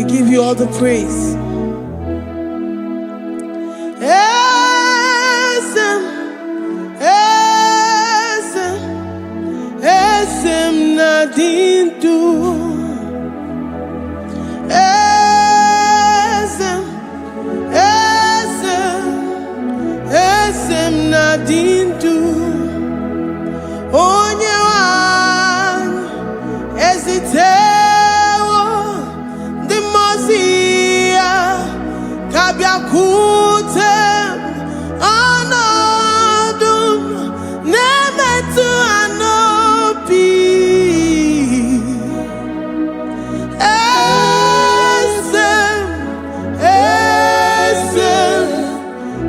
give you all the praise. Esem nadindu. Esem nadindu. Onye wan ezitewo di mozia kabia kutem anadum nemetu anopi.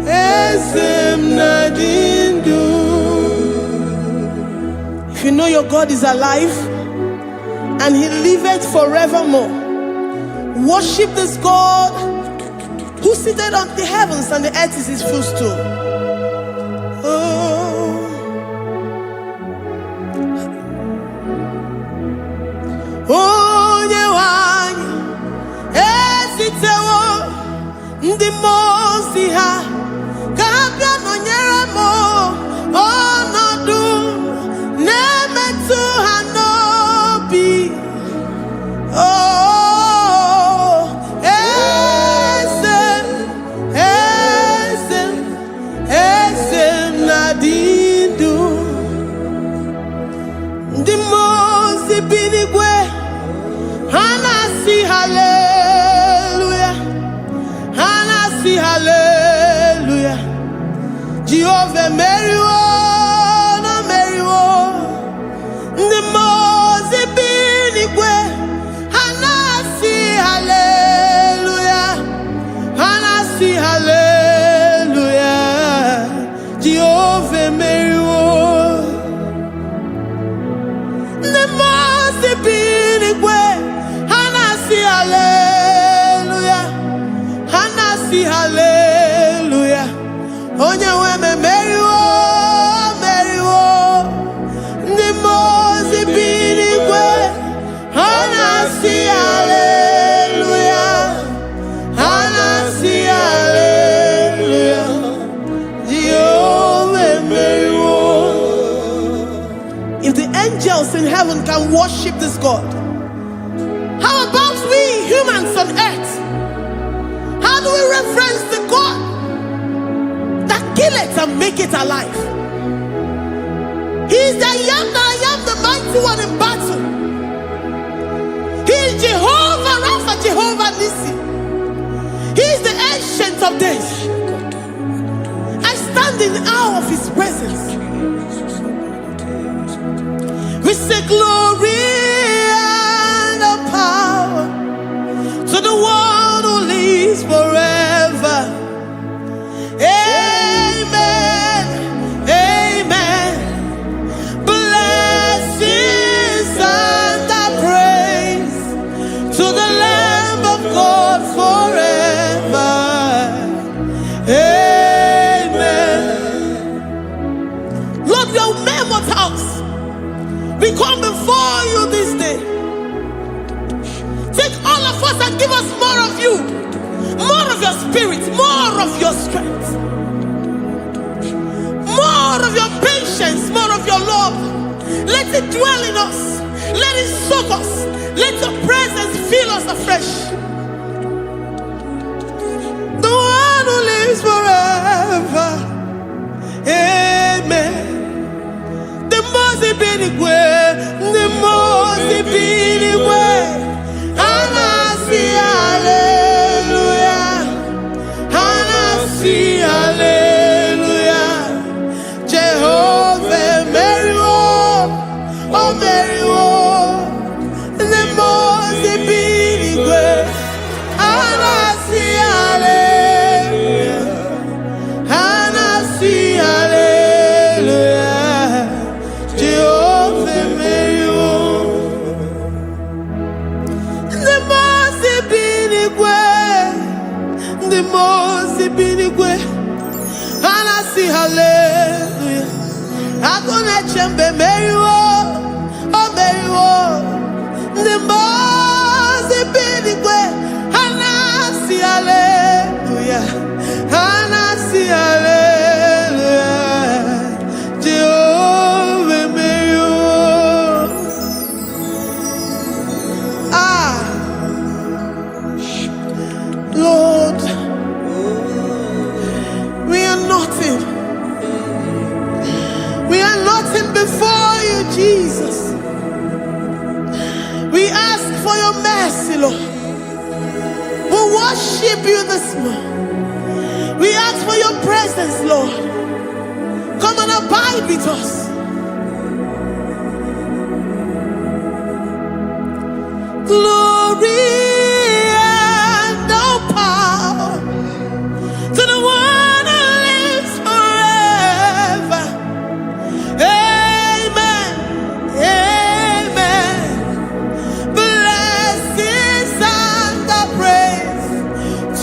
Esem nadindu. If you know your God is alive and he liveth forevermore, worship this God who seated on the heavens and the earth is his footstool. Oh, Nyewani, esitewo ndi mosi ha kabia no nyeremo onodu nemetu hanobi. Oh, esem nadindu. Ndi mosi binigwe hanasi hallelujah, hanasi hallelujah. Jehovah Meriwo, no Meriwo. Ndi mosi binigwe hanasi hallelujah, hanasi hallelujah. Jehovah Meriwo. Ndi mosi binigwe hanasi hallelujah, hanasi hallelujah. Onye weme Meriwo, Meriwo. Ndi mosi binigwe hanasi hallelujah, hanasi hallelujah. Jehovah Meriwo. If the angels in heaven can worship this God, how about we humans on earth? How do we reference the God that kill it and make it alive? He is the I am, the mighty one in battle. He is Jehovah Rapha, Jehovah Nissi. He is the ancient of days. I stand in awe of his presence. We say glory and power to the one who lives forever. Amen, amen. Blessings and praise to the Lamb of God forever. Amen. Lord, we are mammoth house. We come before you this day. Take all of us and give us more of you, more of your spirit, more of your strength, more of your patience, more of your love. Let it dwell in us. Let it soak us. Let your presence fill us afresh. The one who lives forever. Amen. The most binigwe, the most binigwe. Hanasi hallelujah, hanasi hallelujah. Jehovah Meriwo, oh Meriwo. The most binigwe. Hanasi hallelujah, hanasi hallelujah. Jehovah Meriwo. The most binigwe. Hanasi hallelujah. Akuna chembe Meriwo, oh Meriwo. The most binigwe. for your mercy, Lord. We worship you this morning. We ask for your presence, Lord. Come and abide with us. Glory and all power to the one who lives forever. Amen. Amen. Blessings and the praise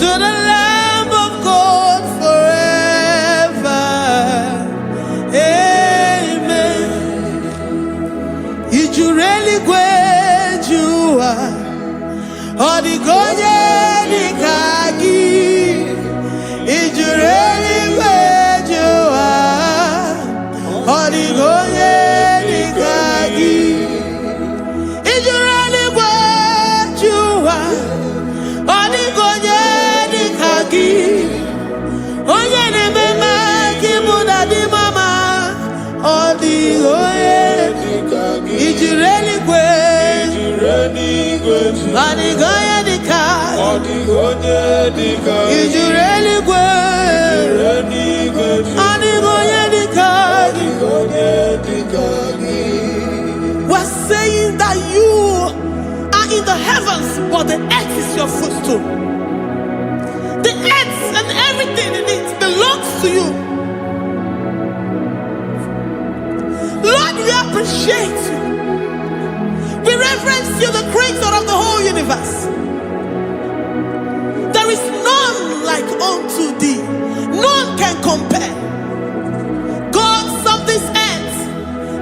to the Lamb of God forever. Amen. Did you really go? Odigonye nikagi, ijureli wejua. Odigonye nikagi, ijureli wejua. Odigonye nikagi, onye nemema kimuda di mama. Odigonye nikagi, ijureli wejua. Odigonye nikagi, odigonye nikagi, ijureli wejua. Odigonye nikagi, odigonye nikagi. We're saying that you are in the heavens, but the earth is your footstool. The earth and everything in it belongs to you. Lord, we appreciate you. We reverence you, the creator of the whole universe. There is none like unto thee. None can compare. Gods of this earth,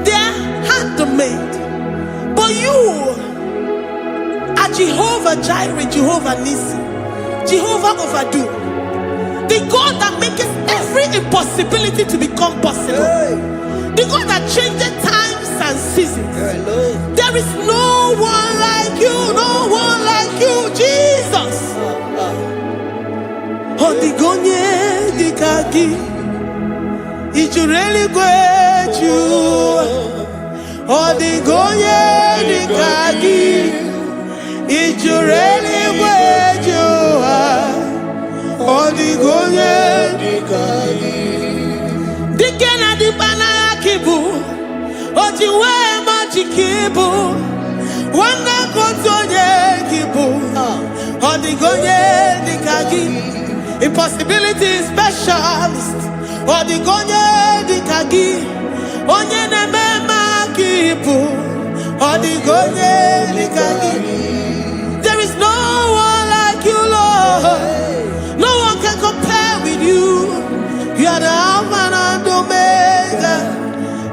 they are handmade. But you are Jehovah Jireh, Jehovah Nissi, Jehovah Overdo. The God that makes every impossibility to become possible. The God that changes times and seasons. There is no one like you, no one like you, Jesus. Odigonye dikagi, ijureli gweju. Odigonye dikagi, ijureli gweju. Odigonye dikagi. Dikena dibana kibu, ojiwe majikibu, wana kotonye kibu. Odigonye dikagi, impossibility specialist. Odigonye dikagi, onye nemema kibu. Odigonye dikagi. There is no one like you, Lord. No one can compare with you. You are the Alpha and Omega.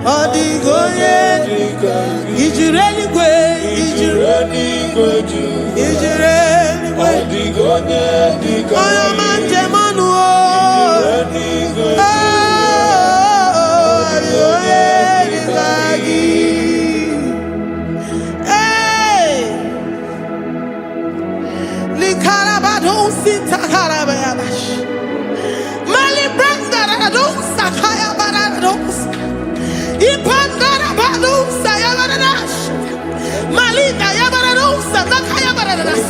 Odigonye dikagi, ijureli gwe, ijureli gweju, ijureli gwe. Odigonye dikagi, oyo manje manu o. Ijureli gweju, odigonye dikagi. Hey, likarabado sitakarabayabash. Mali branda radon sakaya barados. Ipandara balusa yabaradas. Malika yabaradosa nakaya baradas.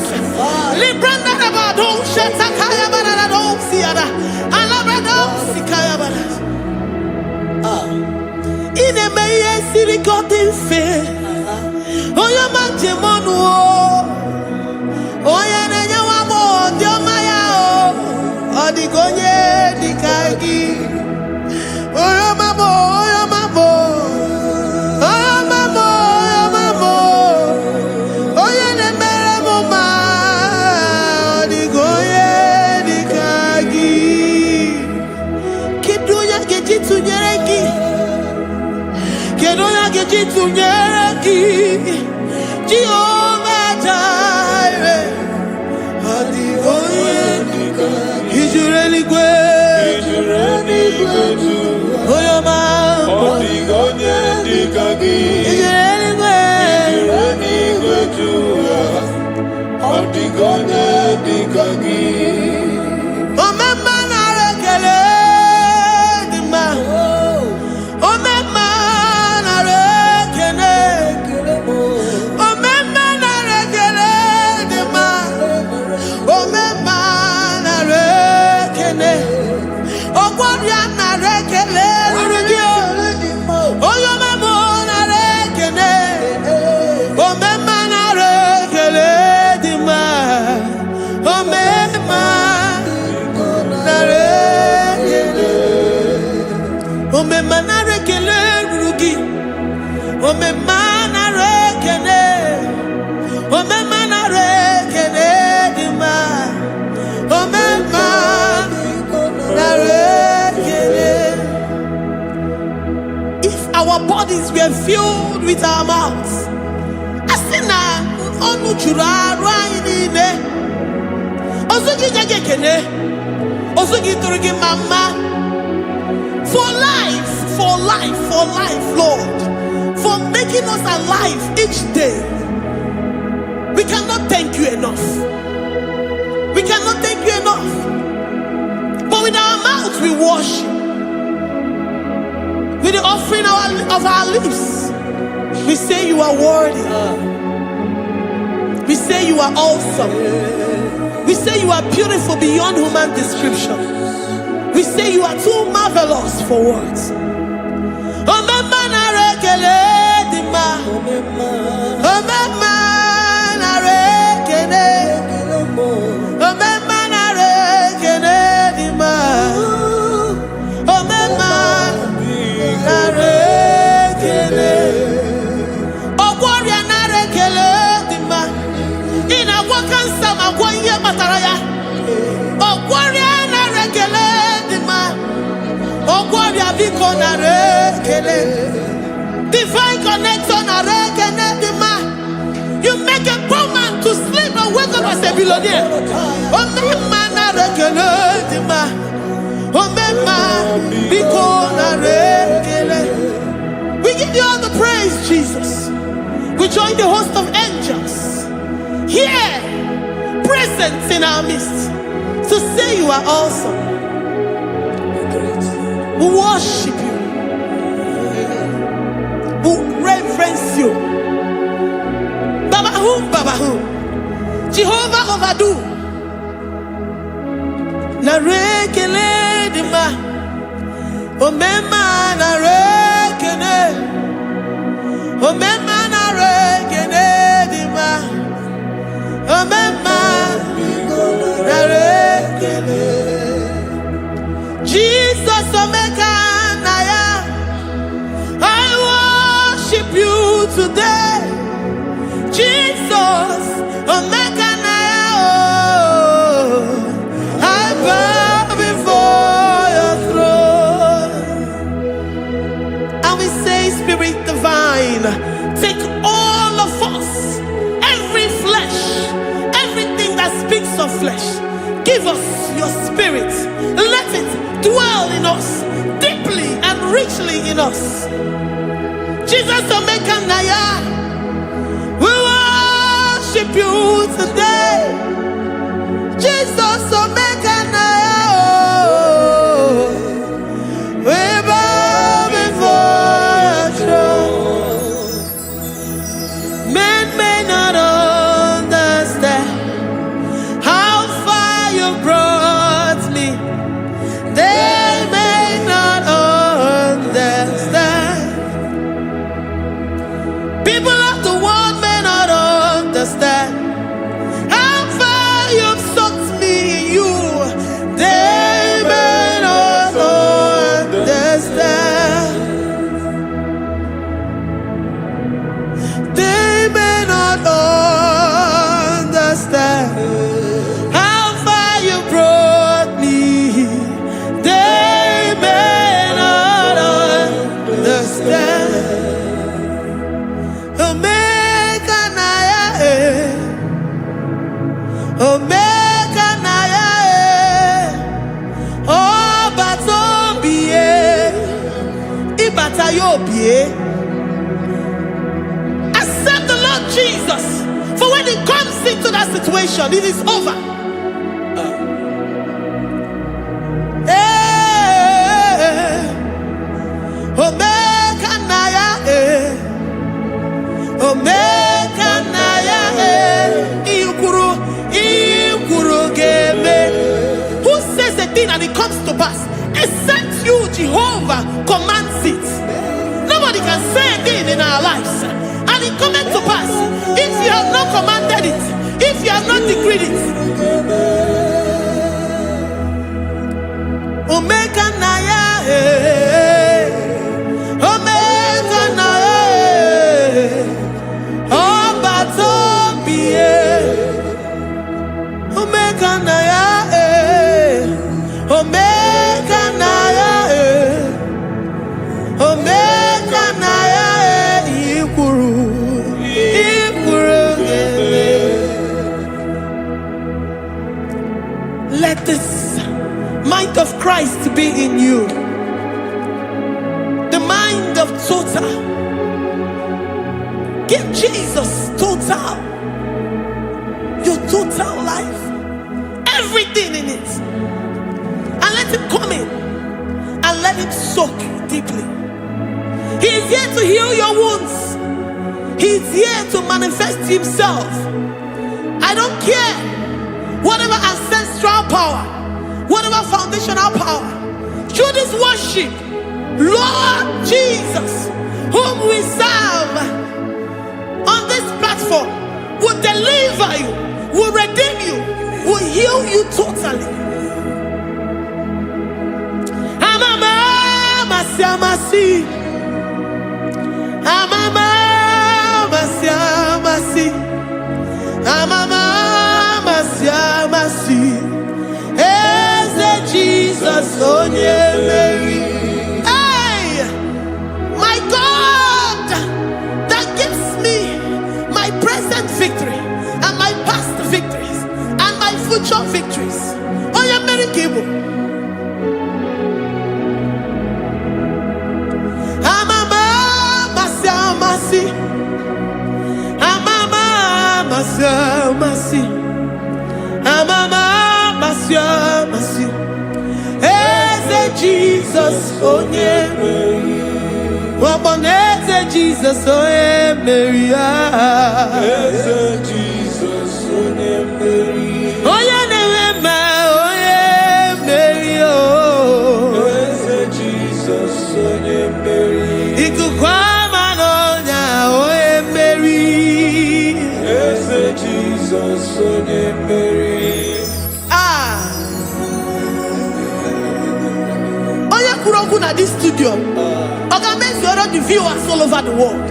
Libranda rabadosha takaya baradosi yada. Alabradosi kaya baradas. Ine meye siri kotin fe. Oya manje monu o. Oya nenya wamo diomaya o. Odigonye dikagi. Oya mamo, oya mamo. Oya mamo, oya mamo. Oya nemere moma. Odigonye dikagi. Kidunya gejitu nyereki. Kidunya gejitu nyereki. Jehovah Jireh. Odigonye dikagi. Ijureli gwe. Oyo mamo. Odigonye dikagi. Ijureli gwe. Ijureli gweju. Odigonye dikagi. Omema na rekele dima. Omema na rekele. bodies were filled with our mouths. Asina onu jura rainine. Ozugi jagekene. Ozugi turigi mama. For life, Lord. For making us alive each day. We cannot thank you enough. We cannot thank you enough. But with our mouths we worship. With the offering of our lips, we say you are worthy. We say you are awesome. We say you are beautiful beyond human description. We say you are too marvelous for words. Divine connection. You make a poor man to sleep and wake up as a billionaire. We give you all the praise, Jesus. We join the host of angels here, present in our midst, to say you are awesome. We worship you. We reverence you. Baba who? Jehovah overdo. Na rekele dima. Omema na rekene. Omema na rekene dima. Omema na rekene. Jesus omeka naya. I worship you today. Jesus omeka naya. I bow before your throne. And we say, Spirit divine, take all of us, every flesh, everything that speaks of flesh. Give us your spirit. Let it dwell in us, deeply and richly in us. Jesus omeka naya. We worship you today. Jesus omeka naya. We bow before your throne. Men may not understand how far you brought me. They may not understand. People of the world may not understand how far you've sucked me in you. They may not understand. They may not understand how far you brought me. They may not understand. Omeka naya, Omeka naya, oh batobie, ibatayobie. Accept the Lord Jesus, for when He comes into that situation, it is over. Omeka naya, Omeka naya, Ikuru geme. Who says a thing and it comes to pass? Except you, Jehovah, commands it. Nobody can say a thing in our lives and it comes to pass if you have not commanded it, if you have not decreed it. Omeka naya, Omeka naya, oh batobie, Omeka naya, Omeka naya, Omeka naya. Christ be in you. The mind of total. Give Jesus total. Your total life. Everything in it. And let him come in. And let him soak deeply. He is here to heal your wounds. He is here to manifest himself. I don't care. Whatever ancestral power, whatever foundational power, through this worship, Lord Jesus, whom we serve on this platform, will deliver you, will redeem you, will heal you totally. Amama masi, amama masi, amama masi. Jesus, oh yeah, Mary. Hey, my God, that gives me my present victory and my past victories and my future victories. Oh yeah, Mary Igbo. Amama masi, amama masi, amama masi. Jesus, oh yeah, Mary. Waboneze Jesus, oh yeah, Mary. Jesus, oh yeah, Mary. Oh yeah, Mary. Oh, Jesus, oh yeah, Mary. Ikukwama nonya, oh yeah, Mary. Jesus, oh yeah, Mary. At this studio, organize the viewers all over the world.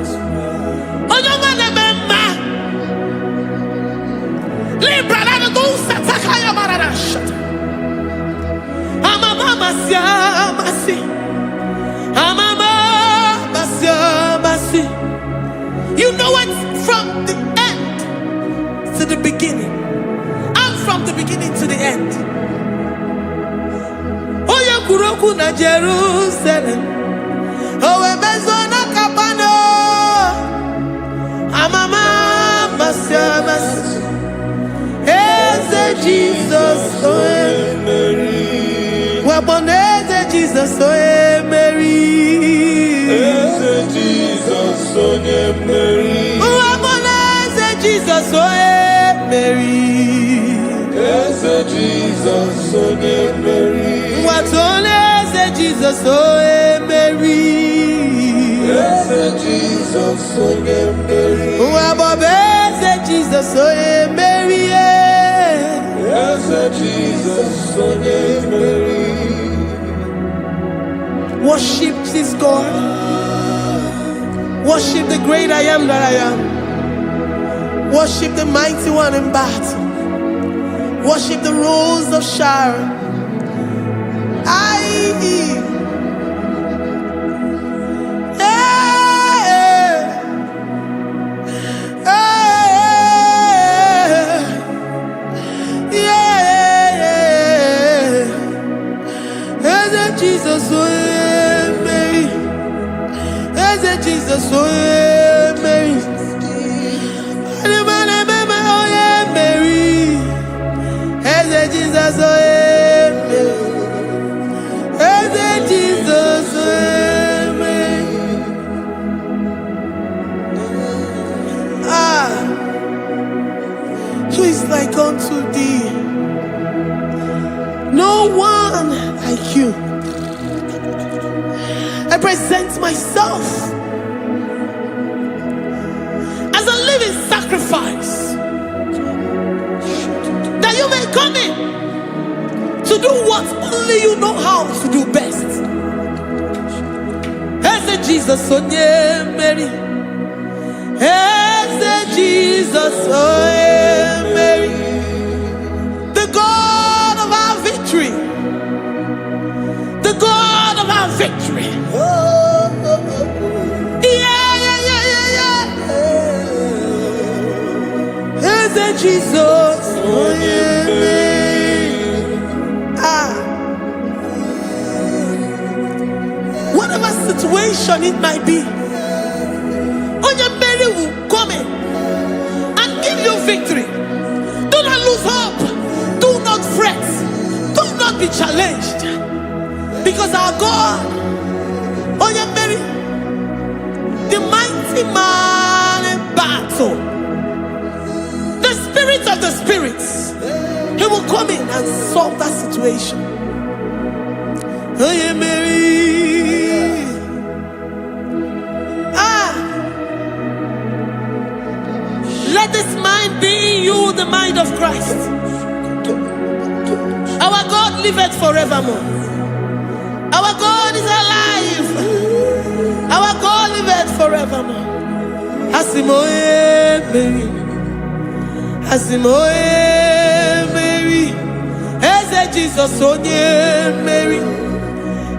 You know it from the end to the beginning, and from the beginning to the end. Kuroku na Jerusalem, oh bezona kapano, amama masiamas, eze Jesus, oh Mary, waboneze Jesus, oh Mary, eze Jesus, oh Mary, waboneze Jesus, oh Mary, eze Jesus, oh Mary. What on is Jesus, oh Mary? Yes, Jesus, oh Mary. What is Jesus, oh Mary? Yes, Jesus, oh Mary. Worship this God. Worship the great I am that I am. Worship the mighty one in battle. Worship the rose of Sharon. Jesus, oh Mary, as Jesus, oh Mary, oh yeah, Mary, as Jesus, oh Jesus, who is like unto thee? No one like you. I present myself as a living sacrifice, that you may come in to do what only you know how to do best. As Jesus, oh yeah, Mary. As Jesus, oh yeah, Mary. The God of our victory. The God of our victory. As Jesus, oh yeah, Mary. situation it might be, Onyemeri will come in and give you victory. Do not lose hope. Do not fret. Do not be challenged. Because our God, Onyemeri, the mighty man in battle, the spirit of the spirits, he will come in and solve that situation. Onyemeri. Let this mind be in you, the mind of Christ. Our God liveth forevermore. Our God is alive. Our God liveth forevermore. Asimoye Mary. Asimoye Mary. Eze Jesus onye Mary.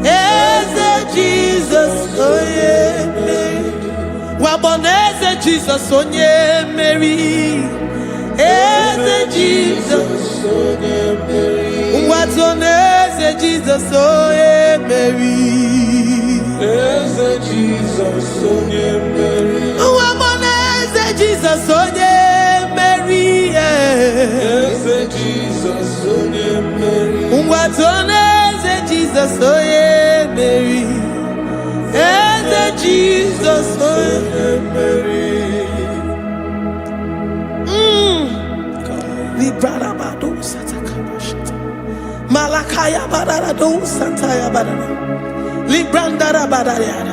Eze Jesus onye Mary. Waboneze Jesus onye Mary. Eze Jesus onye Mary. Watoneze Jesus onye Mary. Eze Jesus onye Mary. Waboneze Jesus onye Mary. Eze Jesus onye Mary. Watoneze Jesus onye Mary. Eze Jesus onye Mary. Malakaya badara do santaya badara. Librandara badara.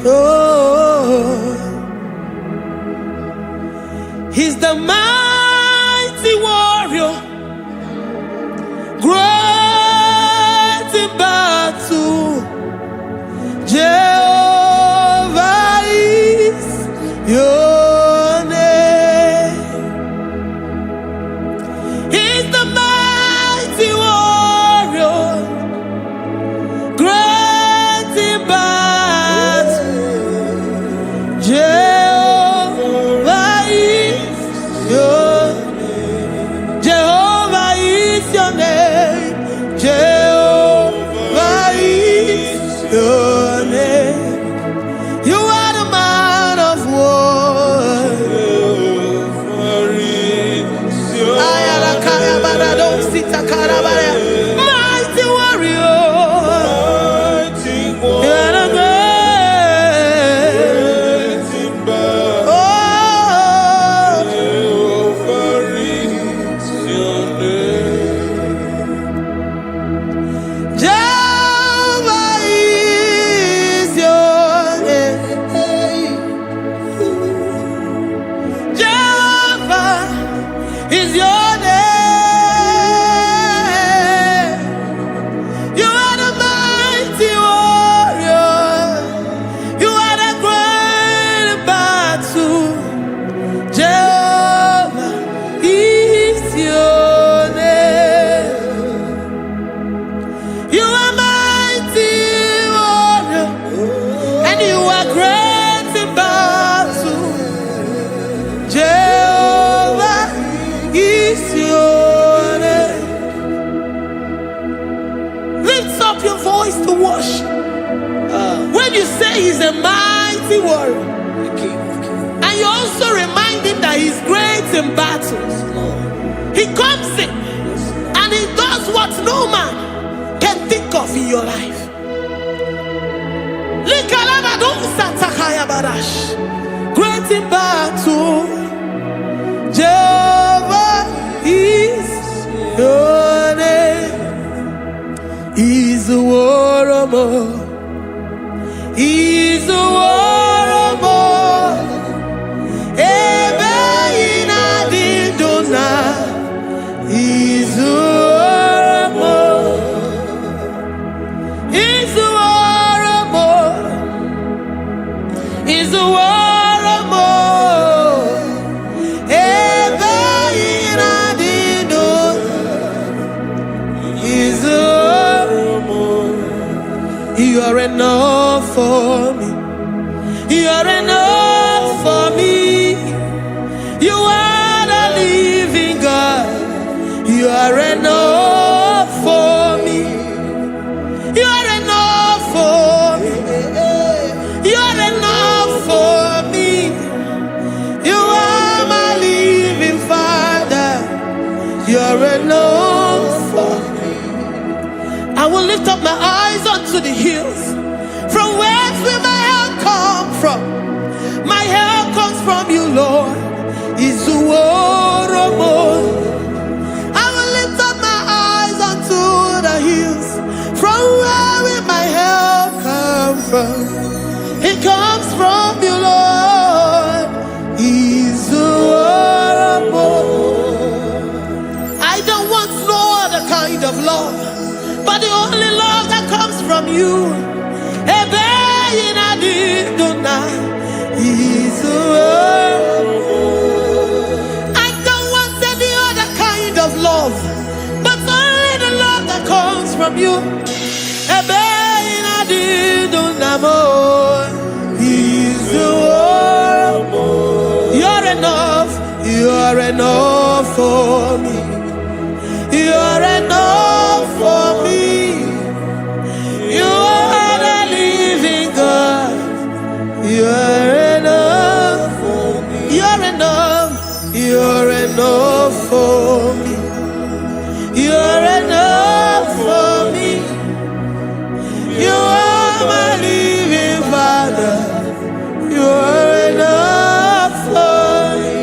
Oh, he's the mighty warrior, great in battle. Jehovah is your name. He's the mighty warrior, great in battle. Jehovah is your name. Jehovah is your name. Jehovah is your name. You are the man of war. Mighty warrior. You are the great. Oh, Jehovah is your name. Jehovah is your name. Jehovah is your name. You are the mighty warrior. You are the great battle. Jehovah is your name. You are mighty warrior, and you are great in battle. Jehovah is your name. Lift up your voice to worship. When you say he's a mighty warrior, and you also remind him that he's great in battles, he comes in and he does what no man can think of in your life. Great in battle, Jehovah is your name. He's a warrior. He's a warrior. Ebe ina dindona. He's a warrior. He's a warrior. He's a warrior. Ebe ina dindona. He's a warrior. You are enough for me. You are enough for me. You are the living God. You are enough for me. You are lift up my eyes unto the hills. From whence will my help come from? My help comes from you, Lord. I will lift up my eyes unto the hills. From where will my help come from? It comes from you, Lord. I don't want no other kind of love, but the only love that comes from you. I don't want any other kind of love, but only the love that comes from you. You're enough. You're enough for me. You're enough for me. You are the living God. You're enough for me. You're enough. You're enough for me. You're enough for me. You are my living Father. You're enough for me.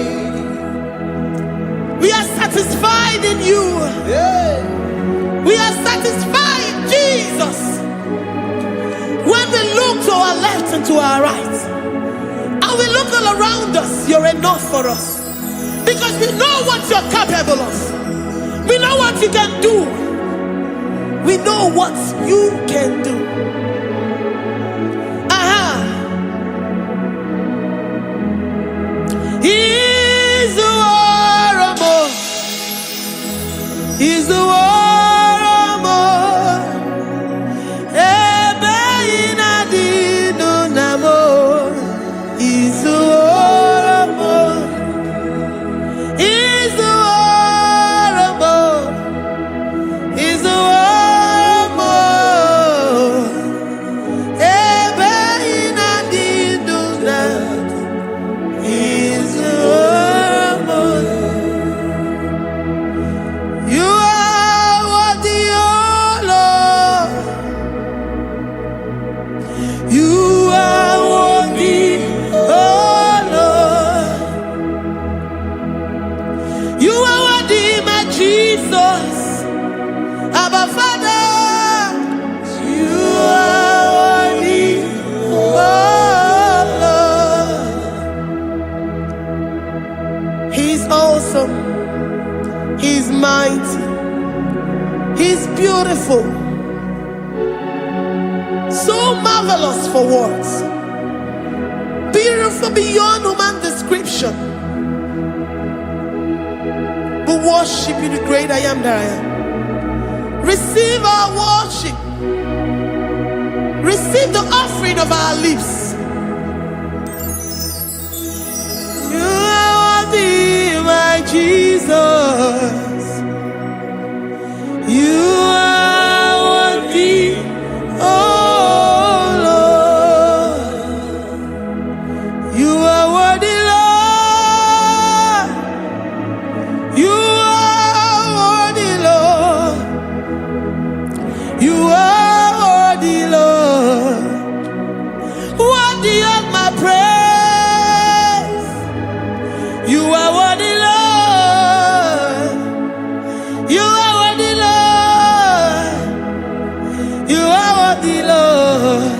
We are satisfied in you. We are satisfied in Jesus. When we look to our left and to our right, and we look all around us, you're enough for us. Because we know what you're capable of. We know what you can do. We know what you can do. He's the war. He's the war. He's mighty. He's beautiful. So marvelous for words. Beautiful beyond human description. We worship you, the great I am that I am. Receive our worship. Receive the offering of our lips. You are worthy, my Jesus. You are worthy, oh Lord. You are worthy, Lord. You are worthy, Lord. You are worthy, Lord. Worthy of my praise. You are worthy, Lord. You are worthy, Lord. You are worthy, Lord.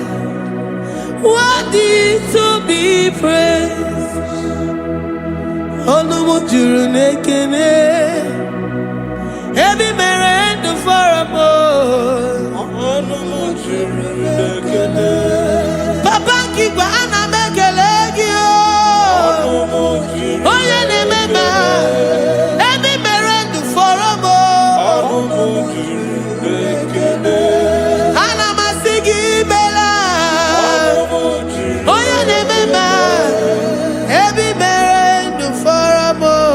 Worthy to be praised. Onumujuru nekene. Every merend for a more. Onumujuru nekene. Papa kigwa ana mekelegio. Onumujuru. Oye ne mema. Every merend for a more. Onumujuru nekene. Ana masigi bela. Onumujuru. Oye ne mema. Every merend for a more.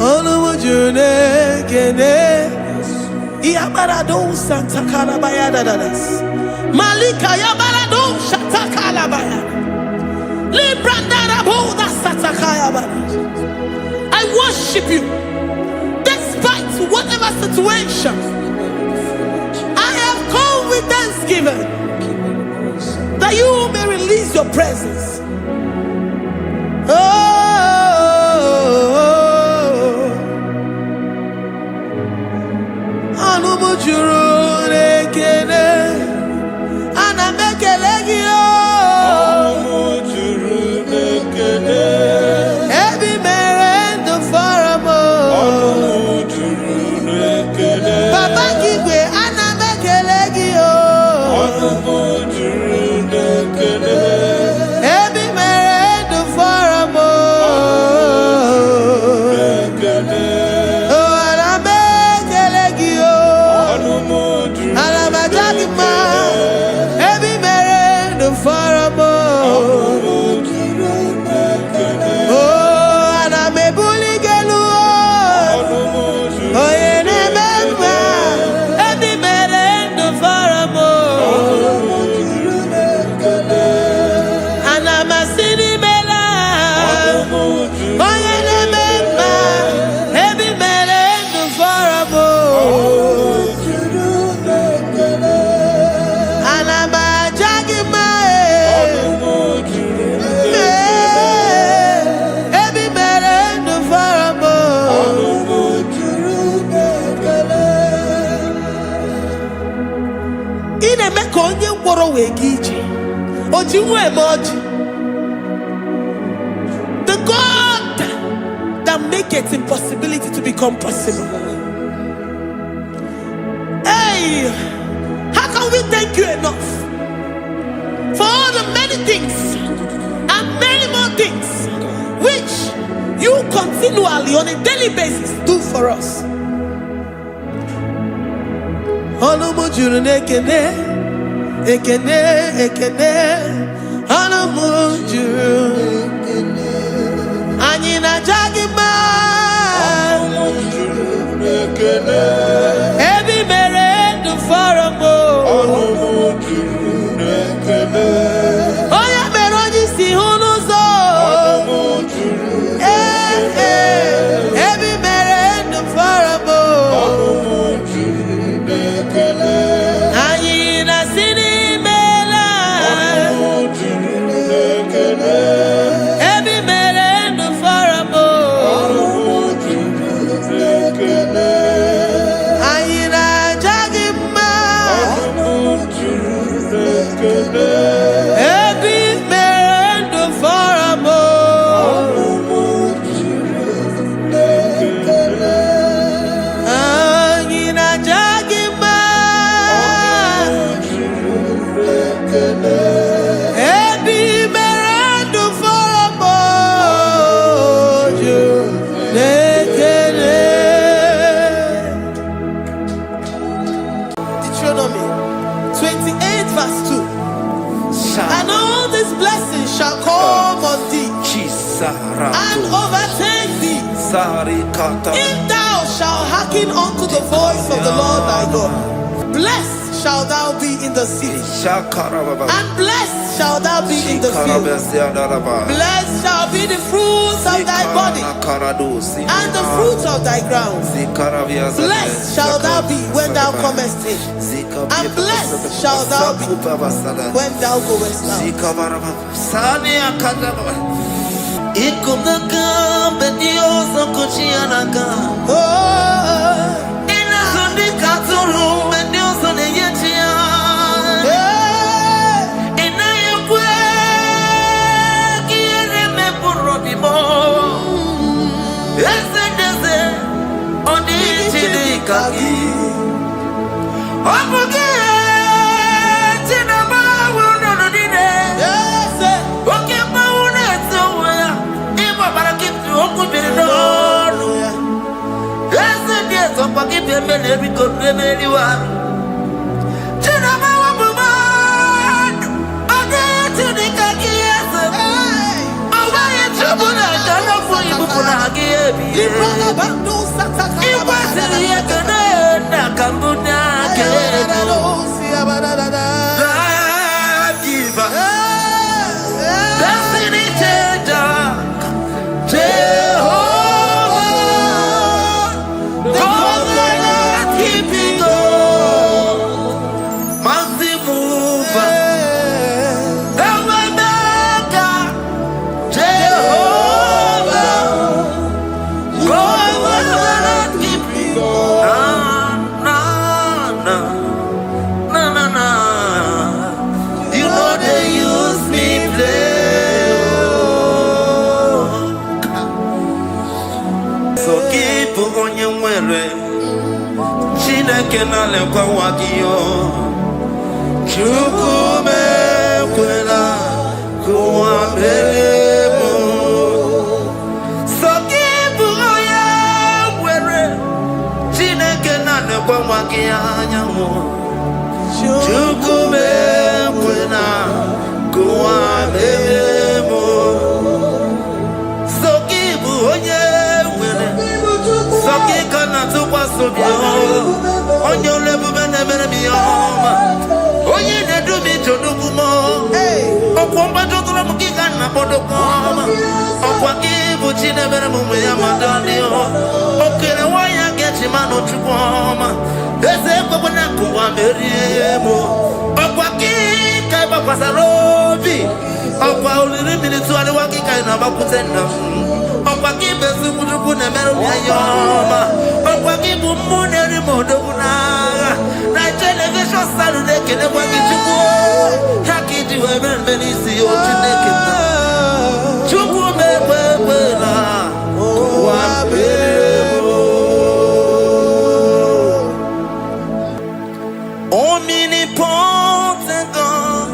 Onumujuru nekene. Yabarado Santa Calabaya dadas. Malika Yabarado Shata Calabaya. Librandara Boda Satakaya. I worship you despite whatever situation. I have come with thanksgiving that you may release your presence. Oh, Anumujuru nekene, anamekelegio. Anumujuru nekene, ebi merendo faramo. Anumujuru nekene, Baba Kigwe anamekelegio. Anumujuru nekene, ebi merendo faramo. The God that maketh impossibility to become possible. Hey, how can we thank you enough for all the many things and many more things which you continually on a daily basis do for us? Ekene, ekene, anamujuru, anyina jagima, anamujuru, ekene, ebi mere du faramo, anamujuru, ekene, oya meroji si hunuzo, anamujuru, ebi mere du faramo, anamujuru, ekene, anyina sini. And overtake thee, if thou shalt hearken unto the voice of the Lord thy God. Blessed shalt thou be in the city, and blessed shalt thou be in the field. Blessed shall be the fruits of thy body, and the fruits of thy ground. Blessed shalt thou be when thou comest in, and blessed shalt thou be when thou goest out. Ikumnaka bedioso kuchianaka. Inazundika turu bedioso neyetia. Inayekwe kiereme purodimo. Esedeze onichidikaki. Opuge chinaba wunonodine. Destiny changer, Jehovah. na lekwa wakio chukume kwela kuambelemo sokibu oya were Chineke na lekwa wakia nyamu chukume kwela kuambelemo sokibu oya were sokika na tukwa sobio onyo lebube nebere miyoma onye nedu mi jodugumo okwomba jokolo mukika na bodokoma okwa kibu chinebere mumu ya madani okere waya gechi mano chukwoma eze kwekwana kuwa meriemo okwa kika iba kwa sarobi okwa uliri milituali wakika inabakutenda okwa kibesi kujuku nemere miyoma okwa kibu muneri modogunaga na television salude kene kwa kichuku hakidi webere melisi yo chineke chuku mekwela kuwa meriemo omnipotent God,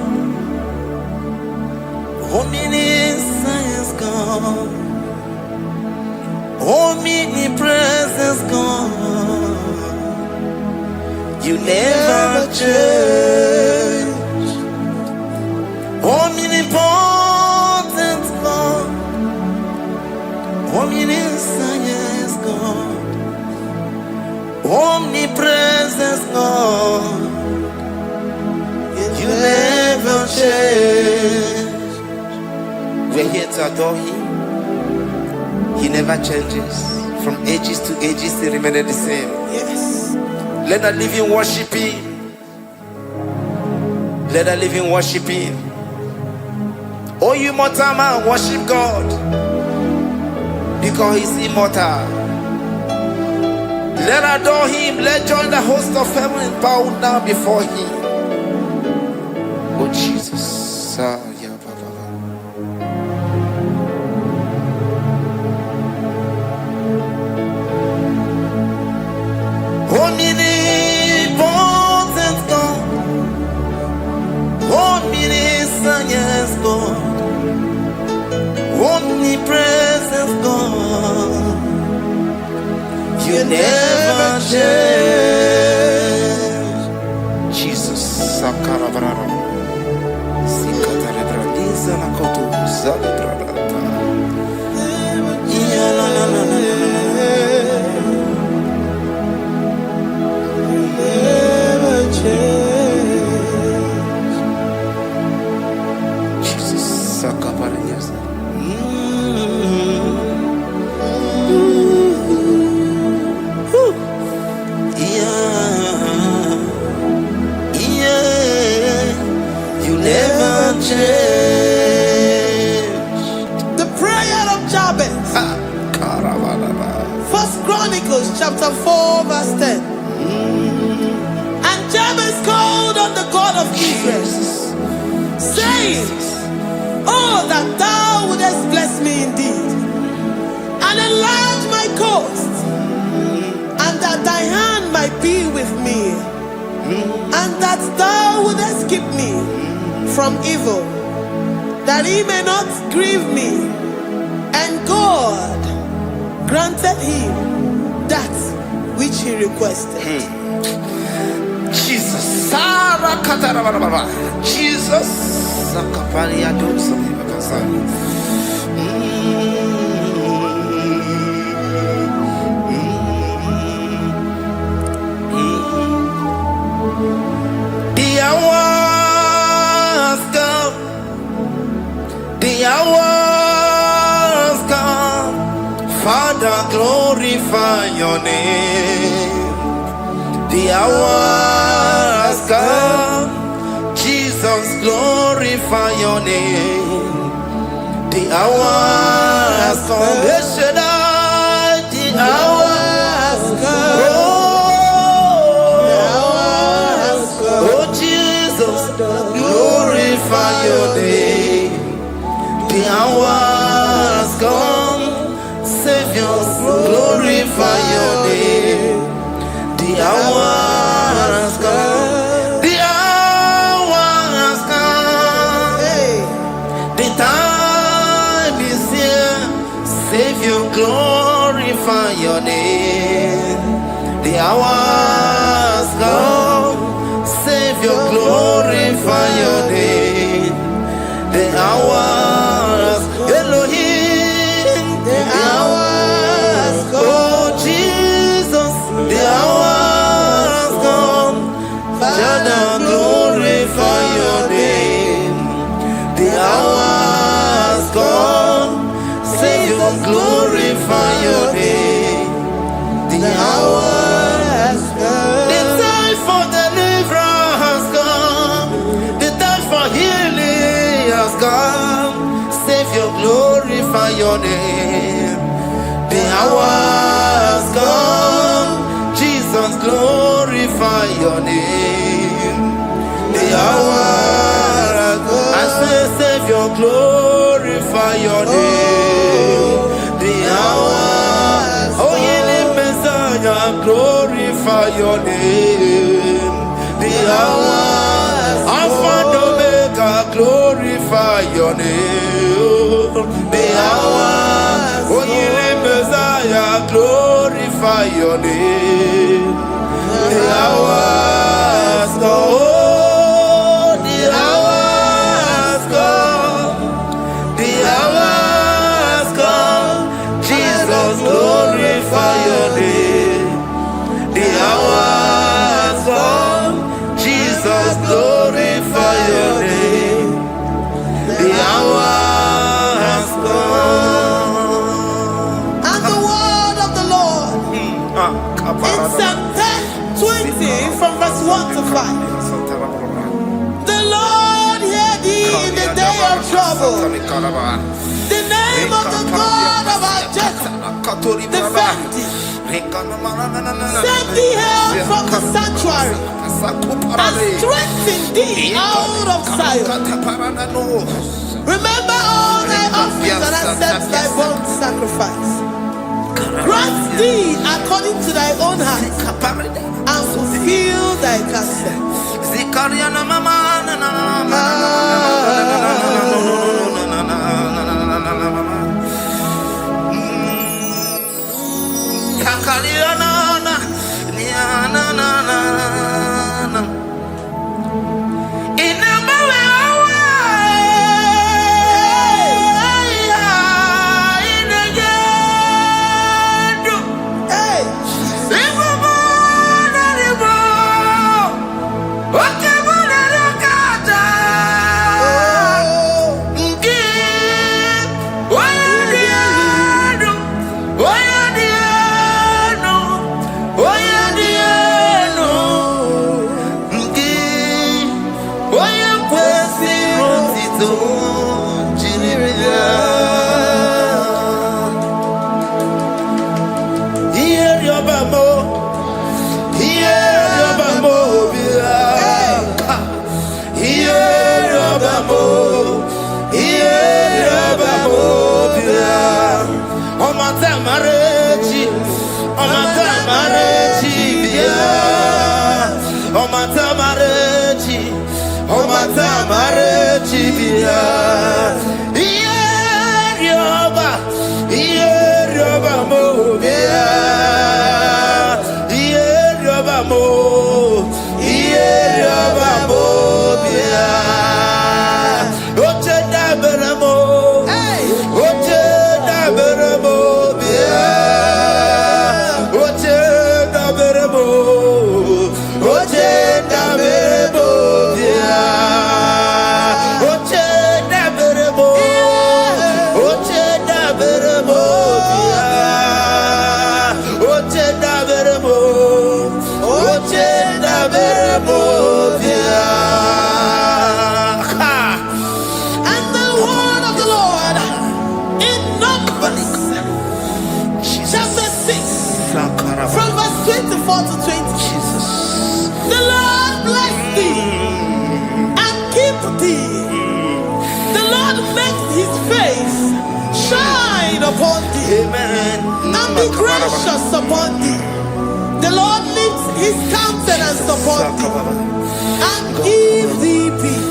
omniscience God, omnipresence God, you never change. Omnipotent God, omniscience God, omnipresence God, you never change. We're here to adore Him. He never changes. From ages to ages, He remains the same. Yes. Let the living worship Him. Let the living worship Him. Oh, you mortal man, worship God, because He's immortal. Let adore Him. Let join the host of heaven and bow down before Him. Oh Jesus. Yeah, Baba. Omnipotent God, omniscience God, omnipresence God, you never change. Jesus, Sakarabrara, Sikatarebradiza Nakoto, Zalibrata, Jesus, Sakaparadiasa. You never change. The prayer of Jabez. First Chronicles chapter 4 verse 10. And Jabez called on the God of Israel, saying, oh, that thou wouldest bless me indeed, and enlarge my coast, and that thy hand might be with me, and that thou wouldest keep me from evil, that he may not grieve me. And God granted him that which he requested. Jesus, Sarah Katarababa, Jesus, Sakaparia Dosa. The hours come, Father, glorify your name. The hours come, Jesus, glorify your name. The hours come, the hours come. Oh, Jesus, glorify your name. The hours come, Savior, glorify your name. The hours Jesus, glorify your name. The hour has come. The time for deliverance has come. The time for healing has come. Savior, glorify your name. The hour has come. Jesus, glorify your name. The hour has come. I say, Savior, glorify your name. The hour. Oh, yeah, Messiah, glorify your name. The hour. Alpha and Omega, glorify your name. The hour. Oh, yeah, Messiah, glorify your name. The hour has come. Oh, the hour has come. The hour has come. Jesus, glorify your name. The hour has come. Jesus, glorify your name. The hour has come. And the word of the Lord in Psalm 20 from verse 1 to 5. The Lord hear thee in the day of trouble. The name of the God of our Jacob defend thee. Send thee help from the sanctuary and strengthen thee out of Zion. Remember all thy offerings and accept thy burnt sacrifice. Grant thee according to thy own heart and fulfill thy counsel. Upon thee, amen, and be gracious upon thee. The Lord lifts his countenance upon thee and give thee peace.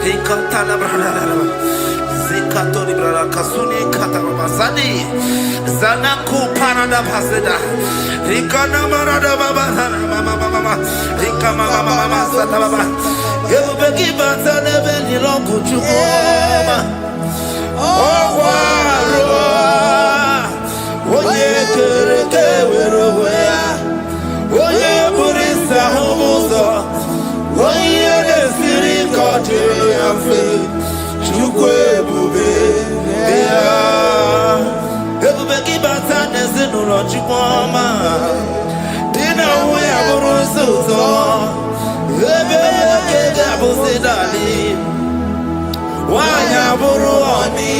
Ikatala brada. Zikatori brada kasuni kataba sani. Zanaku parada paseda. Rikana marada baba mama. Rikama mama sata baba. Yebeki batale beni longu chukoma. Oh waro. Oye kereke weroya. Oye burisa homozo. Oye desiri kote yafe. Chukwe bube ya. Ebubeki batane zinulo chukoma. Dina uya burusuzo. Ebeke gabusidani. Wanya buruoni.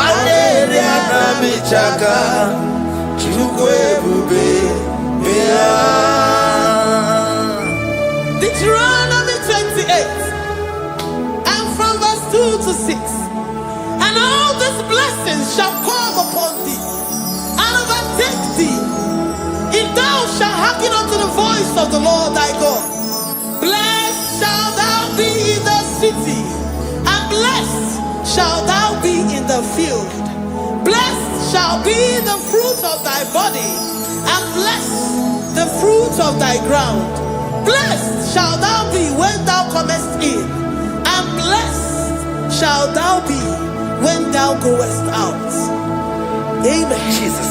Aleri anamichaka. Chukwe bube ya. Deuteronomy 28 and from verse 2 to 6. And all these blessings shall come upon thee and overtake thee if thou shalt hearken unto the voice of the Lord thy God. Blessed shalt thou be in the city, and blessed shalt thou be in the field. Blessed shall be the fruit of thy body, and blessed the fruit of thy ground. Blessed shall thou be when thou comest in, and blessed shall thou be when thou goest out. Amen. Jesus.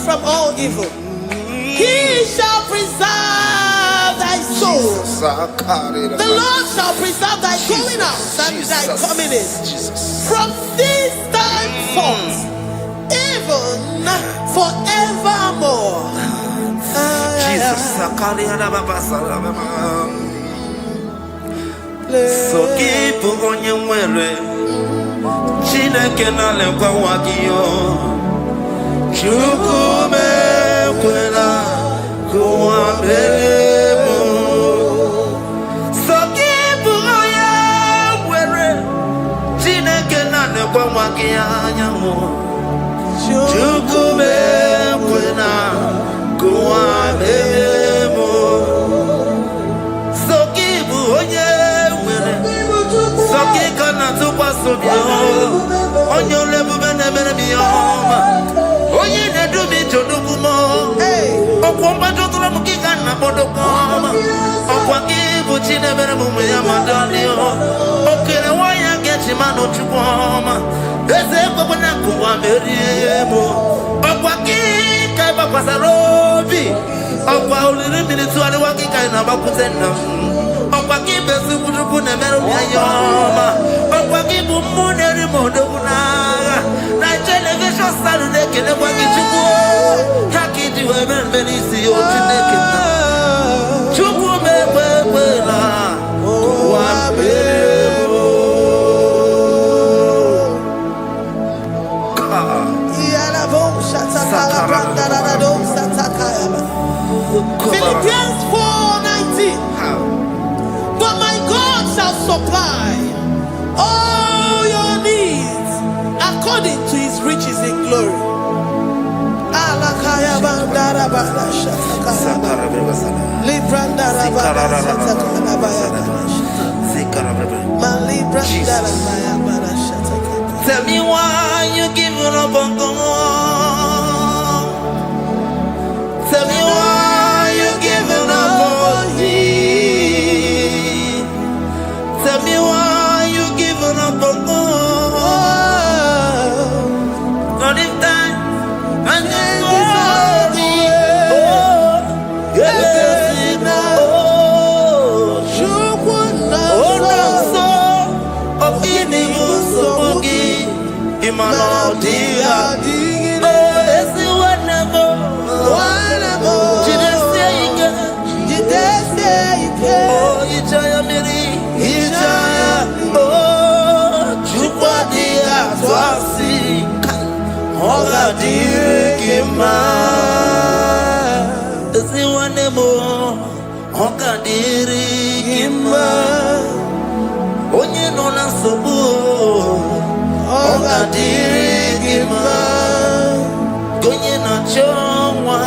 From all evil, he shall preserve thy soul. The Lord shall preserve thy going out and thy coming in from this time forth, even forevermore. Jesus. So keep on your way. Chineke na lekwa wakio. Chukume kwela kuambelemo. Sokibu oya were. Chineke na lekwa wakianyamo. Chukume kwela kuambelemo. Sokibu oya were. Sokika na tupa sobio. Onyo lebu bene bene biyoma. Oye ne do me to do mo. Okwamba to tula mukika na bodo koma. Okwa kibu chine bere mu ya madali o. Okere waya get Wama, Ezeko Nakuwa Meriemo, Okwaki, Kaiba Pasarobi, Okwa Uli Minutes, Waki Kainaba Kutena, Okwaki Besukuna Meroyama, Okwaki Bumuneri Modona, Naija Saturday, Kenewaki Chuku, Haki to Evan Benisi or Chinekina, Chuku Mewela, Philippians 4:19. But my God shall supply all your needs according to his riches in glory. Tell me why you giving up on God. Tell me why you giving up on me. Tell me why you giving up on God. Not in time, and then glory. Oh, yeah, oh, no, so of any so Imano dia, oh, it's the one never. Oh, Ijaya Miri, Ijaya, oh, Jupadia, Twasi, Hola Dirikima, is the one more, Hoka Dirikima, Onye Nona Sobu, Hoka Dirikima, Gonye na Chongwa,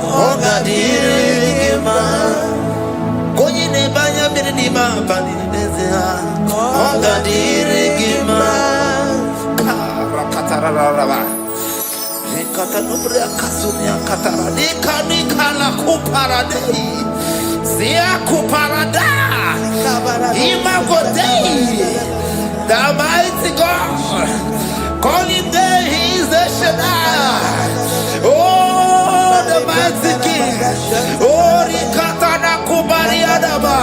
Hoka Dirikima. Konyine banya birima bandinezea ongadire gima karakatara Rekatanubre kasunya katara nikala kuparadei zia kuparada imagotei the mighty God calling there he is the Shaddai. Oh, the mighty King. Oh, Rikatana Kubariadaba.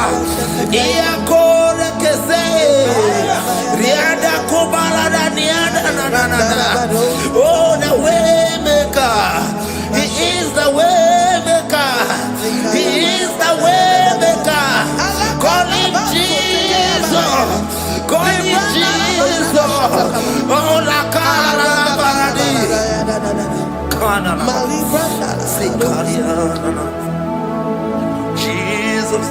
Iakore Kese. Riada Kubalada Niada. Oh, the way maker. He is the way maker. He is the way maker. Call him Jesus. Call him Jesus. Oh, la cara baradi. Jesus.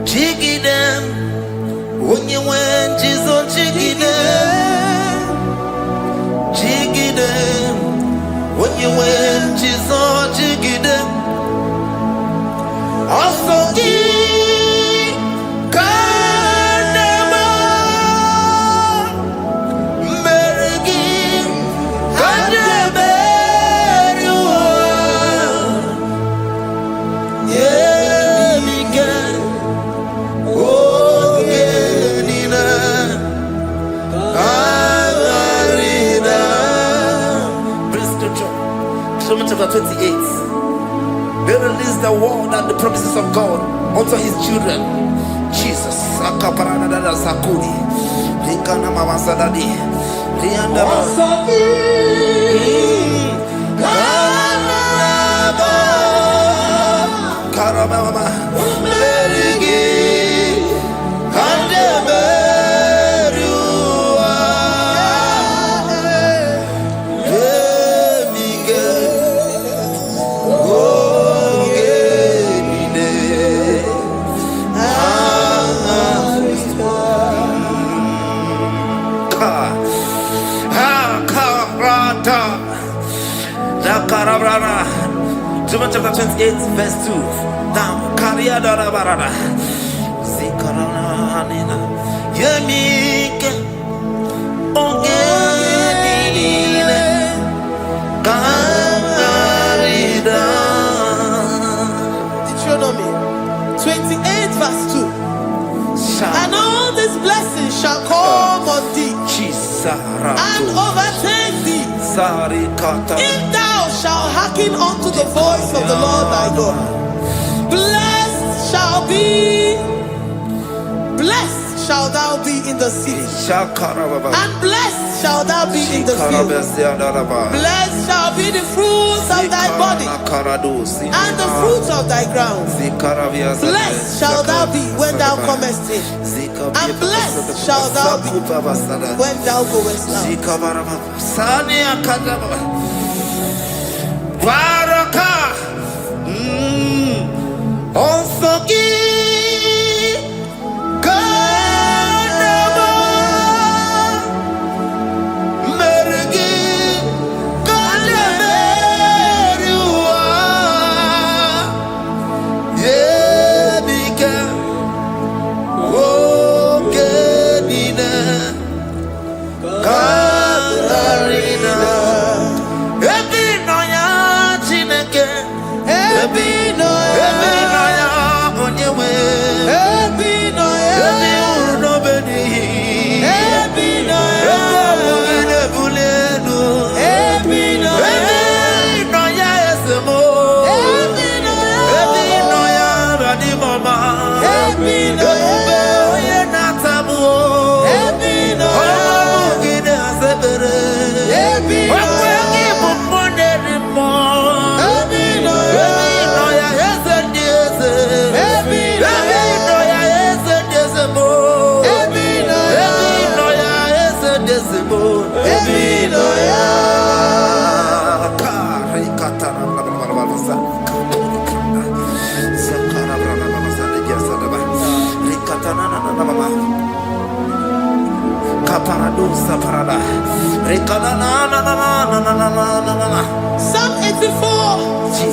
Jiggy them when you went, Jesus, jiggy them. Jiggy them when you went, Jesus, jiggy them. Also, chapter 28, they release the word and the promises of God unto his children. Jesus. John chapter 28, verse 2. Now, Yemike Ongenile Kamarida. Deuteronomy 28 verse 2. And all these blessings shall come on thee and overtake thee if thou shalt hearken unto the voice of the Lord thy God. Blessed shall thou be in the city, and blessed shall thou be in the field. Blessed shall be the fruits of thy body, and the fruits of thy ground. Blessed shall thou be when thou comest in, and blessed shall thou be when thou goest out. Psalm 84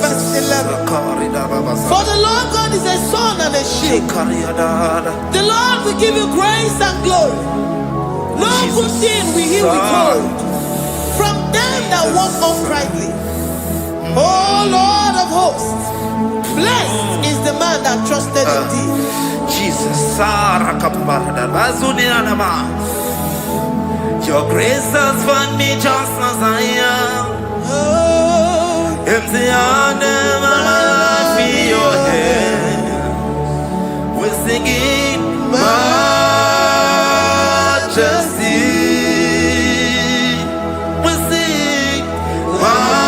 verse 11. For the Lord God is a sun and a shield. The Lord will give you grace and glory. No good thing will he withhold from them that walk uprightly. O Lord of hosts, blessed is the man that trusted in thee. Jesus, your grace has found me just as I am. Empty handed, my life in your hand. We're singing majesty. We sing majesty.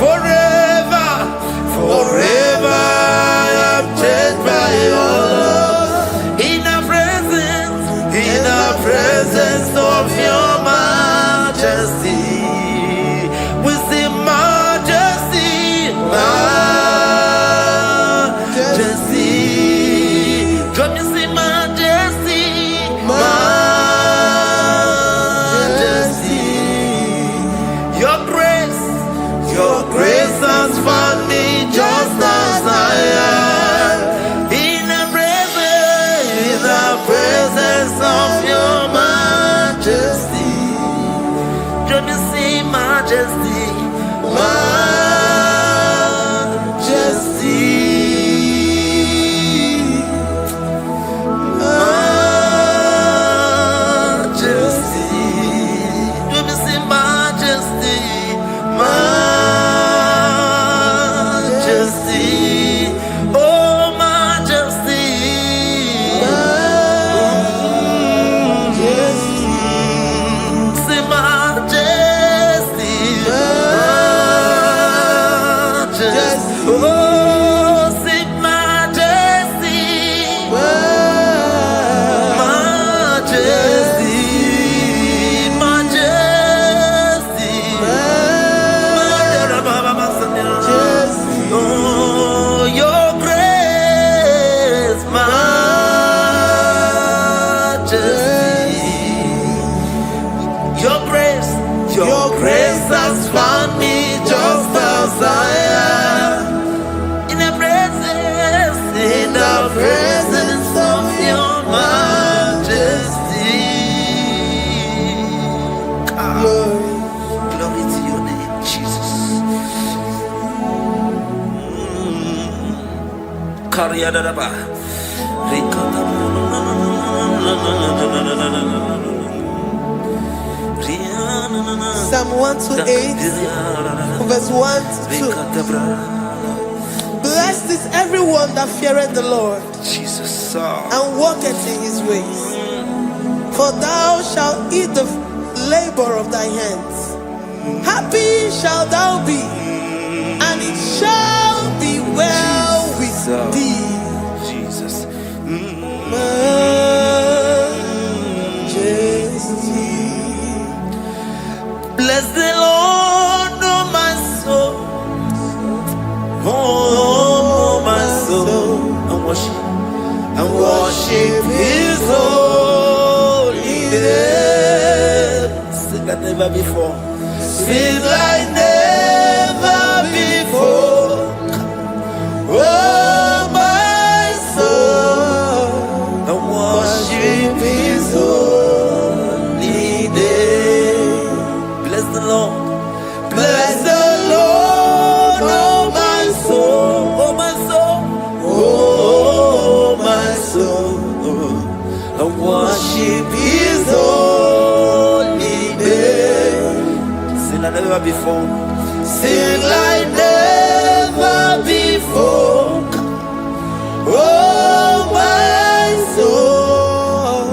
Forever, forever I'm changed by your love. In the presence of your majesty, we see majesty, majesty. Come you see majesty, majesty. Your grace has found me just as I am. In the presence of your majesty, don't you see majesty, majesty, majesty, don't you see majesty, majesty, oh majesty. Your grace has found me just as I am. In the presence majesty. Glory. Glory to your name, Jesus. Kariyadadaba. Psalm 128, verse 1 to 2. Blessed is everyone that feareth the Lord, Jesus, and walketh in his ways. For thou shalt eat the labor of thy hands. Happy shalt thou be, and it shall be well with thee. Jesus. Majesty. Bless the Lord, oh my soul. Oh, my soul. And worship his holy name. Sing like never before. Sing like never before. Oh, my soul. And worship his holy name. Bless the Lord. Bless the Lord, oh my soul. Oh, my soul. Oh, my soul. And worship his holy name. Sing like never before. Sing like never before. Oh, my soul.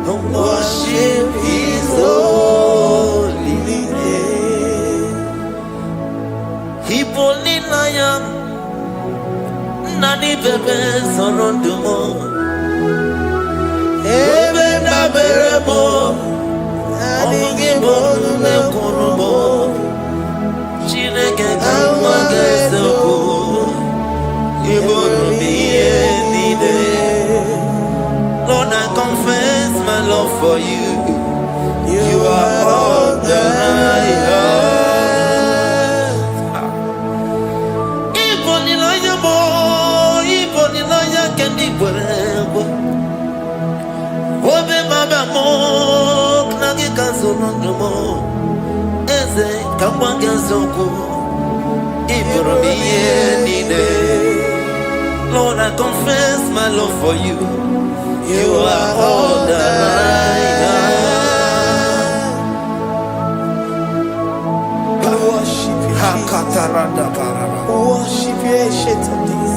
And worship his holy name. Ibo nina ya nani bebe sorondumo. Ebe na beremo. Omugi bonu me kurumo. Chineke kama gesoko. Ibo miye nide. Lord, I confess my love for you. You are all that I have. Ibo nilaya mo, ibo nilaya kendi bwerebo. Obe mama mo, nagi kazonondo mo. Eze kama gesoko. Ibo miye nide. Lord, I confess my love for you. You are all that I have. We worship you, Jesus. We worship you, Ancient of Days.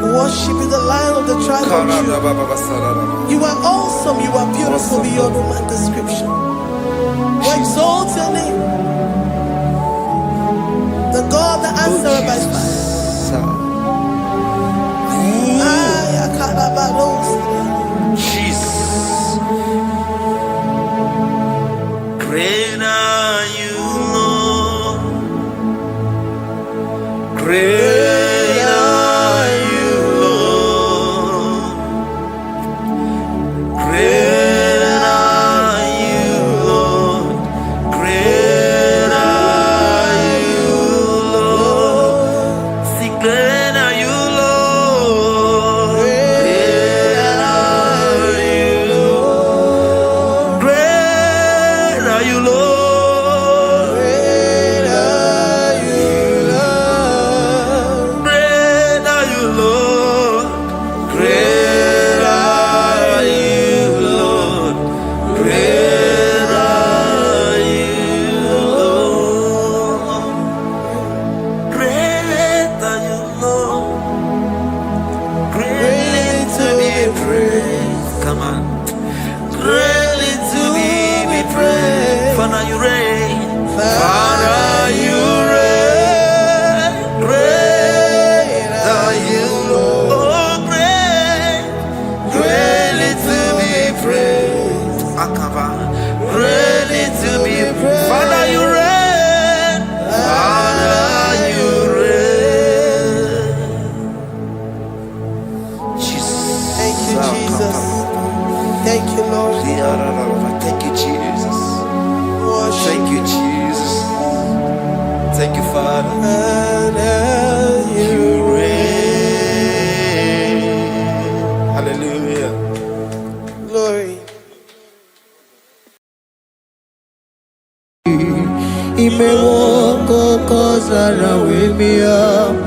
We worship you, the Lion of the tribe of Judah. You are awesome. You are beautiful beyond human description. We exalt your name, the God that answered by fire. Jesus. Great are you, Lord. Great are you, Lord. Great are you, Lord. Great are you, Lord. Sing great are you, Lord. Great are you, Lord. Great are you, Lord. Great are you, Lord. Great are you, Lord. Great are you, Lord. Great are you, Lord. Great are you, Lord. Greatly to be praised. Come on. Greatly to be praised. Father, you reign. Father, you reign. Great are you, Lord. Oh, great. Greatly to be praised. Akaba. Greatly to be praised. Father, you reign. Father, you reign. Jesus. Thank you, Jesus. Thank you, Lord. Thank you, Jesus. Worship imewo kokozara wemia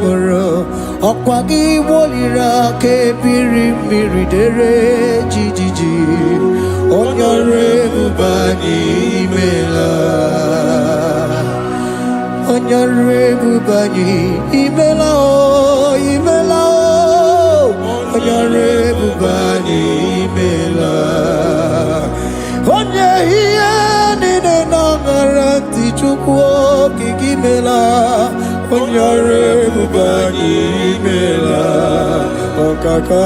moro okwagi wolira kebiri miridere jijiji onyore bubani imela onyore bubani imela o imela o onyore bubani imela onye ihe nine na garanti chukwu kikimela onyore bubani imela okaka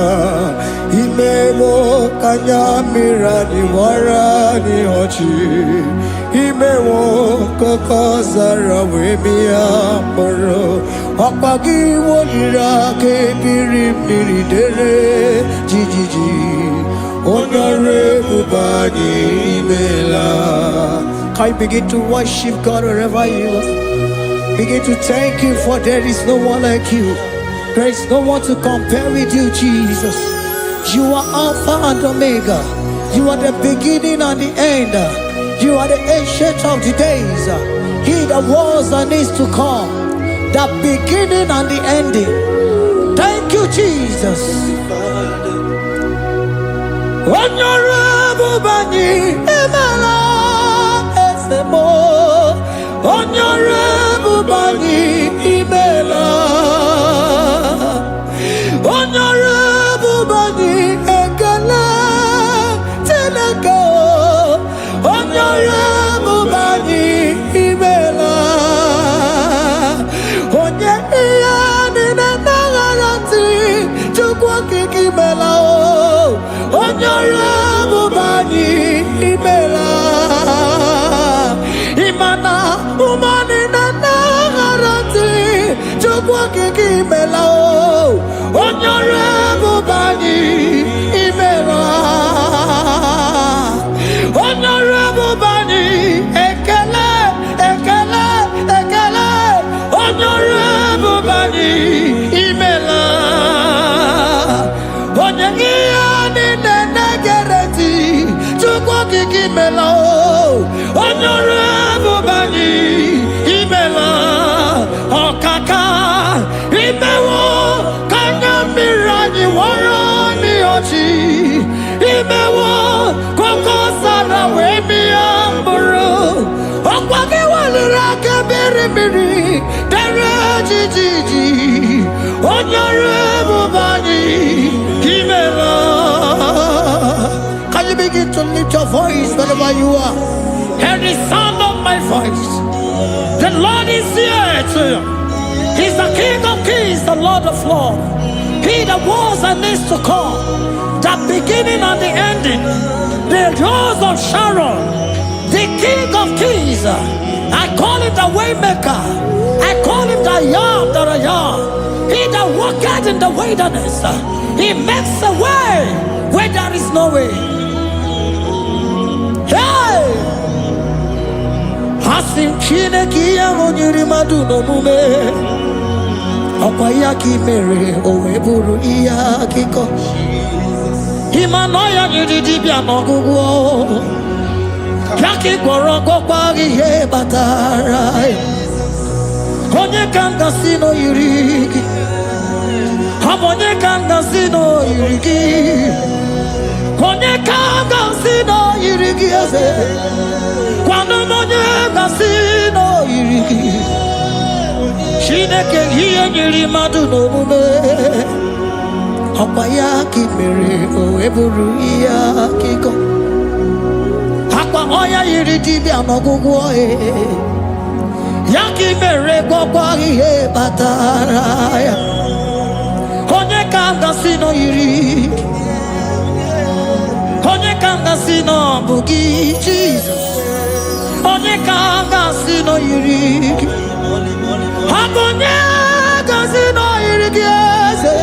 imemo kanya mirani warani hochi imewo koko zara wemia moro okpagi wolira kebiri miridere jijiji onyore bubani imela. Can you begin to worship God wherever you are? Begin to thank Him, for there is no one like you. There is no one to compare with you, Jesus. You are Alpha and Omega. You are the beginning and the end. You are the ancient of the days. He that was and is to come. The beginning and the ending. Thank you, Jesus. Honorable Bani Emala Esemo. Honorable Bani Emala. Honorable Bani Ekala Tenaka. Honorable Bani Emala. Onye iyani na nagarati chukwa kikimela o. Honorable Bani Emala. Imana umani na nagarati chukwa kikimela o. Honorable Bani Emala. Honorable Bani Ekele, Ekele, Ekele. Honorable Bani Emala. Onyangiani nenegereti chukwa kikimela o. Honorable Bani Emala. Okaka imewo kanya mirani warani ochi imewo koko sara wemi amburu okwagi walira kebiri miri dere jijiji Honorable Bani Emala. Can you begin to lift your voice wherever you are? Hear the sound of my voice. The Lord is here to you. He's the King of Kings, the Lord of Lords. He that was and is to come, the beginning and the ending, the rose of Sharon, the King of Kings. I call him the Waymaker. I call him the Yam that I am. He that walketh in the wilderness, he makes a way where there is no way. Hey! Hasim Chineki Yamonyiri Maduno Mume. Okwayaki mere oweburu iya kiko. Imanoya nyidibia nogugo. Yaki gorogo kwagi he batara. Onye kanga sino yirigi. Onye kanga sino yirigi. Onye kanga sino yirigi eze. Kwano monye kanga sino yirigi. Chineke hiye nyiri madu n'omume. Okwayaki mere oweburu iya kiko. Akwa oya yiri dibia n'ọgwụgwọ Yaki mere gwọkwa ihe batara ya. Onye ka ngasị nọ yiri. Onye ka ngasị nọ bụ gị Jesus. Onye ka ngasị nọ yiri. Onye ngasị nọ yiri gị eze.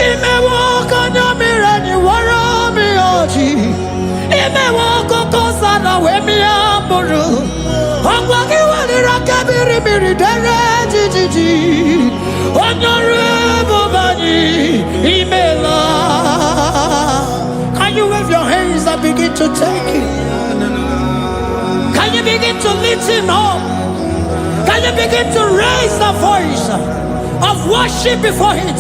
Imewo kanya mere ni wara mi oji. Imewo koko sana we mi amburu. Ogwagi walira kabiri miri dere jijiji. Honorable Bani Emala. Can you wave your hands and begin to thank him? Can you begin to lift him up? Can you begin to raise the voice of worship before Him?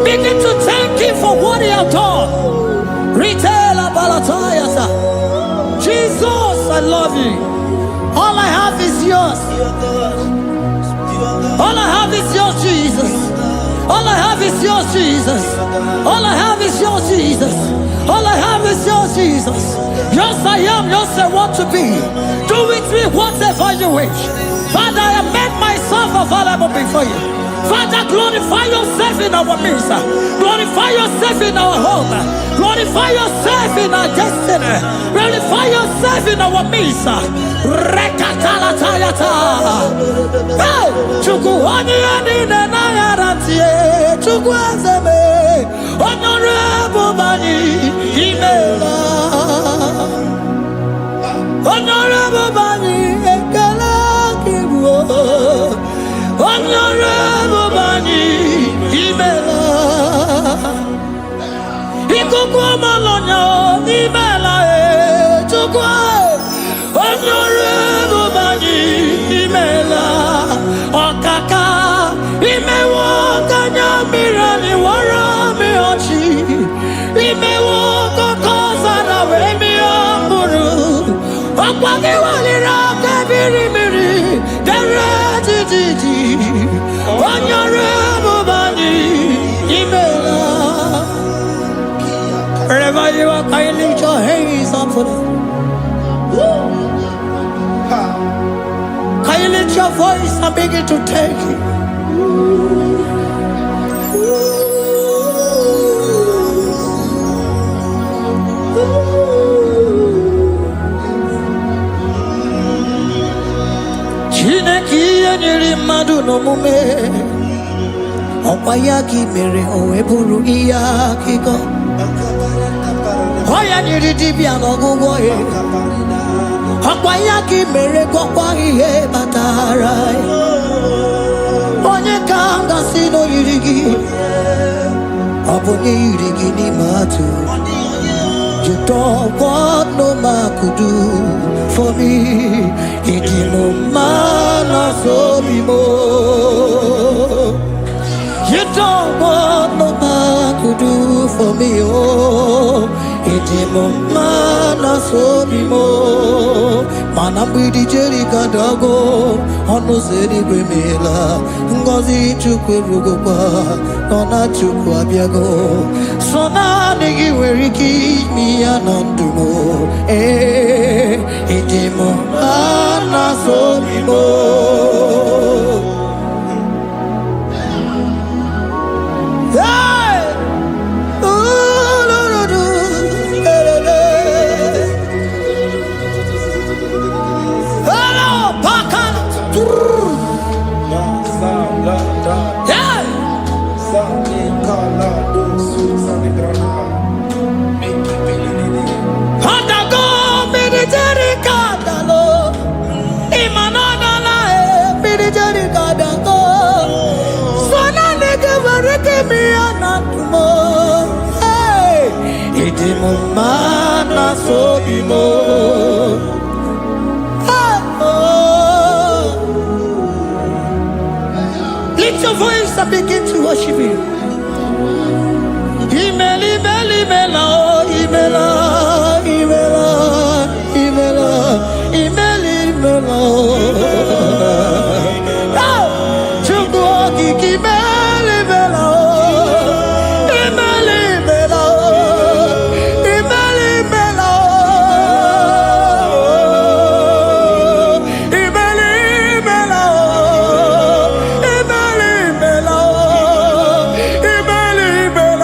Begin to thank Him for what He has done. Retail Balatayasa. Jesus, I love you. All I have is yours. All I have is yours, Jesus. All I have is yours, Jesus. All I have is yours, Jesus. All I have is yours, Jesus. Yours I am, yours I want to be. Do with me whatever you wish. Father, I have made myself available before you. Father, glorify yourself in our midst. Glorify yourself in our home. Glorify yourself in our destiny. Glorify yourself in our midst. Rekatalatayata. Hey! Chukwani anine na yaratie. Chukwazeme. Honorable Bani. Imela. Honorable Bani. Ekala kibuo. Honorable Bani, Imela. Ikukwa malonya, Imela chukwa. Honorable Bani, Imela. Okaka, Imewo kanya mirani warami ochi. Imewo kokoza na wemi amburu. Okwagi walira kabiri miri, dere titi. Honorable Bani, Imela. Wherever you are, can you lift your hands up for them? Can you lift your voice and begin to thank Him? Chineke nyere mmadụ n'omume ọkwa ya ka mere o wee bụrụ ihe akụkọ ọ ya nyere dibịa n'ọgwụgwọ ya ọkwa ya ka mere gwọkwa ihe batara onye ka m gasị n'oyiri gị ọ bụ onye yiri gị n'ime atụ. You don't want no man could do for me. It is no man so be more. You don't want no man could do for me. Oh, it is no man so be more. Man, I'm with the Jerry Gadago. On no city Grimela. Ngozi Chukwerugopa. Nona Chukwabiago. So now nigga where he keep me anandumo. Eh, itimo anasobimo. Hey, hello, Pakan. Yeah. Hadago military kadalo imanana military kadago sona nege vareke mi anatumo hey idimo mana sobimo lift your voice and begin to worship Him. Imeli, Imeli, Imela, Imela, Imela, Imela, Imeli, Imela. Chukwuoki, Imeli, Imela, Imeli, Imela, Imeli, Imela, Imeli, Imela, Imeli, Imela, Imeli, Imela.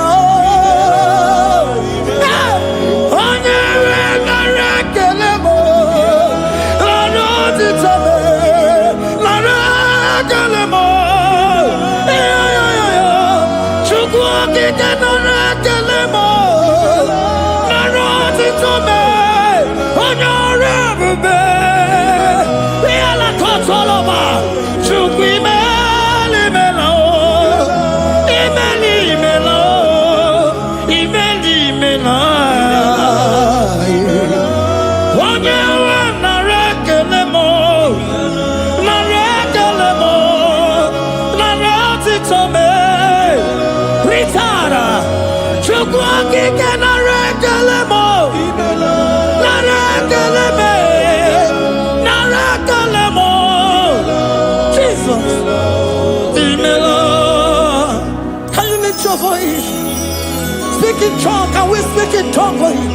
in tongue? Can we speak in tongue for him?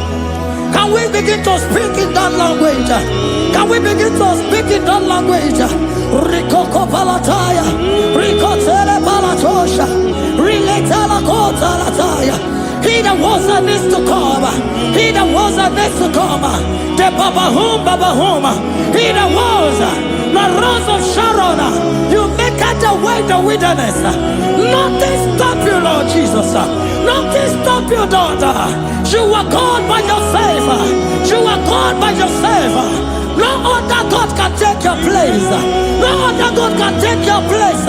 Can we begin to speak in that language? Can we begin to speak in that language? Rikoko palataya, rikotele palatosha, riletala kota lataya. He that was and is to come. He that was and is to come. The Babahum. He that was the rose of Sharon. You make out the way in the wilderness. Nothing stop you, Lord Jesus. Nothing stop you, daughter. You are God by yourself. You are God by yourself. No other God can take your place. No other God can take your place.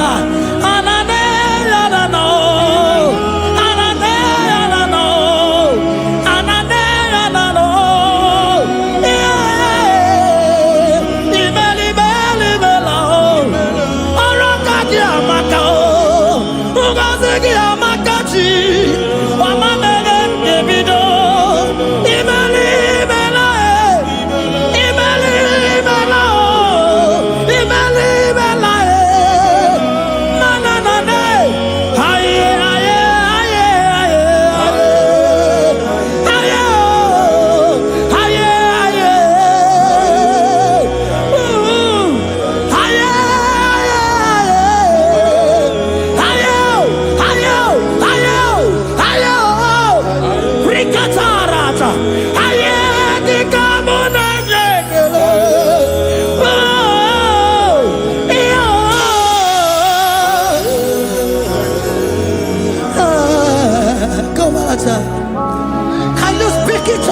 Can you speak it?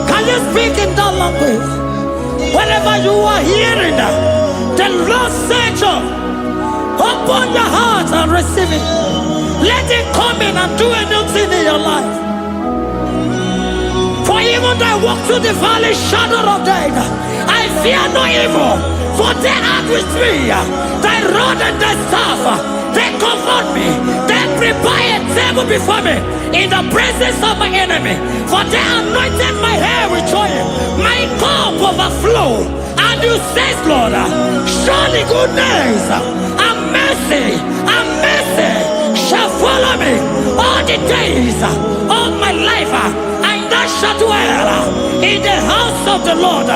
Can you speak in that language? Whenever you are hearing that, the Lord said, open your heart and receive it. Let it come in and do a new thing in your life. For even though I walk through the valley shadow of death, I fear no evil, for they are with me. Thy rod and thy staff, they comfort me. They prepare a table before me in the presence of my enemy. For they anointed my hair with oil, my cup overflow. And you say, Lord, surely goodness and mercy shall follow me all the days of my life. And I shall dwell in the house of the Lord.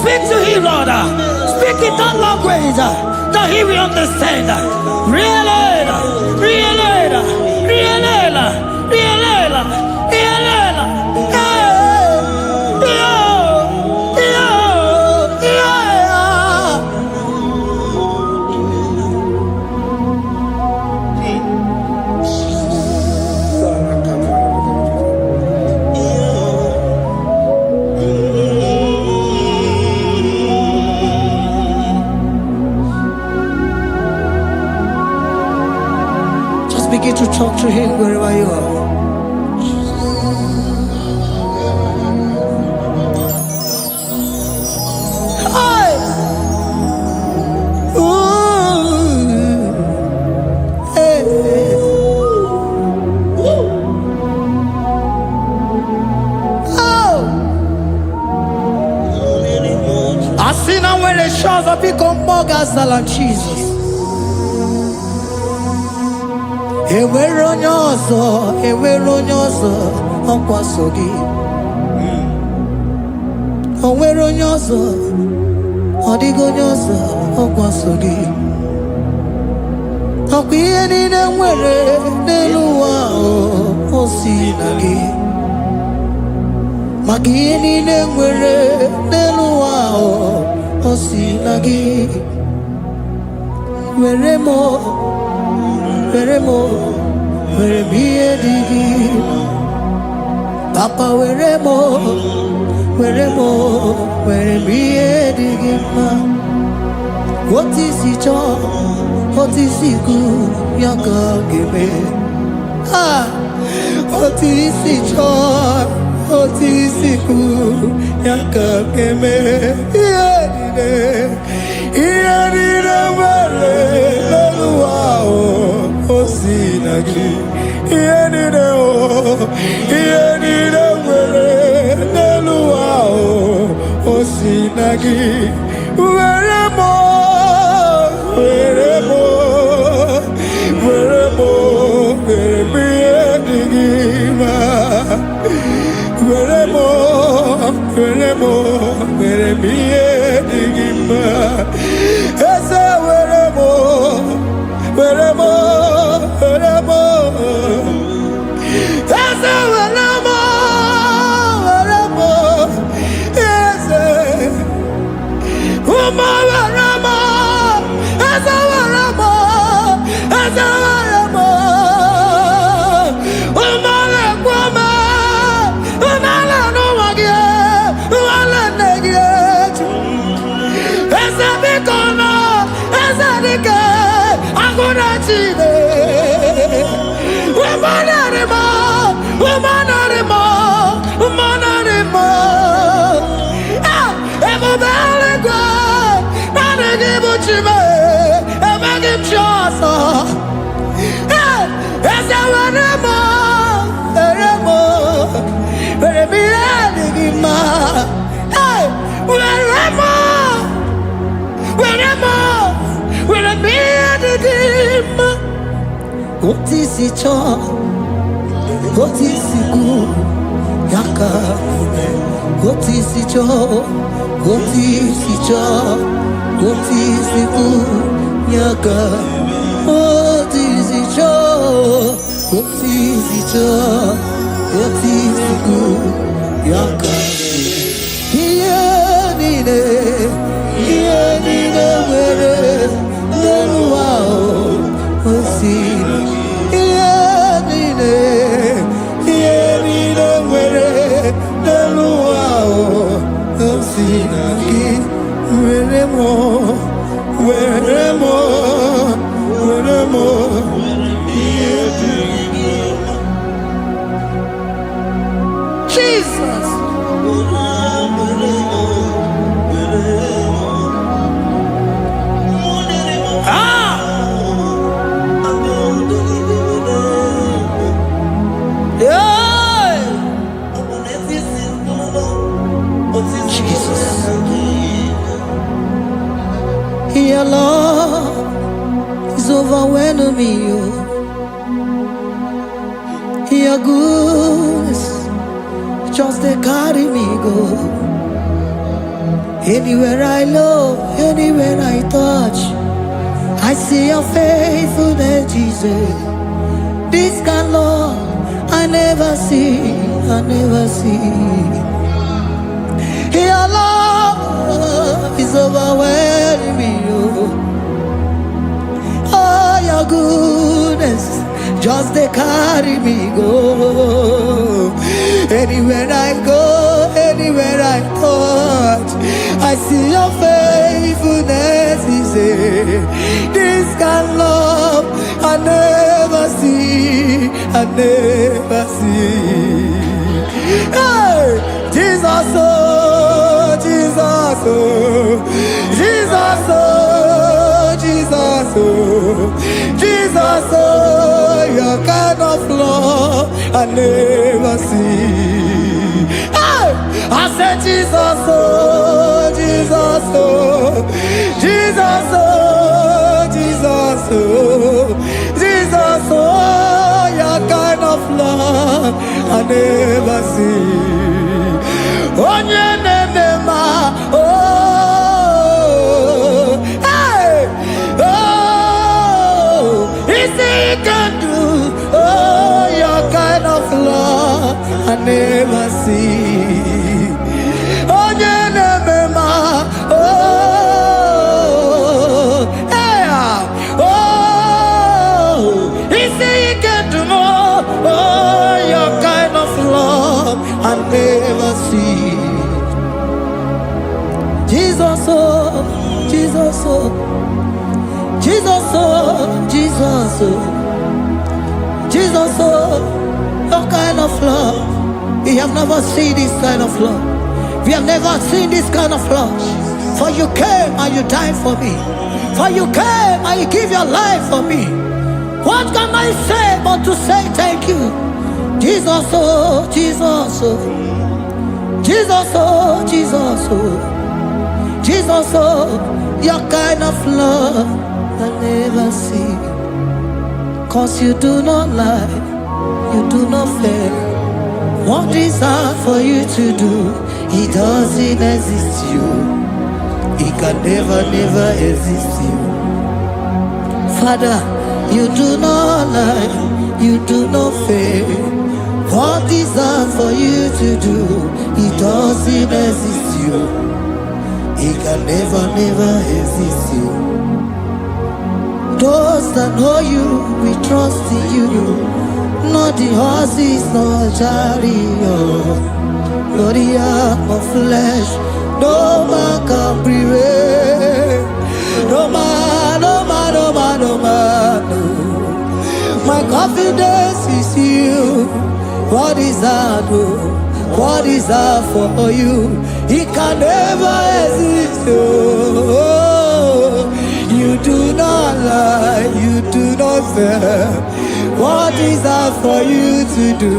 Speak to him, Lord. Speak in that language that he will understand. Begin to talk to him wherever you are. Hey! Ooh. generations of become more than Jesus. Ewere onye ọzọ ọkwa so gị. O nwere onye ọzọ, ọ dịghị onye ọzọ ọkwa so gị. Ọkwa ihe niile nwere n'elu ụwa o si na gị. Maka ihe niile nwere n'elu ụwa o si na gị. Were m ihe dị gị. Papa were m ihe dị gị mma. Otu isi chọọ, otu isi kwu ya ka ọ ga-eme. Otu isi chọọ, otu isi kwu ya ka ọ ga-eme. Ihe niile nwere n'elu ụwa o si na gị. Ihe niile nwere n'elu ụwa o si na gị. Were m ihe dị gị mma. Were m ihe dị gị mma. Eze were m eze were m eze ụmụ were m eze were m ụmụ na-ekwu m ụmụala n'ụwa gị ụmụala nne gị eju. Eze biko nọ eze dike agụ na Chine. Ebube eluigwe naanị gị bụ Chime, emeghị m chi ọzọ. Eze were m ihe dị gị mma. Were m ihe dị gị mma. Otu isi chọọ, otu isi kwu ya ka eme. Otu isi chọọ, otu isi kwu ya ka. Otu isi chọọ, otu isi kwu ya ka. Ihe niile nwere n'elu ụwa o si na gị. Ihe niile nwere n'elu ụwa o si na gị. Were m ihe dị gị mma. Jesus. Your love is overwhelming me. Your goodness just they carry me go. Anywhere I look, anywhere I touch, I see your faithfulness, Jesus. This kind of love I never see. Your love is overwhelming me. Oh, your goodness just they carry me go. Anywhere I go, anywhere I touch, I see your faithfulness. This kind of love I never see. Hey, Jesus, oh, Jesus, oh, Jesus, oh, Jesus, oh, Jesus, oh, your kind of love I never see. Hey, I said Jesus, oh, Jesus. Jesus, oh, Jesus, oh, Jesus, oh, Jesus, oh, your kind of love I never see. On your name, oh, hey, oh, is it can do, oh, your kind of love I never see. On your name, oh, hey, oh, is it can do more, oh, your kind of love I never see. Jesus, oh, Jesus, oh, Jesus, oh, Jesus, oh, Jesus, oh, your kind of love. We have never seen this kind of love. We have never seen this kind of love. For you came and you died for me. For you came and you give your life for me. What can I say but to say thank you? Jesus, oh, Jesus, oh, Jesus, oh, Jesus, oh, Jesus, oh, your kind of love I never see. 'Cause you do not lie, you do not fail. What is hard for you to do? It doesn't exist you. It can never, never exist you. Father, you do not lie, you do not fail. What is hard for you to do? It doesn't exist you. It can never, never exist you. Those that know you, we trust in you. Not the horses, not chariot, not the arm of flesh. No man can prevail. No man, no man, no man, no man. No. My confidence is you. What is that? What is that for you? It can never exist. Oh, you do not lie, you do not fail. What is that for you to do?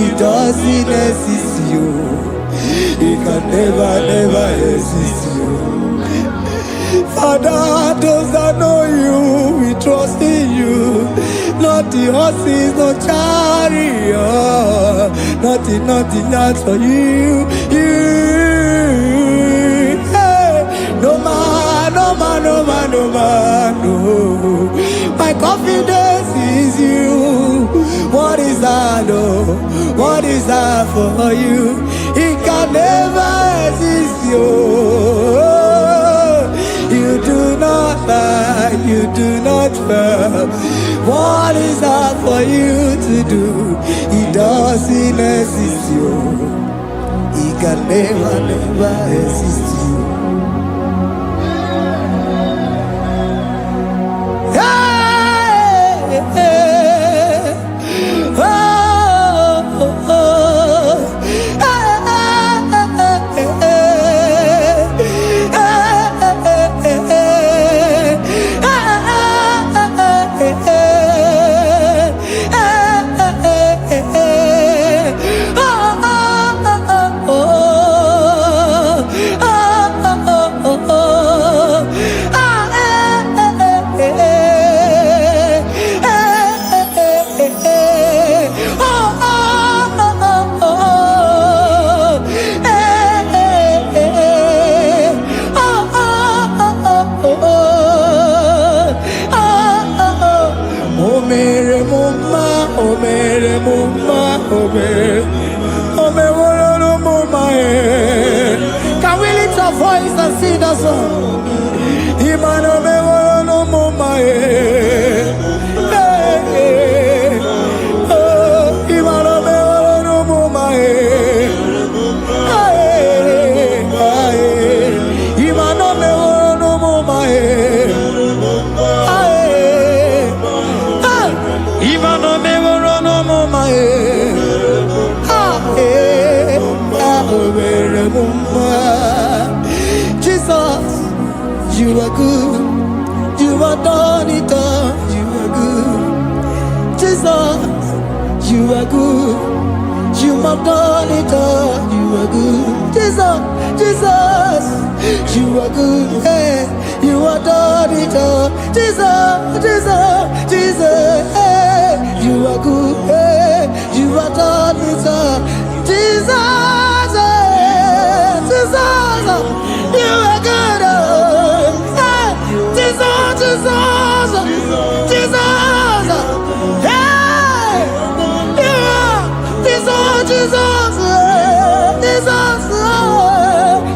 It doesn't exist you. It can never, never exist you. Father, those that know you, we trust in you. Not the horses, no chariot, nothing else for you. Hey, no man, no man, no man, no man, no. My confidence is you. What is that, oh? What is that for you? It can never exist, you. You do not lie, you do not fail. What is that for you to do? It doesn't exist you. It can never, never exist you. Hey, hey, oh, oh, oh. Can we lift our voice and sing that song? Imano me no mama Imano me no mama Imano me no mama Imano me no mama Jesus, you are good. You are done it all. You are good. Jesus, you are good. You have done it all. You are good. Jesus, Jesus, you are good. Hey, you are done it all. Jesus, Jesus, Jesus, hey, you are good. Hey, you are done it all. Jesus, hey, Jesus, you are good. Hey, Jesus, Jesus, Jesus, hey, you are Jesus, Jesus, Jesus,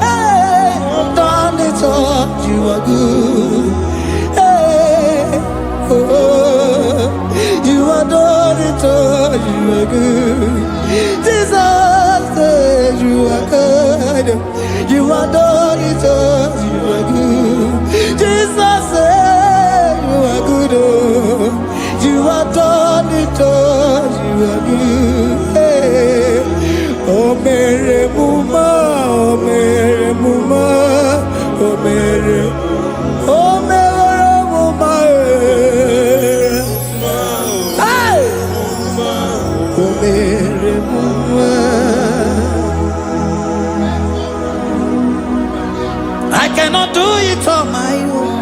hey, done it all. You are good. Hey, oh, you are done it all. You are good. Jesus, you are good. You are done it all. You are good. Jesus, you are good. Oh, you are done it all. You are good. Hey, oh, Mary Muma, oh, Mary Muma, oh, Mary, oh, Mary Muma, hey, oh, Mary Muma. I cannot do it on my own.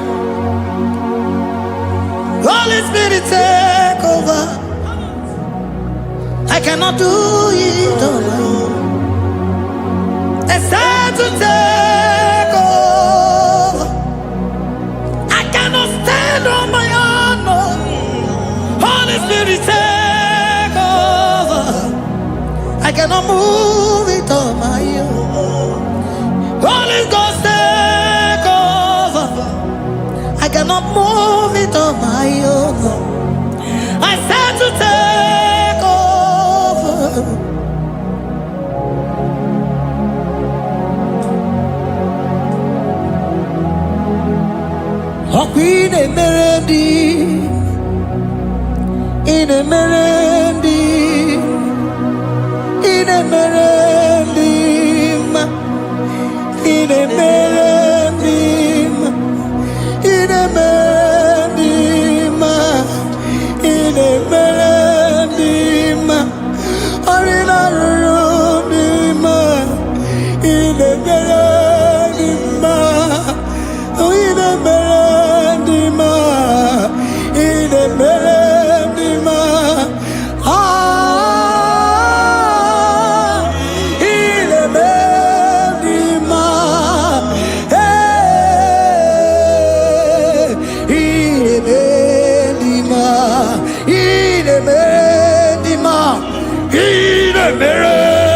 Holy Spirit, take over. I cannot do it on my own. It's time to take over. I cannot stand on my own. No. Holy Spirit, take over. I cannot move it on my own. Holy Ghost, take over. I cannot move it on my own. I said to take over. Oh, in a melody, in a melody, in a melody, in a melody, in a melody, in a melody, or in a melody, in a melody, in a melody, in a melody, in a melody,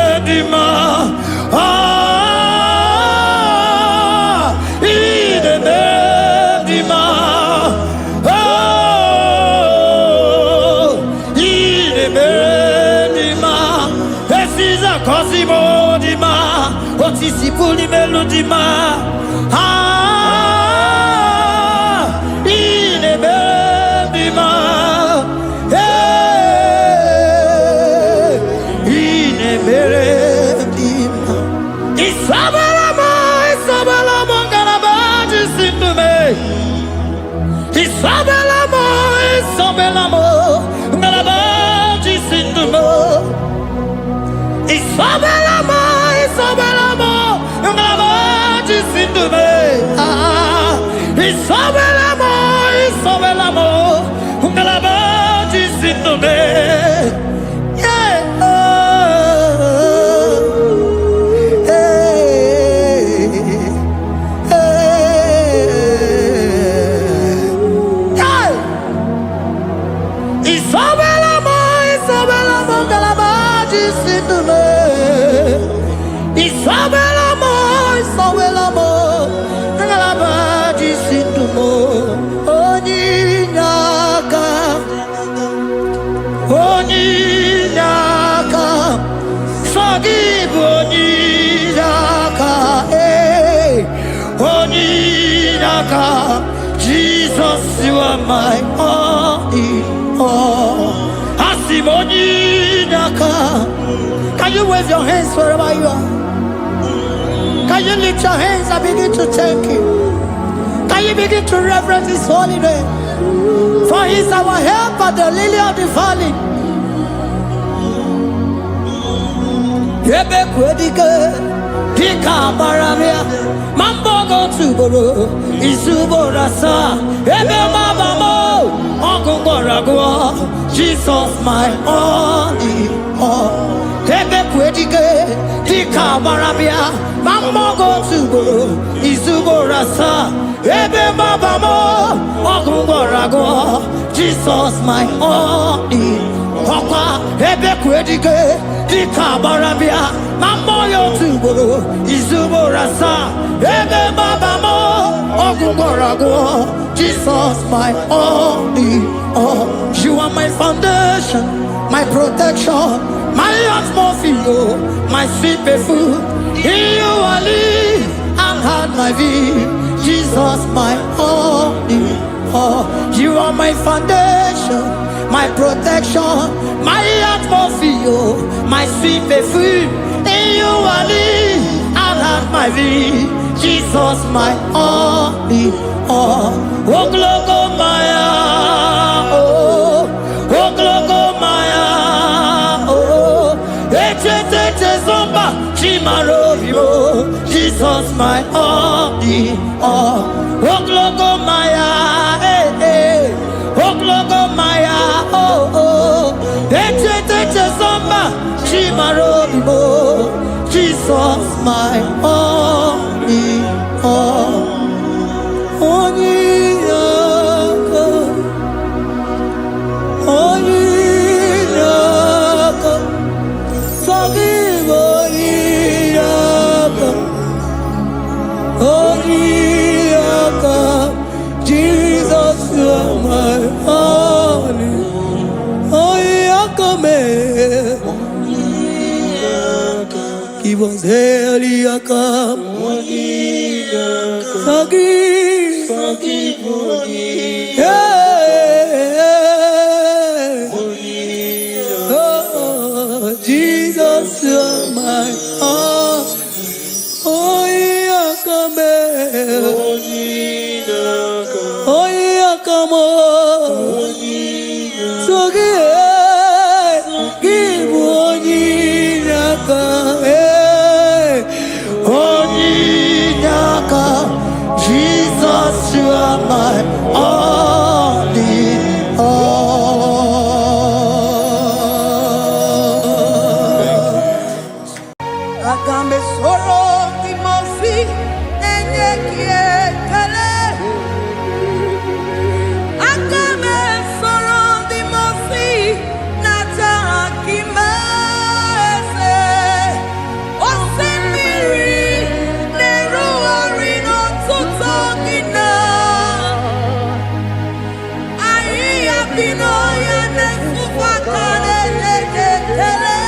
Jesus, you are my all in all. Can you wave your hands wherever you are? Can you lift your hands and begin to thank Him? Can you begin to reverence His holy name? For He is our help at the lily of the valley. ebe kwedike dika baramia mambogo tuboro isubora sa ebe mabamo ogungorago Jesus my only all ebe kwedike dika baramia mambogo tuboro isubora sa ebe mabamo ogungorago Jesus my only Papa, ebe kwedike dika barabia mamoyo tuboro izubora sa ebe babamo ogungorago Jesus my only all. You are my foundation, my protection, my atmosphere, my sweet perfume. In you I live and had my being. Jesus my only all. You are my foundation, my protection, my atmosphere, my sweet perfume. In you I live and have my being. Jesus my only all. Oh glogo maya, oh glogo maya, oh ete zomba chimaro vivo. Jesus my only all. Oh glogo maya, oh glogo maya, oh ete zomba chimaro vivo. Jesus my only all. Jesus, you are my only. Give us Eliakam. Forgive. Oh, Jesus, you are my all. Oh, Yakame. Oh, Yakamo. So give Onyinaka. Onyinaka. Jesus, you are my only all. Agambe soro timosi enye kiekele. Agambe soro timosi nata akimese. Osimiri neruari no tutokina. Ayi abino ya nesufakane lekele.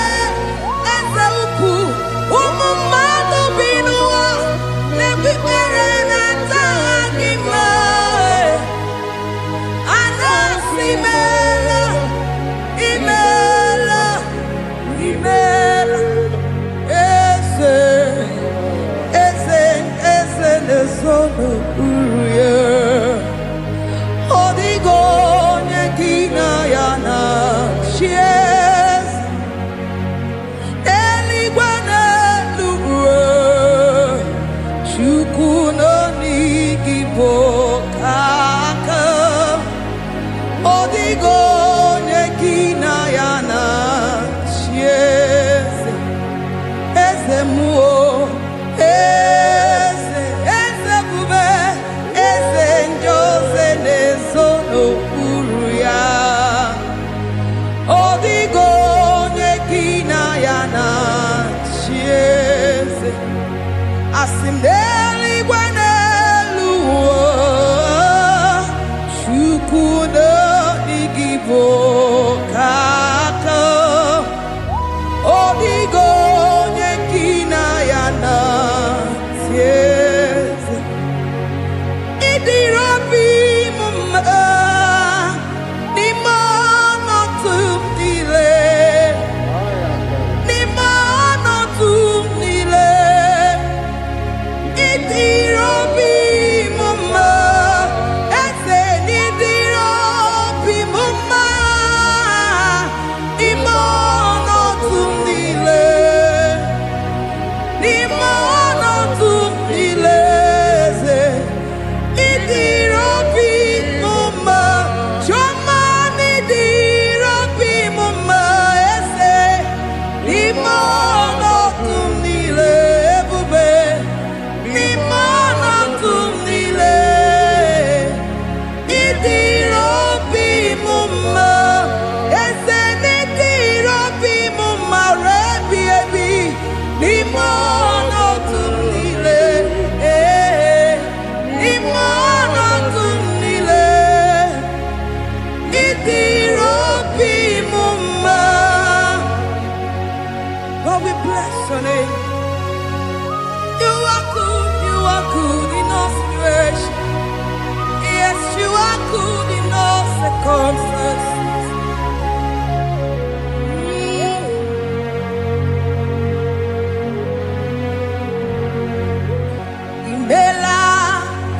Lord, we bless your name. You are good in all situations. Yes, you are good in all circumstances. Imela,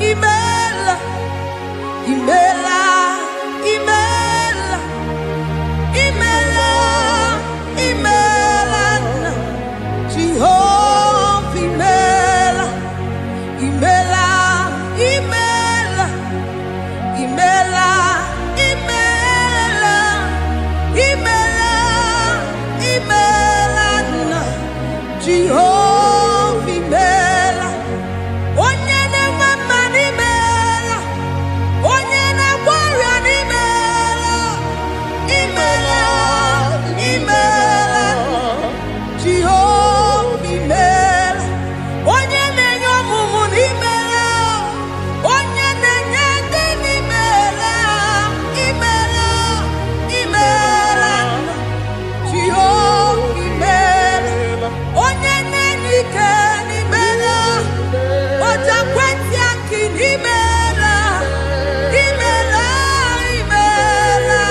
Imela, Imela, Imela, Imela, Imela, Jehovah, Imela, Imela, Imela, Imela, Imela, Imela, Imela, Jehovah, Imela. Onye na-eme n'imela, onye na-agwara n'imela, imela, imela, Jehova imela. Onye na-enye ọmụmụ n'imela, onye na-enye ndị n'imela, imela, imela, Jehova imela. Onye na-enye ike n'imela, Oja kwenti aki n'imela, imela, imela,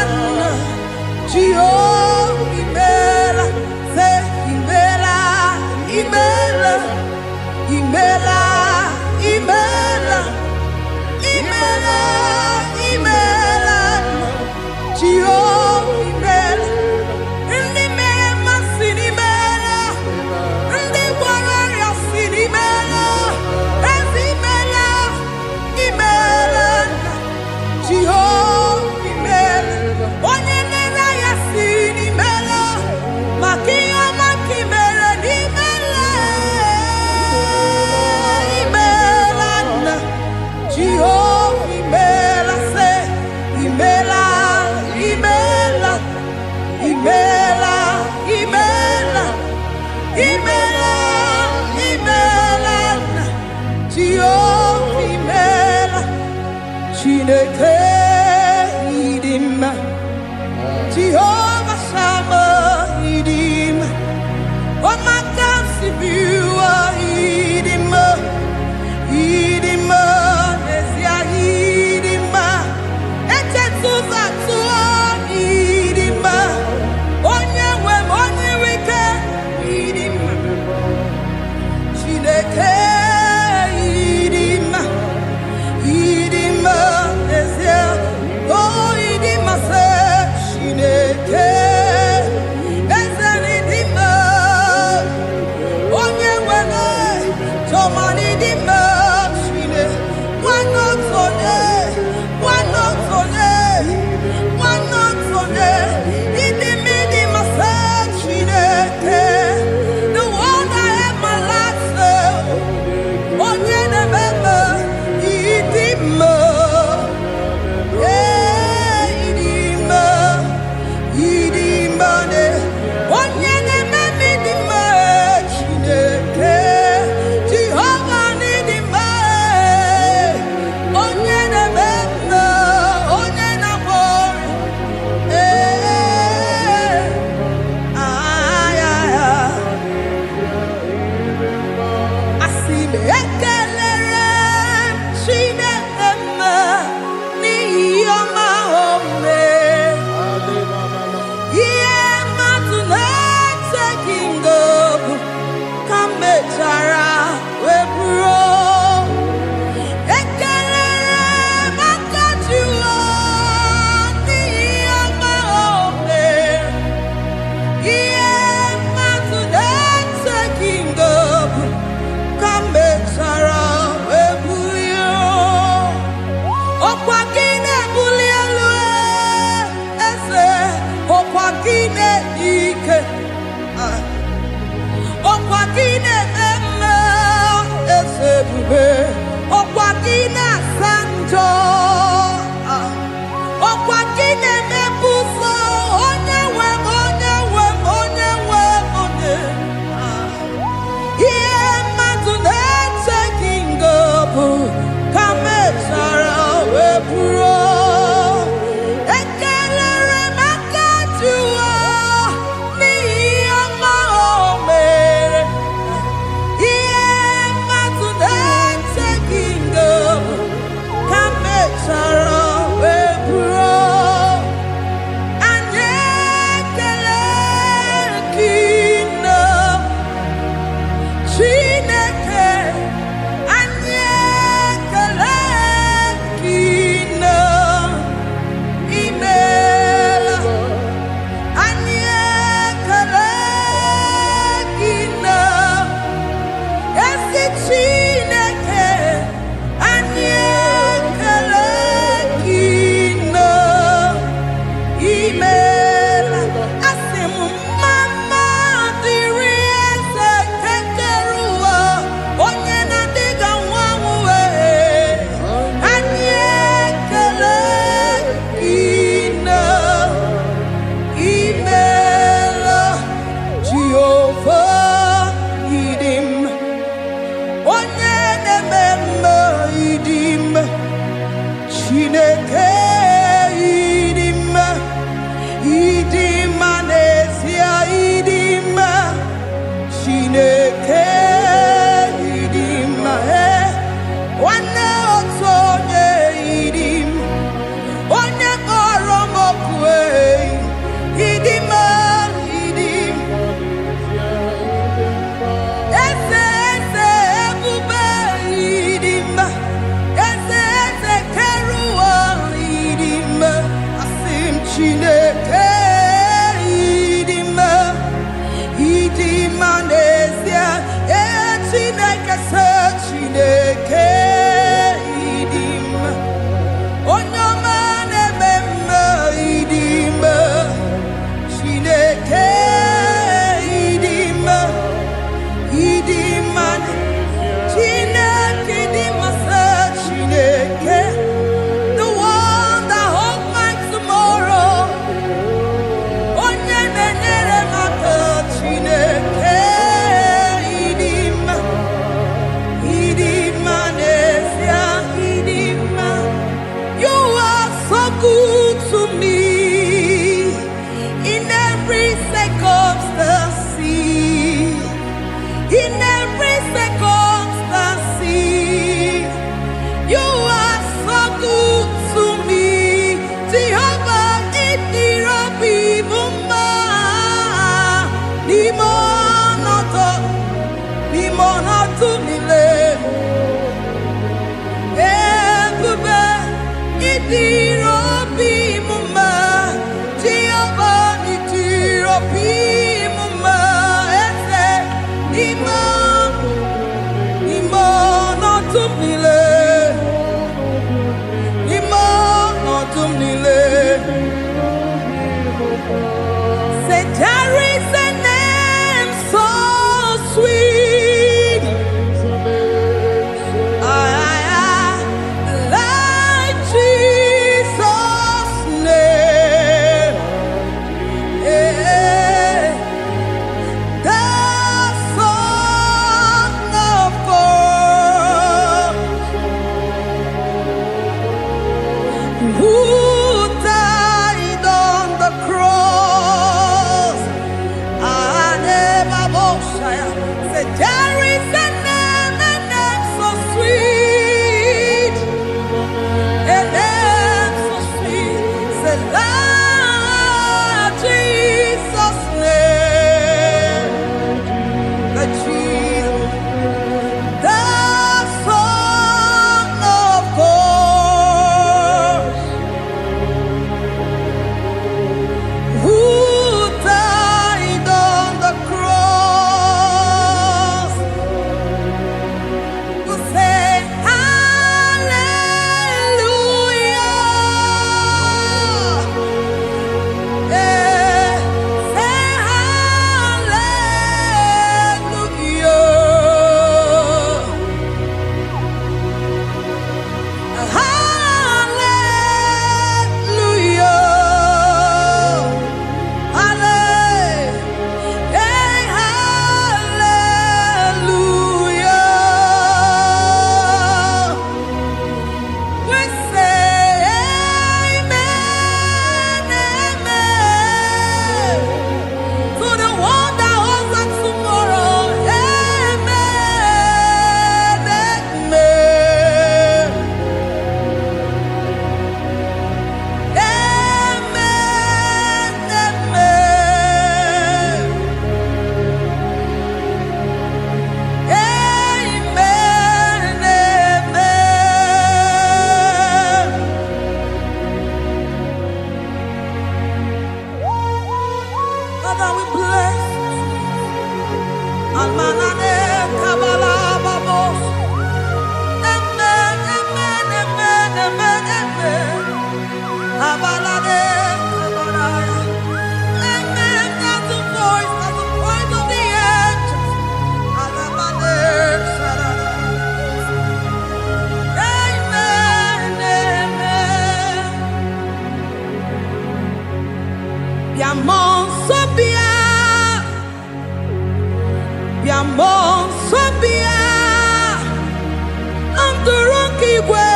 Jehovah imela, say imela, imela, imela, imela, imela, imela, Jehovah imela. Ndị mere mmasị n'imela, ndị gwara ọrịa si n'imela. Jehovah imela, onye na-ere ya si n'imela, maka ihe ọma ka imere n'imela, imela nna. Jehovah imela, say imela, imela, imela, imela, imela, imela nna. Jehovah imela. Chineke idima, Jehovah Shammah idima, Omakansibua idima, idima, Nesia idima, Echetuzatua idima, Onyewe Onyewike idima, Chineke idima. Idima, oh, idima, say, Shineke, Ezen idima, Onye wele, Toman idima, Shine, Wanotone, idima, idima, say, Shineke, the one I have my life, say, Onye nebebe, idima. Chineke idim onyomane memme idim Chineke idim idiman Chineke idimasa Chineke the one that holds my tomorrow onye na-enyere m aka Chineke you are so good to me in every circumstance. In every circumstance, you are so good to me. Jehovah, it be mumma, limonato mile. Idirobi mumma, Jehovah idirobi mumma, ese imo no tumile, Say there is a name so sweet. There is a name so sweet, a name so sweet. Say, Lord Jesus' name, the Jesus, the Son of God, who died on the cross. Say hallelujah. Say hallelujah. Hallelujah. Hallelujah. We say amen, amen. To the one that holds us tomorrow, amen, amen. Amen, amen. Amen, amen. Father, we bless Almanane Kabala Babos. Amen, amen, amen, amen, amen. Abalade Kabalaya. Amen. That's the voice of the angels. Alabade Sarada. Amen, amen. Biamon Sobia, Biamon Sobia, Anturuki Gwe,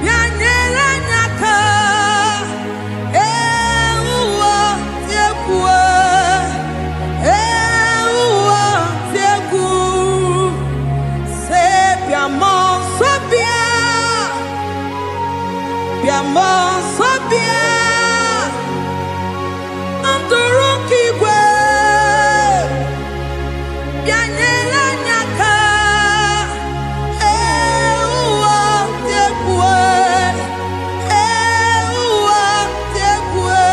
Bianyera Nyaka, Ewa Tiekwe, Ewa Tieku, Se Biamon Sobia, Biamon Sobia. Anturuki Gwe, Bianyela Nyaka, Ewa Tiekwe, Ewa Tiekwe,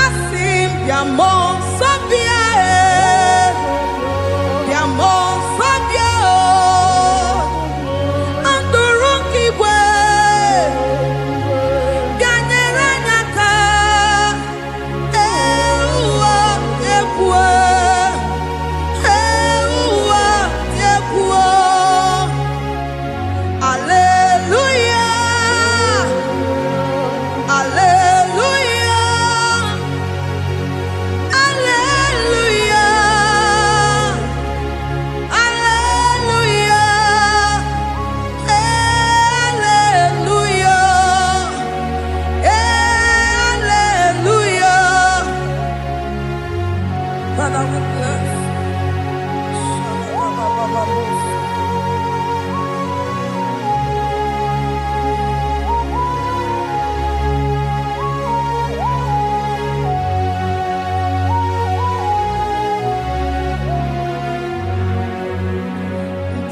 Asim Biamon Sobia, Biamon Sobia. Father, we bless.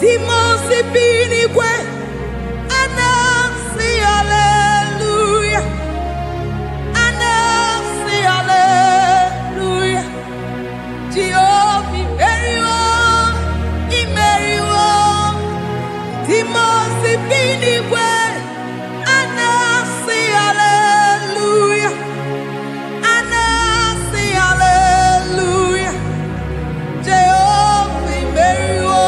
Timosi binigwe, anasi hallelujah, anasi hallelujah. Jehovah imeriwo, Timosi binigwe, anasi hallelujah, anasi hallelujah. Jehovah imeriwo.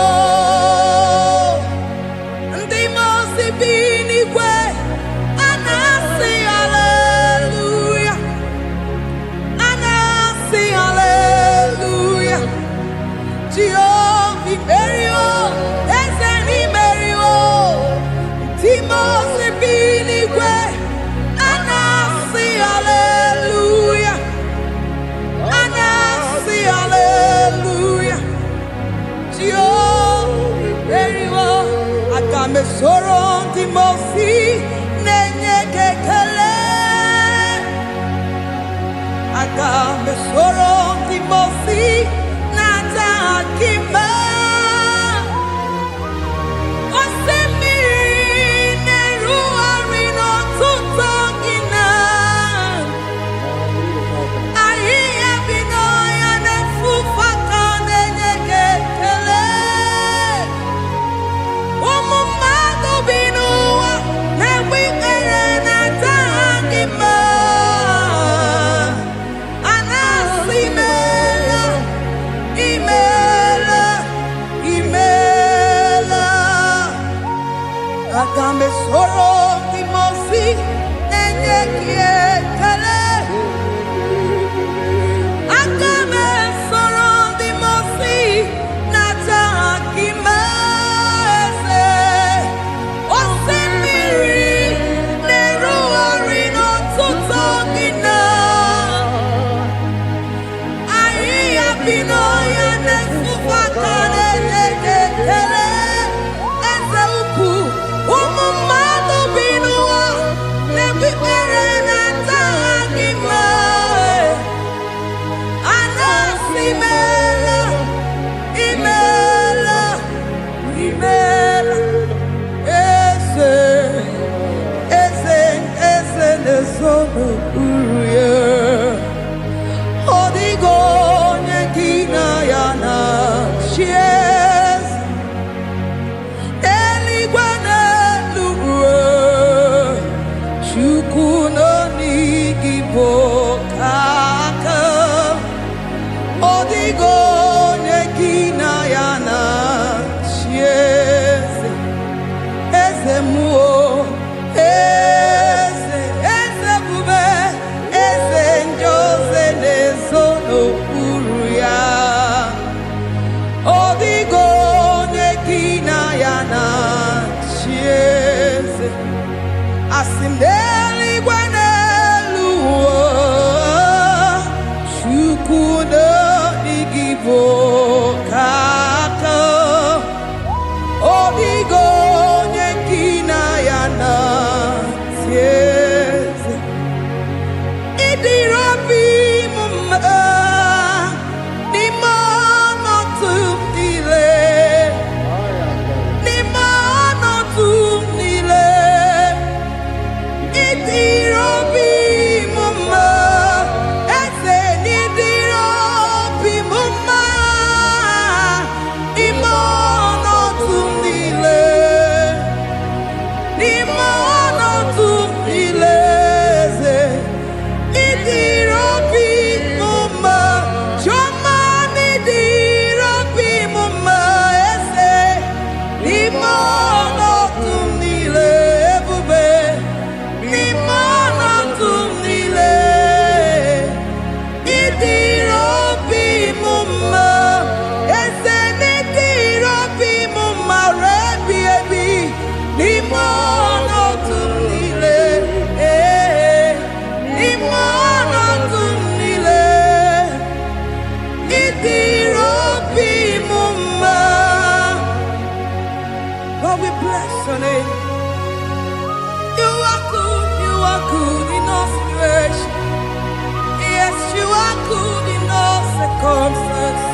Mesoro Timosi nenye kekele, aga mesoro Timosi nata akima, osemiri neru arino tuto gina, ahi ebino ya nefufaka nenye kekele. Agambe soro Timosi nenye kiekele, agambe soro Timosi nata akimese, osemiri neru arino tuto gina, ayi abino ya nefufaka nenye kiekele. Asimdeli gwanelu, shukuno igi your name. You are good in all situations. Yes, you are good in all circumstances.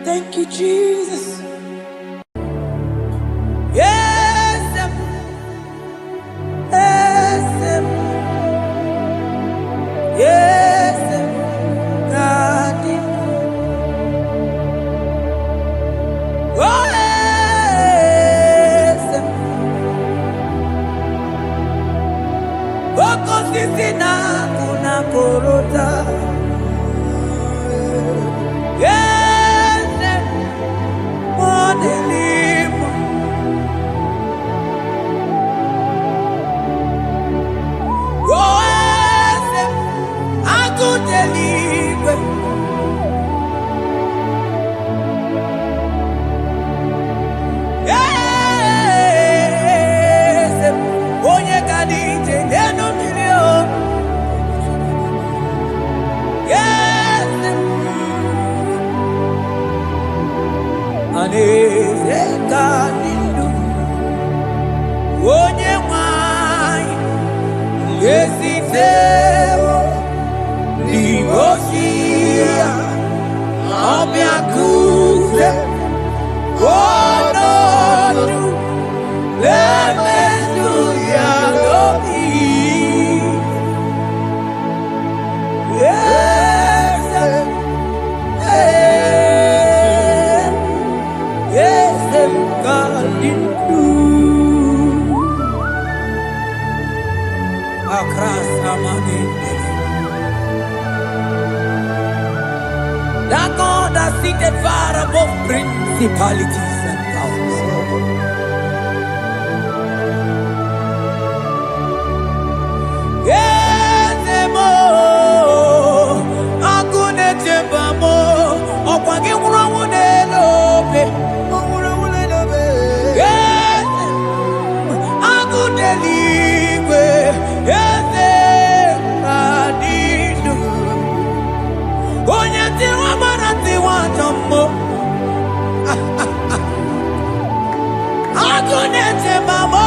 Thank you, Jesus. Yes, yes, God. Oh, yes. Boko sisi na kuna korota. Yes, more deliver. Oh, yes, I could deliver. Yes, oh, you got it, no million. Yes, and it's a God in you. Oh, you want, yes, it's a negotia. I'll be a good. Oh, no, no. Let me do your love. Yes, yes, God in you. Across Amani. That God that seated far above principalities and powers. Yes, mo, akune chembamo, okwage urawune lope. Yes, akune ligwe, yes, adidu. Onyati wamarati wajambo. Akune chembamo.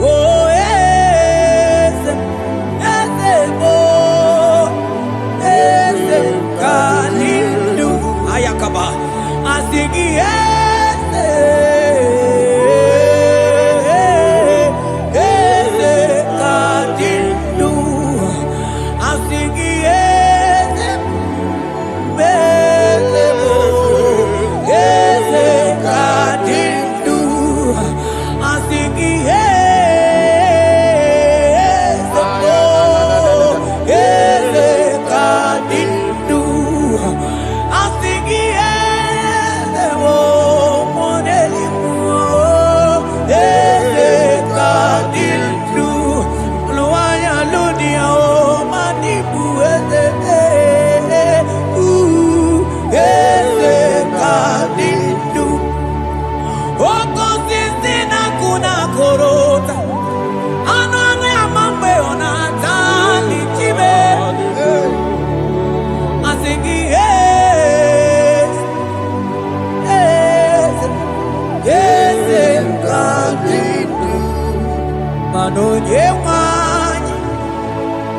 Oh, yeah.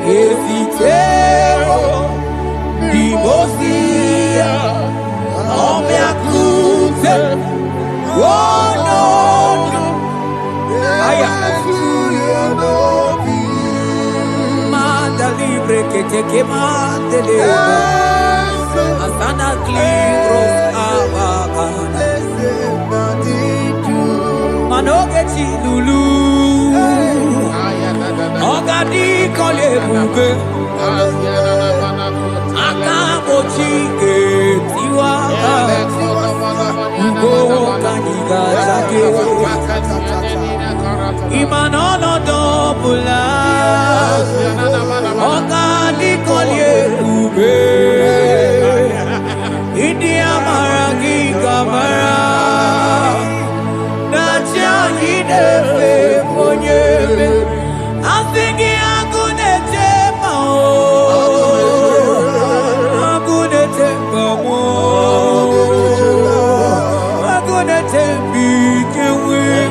Esitero Dimosia Omeakute Wono Aya Manda libre que te quemante Asana Klingros Abakana Manoge Chilulu Ogadi Kole Buke Akamochike Tiwa Ugo Kaniga Sake Imanono Dobula Ogadi Kole Buke India Maragi Kamara Nacha Hidefe Monyebe I'm thinking I'm gonna take my own. I'm gonna take my own. I'm gonna take big and we're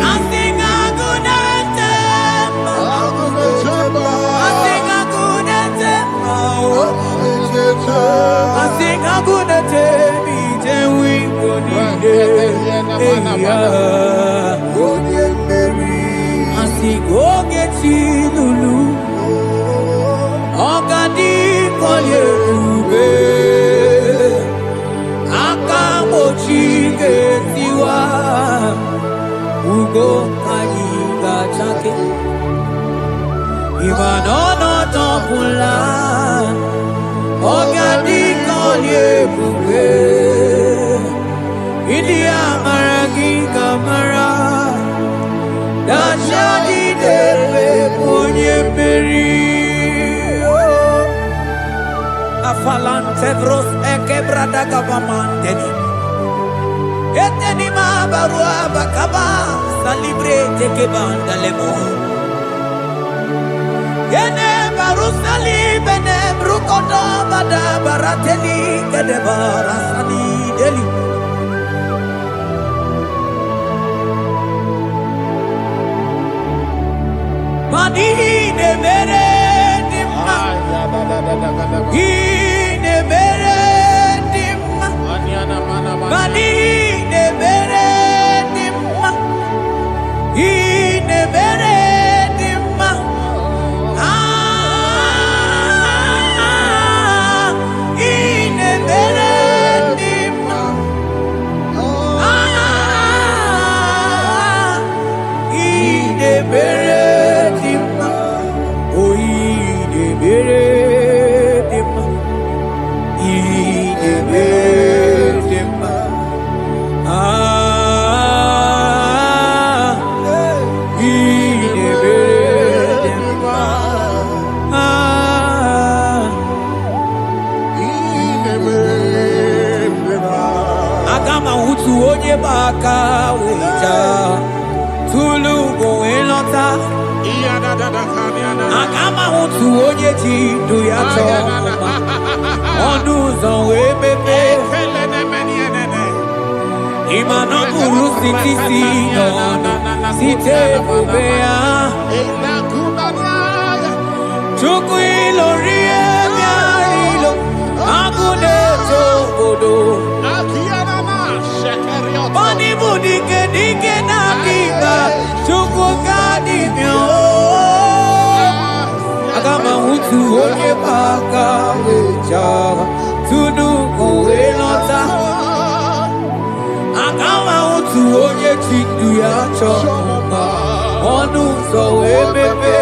I think I'm gonna take my own. I think I'm gonna take my own. I think I'm gonna take big and we're Asigo geti lulu Ogadi kolye ube Akamochi getiwa Ugo kaniga chake Imanono topula Ogadi kolye ube India Maragi Kamara Dashadi Depe Ponye Meri Afalante Vros Ekebrada Gavamanteni Eteni Mabarua Bakaba Salibre Tekebanda Lemo Yene Barusali Bene Brukoda Bada Barateli Kedebara Sani Deli Mani ne mere dimma, ne mere dimma, mani ne mere dimma, ne mere dimma, ne mere dimma, ne mere. Baka wita tulu go elota akama hutu onye ji do ya to onu zo we pepe imano buru sitisi no site bubea chuku ilori emiarilo agune to bodo Bani budike dike na biba chuku kadi myo Agama hutu onye baka weja Tunu kowe nota Agama hutu onye chindu ya choma Onu so we bebe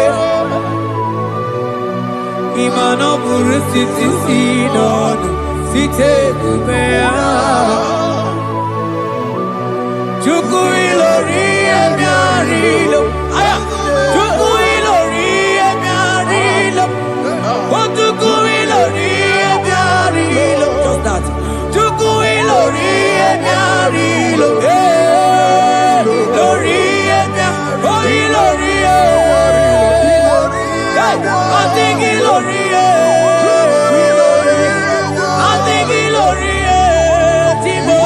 Imano buru siti sinonu Site kumea Chuku ilori emiarilo Aya Chuku ilori emiarilo Chuku ilori emiarilo Just that Chuku ilori emiarilo Lori emiarilo Oh ilori I think ilori I think ilori Timo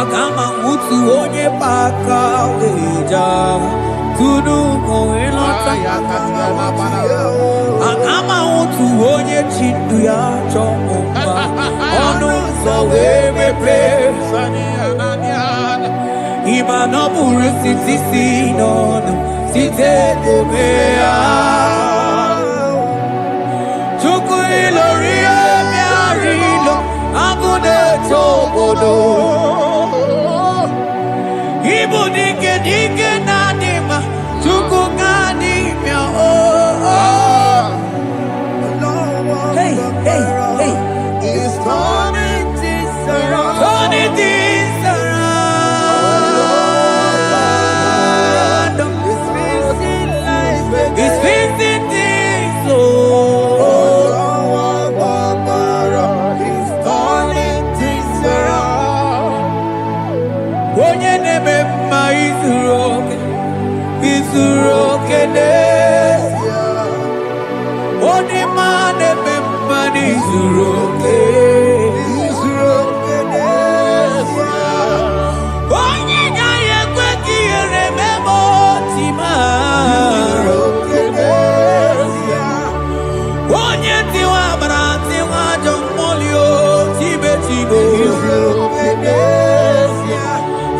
Agama utu onye paka weja Tunu moelota Agama utu onye chindu ya chomba Onu so wemepe Ima no buru siti sinono Site kumea Chuku iloria miarilo Agune tobodo Ibu dike dike nanima Chuku ngani mia Hey, hey, hey It's turning things around. Turning things around It's fixing things oh It's turning things around. Onye neme mma izuru oke n'ezie Onye ma neme mma n'izuru oke Onye gaghị ekwe ka ihere meme otima Onye tiwa bara tiwa ajọ mmụọ tibe tibe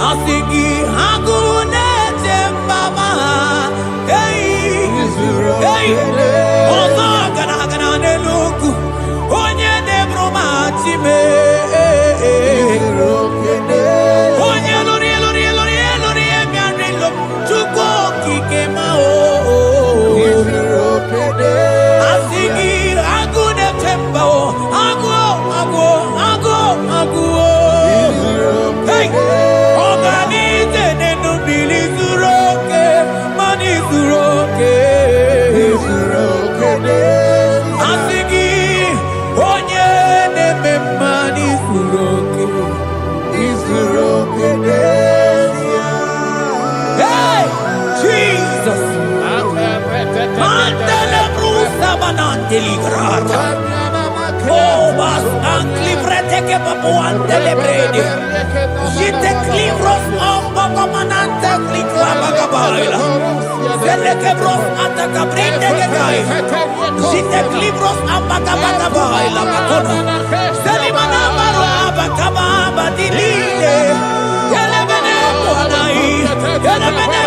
Asị gị agụ na-eche mbaba ọzọ gara n'elu ugwu onye na-eburu ma time onye lụrụ bịarịlụ Chukwu okike ma asị gị agụ na-eche mba agụ ọganize n'enubili zuru oke mana izuru oke asị gị onye na-eme mma n'izuru oke Hey, Jesus Mandele brusa banante ligrata Oh, bas anclivrete che papuante le bredi Jite clivros ombo comanante clicla bagabaila Zelle che bros attacca brinde che gai Jite clivros ambagabagabaila Makono Zeli manabaro abagababa di lile Yele bene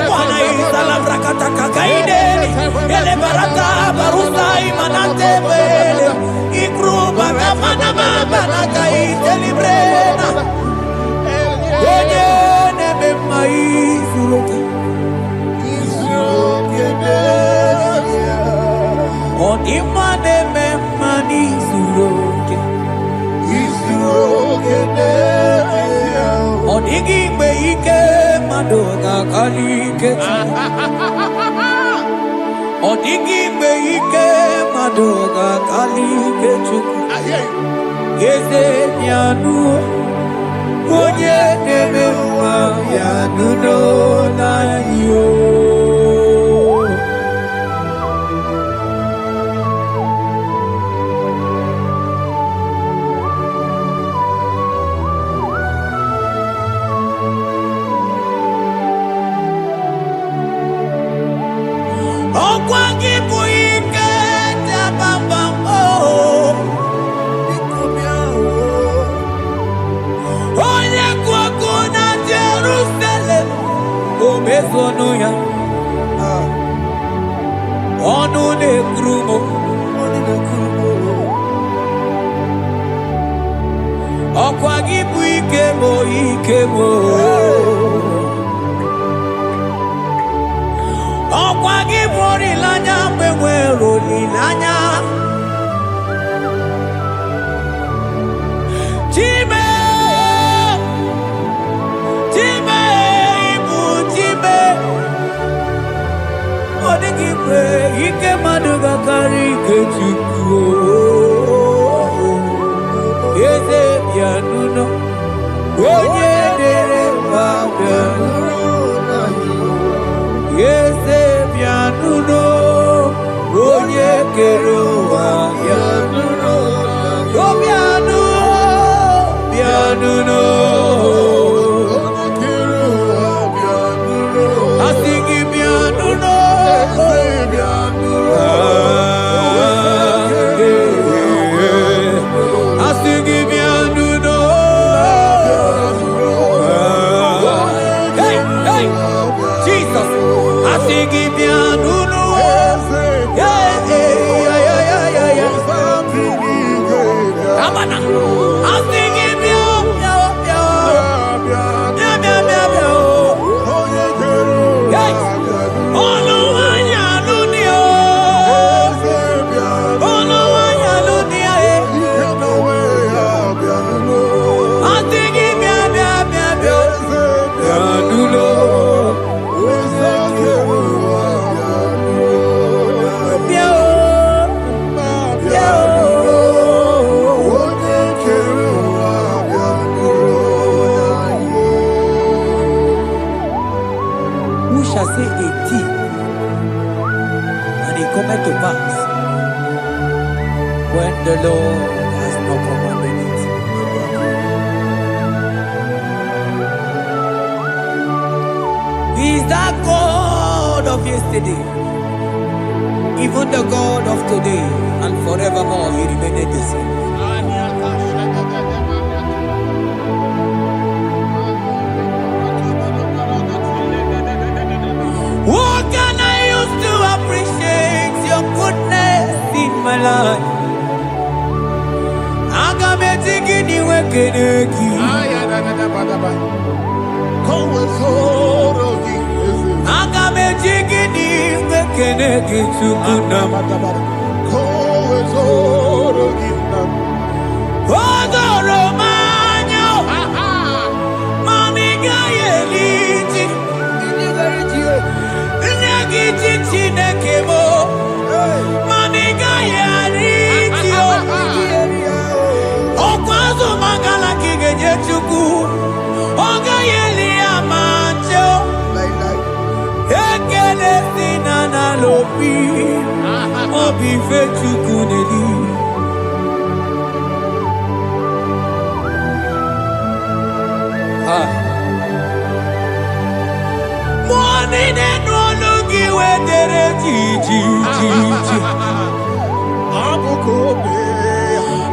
buonai Salavra kataka gaideli Yele barata barusai manante bele Ikruba kafana mabana kaite librena Onye neme mma izuru oke Ọdịmma na-eme mma n'izuru oke Ọ dịghị mgbe ike mmadụ ga-akarị ike Ọ dịghị mgbe ike mmadụ ga-akarị ike Chukwu Eze bịanụ onye na-eme mma bịanụ n'ụlọ anyị o Ọkwa gị bụ ike dabamba onye kụ ọkụ na Jerusalem o mezonu ya ọnụ na-ekwuru m ọkwa gị bụ ike m ọkwa gị bụ olileanya mgbe nwere olileanya Chime ibu Chime ọ dịghị mgbe ike mmadụ ga-akarị ike Chukwu Eze bịanụ onye dere mma bịanụ Eze bịanụ onye kere ụwa bịanụ cometh to pass when the Lord has not commanded it. He is that God of yesterday, even the God of today, and forevermore He remained the same. What can I use to appreciate your goodness in my life? Agametigini wekeneki. Agametigini wekeneki tukunam. Odoro manyo. Mami gayeliti. Nyagiti chinekemo. Mami gayariti. Okwazo mangala kigeje chuku. Oga yeli amancho. Ekele sinana lopi. Obi fe chuku neli. Money no looky where there ji.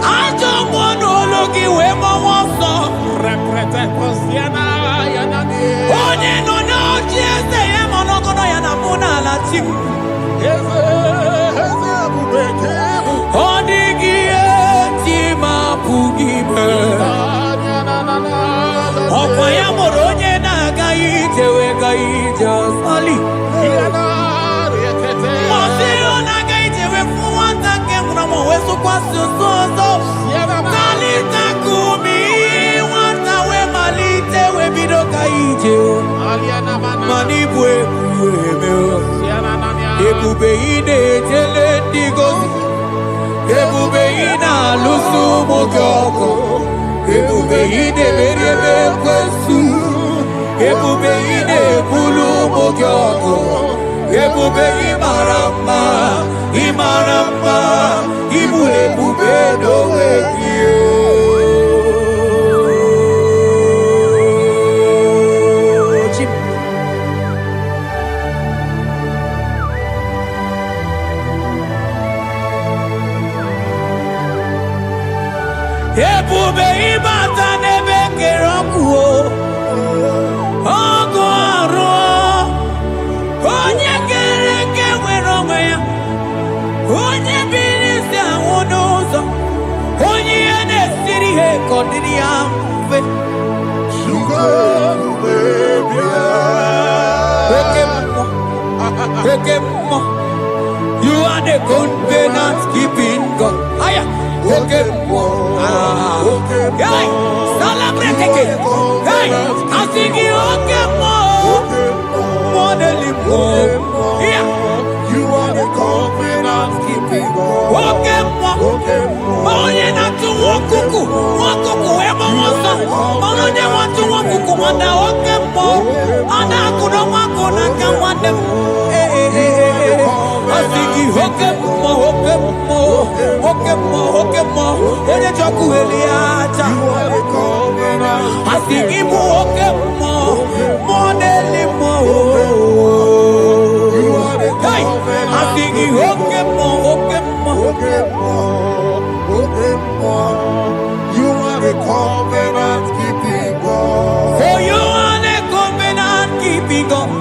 I don't want to look where my was so. Onye no just the monogono yana muna la chim. Odigi tima pugibe. Okwaya moronye na gaite we gaite sali. Mosio na gaite we fuwanta kemuna mo weso kwa soso. Kalita kumi wanta we malite we bido gaite. Manibwe kuemeo. Ebube ine tele digozi. Ebube ina lusu mogoko. Ebube ine merebe kwesu. Ebube ine bulu mogoko. Ebube imarama. Ibu ebube no wekio. Ebube ibata nebe kerokuo. Ogo aro. Onye kereke weronwe ya. Onye birisi awonozo. Onye ene siri he kodiri amfe. Ekemo. You are the covenant keeping God. Aya. Okemo. Hey, celebrate again. Hey, I sing you Okemo. Modeling yeah. You are the covenant keeping God. Okemo. Onye na tu wokuku. Wokuku emo mosa. Onye wa tu wokuku wanda Okemo. Ana kuno wako na kawande. I sing you Okemo. Onye choku eliacha. I sing you Okemo. Modeling hey, I sing you Okemo. You are the covenant keeping God. For you are the covenant keeping God.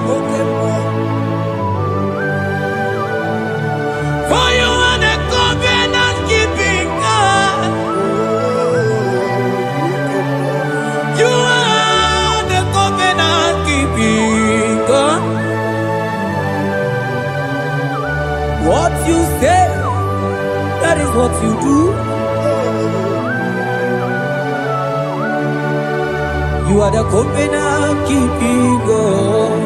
For you are the covenant keeping God. You are the covenant keeping God. What you say, that is what you do. You are the covenant keeping God.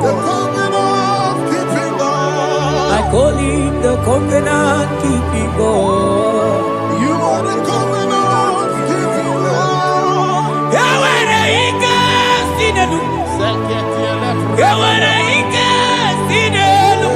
The covenant keeping God. I call him the covenant keeping God. You are the covenant keeping God. Yawere ike sinenu. Yawere ike sinenu.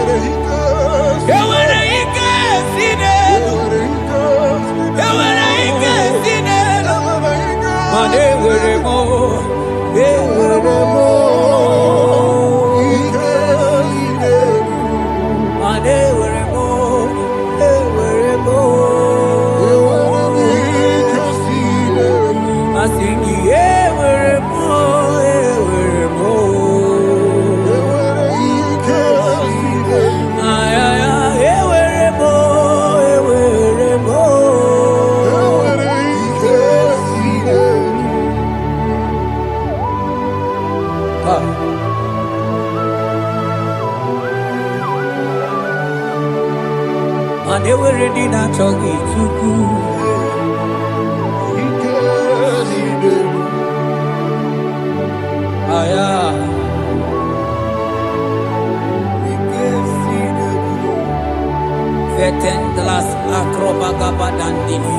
mana ewere ndị na-achọghị Chukwu. Aya Vetendlas akrobagabadandini.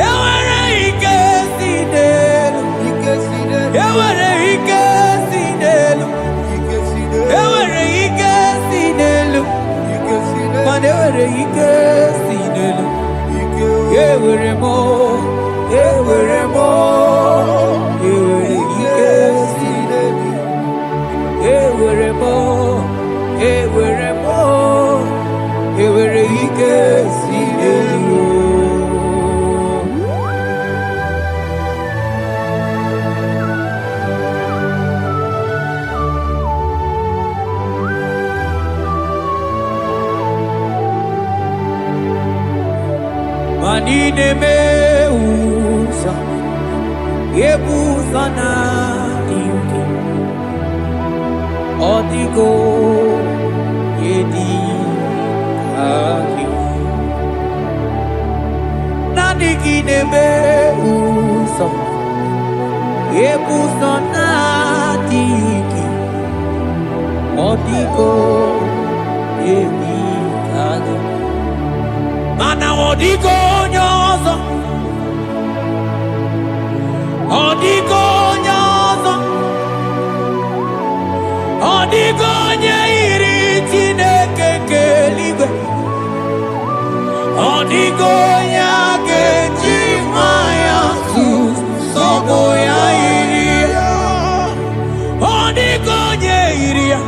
Ewere ike si n'elu. Ewere ike si n'elu. Ewere ike si n'elu. Mana ewere ike si n'elu. Ewere mo. Ewere mo. Ewere ike si n'elu. Ewere mo. Ewere mo. Ewere ike si n'elu. Manine meusa, yebusa na dingi, odigo yedi aki. Nadigine meusa, yebusa na dingi, odigo yedi aki. Mana odigo nyozo, odigo nyozo, odigo nyeiri Chineke keligwe, odigo nyage jimaya su sobo ya iria, odigo nyeiria,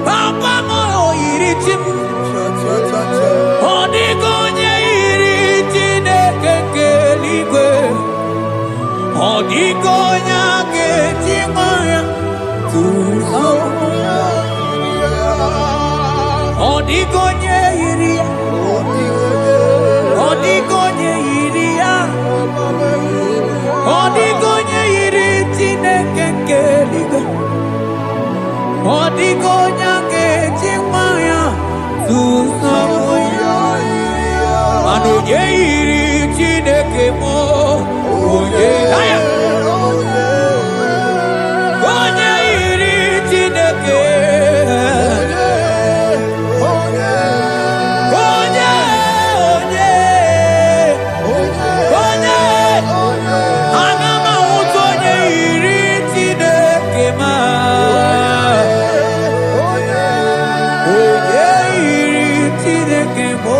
papa mo iri chim. Odigonye iri Chineke keligwe, odigonya getimaya tuzo. Odigonye iri, odigonye iri, odigonye iri Chineke keligwe, odigonya getimaya tuzo. Onye iri Chineke mo, onye iri Chineke, ana m ahụta onye iri Chineke ma, onye iri Chineke mo.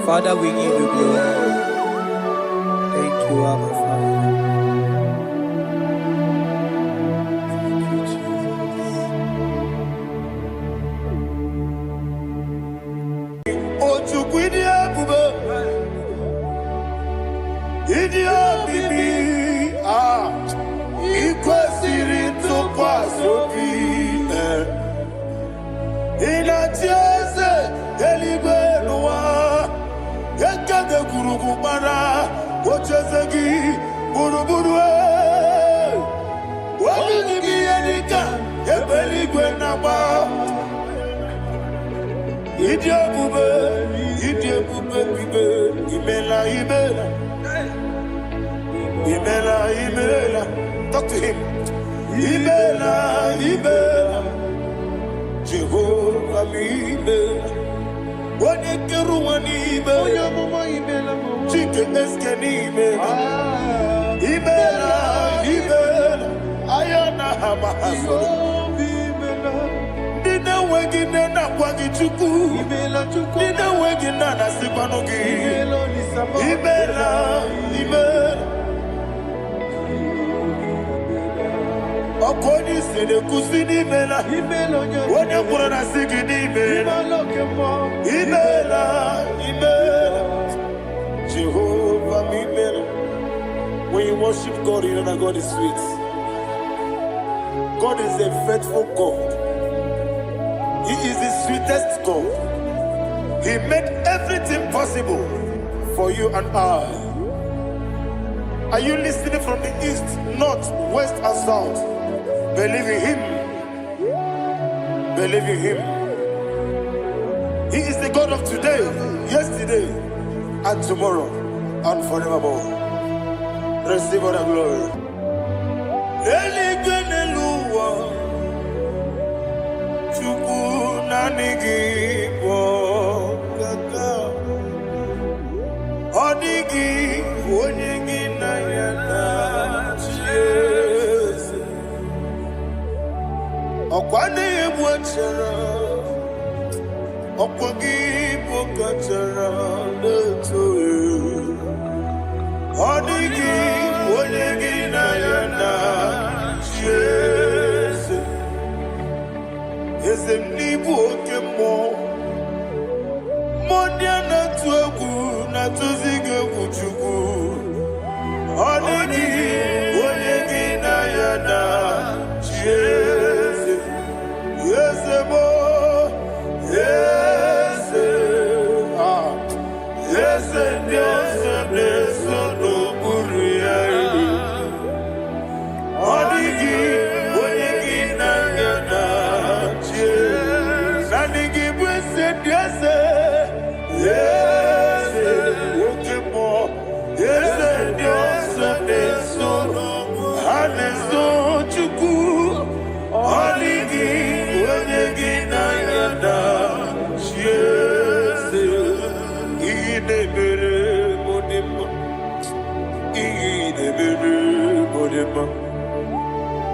Father, we give you glory. Thank you, Abba Father. Thank you, Jesus. Otukwidia bube, idia bibi, ikwesiri ntụkwasị obi. Inatieze eluigwe n'ụwa. Ekede kurugu bara, ocheze gị gburugburu. Wabini biye nika, ebe eluigwe na-agba. Idi ebube bibe, imela. Talk to him. Imela. Jehovah imela. One keruwa ni imela, chike eske ni imela, ayana hamahaso, dine wegine na kwagi chuku. Imela chuku. Nina wegina na sipanugi. Imela nisama. Imela. Okoni sede kusini imela. Imela onye. Onye kwuru na sigidi imela. Imela. Jehovah imela. When you worship God, you know that God is sweet. God is a faithful God. He is the sweetest God. He made everything possible for you and I. Are you listening from the east, north, west, and south? Believe in Him. Believe in Him. He is the God of today, yesterday, and tomorrow, and forevermore. Receive all the glory.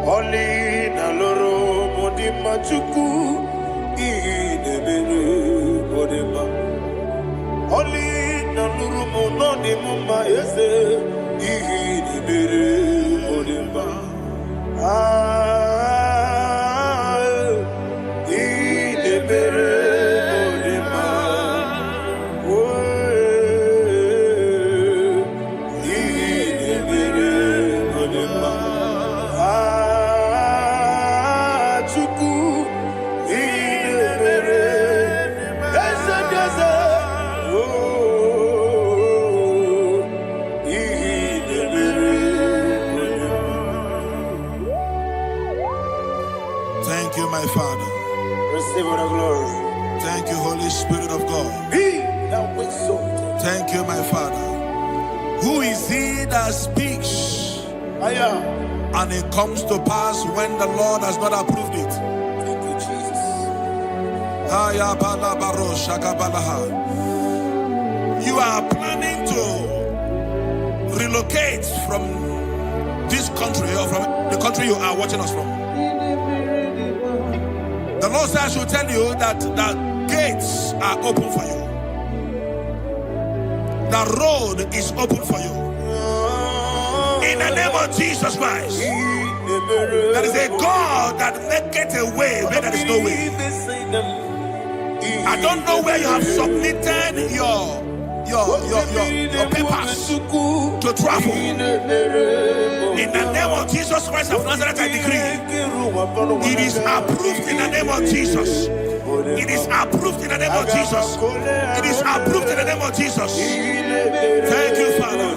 Oli na loro modima chuku idebere modima. Oli na luru monodi mumma yese idebere modima. Idebere modima. Idebere modima. Thank you, my Father. Receive the glory. Thank you, Holy Spirit of God. Be thou exalted. Thank you, my Father. Who is he that speaks and it comes to pass when the Lord has not approved it? Thank you, Jesus. You are planning to relocate from this country or from the country you are watching us from. The Lord says I should tell you that the gates are open for you. The road is open for you. In the name of Jesus Christ. There is a God that maketh a way where there is no way. I don't know where you have submitted your papers to travel. In the name of Jesus Christ of Nazareth, I decree it is approved in the name of Jesus. It is approved in the name of Jesus. It is approved in the name of Jesus. Thank you, Father.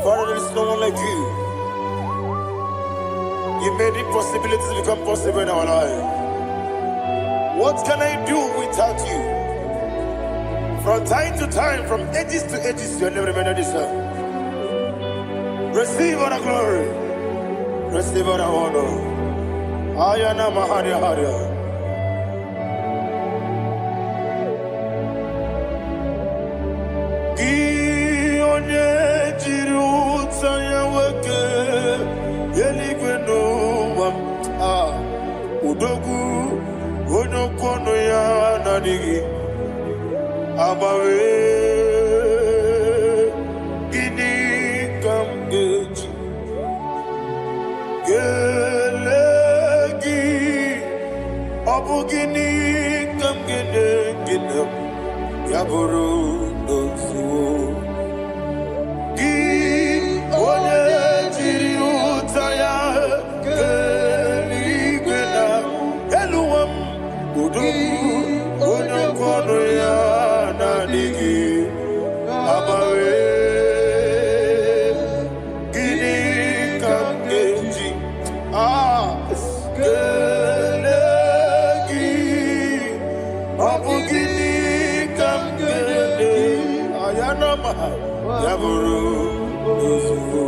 Father, there is no one like you. You made impossibilities become possible in our life. What can I do without you? From time to time, from ages to ages, you have never remained the same. Receive all the glory. Receive all the honor. Ayana Maharia Haria. Gionye jiru tsaya wake yeligwe no wam udogu ono kono ya nadigi abawe gini kamgeji gelegi abu gini kamgene ginem yaburu dosu gi one jiri utaya geligwena eluwam udogu ono kono ya nadigi abawe gini kamgeji gelegi abu gini kamgene ayanama yaburu ozuo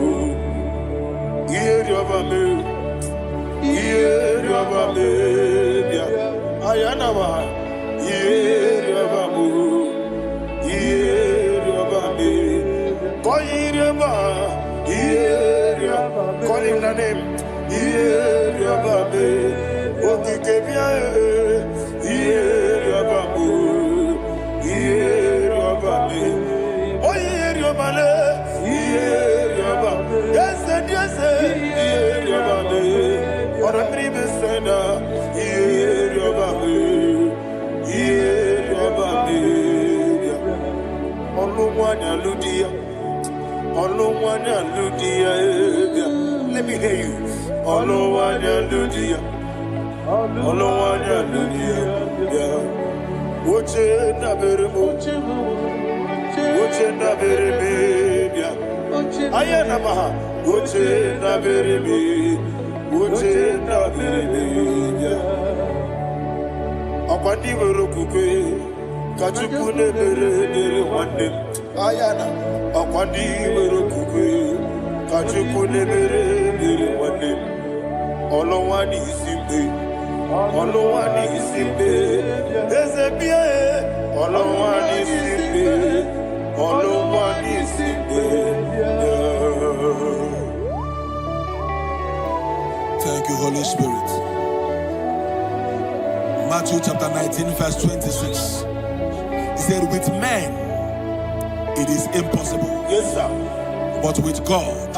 iyeriobame bia ayanama iyeriobame koyiriba iyeriobame call him the name iyeriobame okikebia iyeriobame oyiriobale iyeriobame yes iyeriobame orandribe senda iyeriobame Olumwani aludia let me hear you Olumwani aludia Oche na bereme ayana maha oche na bereme akwandi wero kukwe kachuku ne bere wande ayana akwandi wero kukwe kachuku ne bere wande olowani isimbe ezebie olowani isimbe Thank you, Holy Spirit. Matthew chapter 19, verse 26. He said, with men it is impossible. Yes, sir. But with God,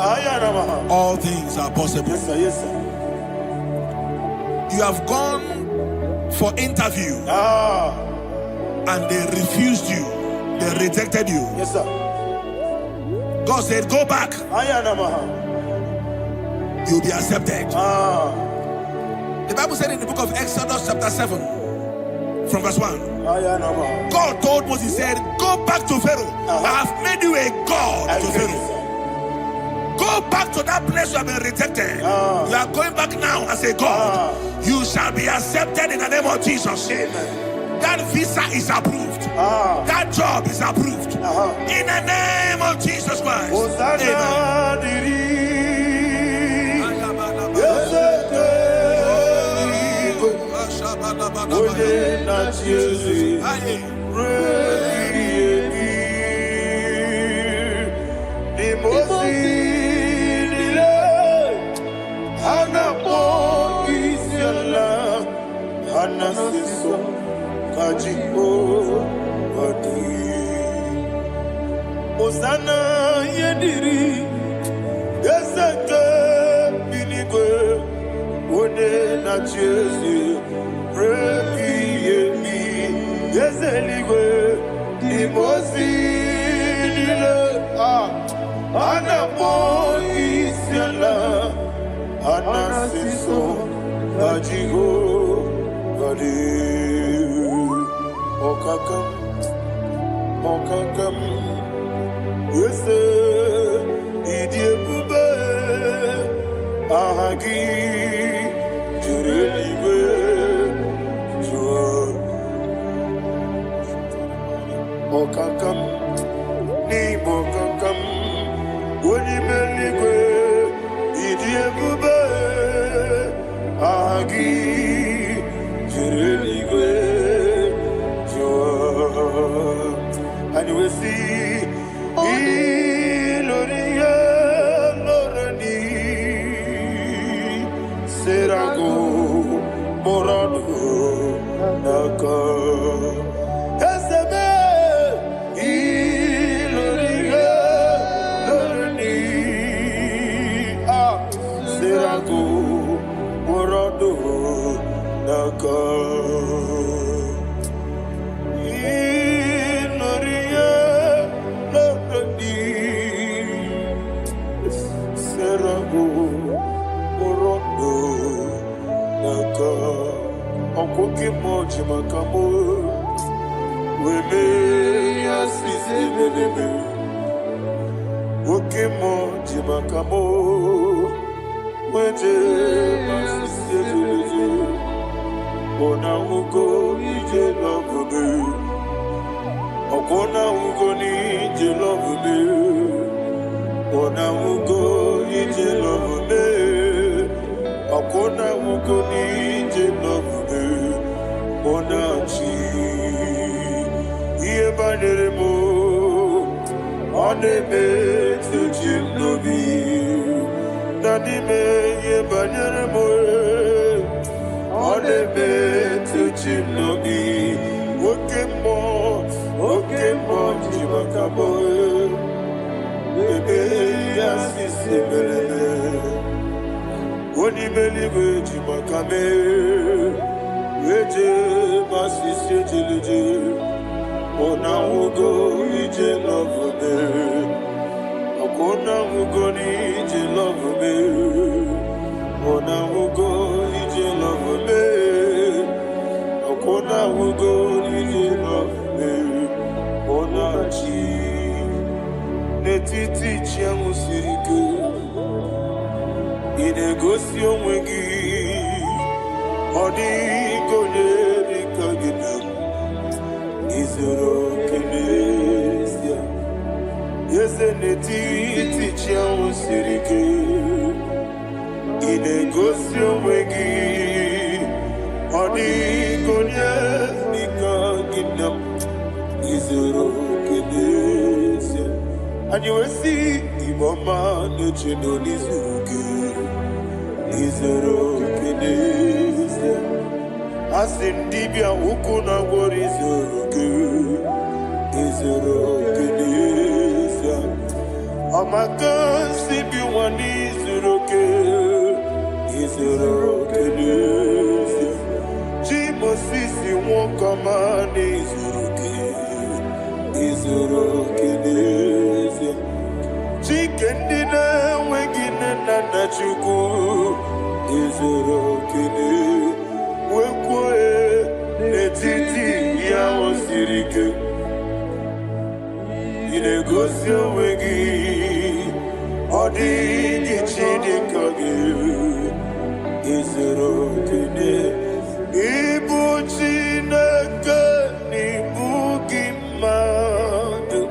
all things are possible. Yes, sir. Yes, sir. You have gone for interview and they refused you. They rejected you. Yes, sir. God said, go back. You'll be accepted. The Bible said in the book of Exodus chapter 7 from verse 1, God told Moses, he said, go back to Pharaoh. I have made you a God to Pharaoh. Go back to that place you have been rejected. You are going back now as a God. You shall be accepted in the name of Jesus. Amen. That visa is approved. That job is approved. In the name of Jesus Christ. Osana yediri ezeke binigwe one na Jesu repi yemi ezeligwe imosi nile anapo isiala anasiso ajigo gadi okakam Wese idiebube ahagi jureliwe jua okakam ni bokakam wonimeligwe Serago, Morado, Naka. Esebe, Iloriga, Lorni, Serago, Morado, Naka. Iloriga, Lorni, Serago. Naka Okoke moji makamo Weme yasisi lelebe Oke moji makamo Weje masisi lelebe Ona ugo ije lovebe Okona ugo ni ije lovebe Ona ugo ije lovebe Akona ukoni jenovube onachi iye banere mo onebe tujinobi nanime iye banere mo onebe tujinobi okemo jimakabo bebe yasisi belebe Oni believe Jimakame, Weje Basisi Jiliji, Ona Ugo Ije love me, Akona Ugo Ije love me, Ona Ugo Ije love me, Akona Ugo Ije love me, Ona Chi, Netiti Chiamu Siriku. Inegosi onwe gị ọ dịghị onye dịka gị na izuru oke n'ezie eze n'etiti chi ahụ siri ike ị na-egosi onwe gị ọ dịghị onye dịka gị na izuru oke n'ezie anyị wee sị Igbo ọma na-eche n'izu gị izuru oke n'ezie asị ndị bịa ụkwụ na gwọrọ izuru oke n'ezie ọmaka nsị bi nwa n'izuru oke n'ezie chi Mosisi nwoke ọma n'izuru oke n'ezie Chike ndị na-enweghị nne na nna Chukwu izuru oke wekwuo n'etiti ya o siri ike ị na-egosi onwe gị ọ dịghị chi dịka gị izuru oke ịbụ Chineke na ịbụ gị mmadụ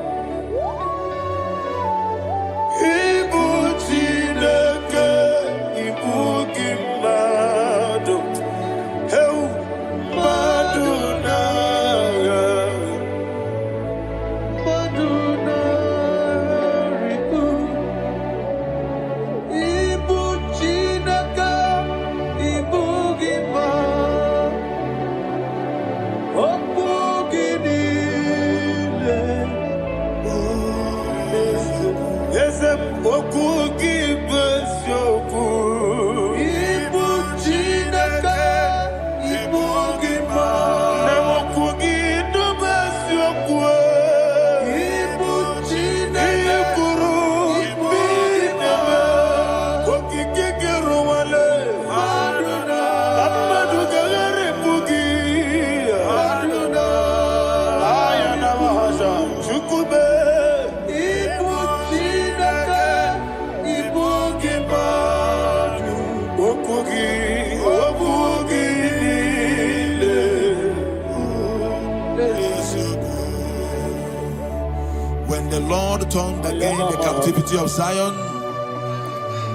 When the Lord turned again the captivity of Zion,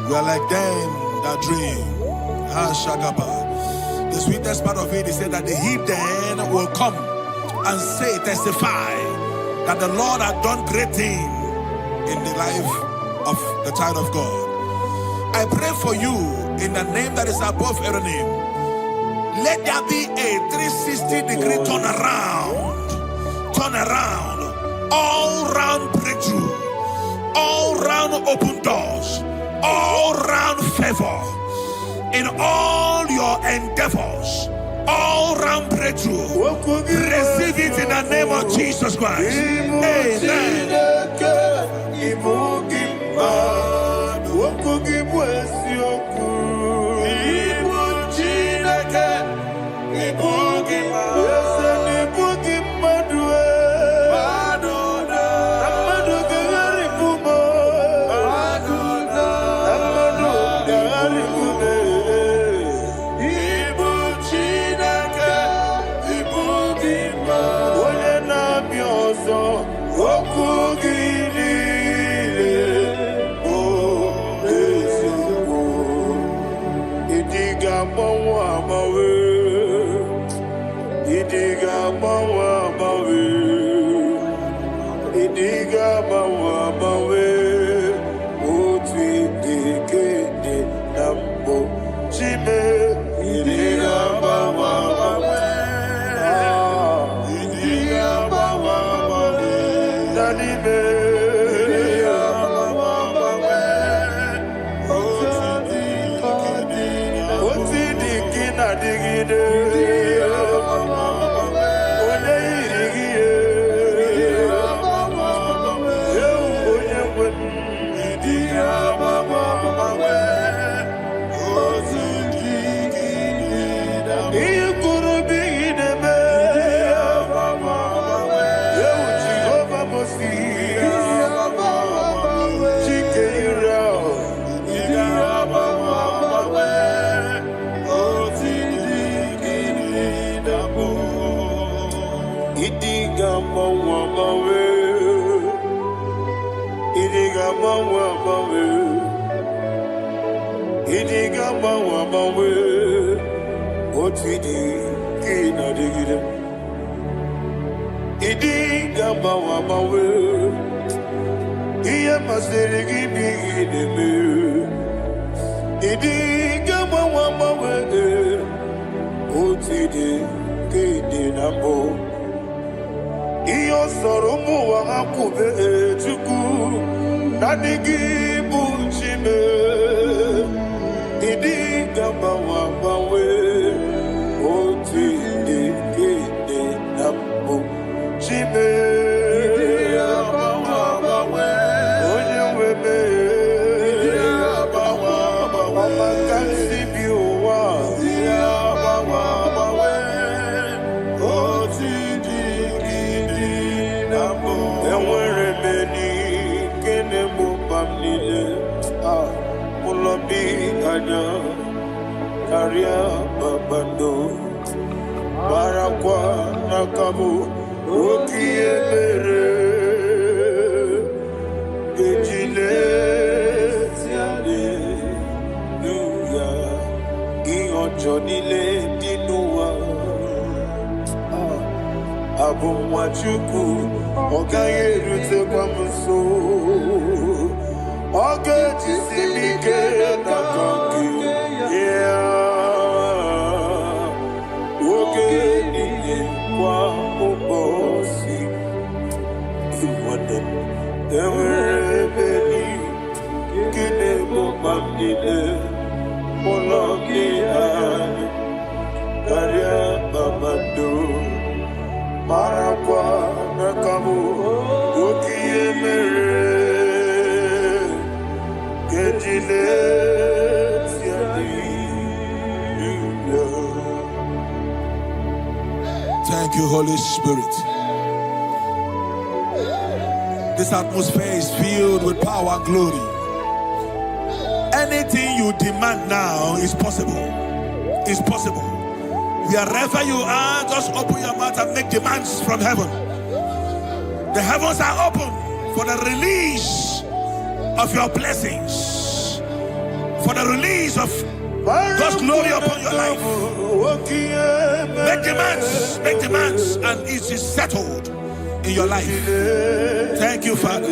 we are like them that dream. The sweetest part of it is said that the heathen will come and say, testify, that the Lord had done great things in the life of the child of God. I pray for you in the name that is above every name. Let there be a 360-degree turn around, all round breakthrough, all round open doors, all round favor in all your endeavors, all round breakthrough. Receive it in the name of Jesus Christ. Amen. Thank you, Holy Spirit. This atmosphere is filled with power and glory. Anything you demand now is possible. It's possible. Wherever you are, just open your mouth and make demands from heaven. The heavens are open for the release of your blessings, for the release of God's glory upon your life. Make demands, and it is settled in your life. Thank you, Father.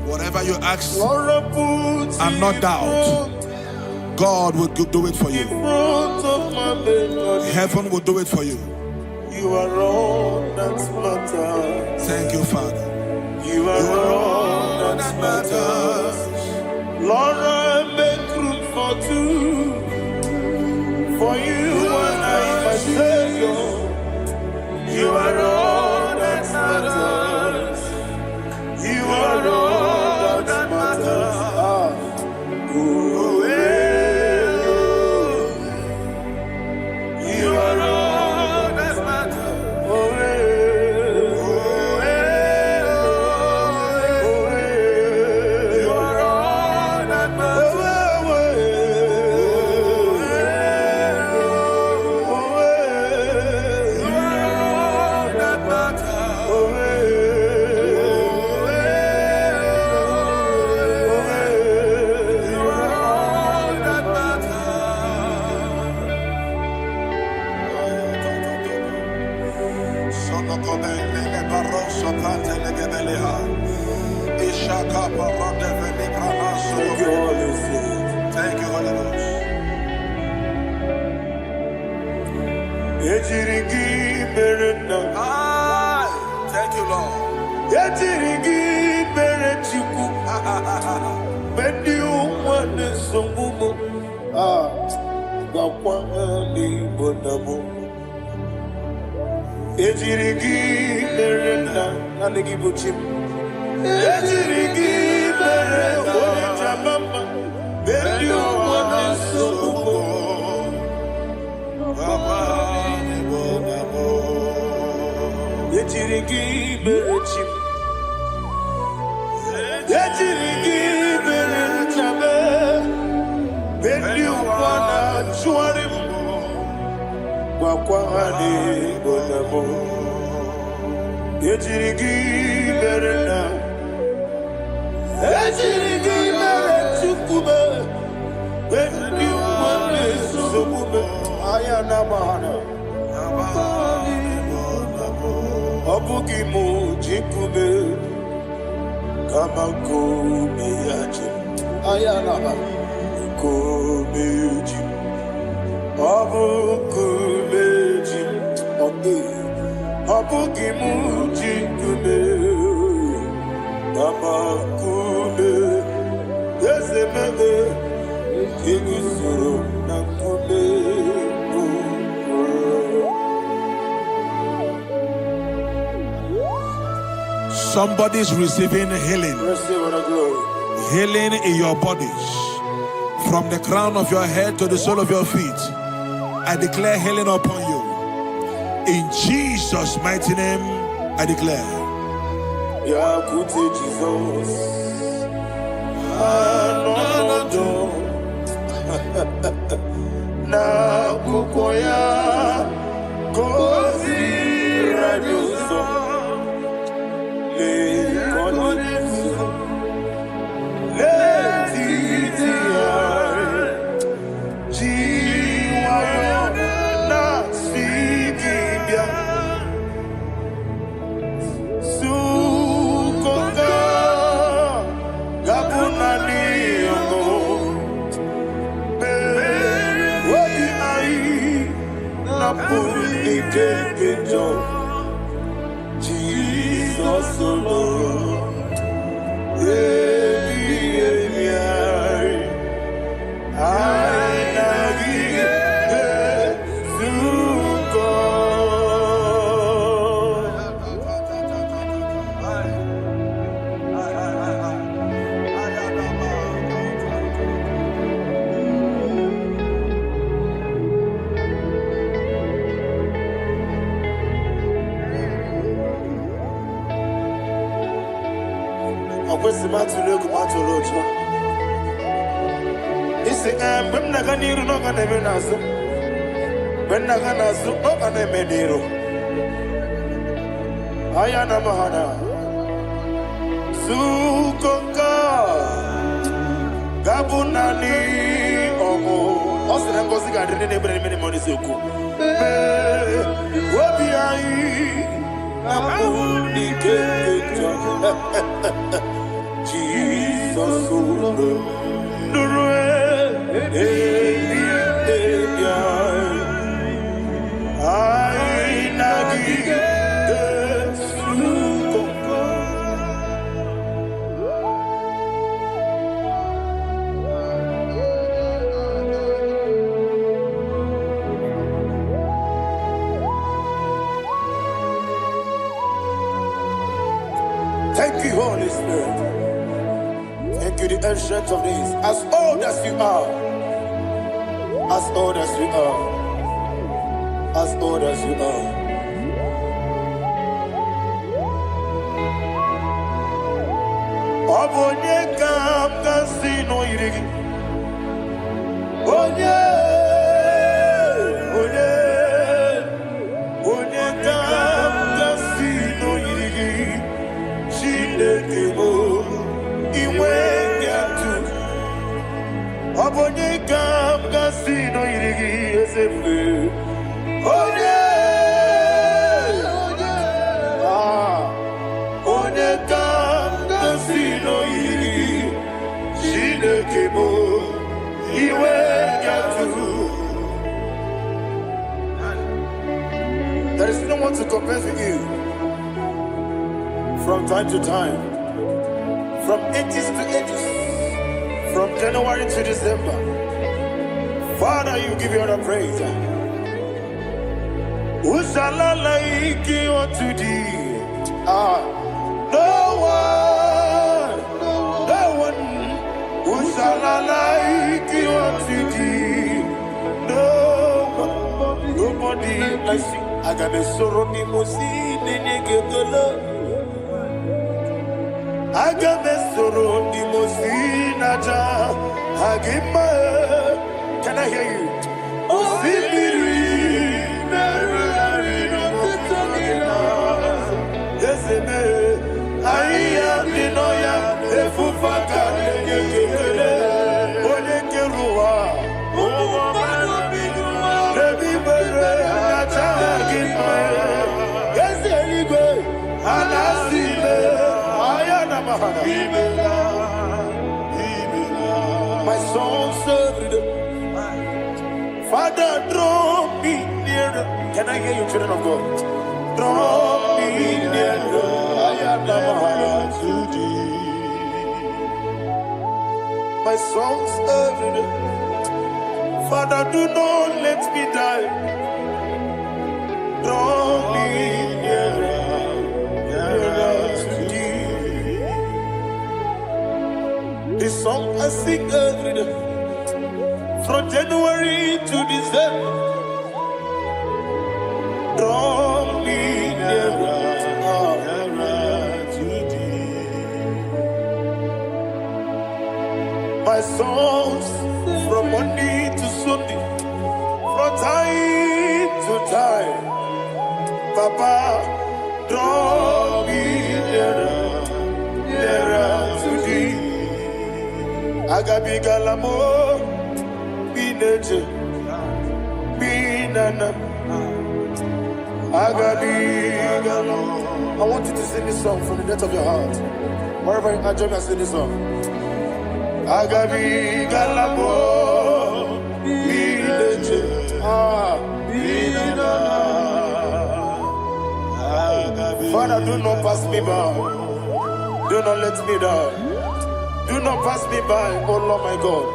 Whatever you ask and not doubt, God will do it for you. Heaven will do it for you. You are all that matters. Thank you, Father. You are all that matters. Lord, I make room for two. For you and I, my Savior. You are all that matters. You are all that matters. Oh, you are all that matters. You are all that Thank you, Holy Ghost. Thank you, Lord. Somebody's receiving healing. Healing in your bodies. From the crown of your head to the sole of your feet. I declare healing upon you. In Jesus' mighty name, I declare. Jesus. Na kukoya kozi radioso le konisu le titia jiwayo na sikibia sukoka gabuna liongo Jesus alone. Gabunani omo. Osina ngozi ga dene ne brene mene money seku. Obi ai amuni keto. Jesus Nurue ai nagi. Thank you, Holy Spirit. Thank you, the ancient of days. As old as you are, as old as you are, as old as you are. Obonye kam kasino irigi. Onye kam kasino irigi. Shindekebo iwe yatu. Obonye kam kasino irigi esefe. Onye kam kasino irigi. Shindekebo iwe yatu. There is no one to compare with you. From time to time, from ages to ages, from January to December, Father, you give you all the praise. Who shall I like you unto thee? No one. Who shall I like you unto thee? No one, nobody like you. I got a sorrow, Agamesoro di Mosinaja Agima. Can I hear you? Osibiri Nerari Yeseme Aya Dinoya Efufaka Nekele Onekerua Rebi Bere Naja Agima Yeseligwe Anasime my soul served. Father, draw me nearer. Can I hear you, children of God? Draw me nearer. I am to thee. My soul served. Father, do not let me die. Draw me nearer. This song I sing every day, from January to December. Draw me nearer to thee. My songs from Monday to Sunday, from time to time. Papa, draw me nearer to thee. Agabi galamo, bineje, binana. Agabi galamo. I want you to sing this song from the depth of your heart. Wherever you are, join me and sing this song. Agabi galamo, bineje, binana. Father, do not pass me by. Do not let me die. Do not pass me by, oh Lord my God.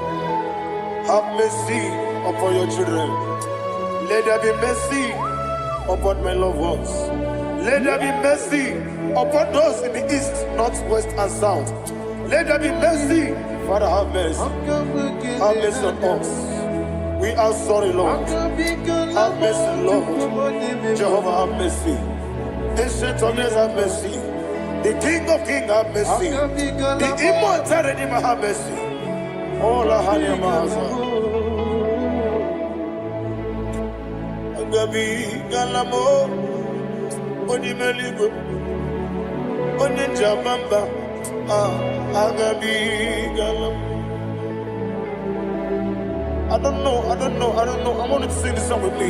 Have mercy upon your children. Let there be mercy upon my loved ones. Let there be mercy upon those in the east, north, west, and south. Let there be mercy. Father, have mercy. Have mercy on us. We are sorry, Lord. Have mercy, Lord. Jehovah, have mercy. Ancient of days, have mercy. The King of Kings, have mercy. The immortal Redeemer, have mercy. Oh, la hania maza. Agabi galamo, oni meligo, oni jabamba. Agabi galamo. I don't know. I want you to sing this song with me.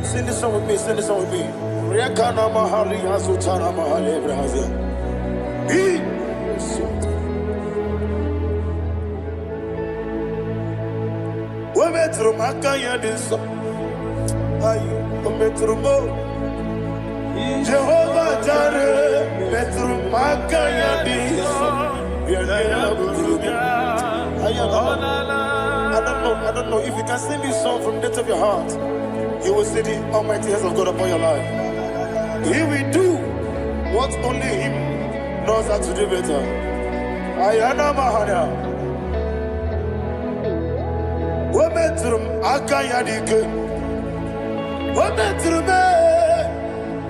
Sing this song with me. Sing this song with me. Riakana mahali asutana mahali brazia. We metro makaya diso. Ayo, we metro mo. Jehovah Jireh, metro makaya diso. I don't know. If you can sing this song from the depth of your heart, you will see the almighty hands of God upon your life. He will do what only Him knows how to do better. Ayana Mahana. Wometrum Akayadike. Wometrum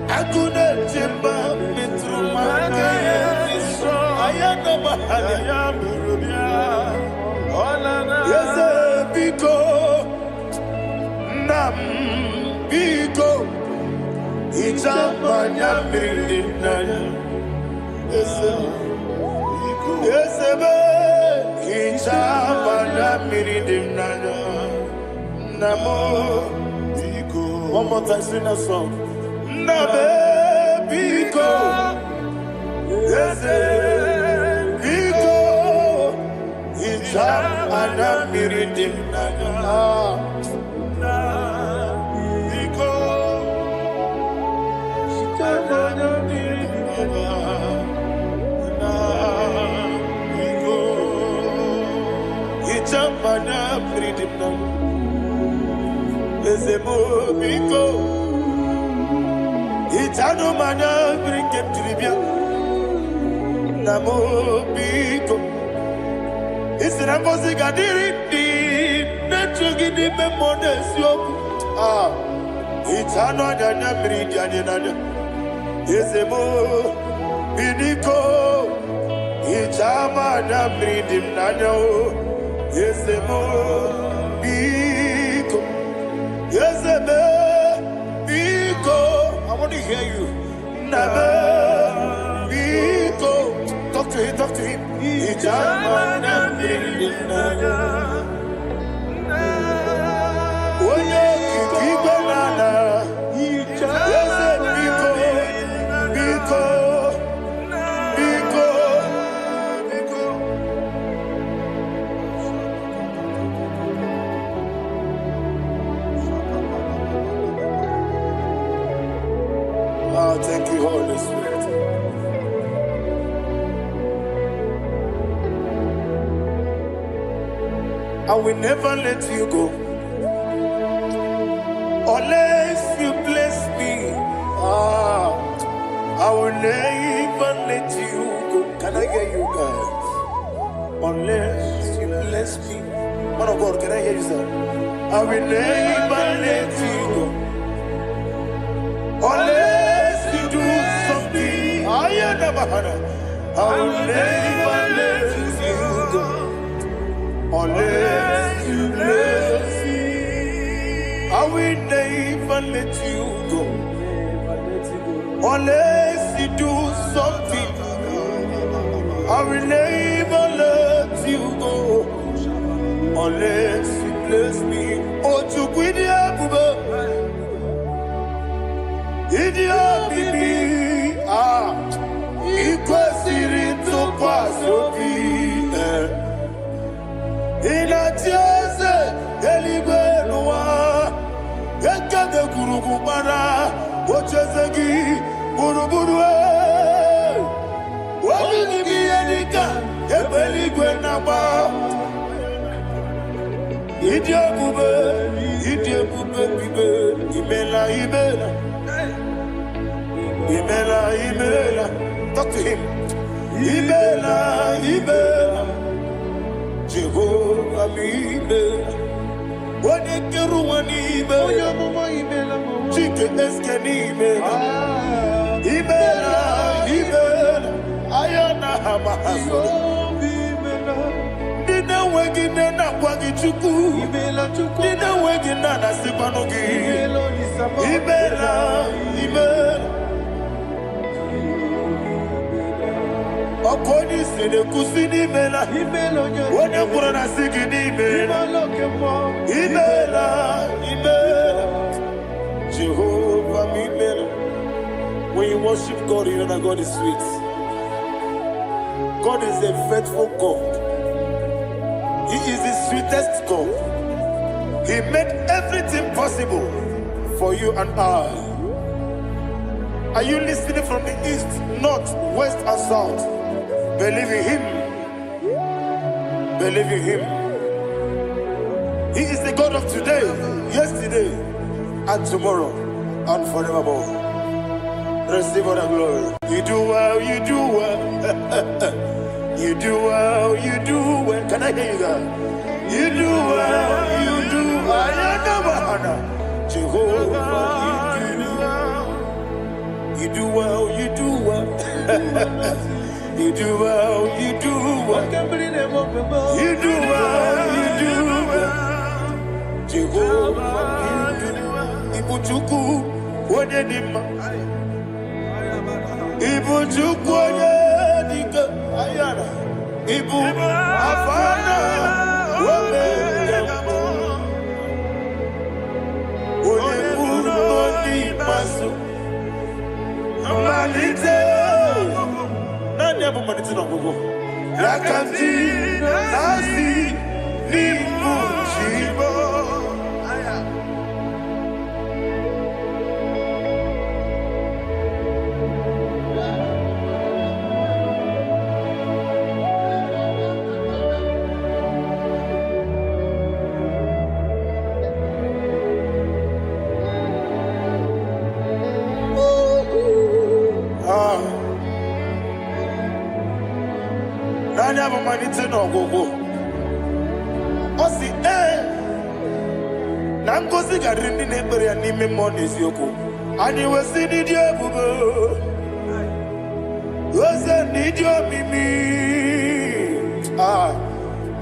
Akune Jimba. Metrum Akayadike. Ayana Mahana. Yes, Biko. Nam Biko. Ijamanya Mirinaya. Yes, Ijamanya Mirinaya. Namo Biko. One more time, sing that song. Nabe Biko. Yes, Biko. Ijamanya Mirinaya. Mana freedom now. Ezemo biko. Itano mana bring him to Libya. Namo biko. Isra musica diriti. Nechugi di memones yo. Itano dana bring yanina. Ezemo biko. Itama na bring him nano. Yes, Biko. Yes, Biko. I want to hear you. Nabe Biko. Talk to him. Thank you, Holy Spirit. I will never let you go unless you bless me. I will never let you go. Can I hear you guys? Unless you bless me. Man of God, can I hear you, sir? I will never let you go unless you do something. I will never let you go unless you bless me. I will never let you go unless you do something. I will never let you go unless you bless me. Oh, to quit Idia bibi ikwesiri tukwasobi inatieze eligwe nuwa ekade kurukubara ochezegi buruburu wabini biyenika ebeligwe naba Idia bube bibe imela talk to him. Ibela Jehovah Ibela Wanekeru Ibela Chike Eskeni Ibela Ayana Hamahaso Dina wegina na kwagi chuku Dina wegina na sipanogi Ibela Okoni sene kusini mela Wone kurana sigini mela you worship God, you know that God is sweet. God is a faithful God. He is the sweetest God. He made everything possible for you and I. Are you listening from the east, north, west, and south? Believe in Him. Believe in Him. He is the God of today, yesterday, and tomorrow, and forevermore. Receive all the glory. You do well, you do well. You do well, you do well. Can I hear you guys? You do well, you do well. Jehovah, you do well, you do well. You do well, you do well. You do well, you do well. Jehovah, you do well. Ibuchuku, Wadedima. Ibuchuku, Wadedika. Ayana. Ibu, Afana. Wabedamo. Oyebu, Noni, Masu. Malite. Nani hapo maniti na gogo. Yakati, nasi, nibu, chibo. Nani hapo maniti na gogo. Osi na ngozi garini n'ebere ya n'ime mmụọ n'eziokwu. Anyị wesi n'ịdị ebube. Wesi n'ịdị omimi.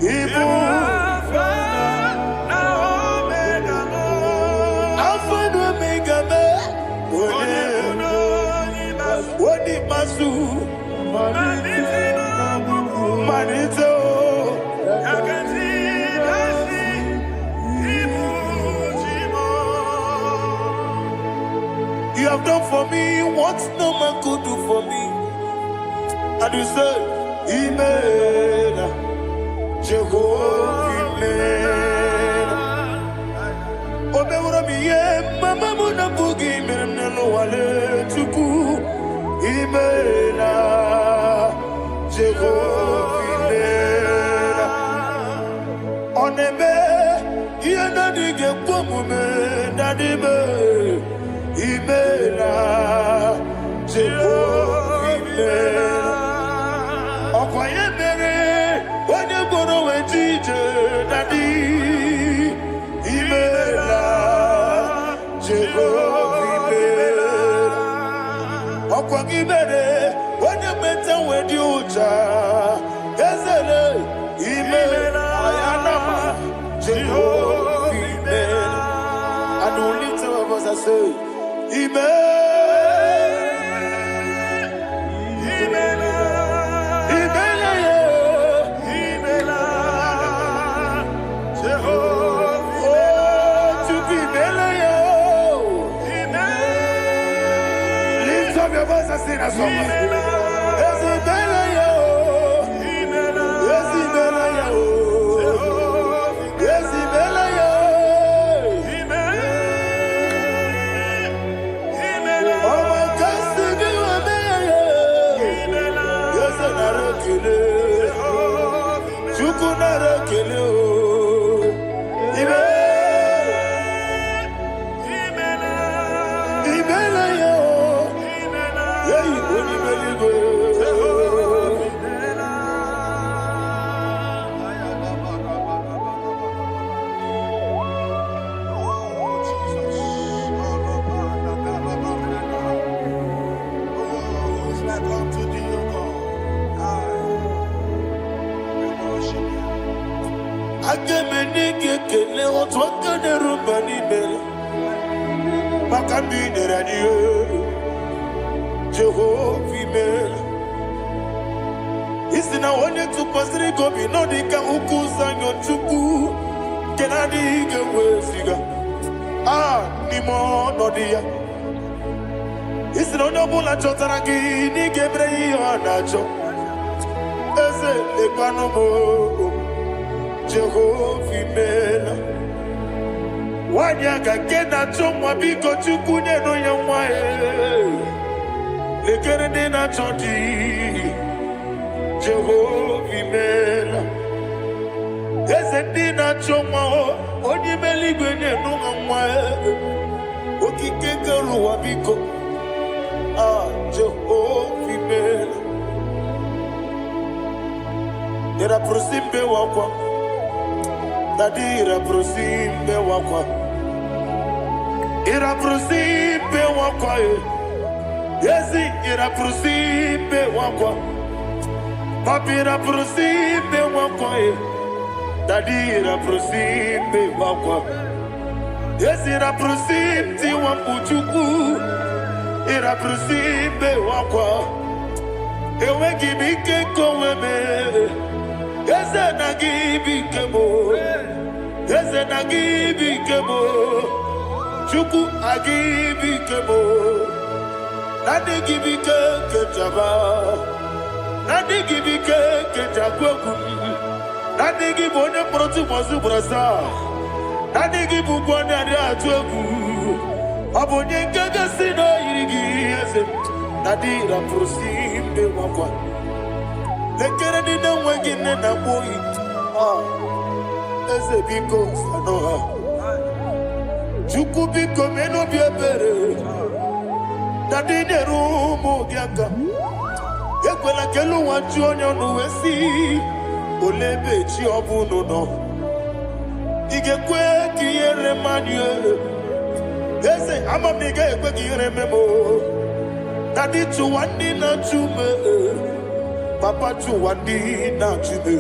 Ibu Alpha na Omega mo. Alpha na Omega me. Odi masu. Manito. You have done for me what no man could do for me. And you say, Amen. Jehovah, Amen. Obewura mi ye, mama muna bugi menelo wale tuku. Amen. Jehovah, Amen. Onebe, ye na dige kwomume na dime. Imela, Jehovah, Imela. Okoye mere, onye gboro wetije nadi. Imela, Jehovah, Imela. Okoye mere, onye meta wedi uja. Ezele, Imela, Ayanama, Jehovah, Imela. And we lift our voice and say, lift up your voice and sing a song. Jehovah, Imela. Isina onye tupasiri gobi no dika ukuza nyochuku kenadi geweziga nimo no dia isi na onye ọbụla chọtara gị n'ịga ebere ya ihe ọ na-achọ eze lekwanụ m Jehova imela nwanyị a ga nke na-achọ nwa biko Chukwu nyenụ ya nwa ya lekere ndị na-achọ di Jehova imela eze ndị na-achọ nwa onye imela igwe nyenụ ha nwa ya okike kere ụwa biko Jehova imela ira prosimbe wakwa dadira prosimbe wakwa ira prosimbe wakwa yesi ira prosimbe wakwa papira prosimbe wakwa dadira prosimbe wakwa yesi ira prosimti wambuchuku ira prosimbe wakwa ewe gibike koweme eze na gibike mo eze na gibike mo Chukwu agibike mo nadi gibike kejaba nadi gibike kejagwegu nadi gibo onye mkpọrọtụ mọzụ brasa nadi gibu gwana dị atụ egwu ọ bụ onye nke gasị na oyiri gị eze nadi rapụrụ si mbe nwakwa lekere dị na-enweghị nne na mgboyi eze biko sanọ ha Chukwu biko menobi ebere na dị nyere ụmụ gị aka ekwela kelu ụwa ji onye ọnụ wee si ole ebe chi ọ bụ nọ ị ga-ekwe ka ihere mmadụ eze ama m na ị ga-ekwe ka ihere memo na dị tụwa ndị na-achụ me papa tụwa ndị na-achụ me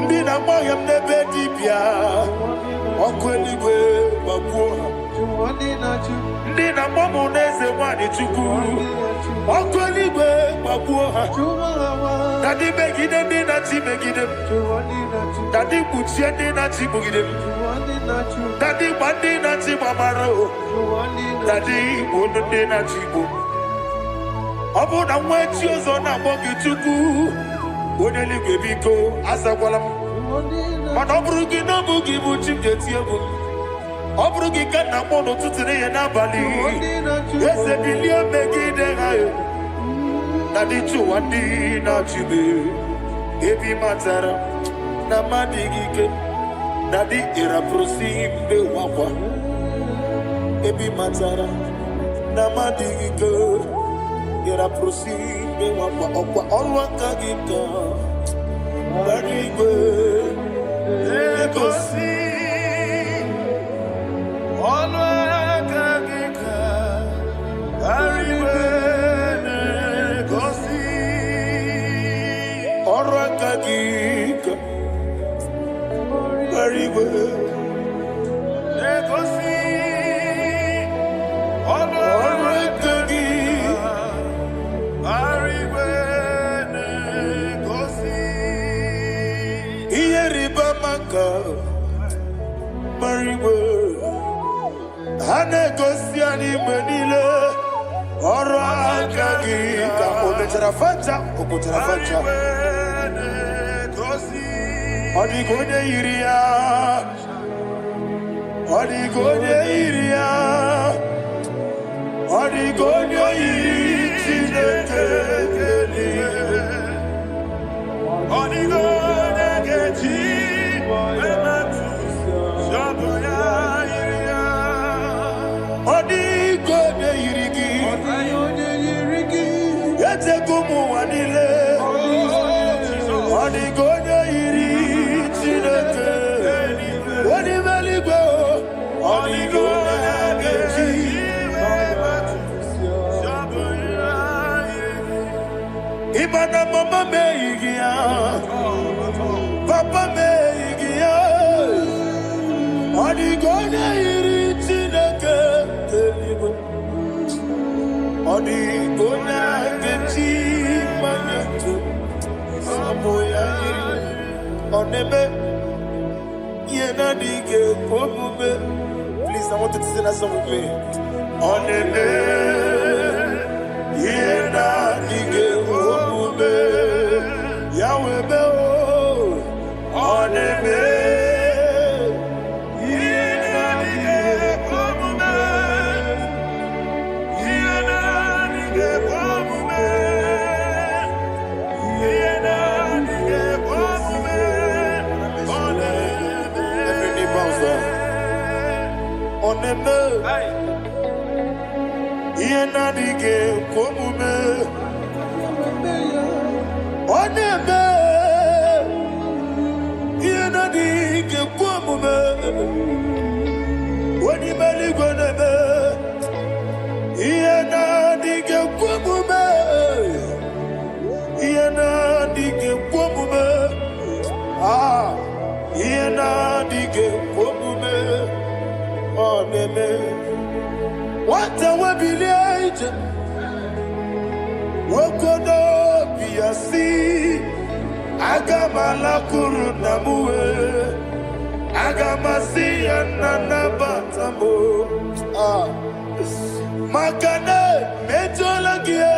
ndị na-agba ọhịa m n'ebe dibịa ọkụ eluigwe gbagbuo ha ndị na-agba m n'eze nwanyị Chukwu ọkụ eluigwe gbagbuo ha na dị megide ndị na-achị megide m na dị kpuchie ndị na-achị gbugide m na dị gba ndị na-achị gbamara o na dị igbo ndị na-achị igbo ọ bụ na nwa echi ọzọ na-akpọ gị Chukwu onye eluigwe biko azakwala m mana ọ bụrụ gị na ọ bụ gị bụ chi m ga-eti egwu ọ bụrụ gị ka na akpọ n'ụtụtụ n'ihe n'abalị eze bilie megide ha na dị chụwa ndị na-achịbe ebe matara na mmadụ gị ike na dị ịrapụrụsi mbe wakwa ebe matara na mmadụ gị ike ịrapụrụsi mbe wakwa ọkwa ọrụ aka gị ka gbara igwe egosi ọnụ aka gị ka arịwe na-egosi ọrụ aka gị ka arịwe na-egosi ọnụ aka gị arịwe na-egosi ihe rịba maka marigwe ha na-egosi anyị mgbe niile ọrụ aka gị ka o mechara fanta o pụtara fanta ọ dịghị onye yiri ya ọ dịghị onye yiri ya ọ dịghị onye yiri Chineke eluigwe ọ dịghị onye ga-eji ọ dịghị onye yiri gị echego ụmụ ụwa niile ọ dịghị onye yiri Chineke onye ime eluigwe ọ dịghị onye ga-eji ịma na mama m eyighị ya papa m eyighị ya ọ dịghị onye yiri Chineke eluigwe ọ dịghị onye ga-eji mmanya ntụ ọ ya yiri ọ na-eme ihe na-adịghị ekwe omume. Please, I want you to sing that song with me. Ọ na-eme Yena dige omume Yahweh be oneme Yena dige omume Yena dige omume Yena dige omume oneme every knee bows down oneme Yena dige omume oneme Yena dige omume Wani mali goneme Yena dige omume Yena dige omume Ah Yena dige omume oneme Wata wabiliaje Wokodo biasi Agamala kurunamuwe Agamasi ananabatamo Makane metolagie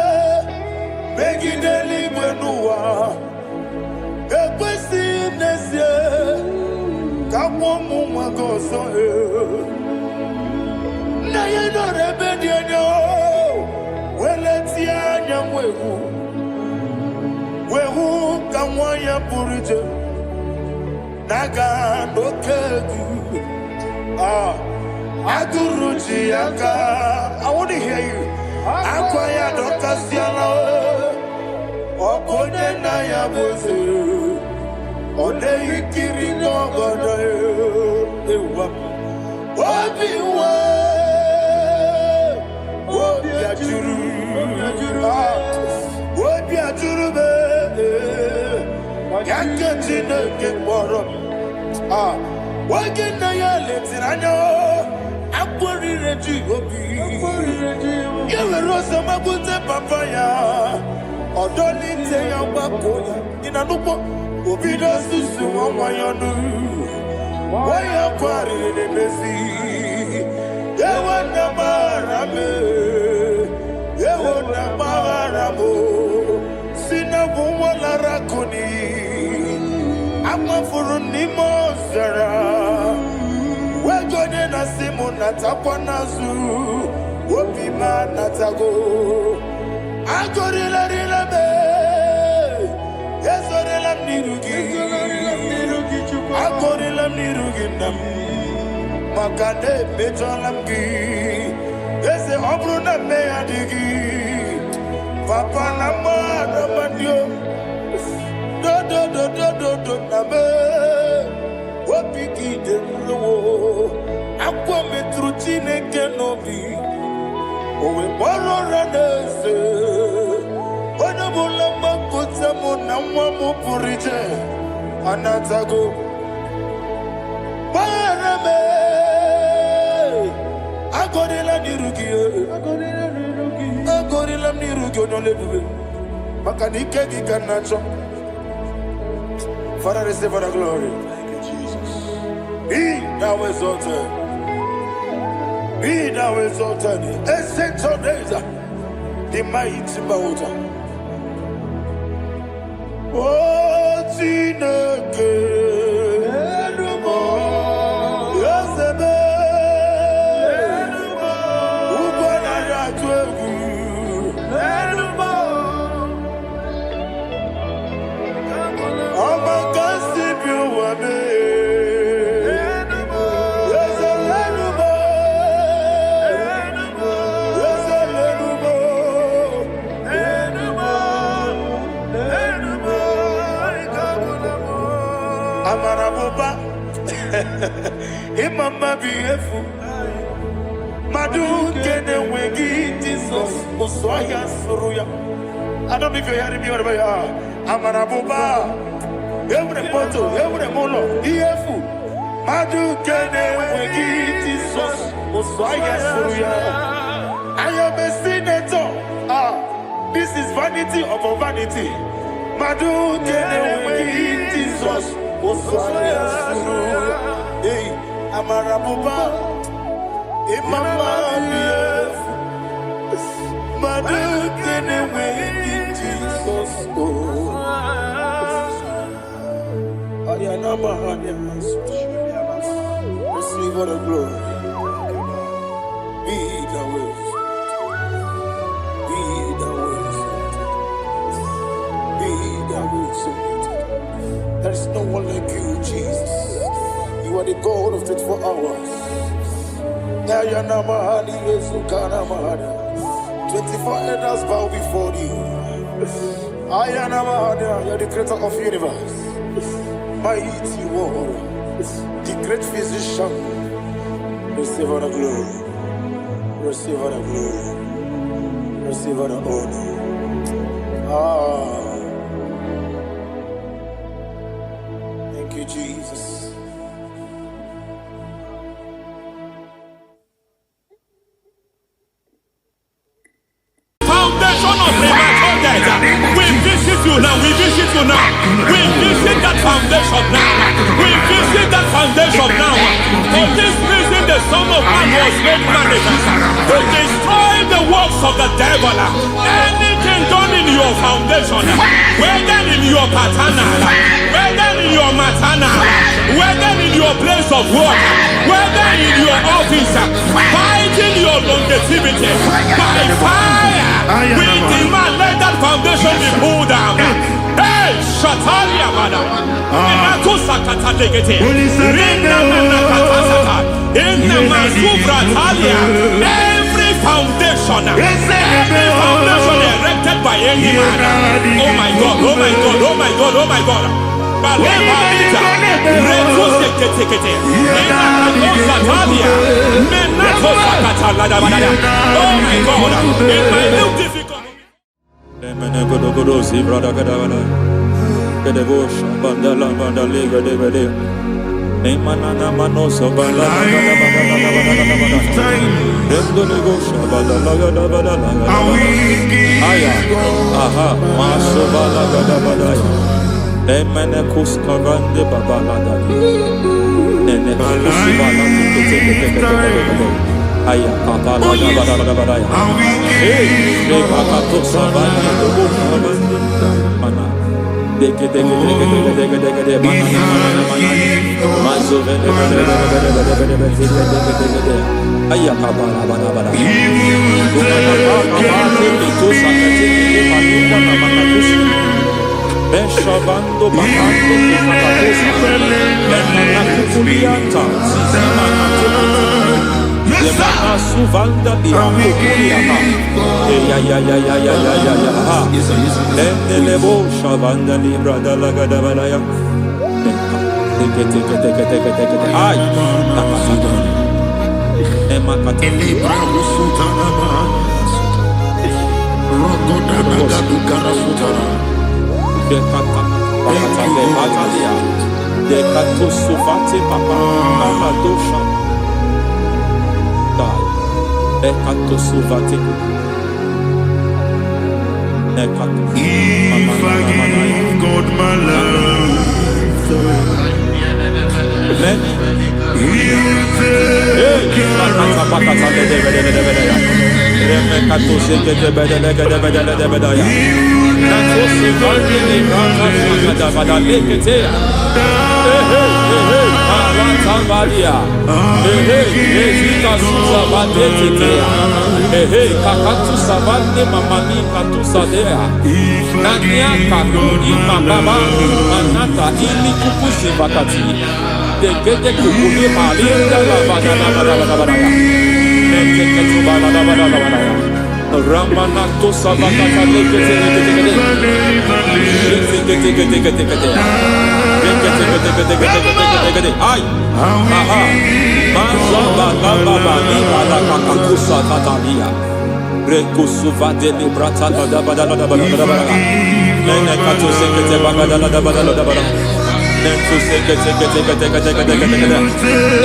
Megideli mwenuwa Ekwesi nesie Kamwomu mwagoso Na yeno rebedienyo Weletia nyamwehu Wehu kamwaya purije Naga nokegu Aguruji aka I want to hear you Akwaya dokasiala Okonye na ya boze Ode ikiri nogoda Ewa Obiwa Obi ajuru Obi ajuru be Yakati neke moro Wagina ya letiranya Akwari reji obi Yewe rosa mabute papaya Odoli te ya wakoya Inanupo Obido susu wawayanu Waya kwari nebesi Yewe namarame Yewe namaramo Sina buwala rakoni Ama furuni mozara Wegone na simu natakwa nazu Wopima natago Agorila rila me Yesorila mnirugi Agorila mnirugi nam Makane mejolamgi Yese obru na meyadigi Papa na mwana mandio Do na me Wapiki de lowo Akwa metru chineke nobi Owe boro ranese Ona bula makota mo na mwamu purije Anatago Barame Agorila nirugi Agorila nirugi onolebube Makanike gikanacho Father, receive for the glory. Thank you, Jesus. Be thou exalted. Be thou exalted. Ancient of days, the mighty mountain. Oh, Chineke. Yosebe. Ukwana yatwegu. Amaraboba, Imama beautiful. Madu kene wegi Jesus, Osoya Suruya. I don't know if you're hearing me wherever you are. Amaraboba, every photo, every molo, beautiful. Madu kene wegi Jesus, Osoya Suruya. I am a senator. This is vanity upon vanity. Madu kene wegi Jesus. Hey, Amaraboba, Imama, but anyway in Jesus. Receive all the glory. Be the way. Be the way. Be the way. There is no one like you, Jesus. You are the God of 24 hours. 24 elders bow before you. You are the creator of the universe. Mighty warrior, the great physician. Receive all the glory. Receive all the glory. Receive all the honor. Thank you, Jesus. Foundation of premature death. We visit you now. We visit you now. We visit that foundation now. We visit that foundation now. For this reason, the Son of Man was made manifest to destroy the works of the devil. Anything done in your foundation, whether in your paternal, whether in your maternal, whether in your place of work, whether in your office, fighting your longevity by fire. We demand let that foundation be pulled down. Hey, Shatalia Mada. Every foundation erected by any man. Oh my God, oh my God, oh my God, oh my God. Oh my God, it might look difficult. Emene kuskarande babalada. Nene kusibala teke. Aya kapala bada. Hey, ne pakato sabani dobo mana. Deke mana. Mazo vede. Aya kapala bada. Beshavando bakando Benana kukulianta Zizimana Yemana suvanda bihakukuliata Ya Lendelebo shavanda libra dalagadabalaya Teke Ay Nakasata Emakata Libra usutanama Rogoda Nagadu Sutara Dekata Batalia Dekato Suvati Papa Amadosha Dai Dekato Suvati Dekato If I give God my love then He'll take care Ramanato Sabakata Ay, aha, Mazaba Baba Libada Kakakusa Tatalia, Rekusuva de Librata Badabada, Nenekato Sekete Bagadala, Nentu Sekete,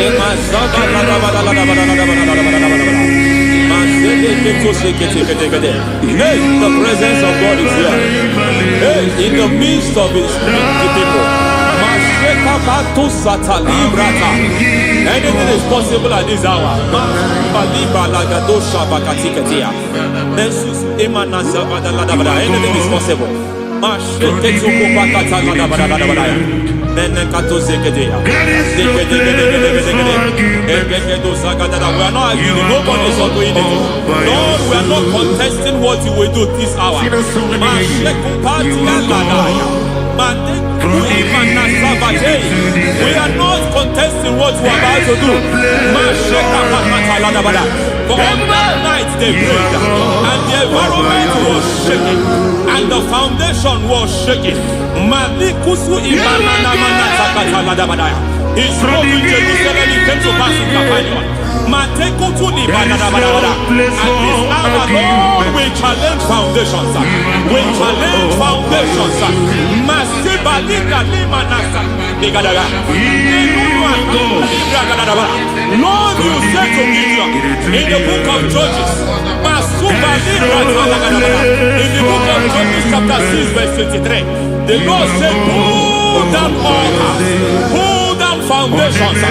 Emazaba Hey, the presence of God is here. Hey, in the midst of His people. And Anything is possible at this hour. Anything is possible. We are not arguing. Nobody is agreeing it. Lord, we are not contesting what you will do this hour. We are not contesting what you are about to do. For all that night they prayed, and the environment was shaking, and the foundation was shaking. He spoke in Jerusalem, he came to pass in Capernaum. At this hour, Lord, we challenge foundations. We challenge foundations. Lord, you said to Gideon in the book of Judges, in the book of Judges chapter 6 verse 23, the Lord said, pull down altars, pull down foundations.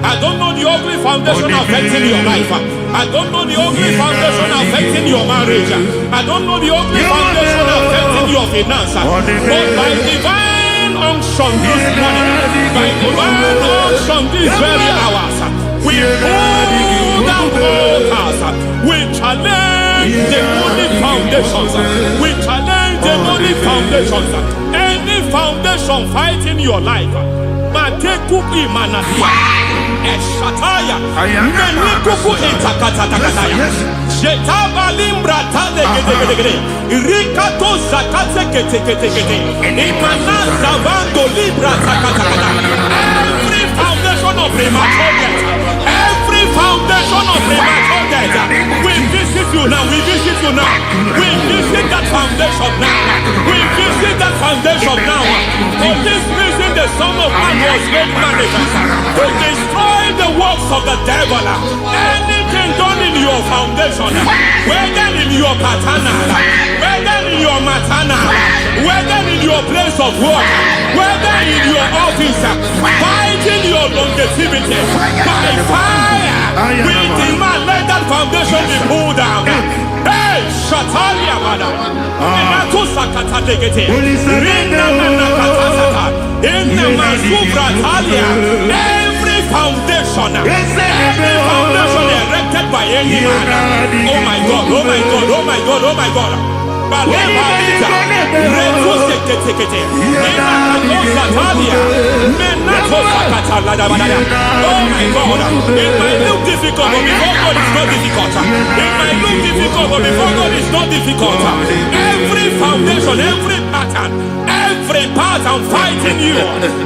I don't know the ugly foundation affecting your life. I don't know the ugly foundation affecting your marriage. I don't know the ugly foundation affecting your finance. But by divine unction this morning, by divine unction these very hours, we pull down altars. We challenge demonic foundations. We challenge demonic foundations. Any foundation fighting your life, Matekuki Manasia, Eshataya, Menikuku Itakatatakataya, Shetabalimbra Tadegede, Rikato Zakate Ketekete, Imanaza Vando Libra Takatakata. Every foundation of premature death, every foundation of premature death, we visit you now, we visit you now, we visit that foundation now, we visit that foundation now. For this reason, the Son of Man was made manifest to destroy the works of the devil. Anything done in your foundation, whether in your paternal, whether in your maternal, whether in your place of work, whether in your office, fighting your longevity by fire, we demand let that foundation be pulled down. Hey, Shatalia Bada, Minato Sakata Degete, Rina Manakata, Inna Masubra Talia, every foundation erected by any man. Oh my God, oh my God, oh my God, oh my God. Balita, Reto Sekete, Menato Sakata Ladabada. Oh my God, it might look difficult, but before God it's not difficult. It might look difficult, but before God it's not difficult. Every foundation, every pattern fighting you,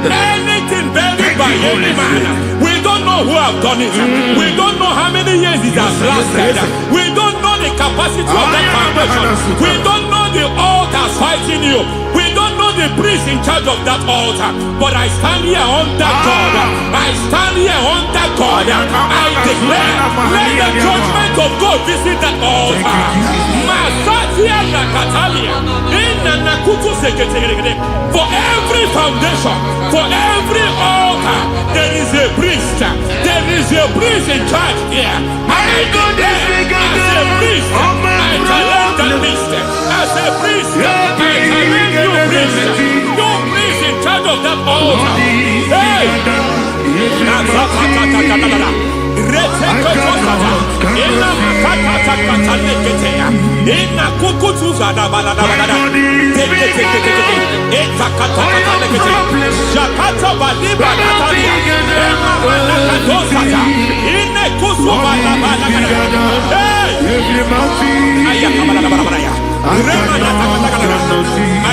anything buried by any man. We don't know who have done it. We don't know how many years it has lasted. We don't know the capacity of that foundation. We don't know the altars fighting you. We don't know the priest in charge of that altar. But I stand here under God. I stand here under God. I declare, let the judgment of God visit that altar. Masatia Nakatalia. For every foundation, for every altar, there is a priest. There is a priest in charge here. I declare, as a priest, I challenge that priest. As a priest, I challenge you priest. You priest in charge of that altar. Hey! I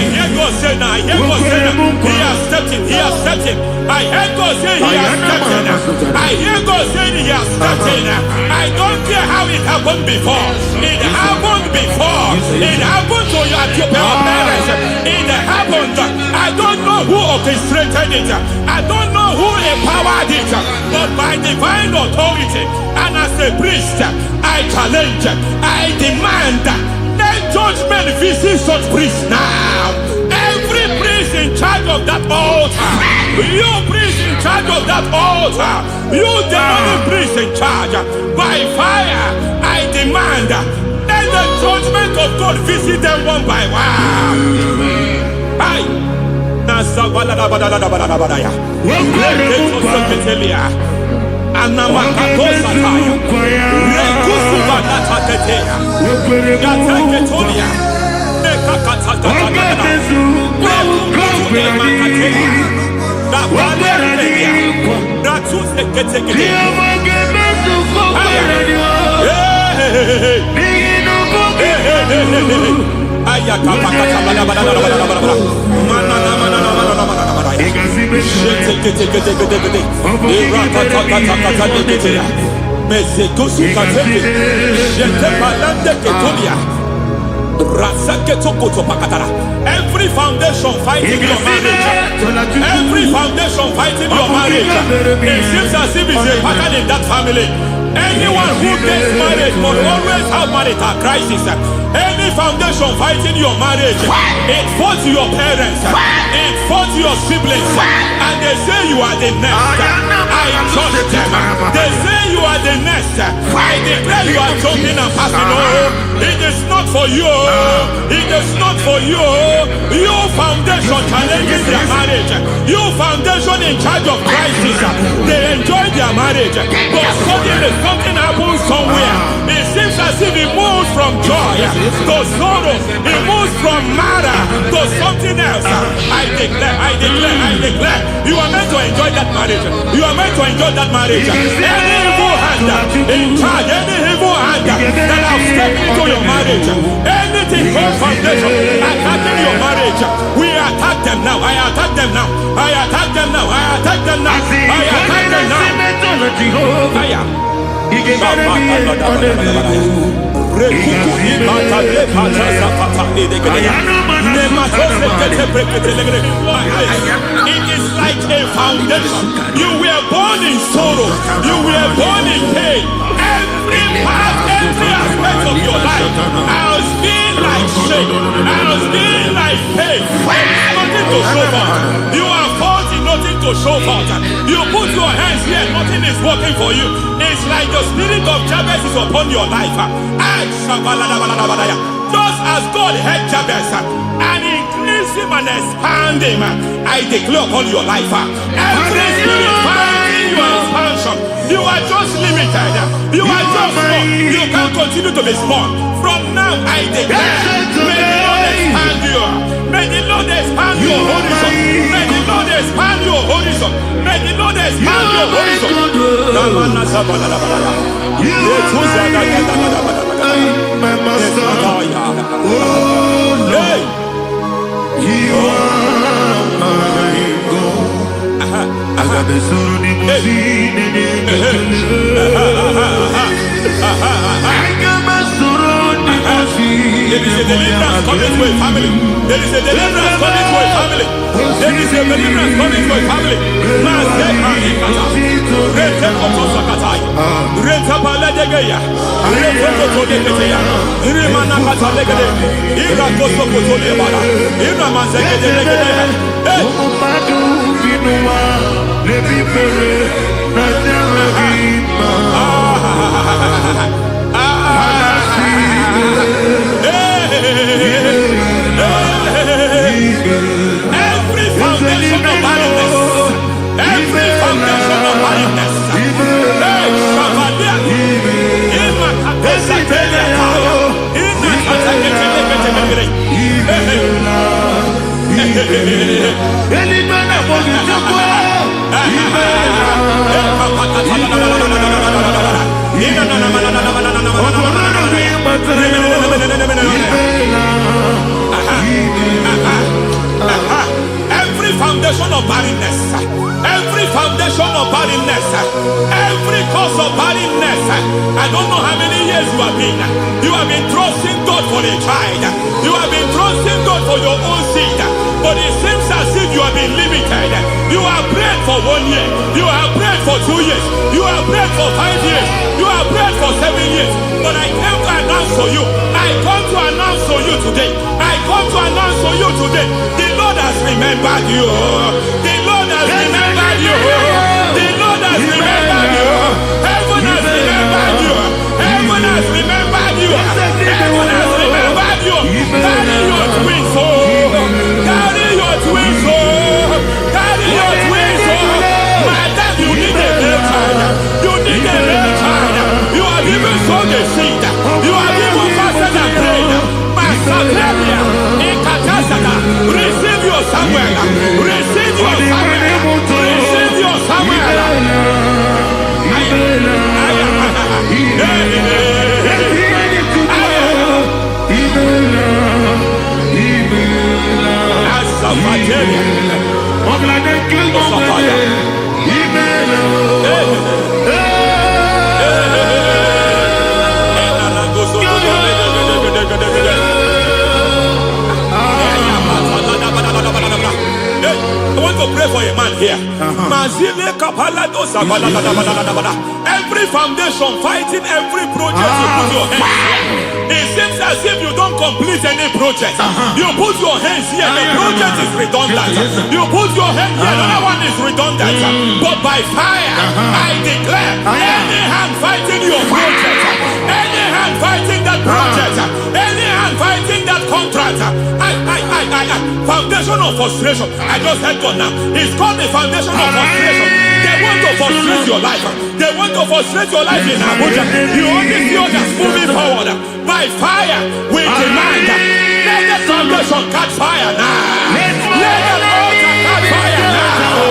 hear God say now, I hear God say now, he has stepped in, he has stepped in. I hear God say he has stepped in. I hear God say he has stepped in. I don't care how it happened before. It happened before. It happened to your parents. It happened. I don't know who orchestrated it. I don't know who empowered it. But by divine authority and as a priest, I challenge, I demand, let judgment visit such priests now. Every priest in charge You priest in charge of that altar. You demonic priest in charge. By fire, I demand. Let the judgment of God visit them one by one. Aye. Nasa balada balada balada balaya. Reketelia. Anamakatosa taya. Rekusu balata keteya. Yataketolia. Nekakatakataka. Rekutu emakateya. Nabalea. Ratuse keteketeya. Every foundation fighting your marriage, every foundation fighting your marriage, it seems as if it's a pattern in that family. Anyone who gets married will always have marital crisis. Any foundation fighting your marriage, it fought your parents, it fought your siblings, and they say you are the next. I judge them. They say you are the next. I declare you are jumping and passing. Oh, it is not for you. It is not for you. Your foundation challenges their marriage. Your foundation in charge of crisis. They enjoy their marriage, but suddenly something happens somewhere. It seems as if it moves from joy to sorrow. It moves from matter to something else. I declare, you are meant to enjoy that marriage. You are meant to enjoy that marriage. Any evil hand in charge, any evil hand that have stepped into your marriage, anything called foundation attacking your marriage, we attack them now. I attack them now. I attack them now. I attack them now. I attack them now. I am. It is like a foundation. You were born in sorrow. You were born in pain. Every part, every aspect of your life has been like shame. Has been like pain. Nothing to show for. You are faulty, nothing to show for. You put your hands here, nothing is working for you. It's like the spirit of Jabez is upon your life. Just as God had Jabez and increased him and expand him, I declare upon your life. Every spirit finding your expansion, you are just limited. You are just small. You can't continue to be small. From now, I declare, may the Lord expand you. May the Lord expand your horizon. May the Lord expand your horizon. May the Lord expand your horizon. My master, oh Lord, you are my God. I got the soul in my feet. I got my soul in my feet. There is a deliverance coming to a family. There is a deliverance coming to a family. There is a deliverance coming to a family. Every foundation of barrenness, every foundation of barrenness, every foundation of barrenness, every foundation of barrenness, every cause of barrenness. I don't know how many years you have been trusting God for a child. You have been trusting God for your own seed, but it seems as if you have been limited. You have prayed for 1 year, you have prayed for 2 years, you have prayed for 5 years, you have prayed for 7 years. But I came to announce for you, I come to announce for you today, I come to announce for you today, the Lord has remembered you. The Lord has remembered The Lord has remembered you. Heaven has remembered you. Heaven has remembered you. Heaven has remembered you. Carry your twins, oh. Carry your twins, oh. Carry your twins, oh. Madam, you need a real child. You need a real child. You have even sown a seed. You have even fasted and prayed. Masakabia, Ekatasaka, receive your Samuel. Receive your Samuel. Receive your Samuel. I want to pray for a man here. Every foundation fighting every project you put your hands. It seems as if you don't complete any project. You put your hands here, the project is redundant. You put your hand here, another one is redundant. But by fire, I declare, any hand fighting your project, any hand fighting that project, any hand fighting that contract, foundation of frustration. I just heard God now. It's called the foundation of frustration. They want to frustrate your life. They want to frustrate your life in Abuja. You only see others moving forward. By fire, we demand. Let the foundation catch fire now. Let the altar catch fire now.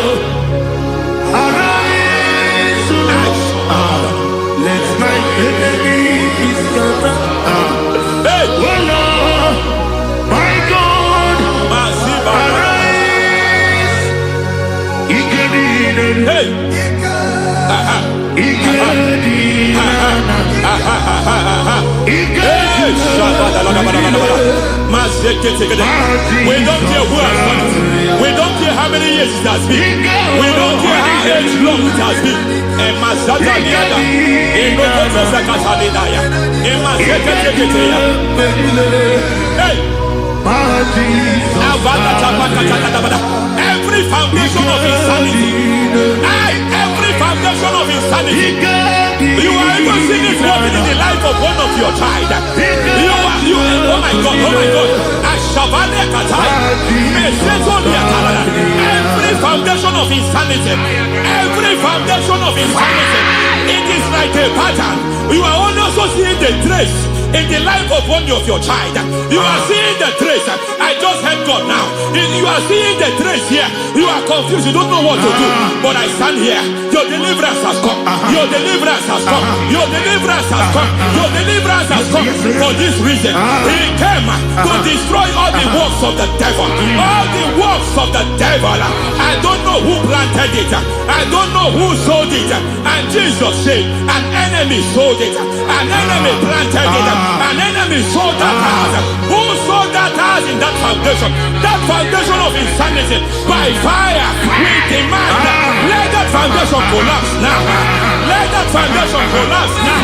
Arise, let my enemies scatter. Hey, Oh Lord, my God, arise. hey, we don't care who has done it. We don't care how many years it has been. We don't care how age long it has been. Every foundation of insanity. Every foundation of insanity. You are even seeing it working in the life of one of your child. Oh my God. Every foundation of insanity. Every foundation of insanity. It is like a pattern. You are also seeing the trace in the life of one of your child. You are seeing the trace. I just heard God now. You are seeing the trace here. You are confused. You don't know what to do. But I stand here. Your deliverance has come. Your deliverance has come. Your deliverance has come. Your deliverance has come. For this reason, He came to destroy all the works of the devil. All the works of the devil. I don't know who planted it. I don't know who sold it. And Jesus said, an enemy sold it. An enemy planted it. An enemy sold that house. Who sold that house in that foundation? That foundation of insanity. By fire, we demand let that foundation collapse now. Let that foundation collapse now.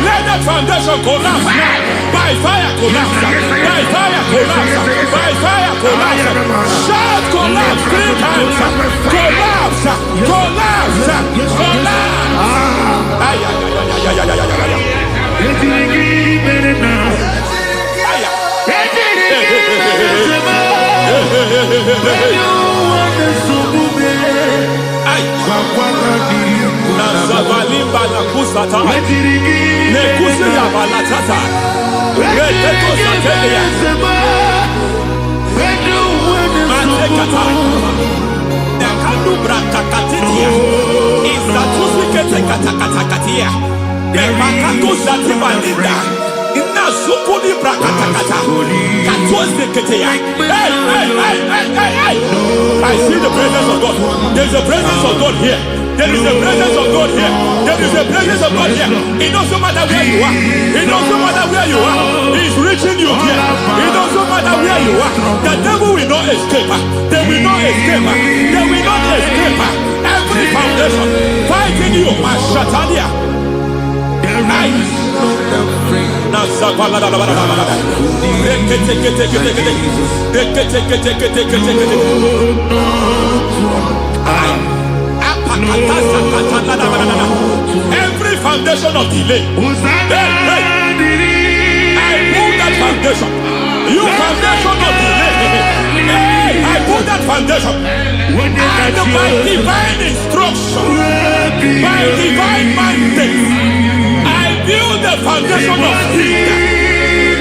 Let that foundation collapse now. By fire collapse. By fire collapse. By fire collapse. Shout collapse 3 times. Collapse. Collapse. I see the presence of God. There's a presence of God here. There is a presence of God here. There is a presence of God here. It doesn't matter where you are. It doesn't matter where you are. He's reaching you here. It doesn't matter where you are. The devil will not escape. They will not escape. They will not escape. Every foundation fighting you, Mashatalia. foundation of delay. Hey, I pull that foundation. You foundation of delay. Hey, I pull that foundation. And by divine instruction, by divine mandate, I build the foundation of speed.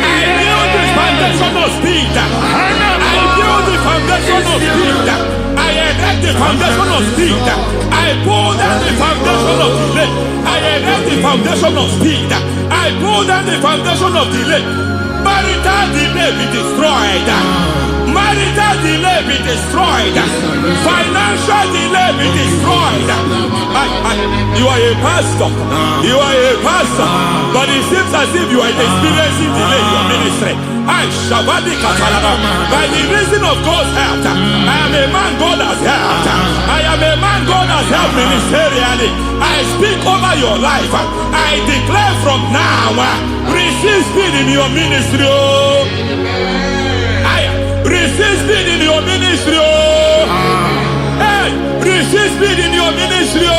I build the foundation of speed. I build the foundation of speed. I erect the foundation of speed. I pull down the foundation of delay. I erect the foundation of speed. I pull down the foundation of delay. Marital delay be destroyed. Marital delay be destroyed. Financial delay be destroyed. You are a pastor. You are a pastor. But it seems as if you are experiencing delay in your ministry. By the reason of God's help, I am a man God has helped. I am a man God has helped ministerially. I speak over your life. I declare from now, receive speed in your ministry. Receive speed in your ministry. Hey, receive speed in your ministry.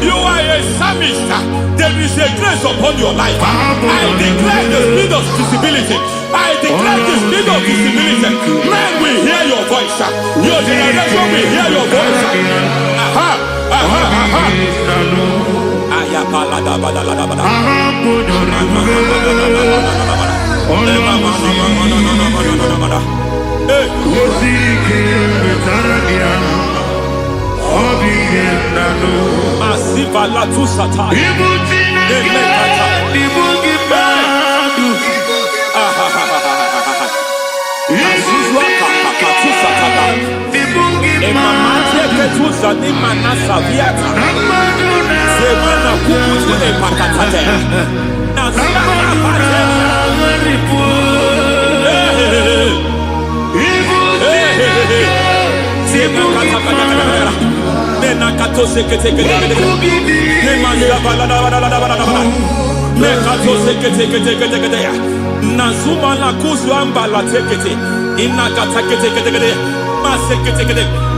You are a psalmist. There is a grace upon your life. I declare the speed of visibility. I declare the speed of visibility. Men will hear your voice. Your generation will hear your voice. Aha, aha, aha. Asiva la tu sata.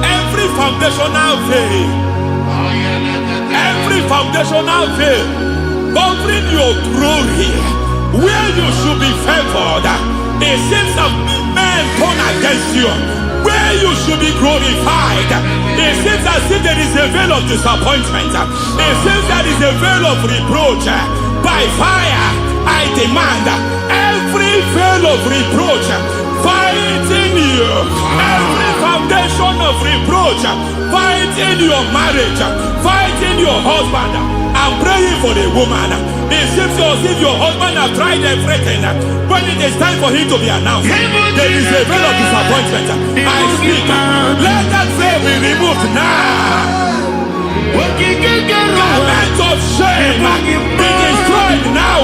Every foundational veil, every foundational veil covering your glory, where you should be favored, it seems that men turn against you. Where you should be glorified, it seems as if there is a veil of disappointment. It seems there is a veil of reproach. By fire, I demand every veil of reproach fighting you, every foundation of reproach fighting your marriage, fighting your husband. I'm praying for the woman. It seems as if your husband has tried everything. When it is time for him to be announced, there is a veil of disappointment. I speak. Let that veil be removed now. Garment of shame be destroyed now.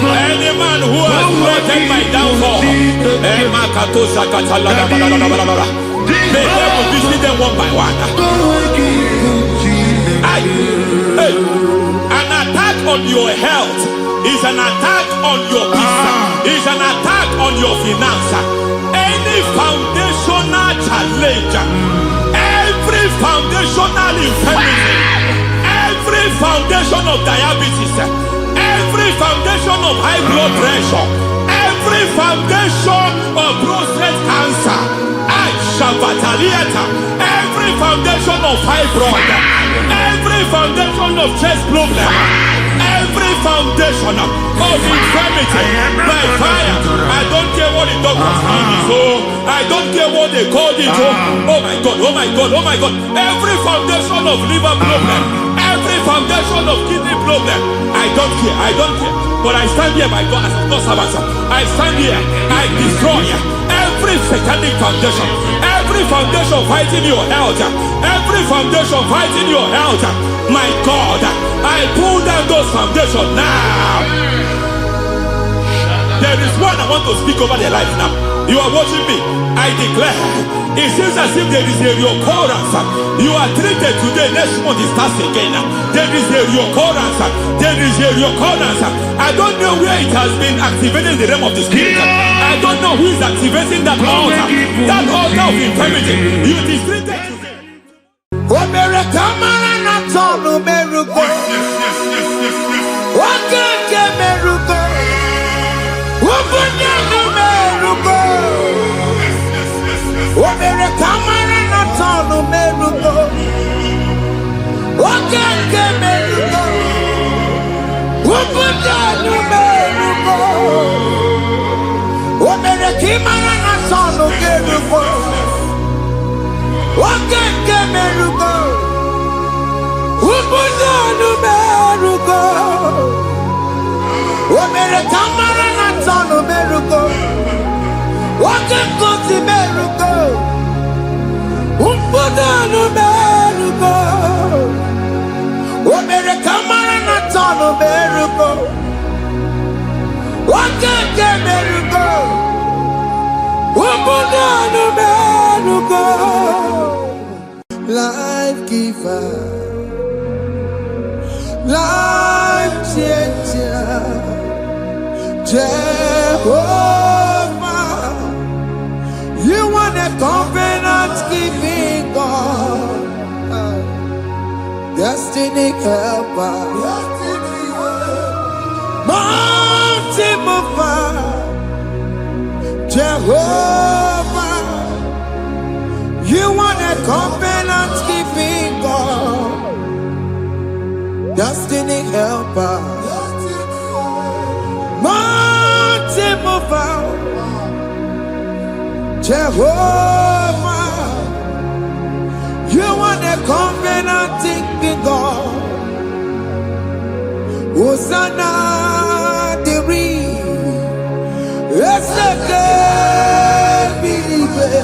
Any man who has plotted my downfall, may devil visit them one by one. An attack on your health is an attack on your peace, is an attack on your finance. Any foundational challenge, every foundational infirmity, every foundation of diabetes, every foundation of high blood pressure, every foundation of prostate cancer, every foundation of fibroid, every foundation of chest problem, every foundation of infirmity, by fire. I don't care what the doctors call it, so I don't care what they call it. Oh my God, oh my God, oh my God. Every foundation of liver problem, every foundation of kidney problem, I don't care, I don't care. But I stand here, my God, as a God servant. I stand here, I destroy every satanic foundation, every foundation fighting your health, every foundation fighting your health. My God, I pull down those foundations now. There is one I want to speak over their life now. You are watching me. I declare, it seems as if there is a recurrence. You are treated today, next month it starts again. There is a recurrence. There is a recurrence. I don't know where it has been activated in the realm of the spirit. I don't know who is activating that altar. That altar of infirmity. You is treated today. Life giver, life changer, Jehovah, you want a covenant keeping God, destiny helper, mountain mover, Jehovah, you want a covenant keeping God, destiny helper, mountain mover, Jehovah, you want a covenant keeping God. Hosanna diri, eseke bilibe.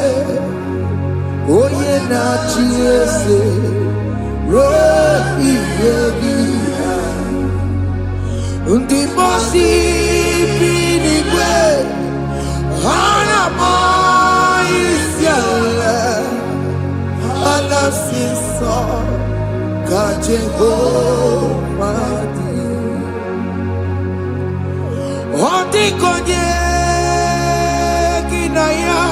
Oye na chiese rohi yebi undi bosi binigwe hana moisiale alasiso kajego madi ondi konye kinaya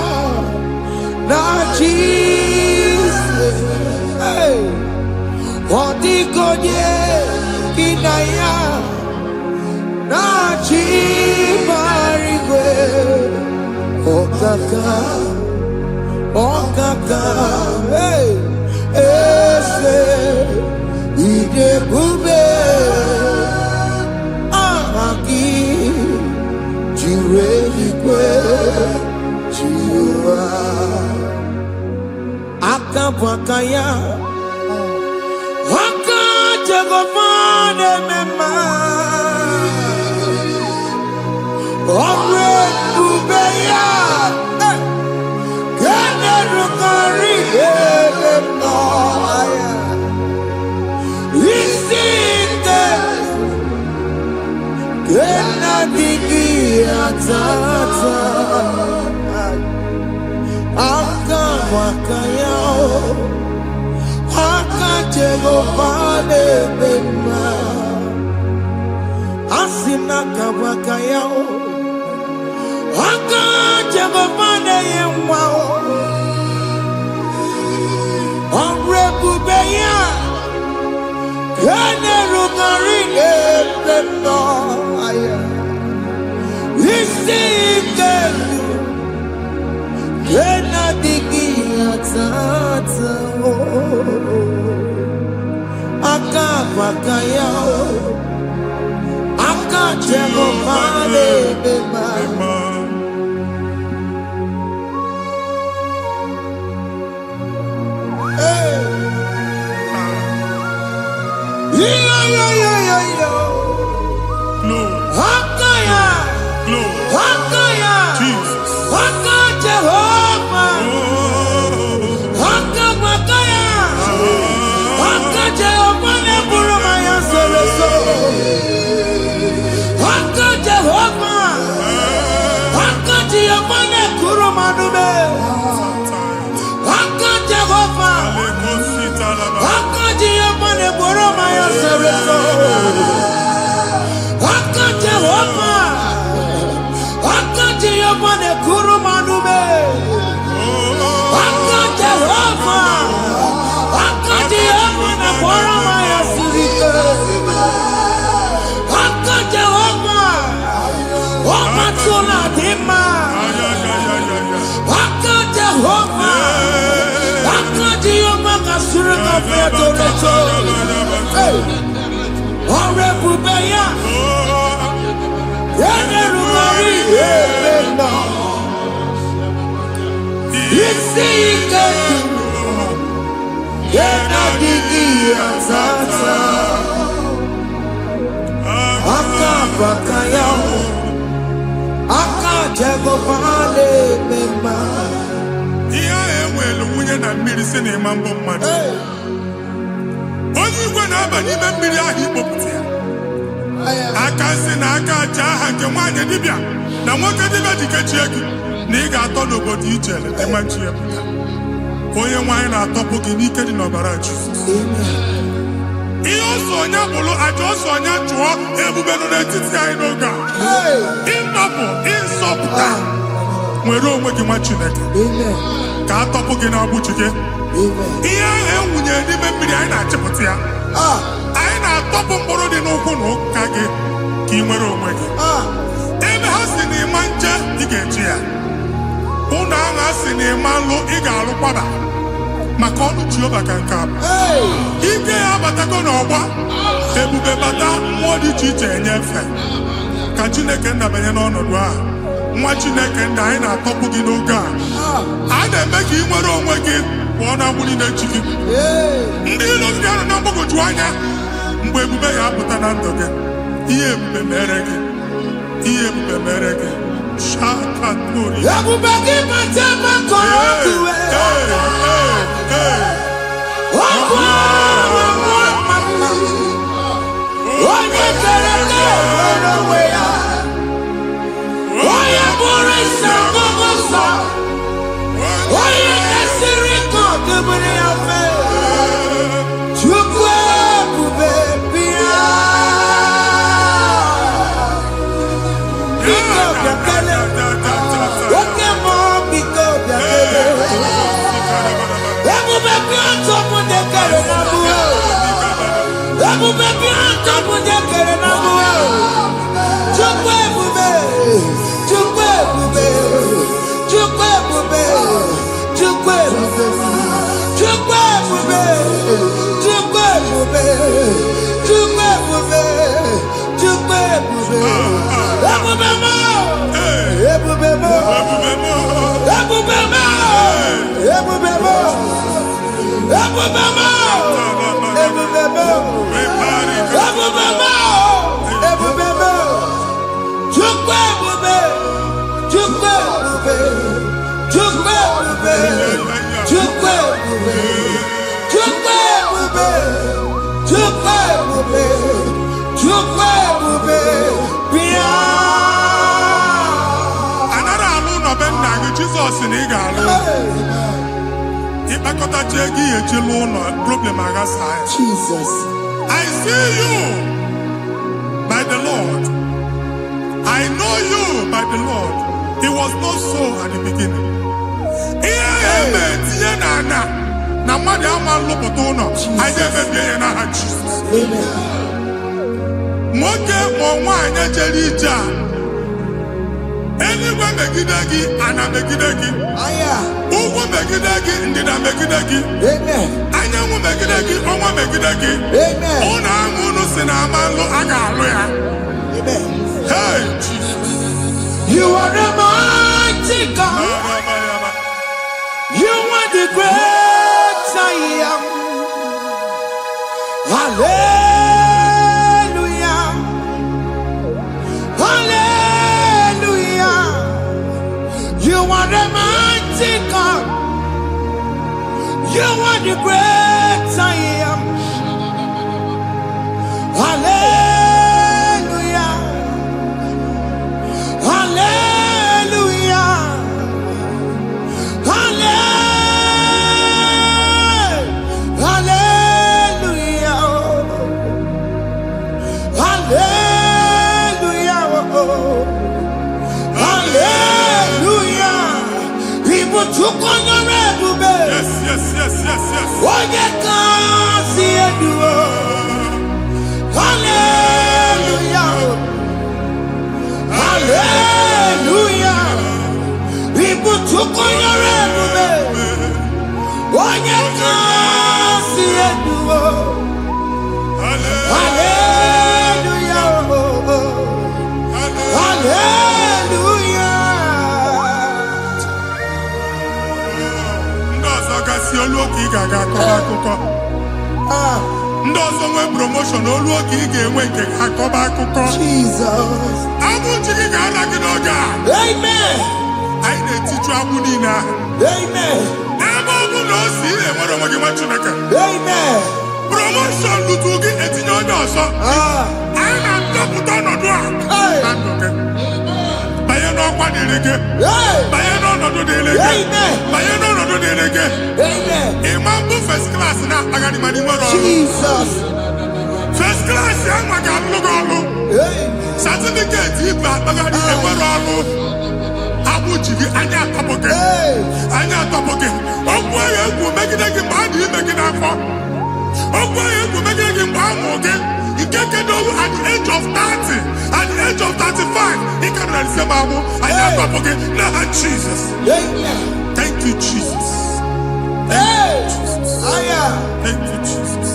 na Jesus, hey, Odigonye kinaya na chibarigwe, okaka, hey, ese idebube, ahaki, jireligwe, jiwa. Akabwakaya Akajagofane mema Omre kubeya Gene rukari Emnoaya Isite Gena digi atata Akabwakaya Akajagofane mema Asina kabwakaya Akajagofane yemwao Onrebubeya Kene rugarine pendo aya Isikelu Kena digi atata Akabwakaya Akajagofane mema Hakaya. Glory. Hakaya. Jesus. Haka Jehovah. Haka Makaya. Haka Jehovah ne burumaya sereso. Haka Jehovah. Haka Jehovah ne kurumanume. Haka Jehovah. Haka Jehovah ne burumaya sereso. Haka Jehovah. Haka Jehovah ne kurumanume. Haka Jehovah. Haka Jehovah ne burumaya sereso. Haka Jehovah. Haka Tula Dima. Haka Jehovah. Haka Jehovah Kasurika Fetoreto. Ore Bubeya. Yene Rumari. Yene Isi Iketu. Yena Gigi Azata. Aka Bakaya. Aka Jehovah le mema. Iya enwelu nwunye na mmiri si na ịma mbọ mmadụ. Onye igwe na-aba n'ime mmiri ahụ ikpopụta ya. Aka si na aka aja aha nke nwaanyị dibịa na nwoke dibịa ji kechie gị na ị ga-atọ n'obodo ijele ịma chi ya pụta. Onye nwaanyị na-atọpụ gị n'ike dị n'ọbara Jizọs. Ihe ọsọ onye bụrụ aja ọsọ onye chụọ ebube nọ n'etiti anyị n'oge a. Ịtọpụ ịzọpụta nwere onwe gị nwa Chineke ka a tọpụ gị n'agbụchi gị. Ihe ahụ enwunye n'ime mmiri anyị na-achịpụta ya. Anyị na-atọpụ mkpụrụ dị n'ụkwụ na ụka gị ka ị nwere onwe gị. Ebe ha si na ịma nche ị ga-eji ya. Ụlọ ahụ ha si na ịma nlụ ị ga-alụkwaba maka ọnụ Jehova ka nke a bụ. Ike ya abatago n'ọgba ebube bata mmụọ dị iche iche enyefe ka Chineke ndabanye n'ọnọdụ ahụ. Nwa Chineke ndị anyị na-atọpụ gị n'oge a. A na-eme ka ị nwere onwe gị pụọ na mgbuli na-echi gị. Ndị ilo gị anọ na mgbagwoju anya mgbe ebube ya apụta na ndụ gị. Ihe ebube mere gị. Ihe ebube mere gị. Shakatori. Ebube gị mata ebe kọrọ iwe. Onye kere ka enwere onwe ya. Onye bụrụ isi ọgụgụ nsọ. Onye kesiri ka ọ dịbụrụ ya mfe. Chukwu ebube bịa. Biko bịakele. Oke mmụọ biko bịakele. Ebube bịa ntọpụ ndị kere na mbuo. Ebube bịa ntọpụ ndị kere na mbuo. Chukwu ebube. Chukwu ebube. Chukwu ebube. Chukwu ebube. Chukwu ebube. Chukwu ebube. Chukwu ebube. Chukwu ebube. Ebube mo. Ebube mo. Ebube mo. Ebube mo. Ebube mo. Ebube mo. Ebube mo. Ebube mo. Ebube mo. Chukwu ebube. Chukwu ebube. Chukwu ebube. Chukwu ebube. Chukwu ebube. Chukwu ebube. Chukwu ebube. Bịa. Anara alụ nọbe nna gị Jizọs na ị ga-alụ. Ịkpakọtacha ego ihe eji lụọ ụlọ problem aghasa ya. Jesus. I see you by the Lord. I know you by the Lord. It was not so at the beginning. Ihe eme tinye na na mmadụ ama nlụpụta ụlọ. Anyị emebie ya n'aha Jizọs. Nwoke ma nwaanyị ejere ije a. Eluigwe megide gị, ana megide gị. Ugwu megide gị, ndịda megide gị. Anyanwụ megide gị, ọnwa megide gị. Ụlọ ahụ unu si na ama nlụ a ga-alụ ya. Hey, Jesus. You are the mighty God. You are the great I am. Hallelujah. You are the great I am. Hallelujah. Hallelujah. Hallelujah. Hallelujah. Hallelujah. People took on your red bed. Yes, yes, yes, yes, yes. Oh, you can't see it. Hallelujah. Hallelujah. People took on your red bed. Oh, you can't see it. Hallelujah. Hallelujah. Ndozo kasi oluoki gaga akọba. Ndozo nwe promotion oluoki ga-enwe nke akọba akụkọ. Jesus. Abụ chi gị ga-ala gị n'oge a. Amen. Anyị na-etiju abụ niile ahụ. Amen. Ebe ọ bụ na o si enwere onwe gị nwa Chineke. Amen. Promotion lutu gị etinye onye ọzọ. Anyị na-adọpụta ọnọdụ a na ndụ gị. Banye n'ọkwa dịrị gị. Banye n'ọnọdụ dịrị gị. Banye n'ọnọdụ dịrị gị. Ịma mbụ first class na-akpagharị ma n'ime ọrụ. Jesus. First class ya nwa ga-alụ gị ọrụ. Certificate ibe akpagharị enwere ọrụ. Abụ ji gị anya atọpụ gị. Anya atọpụ gị. Okwu agha egwu megide gị mgbe a dị ime gị n'afọ. Okwu agha egwu megide gị mgbe a mụ gị. Ike kedowu at the age of 30, at the age of 35, he can receive abu. I am up again. Now, Jesus. Thank you, Jesus. Thank you, Jesus. Thank you, Jesus.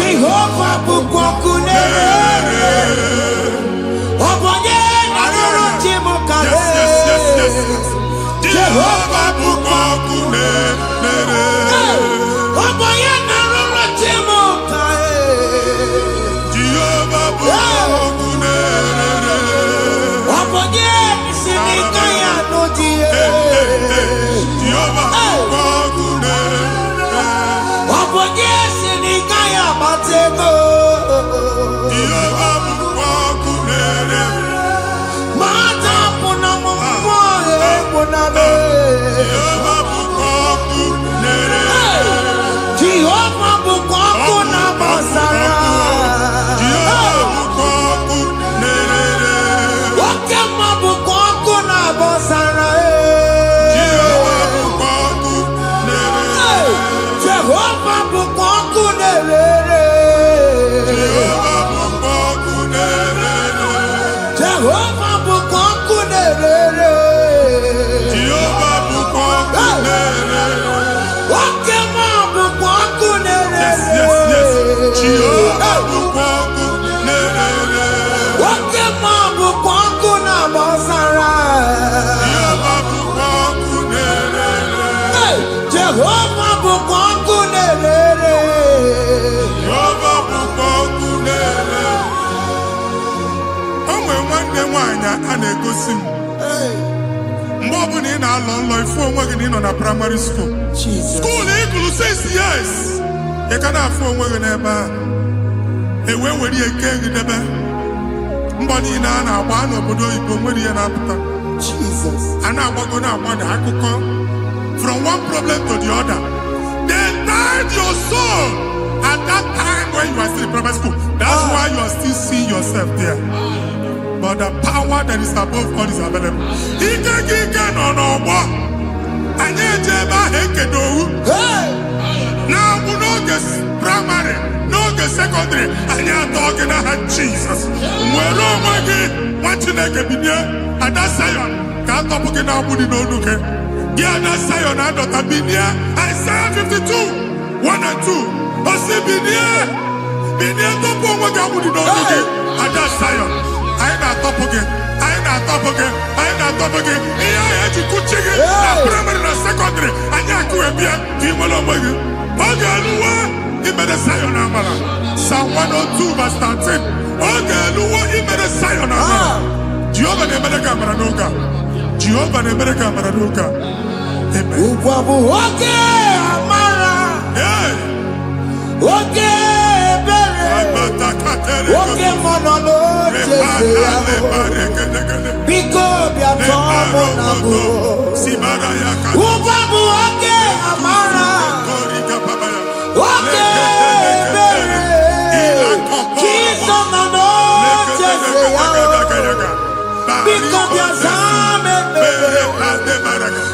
Jehovah Bukwakunere. Jehovah Bukwakunere. Oboye naroro Jemuka. Jehovah Bukwakunere. Oboye sinika ya nodie. Jehovah Bukwakunere. Oboye sinika ya matego. Jehovah Bukwakunere. Mata puna mumbo puna be. Jehovah Bukwakunere. Jehovah Bukwakunere Basara. Jehovah Bukwakunere. Wakema Bukwakunere Basara. Jehovah Bukwakunere. Jehovah Bukwakunere. Jehovah Bukwakunere. Jehovah Bukwakunere. Jehovah Bukwakunere. Wakema Bukwakunere. Yes, yes, yes. Jehovah Bukwakunere. Wakema Bukwakunere Basara. Jehovah Bukwakunere. Jehovah Bukwakunere. Jehovah Bukwakunere. O nwere nwanne nwaanyị a na-egosi m. Mgbe ọbụla ị na-alọ nlọ ifu onwe gị na ị nọ na praịmarị skuul. Jesus. Skuul ị gụrụ 6 years. Ị ka na-afụ onwe gị n'ebe a. Ewe were ihe nke gị debe. Mbọ niile a na-agba n'obodo oyibo nwere ihe na-apụta. Jesus. A na-agbago na-agbada akụkọ from one problem to the other. They tied your soul at that time when you are still in primary school. That's why you are still seeing yourself there. But the power that is above all is available. Ike gị ike nọ n'ọgbọ. Anyị eje ebe ahụ ekedowu. Na-agbụ n'oge praịmarị, n'oge sekọndịrị, anyị atọ gị n'aha Jizọs. Nwere onwe gị, nwa Chineke binye, Ada Sayọn ka atọpụ gị na-agbụ dị n'onu gị. Gị Ada Sayọn adọta binye, Isaiah 52, 1 and 2. O si binye, binye tọpụ onwe gị agbụ dị n'onu gị. Ada Sayọn, anyị na-atọpụ gị, anyị na-atọpụ gị, anyị na-atọpụ gị. Ihe ahụ eji kụchi gị na praịmarị na sekọndịrị, anyị akụwe bịa ka ị nwere onwe gị. Oge eluwe imere Sayọn amara. Psalm 102 verse 13. Oge eluwe imere Sayọn amara. Jehova na-emere gị amara n'oge a. Jehovah America Maradoka. Amen. Ukwabu oke amara. Oke bere. Oke monolo chese yao. Biko biatomo nago. Ukwabu oke amara. Oke bere. Kiso nano chese yao. Biko biazame bere.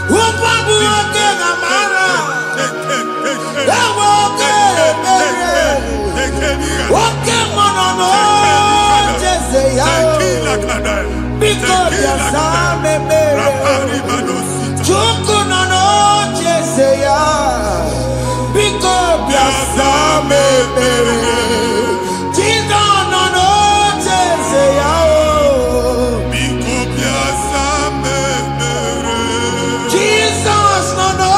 Ukwabu oke amara. Oke bere. Oke monolo chese yao. Biko biazame bere. Chuku nano chese yao. Biko biazame bere. Chindo nano chese yao. Jesus nano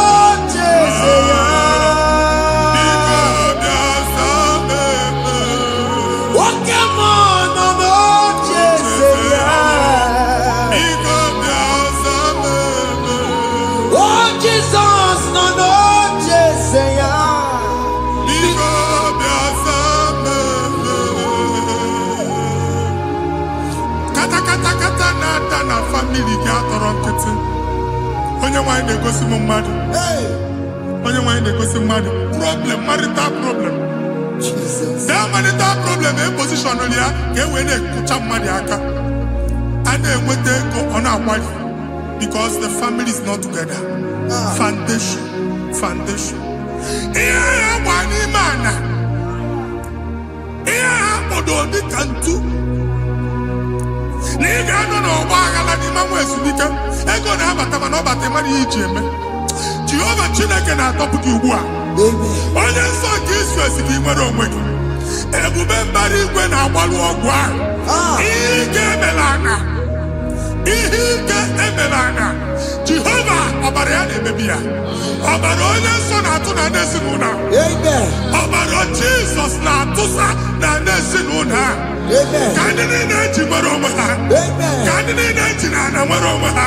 chese yao. Oke monolo chese yao. Oh Jesus nano chese yao. Kata na family ga atọrọ nkịtị. Onye nwanyị na-egosi m mmadụ. Onye nwanyị na-egosi mmadụ. Problem, marital problem. Jesus. That marital problem in position on ya ka e wee na-ekụcha mmadụ aka. A na-enweta ego ọ na-akwali because the family is not together. Foundation. Ihe ya gba n'ime ana. Ihe ha kpọdo dịka ntu. Na ị ga-anọ n'ọgba aghara n'ime nwa ezumike ego na-abata mana ọ bata mmadụ ihe iji eme. Jehova Chineke na-atọpụ gị ugbu a. Onye nsọ nke Israel gị nwere onwe gị. Ebube mbara igwe na-agbalụ ọgwụ ahụ. Ihe ike emela aka. Jehova ọbara ya na-emebi ya. Ọbara onye nsọ na-atụ na ndị ezinụlọ. Ọbara Jizọs na-atụsa na ndị ezinụlọ ha. Ka ndị niile eji nwere onwe ha. Ka ndị niile eji na ana nwere onwe ha.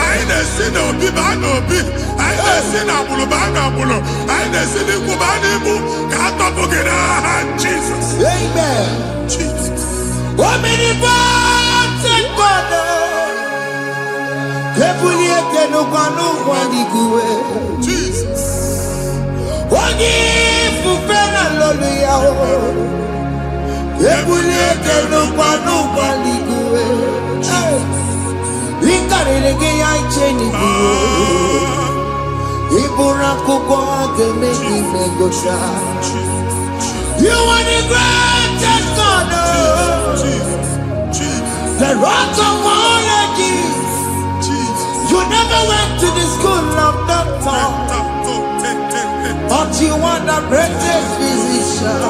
Anyị na-esi n'obi baa n'obi. Anyị na-esi n'agbụrụ baa n'agbụrụ. Anyị na-esi n'ikwu baa n'ikwu. Ka a tọpụ gị n'aha Jizọs. Jesus. Omnipotent God. Kebulie kenukanu waniguwe. Jesus. Ogi fufena lolu yao. Kebulie kenukanu waniguwe. Ikarelege ya icheni buo. Ibura kuko gemeki megosha. You are the greatest God. The rock of all ages. You never went to the school of doctor, but you are the greatest physician.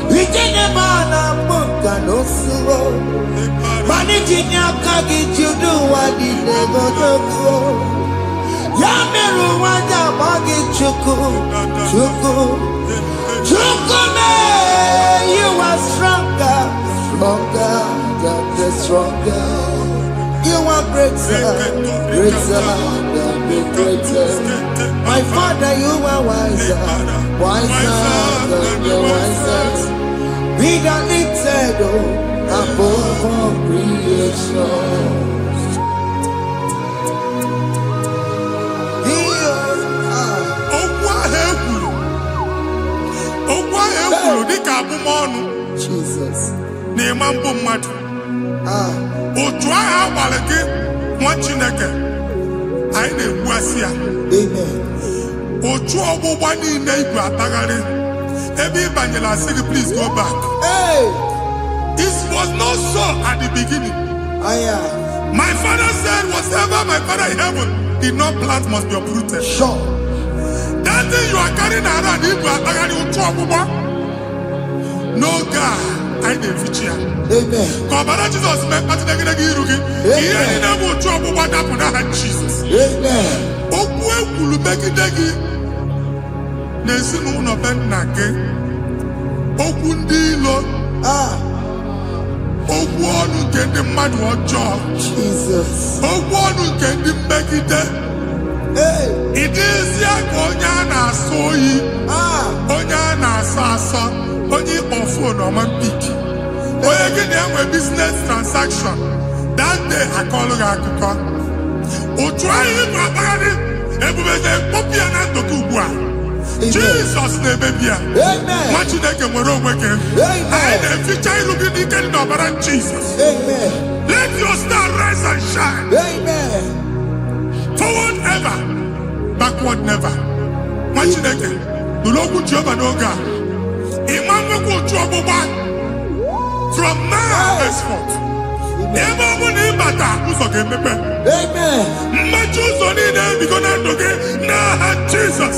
We didn't man a book and no sorrow. Managing your kagi, you do what you never do. Yameru wanda bagi chuku. Me, you are stronger than the stronger. You are greater than the greatest. My Father, you are wiser than the wisest. Be the lifted above all creation. Jesus. Otu ahụ agbalị gị nwa Chineke anyị na-egbu asị ya. Otu ọgbụgba niile igwe atagharị ebe ị banyere asị gị please go back. It was not so at the beginning. My father said whatever my father in heaven did not plant must be uprooted. Sure. That thing you are carrying around igwe atagharị otu ọgbụgba. No God. Amen. Ọbara Jizọs mee mkpatụ negide gị iru gị. Ihe niile bụ otu ọgbụgba dapụ n'aha Jizọs. Okwu ekwuru megide gị n'ezinụlọ be nna gị. Okwu ndị ilo Ogwu ọnụ nke ndị mmadụ ọjọọ. Jesus. Ogwu ọnụ nke ndị mmegide. Ịdịzi ka onye a na-asọ oyi. Onye a na-asọ asọ. Onye ịkpọ fon ọma mpiki. Onye gị na-enwe business transaction. That day akọlụ gị akụkọ. Otu anyị ịbụ akpagharị ebube na-ekpọpụ ya na ndụkọ ugbu a. Jesus na-emebi ya. Nwa Chineke nwere onwe gị. Anyị na-eficha ilu gị n'ike dị n'ọbara Jesus. Let your star rise and shine. Forward ever, backward never. Nwa Chineke nụrụ okwu Jehova n'oge a. Ịma nnukwu otu ọgbụgba from now henceforth. Ebe ọ bụ na ịbata ụzọ ga-emepe. Mmechi ụzọ niile ebigo na ndụ gị n'aha Jesus.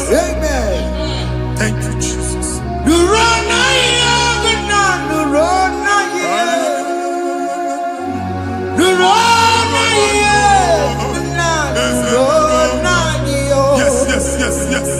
Thank you, Jesus. Yes.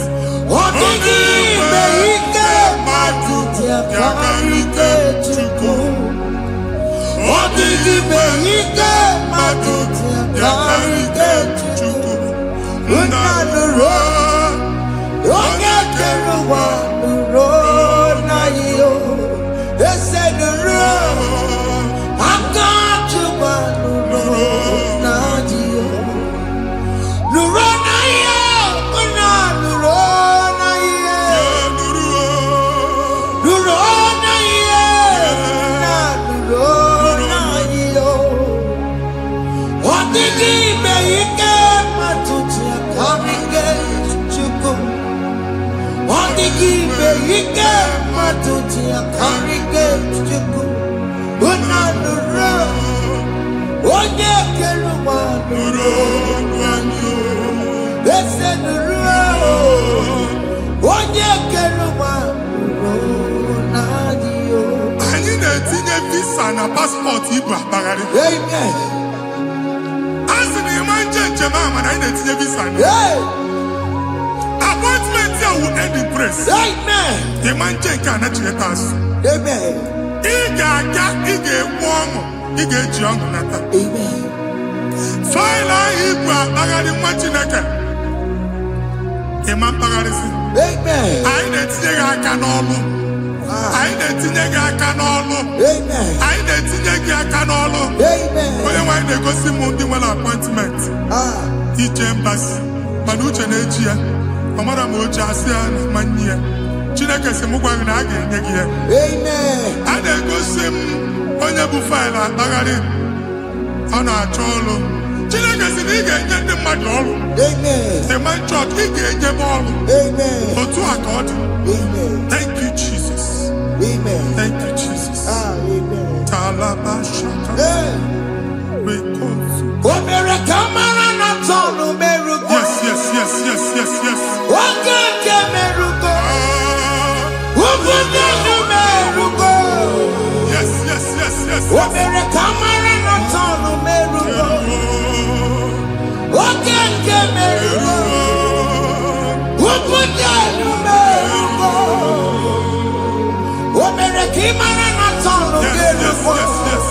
Anyị na-etinye visa na paspọtụ Igbo akpagharị. A sị na ịma njem ama na anyị na-etinye visa na appointment ya will end in praise. Ịma nke a na-echeta azụ. Ị ga-aga, ị ga-ekwu ọṅụ, ị ga-eji ọṅụ nata. Faịlụ ahụ Igbo akpagharị nwa Chineke. Ịma mkpagharịsị. Anyị na-etinye gị aka n'ọlụ. Anyị na-etinye gị aka n'ọlụ. Anyị na-etinye gị aka n'ọlụ. Onye nwaanyị na-egosi m ndị nwere appointment ije mbasi mana uche na-eji ya. Ọ mara ma oche asị ya na manye ya. Chineke sị m gwa gị na a ga-enye gị ya. A na-egosi m onye bụ faịlụ akpagharị ọ na-achọ ọrụ. Chineke sị na ị ga-enye ndị mmadụ ọrụ. Ịma chọọchị ị ga-enye m ọrụ. Otu a ka ọ dị. Thank you, Jesus. Thank you, Jesus. Talabashaka. Yes.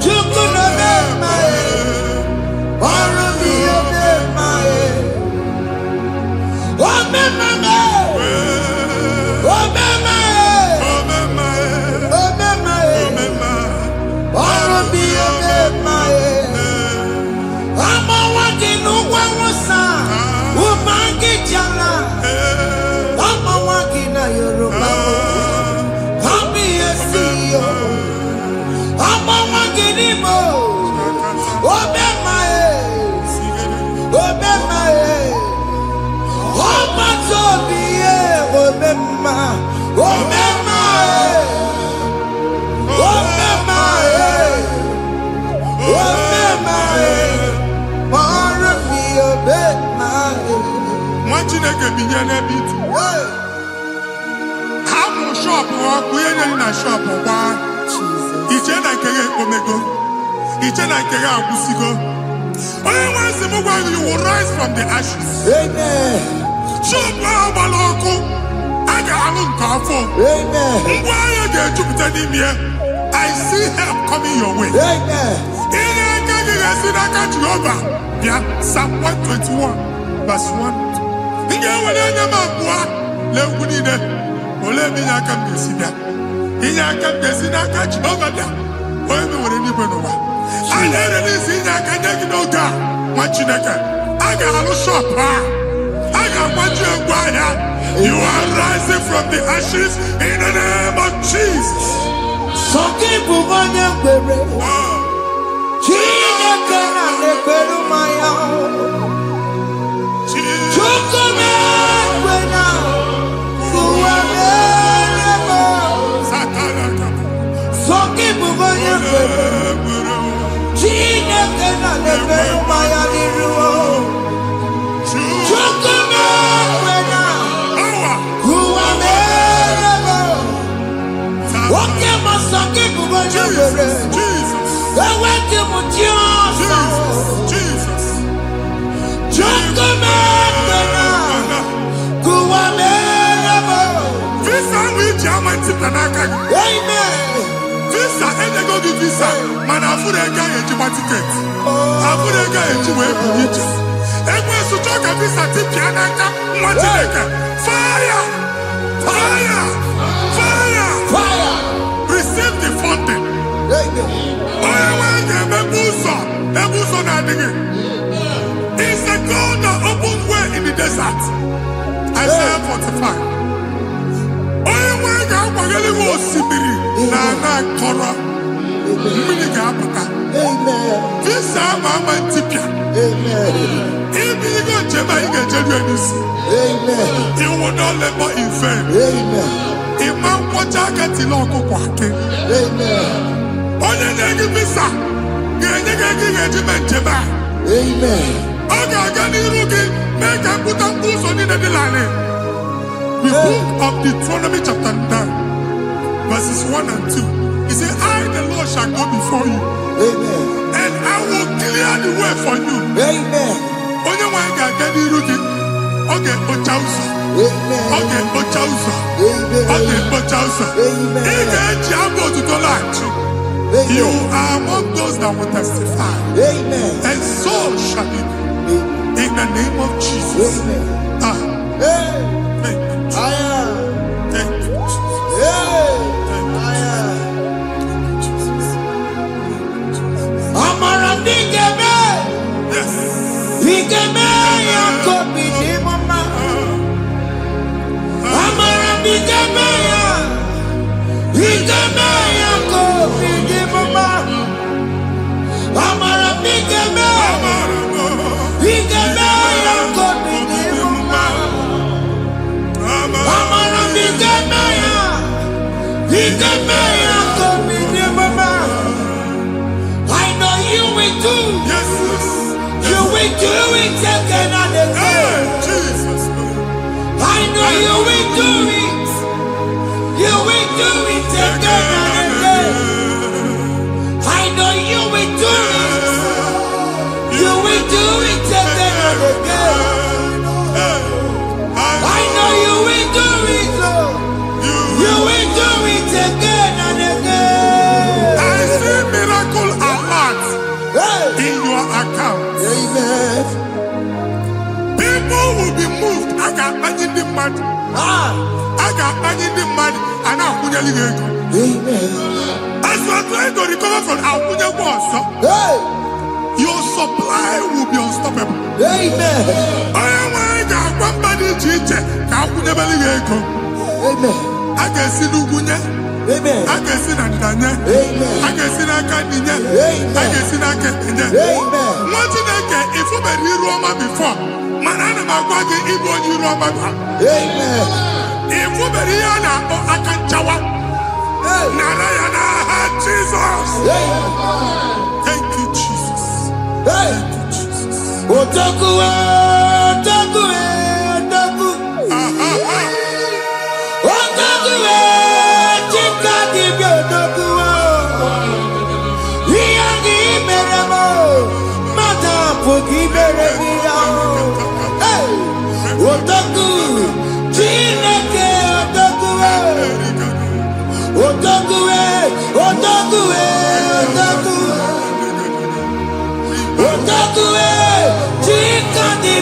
Juku Chineke binye n'ebe itu. Ha bụ shop ọkụ ihe nyere na shop gbaa. Iche na nke ya ekpomego. Iche na nke ya agwụsigo. Onye nwe nsị m gwa you will rise from the ashes. Amen. Shop ahụ gbara ọkụ. A ga-alụ nke afọ. Amen. Ngwa ahịa ga-ejupụta n'ime ya. I see help coming your way. Amen. Ihe aka gị ga-esi n'aka Jehova bịa Psalm 121 verse 1. Ị ga-ewere anya m abụọ lee ugwu niile. Olee ebe inye aka m ga-esi bịa? Inye aka m ga-esi n'aka Jehova bịa. Onye mewere n'igwe n'ụwa. A na-ere n'isi inye aka nye gị n'oge a nwa Chineke. A ga-alụ shop ha. A ga-agbaji egwu ahịa. You are rising from the ashes in the name of Jesus. Sọkị bụ onye kwere. Chineke na na-ekwere mmanya. Chukwu na-ekwe na ụwa na-eme. Sọkị bụ onye kwere. Chineke na na-ekwere mmanya n'iru. Chukwu na-ekwe na ụwa na-eme. Oke masọkị bụ onye kwere. Eweke m ji ọsọ. Chukwu na-ekwe na ụwa na-eme. Visa which I'm a tip and I can. Amen. Visa and they go to visa. Man, I put a guy at your ticket. I put a guy at your way for you. And when you talk a visa tip, and I can watch it. Fire! Fire! Fire! Fire. Receive the funding. Amen. It's a God that opens way in the desert. Isaiah 45. Onye nwe ga-agbaghere gị osimiri na ana akọrọ mmiri ga-apụta. Visa ama ntipịa. Ibigo njem anyị ga-ejeru n'isi. You will not labor in vain. Ịma nkwọcha aka tili ọkụkọ akị. Onye na-enye visa ga-enye gị ego ị ga-eji mee njem a. Ọ ga-aga n'iru gị mee ka mpụta mkpụ ụzọ niile dị larịị. The book of Deuteronomy chapter 9 verses 1 and 2. He said, I the Lord shall go before you. And I will clear the way for you. Onye nwe ga-aga n'iru gị. Ọ ga-ekpocha ụzọ. Ọ ga-ekpocha ụzọ. Ọ ga-ekpocha ụzọ. Ị ga-eji abụ otuto laghachi. You are among those that will testify. And so shall it be. In the name of Jesus. Thank you. Thank you, Jesus. Amara bigeme. Yes. Bigeme ya kobi di mama. Amara bigeme ya. Bigeme ya kobi di mama. Amara bigeme. Bigeme ya kobi di mama. Amara bigeme ya. Bigeme ya kobi di mama. I know you will do. Yes. You will do it again and again. Jesus. I know you will do it. You will do it again and again. I know you will do it. You will do it again and again. I know you will do it. You will do it again and again. I see miracle alert in your account. Amen. People will be moved. I got money in the mud. I got money in the mud. And I'm going to leave. Amen. As you are trying to recover from Abuja Wars, your supply will be unstoppable. Amen. I am one body teacher. Abuja Beliego. Amen. I can see Lugunya. Amen. I can see Nandanya. Amen. I can see Nakaninya. Amen. I can see Nakaninya. Amen. What did I get if you were in Roma before? Manana Magwagi, Igbo, you Roma. Amen. If you were here now, I can chawa. Narayana, Jesus. Thank you, Jesus. Thank you, Jesus. Otaku, otaku, otaku.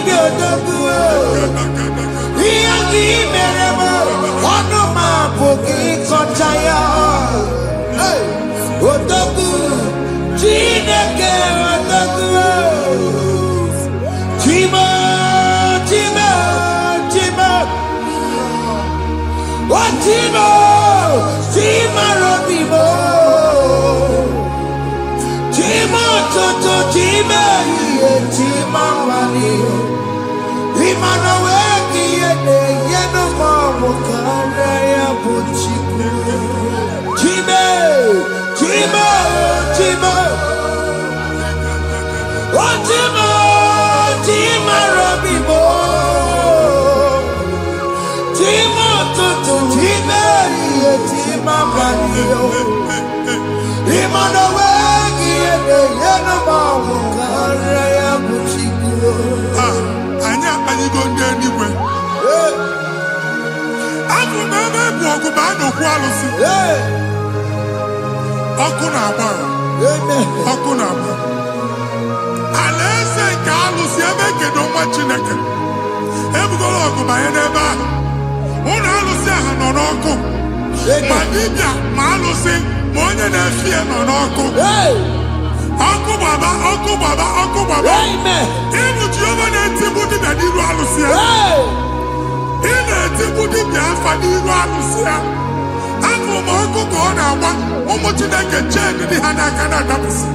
Dibi odogu Iyagi meremo Ono mabuki kochaya Odogu Chineke odogu Chimo Chimo Chimo Chimo Chimo Robimo Chimo Toto Chimo Chimo Mani Imano Weki Yeno Mamu Karaya Buchiku Chimo Chimo Chimo Chimo Chimo Robimo Chimo Toto Chimo Chimo Mani Imano Weki Yeno Mamu Karaya Buchiku Anya go anywhere. Abu mama bu ba no kwalusi. Oku na agba. Oku na agba. Alese ka alusi ebe kedo nwa Chineke. Ebugolo oku ba ye n'ebe a. Unu alusi aha nọ n'ọkụ. Ma dibịa ma alusi ma onye na-efi nọ n'ọkụ. Ọkụ baba, ọkụ baba, ọkụ baba. Ịbụ Jehova na-etigbu dibịa n'iru alụsị ya. Ị na-etigbu dibịa afa n'iru alụsị ya. Afọ m ọkụ ka ọ na-agba ụmụ Chineke chee dị ha n'aka na-adapụsị.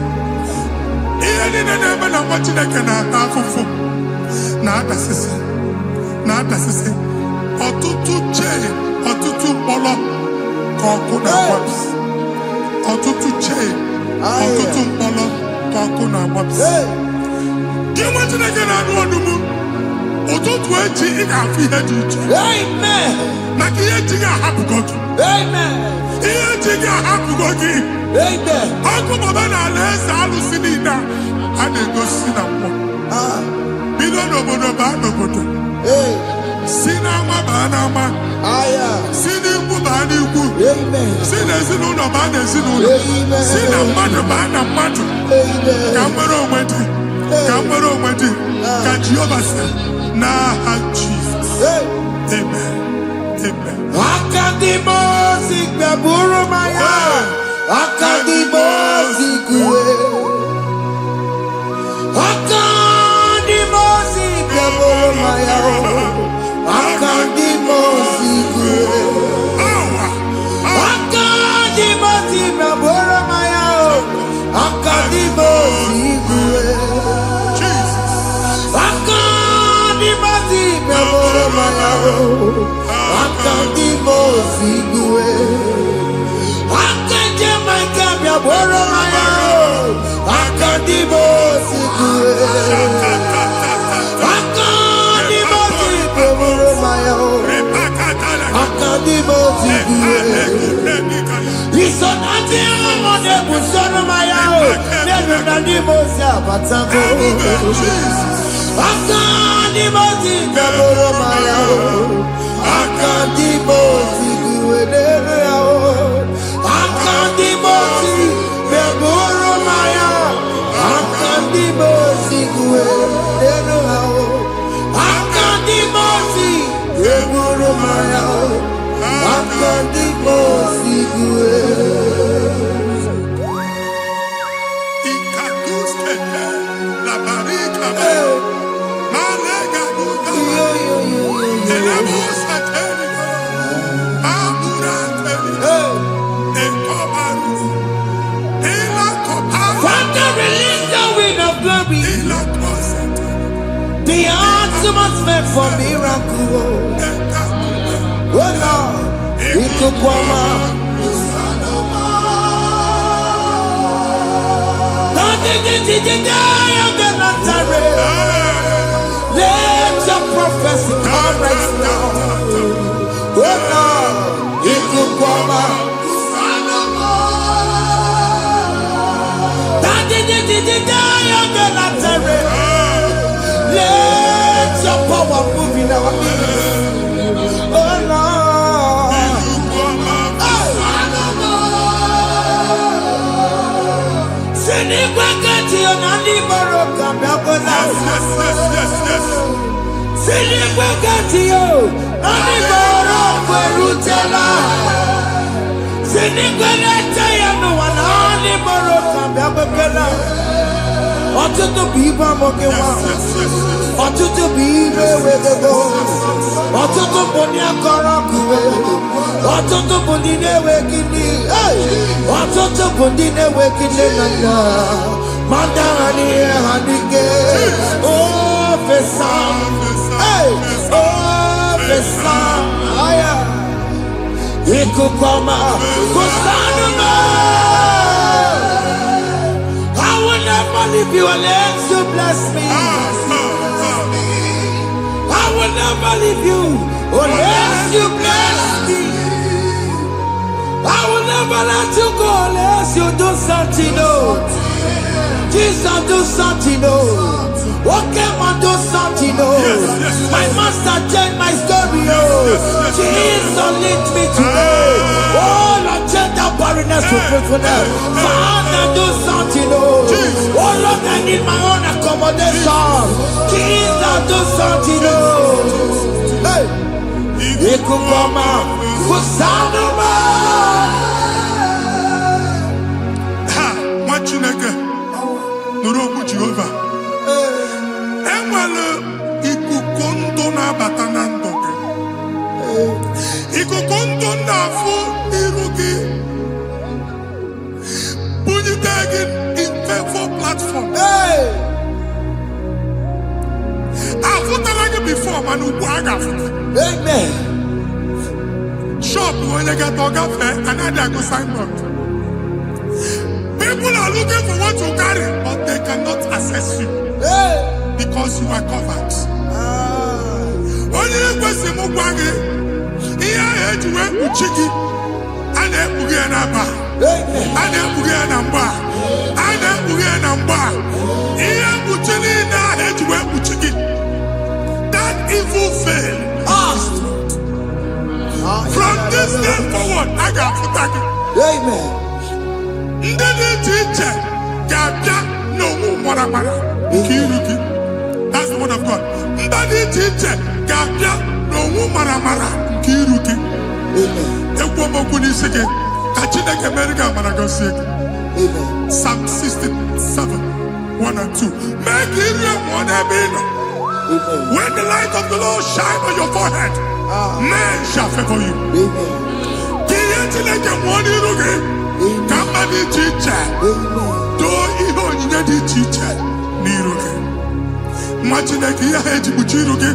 Ihe niile na-eme na nwa Chineke na-ata afụfụ na-adasịsị ọtụtụ chee ọtụtụ mkpọrọ ka ọkụ na-agbapụsị. Ọtụtụ chee ọtụtụ mkpọrọ ka ọkụ na-agbapụsị. Gị nwa Chineke na-anụ ọdụm ụtụtụ echi ị ga-afụ ihe dị iche maka ihe ji gị ahapụgo gị. Ihe ji gị ahapụgo gị. Ọkụ baba na ala eze alụsị niile a na-egosi na mmụọ. Bido n'obodo baa n'obodo, si n'ama baa n'ama, si n'ikwu baa n'ikwu, si n'ezinụlọ baa n'ezinụlọ, si na mmadụ baa na mmadụ. Ka nwere onwe dị, ka nwere onwe dị, ka Jehova sị n'aha Jizọs. Amen. Amen. Akadimosi gbaburu maya, akadimosi kuwe, akadimosi gbaburu maya, akadimosi kuwe, akadimosi gbaburu maya, akadimosi kuwe, akadimosi gbaburu maya. Akadimosi kuwe, akaje makabya boro maya. Akadimosi kuwe, akadimosi boro maya. Akadimosi kuwe, isonati amone busono maya. Nenu nadimosi abatako. Akadimosi boro maya. Akadimosi kuwe derao, akadimosi beboro maya, akadimosi kuwe derao, akadimosi beboro maya, akadimosi kuwe. La barika, malega duka, Father, release the wind of glory, the atmosphere for miracle. Oh Lord, ikukwama. Let your prophecy come right now. Oh Lord, ikukwama. Let your power move in our midst. Oh Lord. Send it back at you, I will never leave you unless you bless me. I will never leave you unless you bless me. I will never let you go unless you do something. No, Jesus, do something. No, okay, man, do something. No, my master changed my story. Oh, Jesus, lift me today. Oh, Lord, change that barrenness to fruitfulness. Father, do something. Oh, Lord, I need my own accommodation. Jesus, do something. Oh, hey, you could come out. Chineke nụrụ okwu Jehova enwere ikuku ndụ na-abata na ndụ gị ikuku ndụ na-afụ iru gị bunyite gị in favor platform afụtara gị before mana ugbu a ga-afụta amen shop onye gata ọ gafee anaghị agụ signboard. People are looking for what you carry, but they cannot access you because you are covered. Onye kwesị m gwa gị ihe ahụ eji wee kpuchi gị a na-ekpughe ya na mgba a na-ekpughe ya na mgba a na-ekpughe ya na mgba ihe mkpuchi niile ahụ eji wee kpuchi gị that evil veil from this day forward a ga-afụta gị. Amen. Ndị dị iche iche ga-abịa n'onwu maramara nke iru gị. That's the word of God. Ndị dị iche iche ga-abịa n'onwu maramara nke iru gị. Ekwu okwu n'isi gị ka Chineke mere gị amara gọzie gị. Psalm 67, 1 and 2. Mee ka iru enwụọ n'ebe ị nọ. When the light of the Lord shine on your forehead, men shall favor you. Ka ihe Chineke nwụọ n'iru gị. Ka mma dị iche iche doo ihe onyinye dị iche iche n'iru gị. Nwa Chineke ihe ha eji kpuchi iru gị.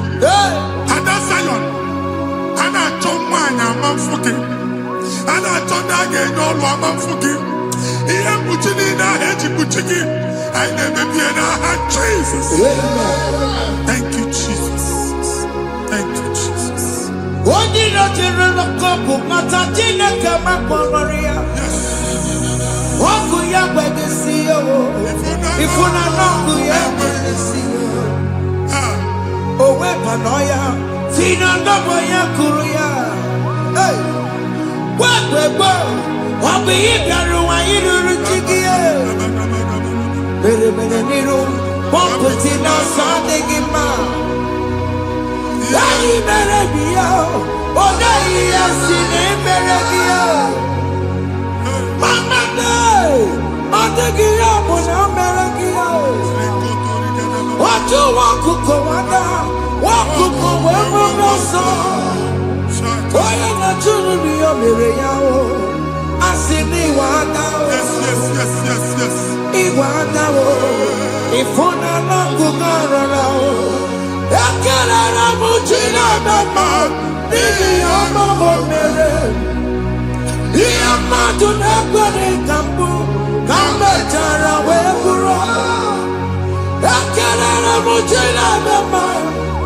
Ada Zion a na-achọ nwaanyị ama mfụ gị a na-achọ ndị a ga-enye ọlụ ama mfụ gị ihe mkpuchi niile ahụ eji kpuchi gị anyị na-emebie n'aha Jesus. Thank you Jesus. Thank you Jesus. Onye nọchiri n'ọkụ mata Chineke makpọrọ ya. Ọkụ ya gbedesi ya o. Ifuna n'ọkụ ya gbedesi ya. O wepụnọ ya. Si na ndọbọ ya kụrụ ya. Gwagbegbo. Ọ bụ ihe bịara ụwa iruru chi gị ya. Mere mere n'iru. Pọmpụti n'ọsọ adịghị mma. Anyị mere gị ya. Ọ naghị ya si na emere gị ya. Mama day, ọ dịghị ya bụ na o mere gị ya. Otu nwakuku nwada, nwakuku wee bụrụ ọsọ. Onye na-achụrụ m ya mere ya o. Asị m ịwa ada o. Ịwa ada o. Ịfụna n'ọkụkụ ọrara o. Ekelere m Chineke ma n'ihi ọma o mere. Ihe mmadụ na-ekwere ka mbụ ka mechara wee bụrụ. Ekelere m Chineke ma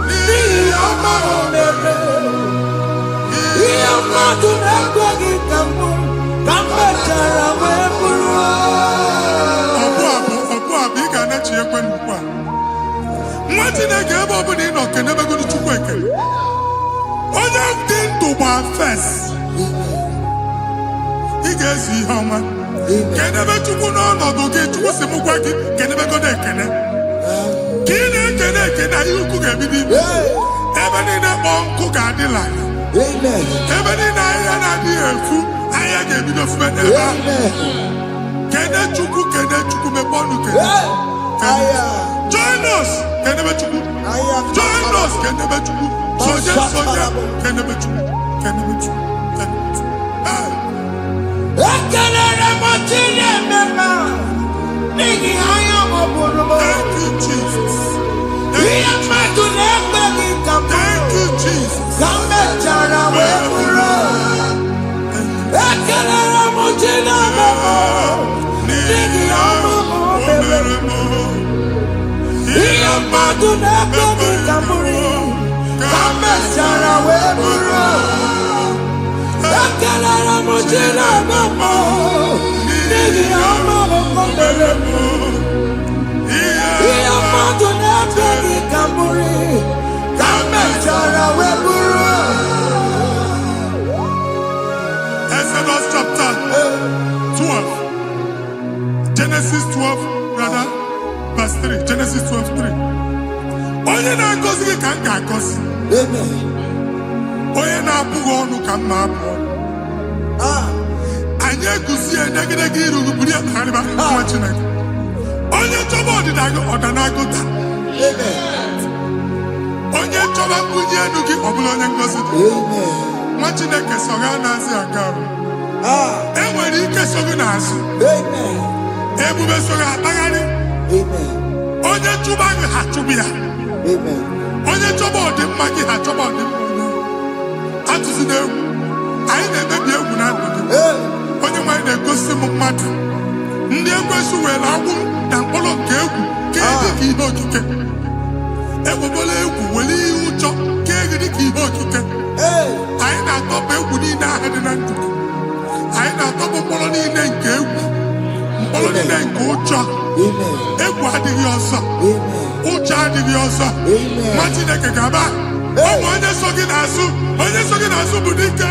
n'ihi ọma o mere. Ihe mmadụ na-ekweghị ka mbụ ka mechara wee bụrụ. Ọbụ abụ ị ga-anachi ekwe n'ukwu a. Nwa Chineke ebe ọbụla ị nọ kenebegoro Chukwu ekele. Onye dị ndụ gba fes. Ị ga-ezi ihe ọma. Kenebe Chukwu n'ọnọdụ gị Chukwu si m gwa gị kenebego na ekele. Kene you cook every day. Even in a bomb cook at the line. Amen. Even in a food, I gave you the friend. Kene chuku me bonu kene. Join us, kene me chuku. Join us, kene me chuku. Soja, kene me chuku. Kene me chuku. Thank you, Jesus. Thank you, Jesus. Exodus chapter 12. Genesis 12, rather, verse 3. Genesis 12, 3. Onye na-agọzi gị ka m ga-agọzi. Onye na-abụghị ọnụ ka m na-abụ ọnụ. Anyị egusi edegedege iru buru ya na-arịba nwa Chineke. Onye chọba ọdịda gị ọ na-agụta. Onye chọba mbunye elu gị ọ bụla onye ngọzi dị. Nwa Chineke so gị na-azị aga arụ. E nwere ike so gị n'azụ. Ebube so gị akpagharị. Onye chụba gị ha chụbụ ya. Onye chọba ọdịmma gị ha chọba ọdịmma onye. Atụzina egwu. Anyị na-emebi egwu na ndụ gị. Onye nwaanyị na-egosi m mmadụ. Ndị ekwensu were agwụ na mkpụrụ nke egwu kee dị ka ihe okike. Egbebola egwu were ihe ụjọ kee gị dị ka ihe okike. Anyị na-atọpụ egwu niile ahụ dị na ndụ gị. Anyị na-atọpụ mkpụrụ niile nke egwu. Mkpụrụ niile nke ụjọ. Egwu adịghị ọzọ. Ụjọ adịghị ọzọ. Nwa Chineke ga-aba. Ọ bụ onye so gị n'azụ. Onye so gị n'azụ bụ dike.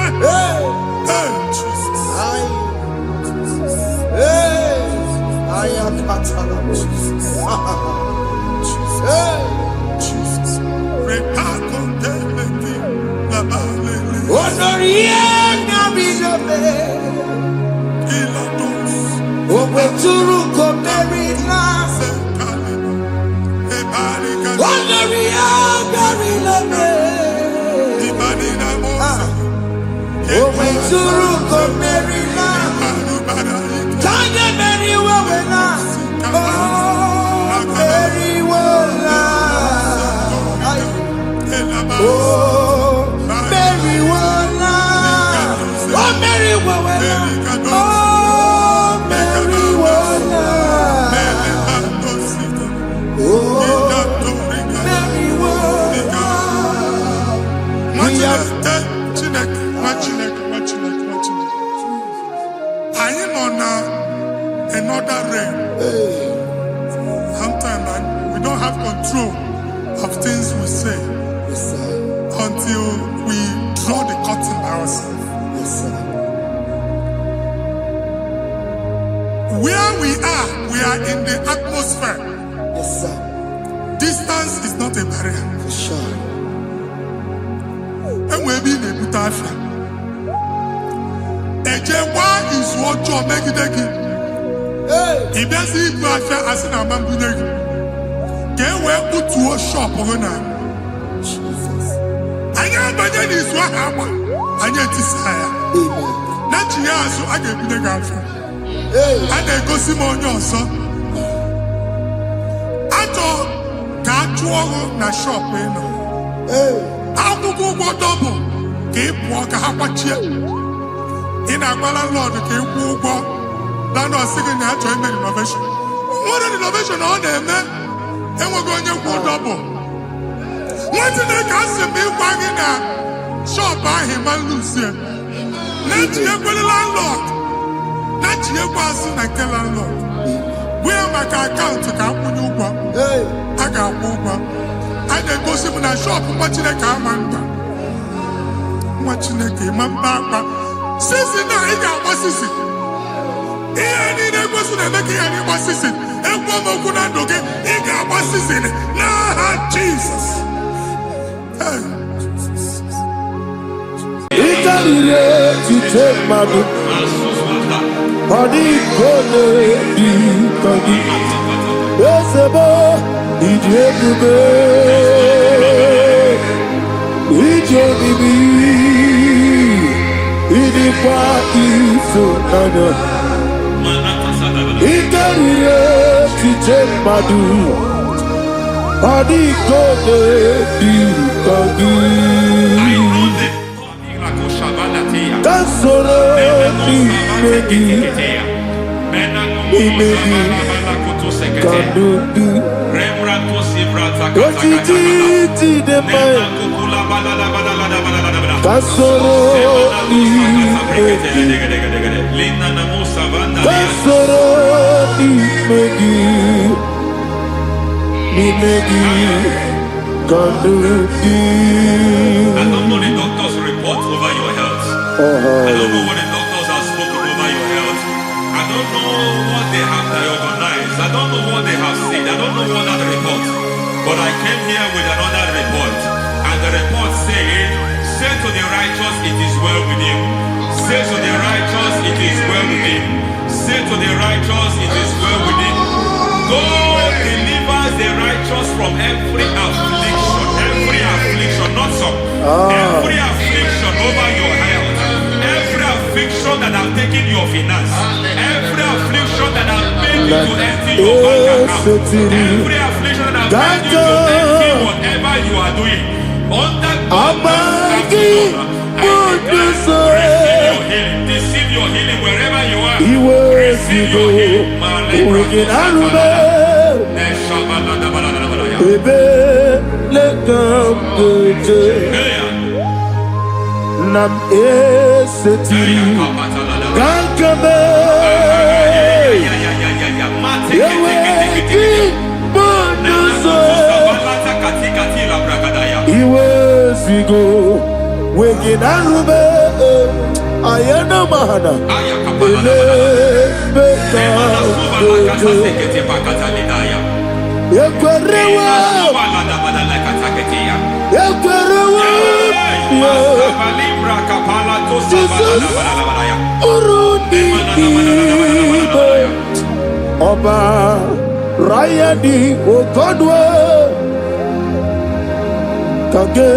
Another realm. Sometimes we don't have control of things we say until we draw the curtain by ourselves. Where we are in the atmosphere. Distance is not a barrier. And we'll be in a butafia. Ejewa is what you're making. If there's a butafia as in a mambunegi, can we put to a shop on a I am by then is what happened. I get desire. Not years, so I get the girlfriend. And they go Simon Johnson. I thought that you na shop. I will go double. Keep walk a half a chair. In a landlord, keep walk. Land was singing that to innovation. What an innovation on them, man. And we're going to go double. What did they cast me wagging at? Shop by him and Lucia. Let you go the landlord. Let you go and tell landlord. Where my account to come when you go? I got over. I then go see when I shop watching a commander. Watching a game, Mamba. Sissy, now I got what sissy. Jesus. I don't know the doctor's report over your health. I don't know what the doctors have spoken over your health. I don't know what they have diagnosed. I don't know what they have said. I don't know what that report. But I came here with another report. And the report said, say to the righteous, it is well with him. Say to the righteous, it is well with him. Say to the righteous, it is well with him. God delivers the righteous from every affliction. Every affliction, not some. Every affliction over your health. Every affliction that have taken your finance. Every affliction that have made you to empty your bank account. Every affliction that have made you to empty whatever you are doing. Under God's receive your healing wherever you are. Receive your healing. Nam eseti Gankame Iwe sigo Wegin arube Ayana mahana Ele beka Yekwerewa Yekwerewa Jesus Urundi Ibe Oba Rayadi Okodwe Kage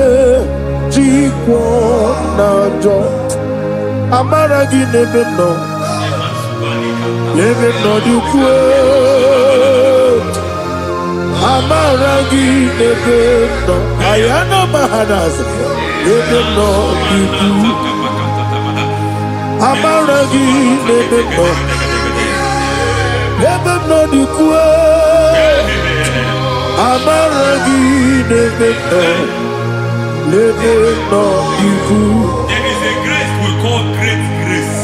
Jikwo Najo Amaragi Nebeno Nebeno Dukwe Amaragi Nebeno Ayana Mahanas Nebeno Dukwe Amaragi Nebeno Nebeno Dukwe Amaragi Nebeno Nebeno Dukwe. There is a grace we call great grace.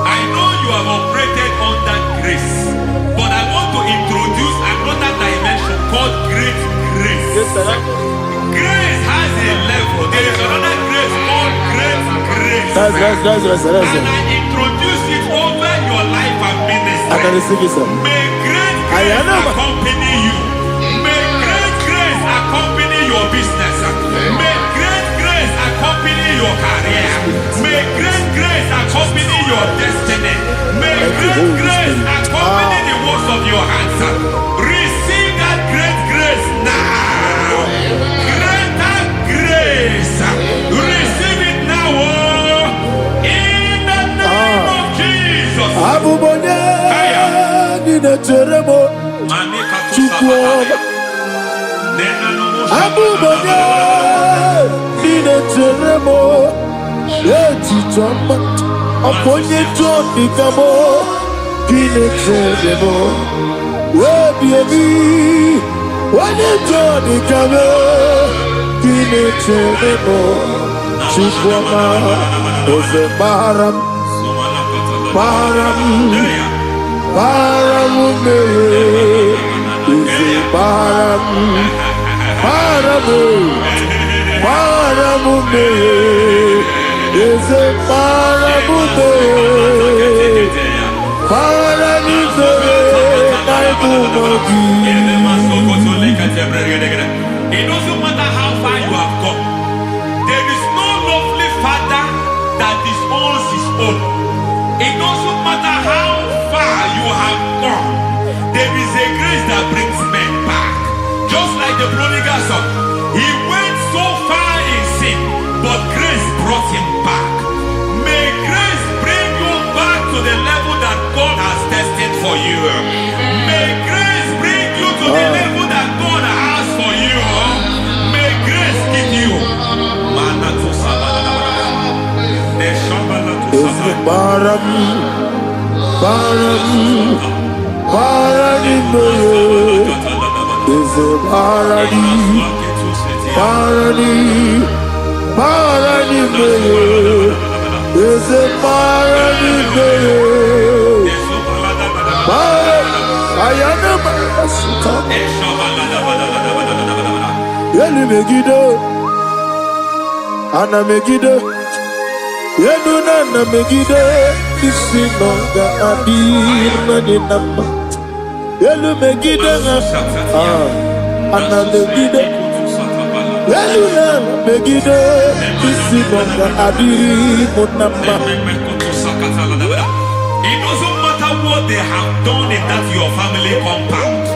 I know you have operated under grace, but I want to introduce another dimension called great grace. Grace has a level. There is another grace called great grace. That's and I introduce it over your life and ministry. May great grace accompany you. May great grace accompany your business. May great grace accompany your career. May great grace accompany your destiny. May great grace accompany the works of your hands. Receive that great grace now. Greater grace. Receive it now. In the name of Jesus. Abubonye Nina Teremo Chukwu Abubonye Nina Teremo Eti Chamba Aponye Chombi Kamo Kine Teremo Webi Wane Chombi Kamo Kine Teremo Chukwu Ose Baram Param Ise It doesn't matter how far you have come. There is no lovely father that disowns his own. It doesn't matter how far you have gone. There is a grace that brings men back. Just like the prodigal son. He went so far in sin, but grace brought him back. May grace bring you back to the level that God has destined for you. May grace bring you to the level that God has for you. May grace give you. Yelu Megido, Anna Megido, Yelu Nana Megido, Isinonga Adir Nadinamba, Yelu Megido, Anna Megido, Yelu Nana Megido, Isinonga Adir Munamba. It doesn't matter what they have done in that your family compound.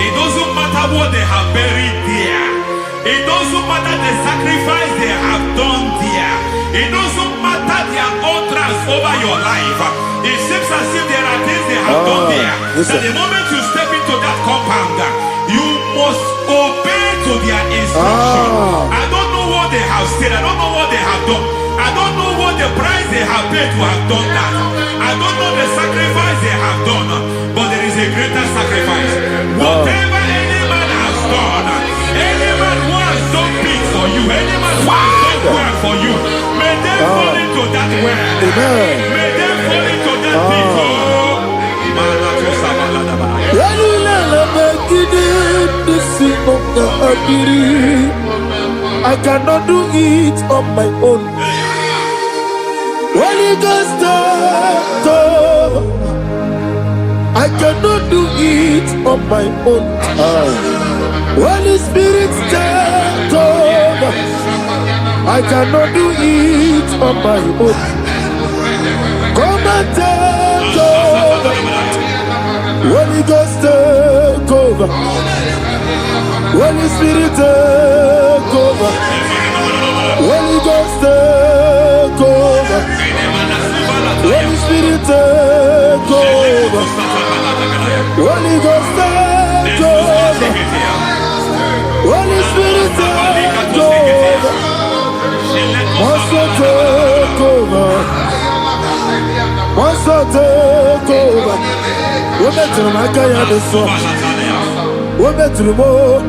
It doesn't matter what they have buried there. It doesn't matter the sacrifice they have done there. It doesn't matter their utterance over your life. It seems as if there are things they have done there. That the moment you step into that compound, you must obey to their instruction. I don't know what they have said. I don't know what they have done. I don't know what the price they have paid to have done that. I don't know the sacrifice they have done. But there is a greater sacrifice. Whatever any man has done, any man who has done big for you, any man who has done well for you, may they fall into that well. May they fall into that pit. I cannot do it on my own. Holy Ghost, I cannot do it on my own. Holy Spirit, take over. I cannot do it on my own. Come and take over. Holy Ghost, take over. Holy Spirit, take over. Holy Ghost, take over. Holy Spirit, take over. Holy Ghost, take over. Holy Spirit, take over. Master, take over. Master, take over. Women to my kaya the song. Women to the more.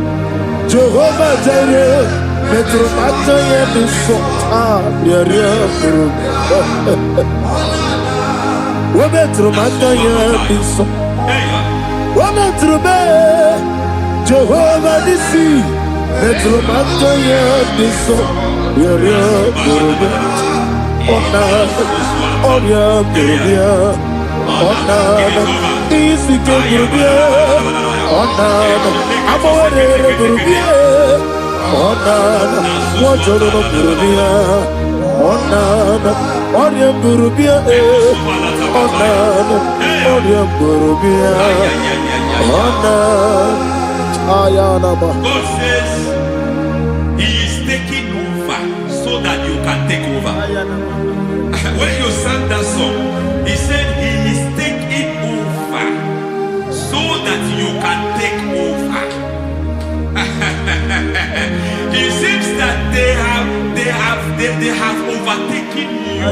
Jehovah Jireh. Metro Mataya the song. Women to my kaya the song. Women to me. Jehovah the sea. Metro Mataya the song. God says He is taking over so that you can take over. When you sang that song, He said He is taking over so that you can take over. It seems that they have overtaken you.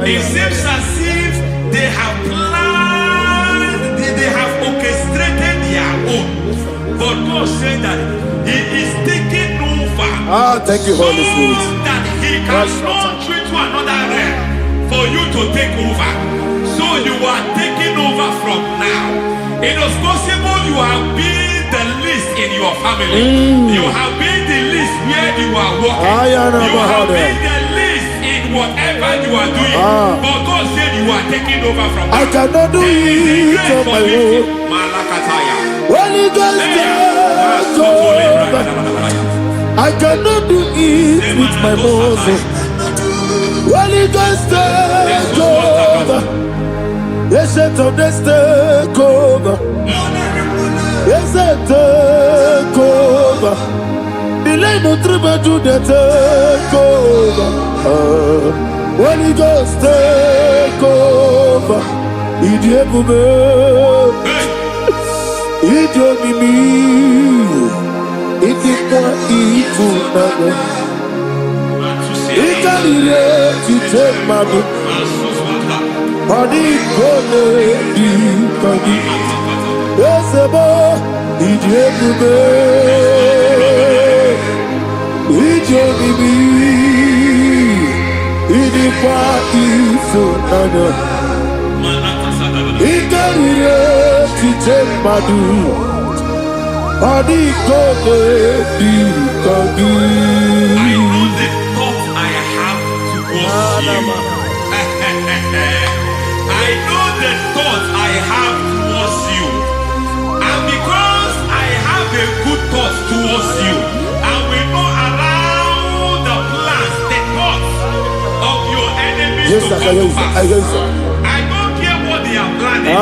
It seems as if they have planned, they have orchestrated their own. But God said that He is taking over. Thank you, Holy Spirit. So that He can launch you to another realm for you to take over. So you are taking over from now. It is possible you have been the least in your family. You have been the least where you are working. You have been the least in whatever you are doing, but God said you are taking over from I cannot do it on my own. Holy Ghost, take over. I cannot do it with my muscles. Holy Ghost, take over. Yes, take over. Yes, take over. Delay no trouble to the take over. Holy Ghost, take over. Idiebube, Idiomimi, Idikwa Ifunabo, Ikarire Titemadu, Adi Kone Dikagi, Yesebo, Idiebube, Idiomimi, Idikwa Ifunabo, Ikarire Titemadu, Adi Kone Dikagi. I know the thoughts I have towards you. I know the thoughts I have towards you. And because I have a good thought towards you, I will not allow the plans, the thoughts of your enemies Yes, to sir, come to pass. I guess so. I don't care what they are planning,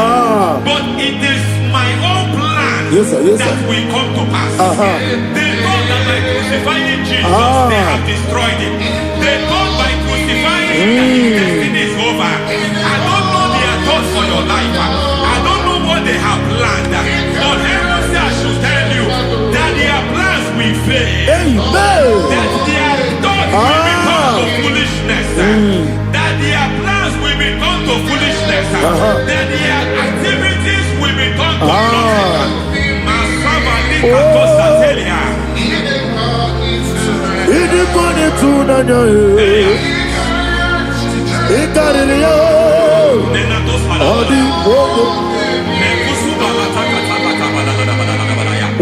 but it is my own plan Yes, sir, yes, that sir. will come to pass. They thought that by crucifying Jesus, they have destroyed him. They thought by crucifying him that his destiny is over. I don't know their thoughts for your life. I don't know what they have planned. But heaven says I should tell you that their plans will fail. Amen. That their thoughts will be turned to foolishness. That their plans will be turned to foolishness. That their activities will be turned to nothing. Idikone tunanya Ikaririyo Adi Bogo.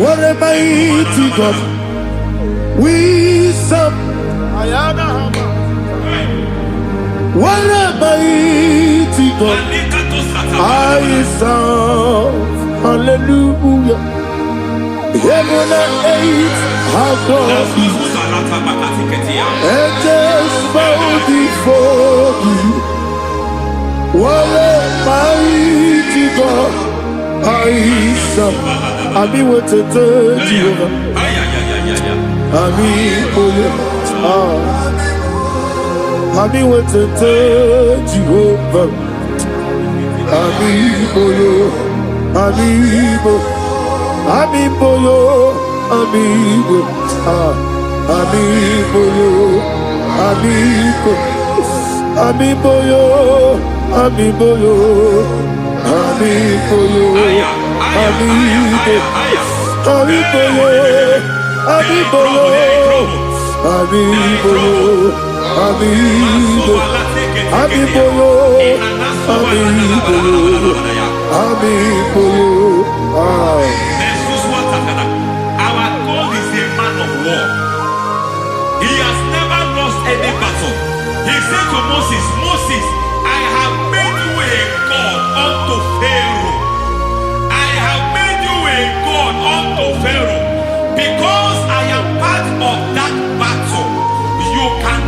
What a mighty God we serve. What a mighty God I serve. Hallelujah. Heaven and earth have gone, angels bow before you. What a mighty God I serve. Ami wetete Jehovah. Ami oye. Ami wetete Jehovah. Ami oye. Ami oye. Amibo yo, amigo, amibo yo, amigo, amibo yo, amibo yo, amibo yo, amigo, amibo yo, amibo yo, amibo yo, amigo, amibo yo, amibo yo, amibo yo. Our God is a man of war. He has never lost any battle. He said to Moses, Moses, I have made you a God unto Pharaoh. I have made you a God unto Pharaoh. Because I am part of that battle, you can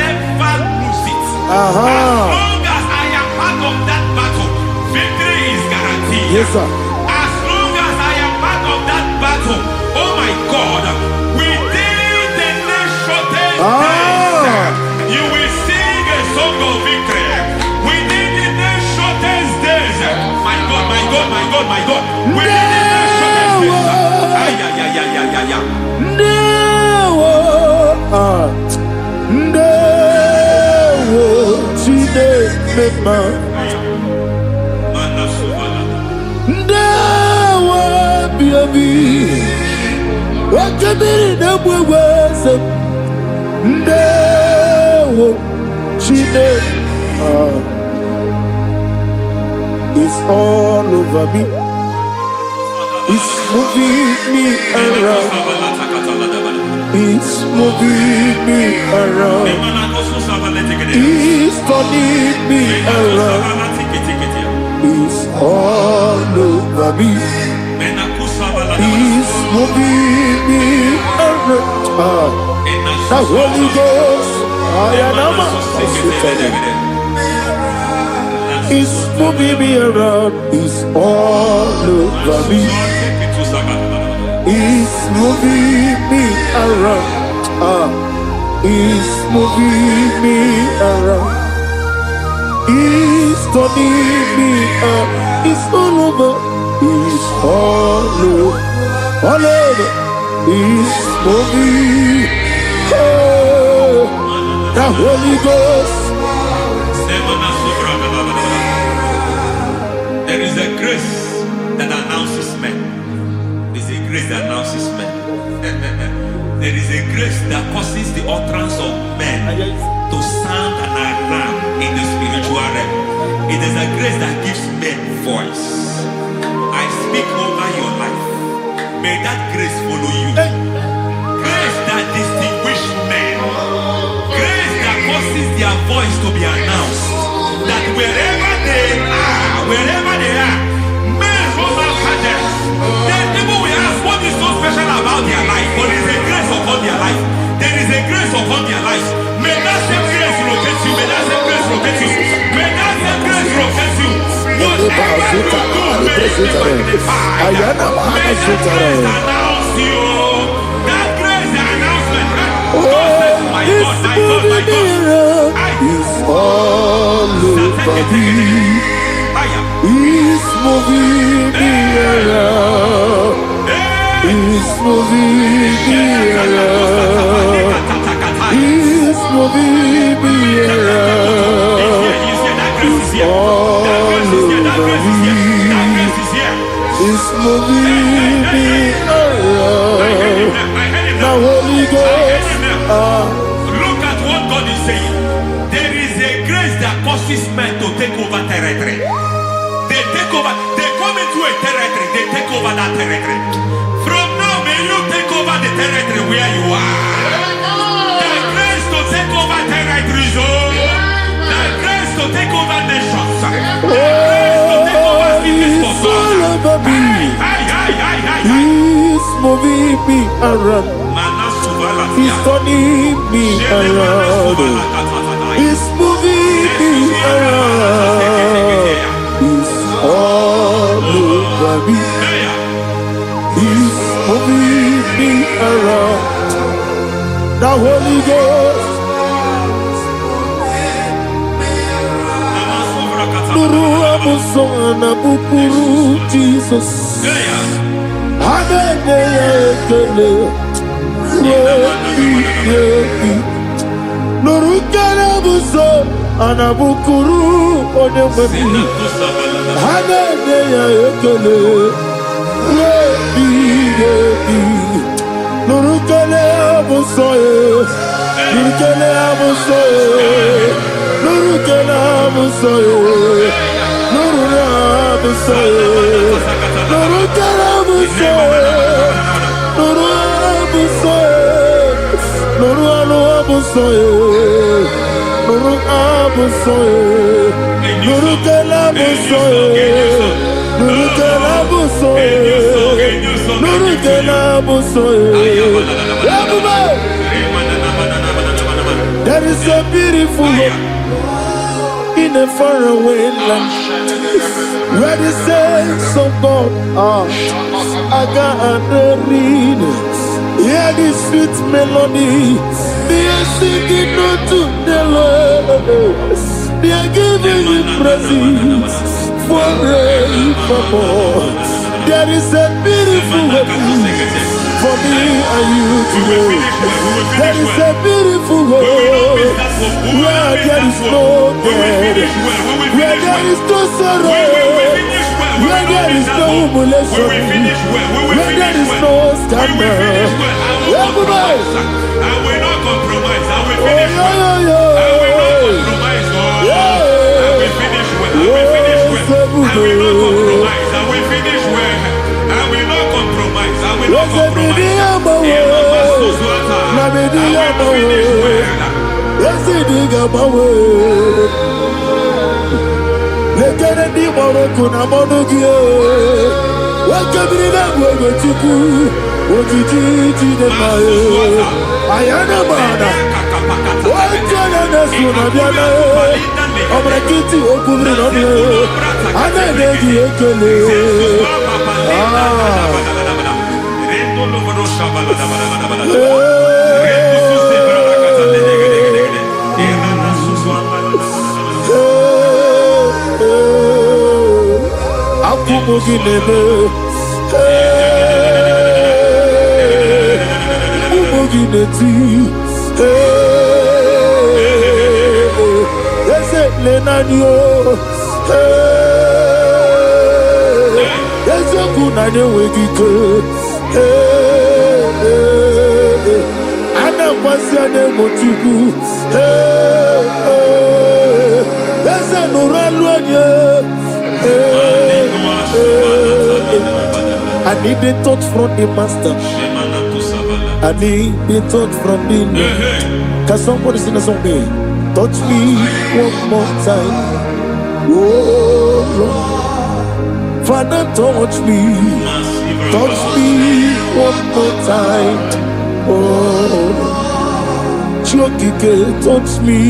never lose it. As long as I am part of that battle, victory is guaranteed. Yes, sir. Oh my God, within the next short days, you will sing a song of victory. Within the next shortest days, my God, my God, my God, my God. Within the next shortest days. Wakabiri na mweweza Ndewo Chine It's all over me It's moving me around. It's moving me around. It's turning me around. It's all over me. It's moving me around. The Holy Ghost, it's moving me around. It's all over me. It's moving me around. It's moving me around. It's turning me up. It's all over. It's all over. All over. It's moving. Oh, the Holy Ghost. There is a grace that announces men. There is a grace that announces men. There is a grace that causes the utterance of men to sound an alarm in the spiritual realm. It is a grace that gives men voice. I speak over your life. May that grace follow you. Grace that distinguishes men. Grace that causes their voice to be announced. That wherever they are, men from after them. Then people will ask what is so special about their life. But there is a grace upon their life. There is a grace upon their life. May that same grace rotate you. May that same grace rotate you. May that same grace rotate you. Whatever you do, may it be magnified. May that grace announce you. That grace, the announcement. God says, my God, my God, my God. It's all over me. It's moving me around. It's moving me around. It's moving me around. It's all over me. It's moving me around. The Holy Ghost. Look at what God is saying. There is a grace that causes men to take over territory. They take over. They come into a territory. They take over that territory. From now, may you take over the territory where you are. The grace to take over territories. The grace to take over nations. The grace to take over cities for God. He's moving me around. He's turning me around. He's moving me around. He's all over me. He's moving me around. The Holy Ghost. Nuru amusona bukuru Jesus. Adekele. Nuru karabuso anabukuru onememi. Adekele. Nuru kele abusoye. Nuru kele abusoye. Nuru kele abusoye. Nuru abusoye. Nuru kele abusoye. Nuru abusoye. Nuru abusoye. Nuru abusoye. Nuru kele abusoye. Nuru kele abusoye. Nuru kele abusoye. There is a beautiful hope in a faraway land where the saints of God are gathering. Hear the sweet melody. They are singing unto the Lord. They are giving Him praise forevermore. There is a beautiful hope for me and you today. There is a beautiful hope where there is no death, where there is no sorrow, where there is no humiliation, where there is no scandal. Everybody, I will not compromise. I will finish well. I will finish well. I will finish well. I will not compromise. I will finish well. I will not I need the touch from the master. I need the touch from the Lord. Can somebody sing a song here? Touch me one more time. Oh Lord. Father, touch me. Touch me one more time. Oh Chokike, touch me.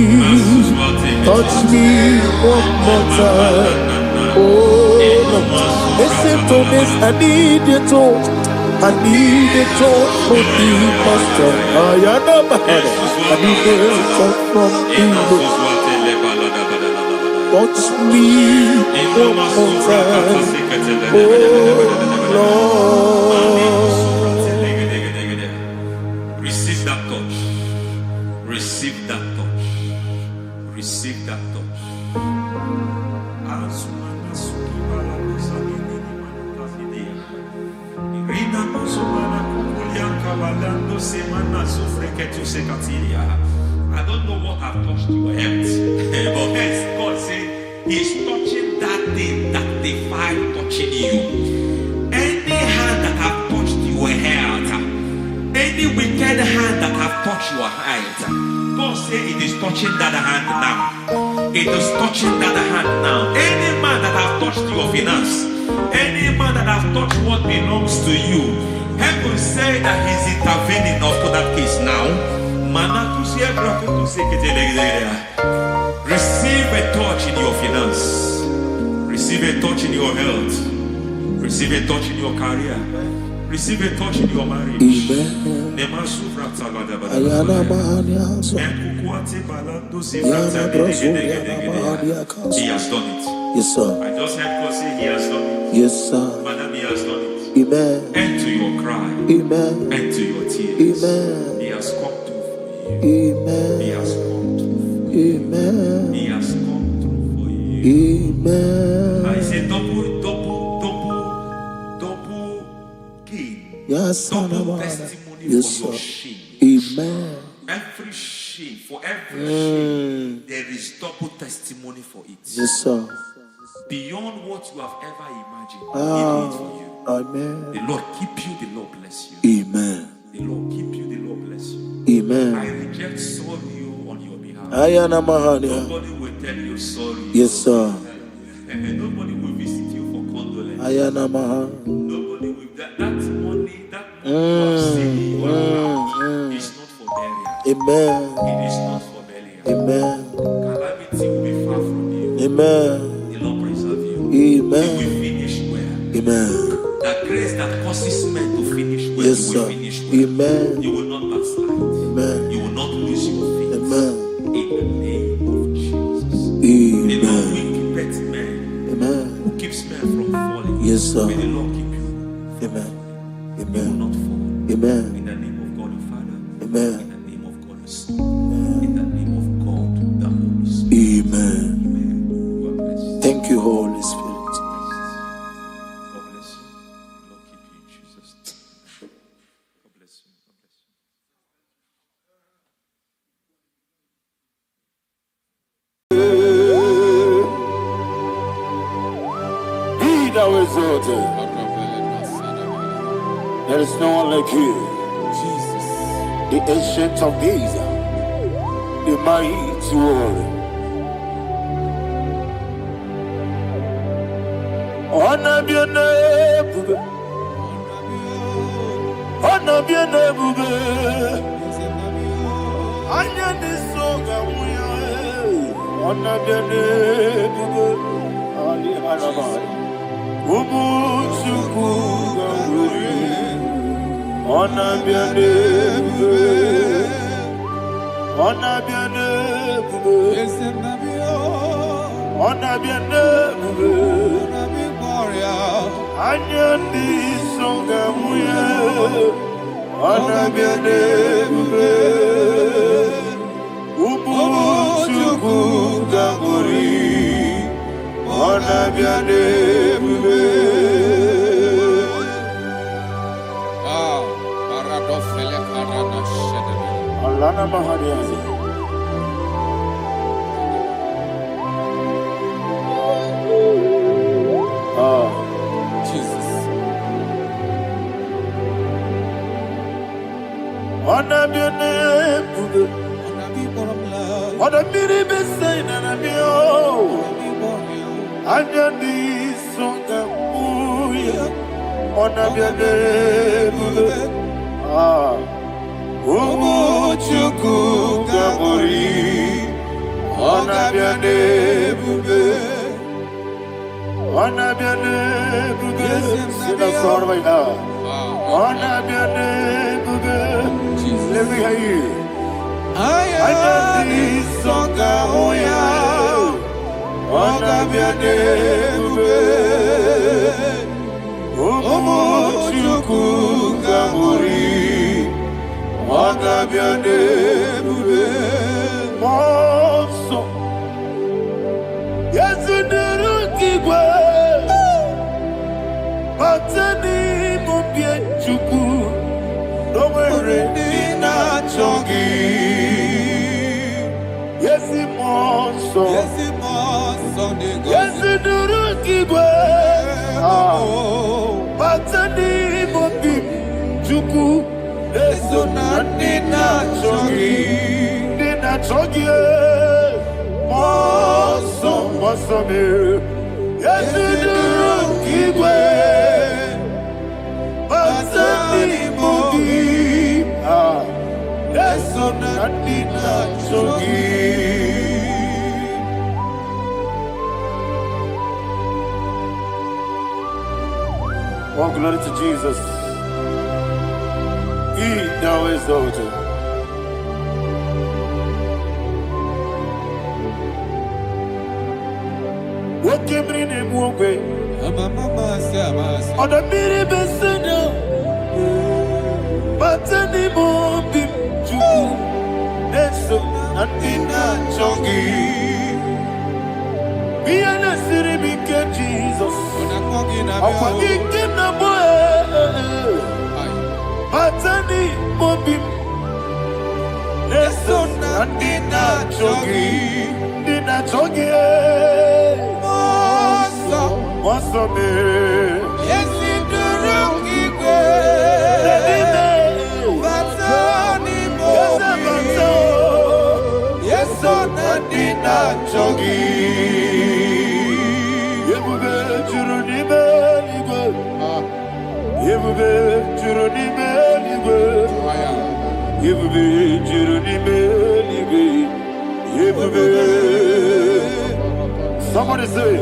Touch me one more time. Oh Lord. Listen to this, I need your touch. I need a touch from the master. I need a touch from the Lord. Touch me one more time. Oh Lord. Receive that touch. Receive that touch. Receive that touch. I don't know what have touched your health, but hence God said He's touching that thing that defied touching you. Any hand that have touched your health, any wicked hand that have touched your health, God said it is touching that hand now. It is touching that hand now. Any man that have touched your finance, any man that have touched what belongs to you, heaven say that He's intervening up to that case now. Receive a touch in your finance. Receive a touch in your health. Receive a touch in your career. Receive a touch in your marriage. He has done it. Yes, sir. I just heard God say He has done it. Yes, sir. Madam, He has done it. Amen. End to your cry. Amen. End to your tears. Amen. He has come through for you. Amen. He has come through for you. Amen. He has come through for you. Amen. I say double gain. Yes, Double testimony yes, for your sir. shame. Amen. Every shame, for every shame, there is double testimony for it. Yes, sir. Beyond what you have ever imagined, He did it for you. Amen. The Lord keep you, the Lord bless you. Amen. The Lord keep you, the Lord bless you. Amen. I reject sorry on your behalf. Ayana Mahania. Nobody will tell you sorry. Yes, sir. And nobody will visit you for condolence. Ayana Mahania. Nobody will. That money you have saved in your account is not for burial. Amen. It is not for burial. Amen. Calamity will be far from you. Amen. The Lord preserve you. Amen. You will finish well. Amen. That grace that causes men to finish well, Yes, you will sir. finish well. Amen. You will not backslide. Amen. You will not lose your faith. Amen. In the name of Jesus. The Lord Amen. will keep men. Amen. Who keeps men from falling. Yes, sir. May the Lord keep you. Amen. You will Amen. not fall. Amen. In the name of God the Father. Amen. In the name of God the Son. In the name of God the Holy Spirit. Amen. Amen. God bless you. Thank you, Holy Spirit. God bless you. The Lord keep you in Jesus' name. God bless you. God bless you. Be thou exalted. There is no one like you. Jesus. The ancient of days, the mighty warrior. Honor be your name, honor be your name. Anya ni soga muya, honor be your name, Ali Harabai. Ubu chuku ganguri, honor be your name, honor be your name, honor be your name. Anya ni soga muya, honor be your name. Ubu chuku ganguri, honor be your name. Alana Mahariazi. Jesus. Honor be your name. What a miri be saying and I'm yo. Anya ni songa muya. Honor be your name. Umu chuku gabori. Honor be your name. Honor be your name. Sing a song right now. Honor be your name. Let me hear you. Anya ni songa muya. Honor be your name. Umu chuku gabori. Honor be your name. Monso. Yes, in the Igbo. Batani mubie chuku. No mere nina chongi. Yes, monso. Yes, in the Igbo. Batani mubie chuku. Eso na nina chongi. Nina chongi. Moso, moso me. Yes, Igwe. Basani mogi. Eso na nina chongi. Oh, glory to Jesus. He now is exalted. What came in him away? On the miri besena, but anymore be true. That's nothing not chongi. Be an city became Jesus. I'm forgetting the boy. But anymore be that's nothing not chongi. Dina chongi. What's up, man? Yes, in the room, Igwe. Yes, on the dinner, Chogi. Yebube, Jurunime, Igwe. Yebube, Jurunime, Igwe. Yebube, Jurunime, Igwe. Yebube. Somebody say,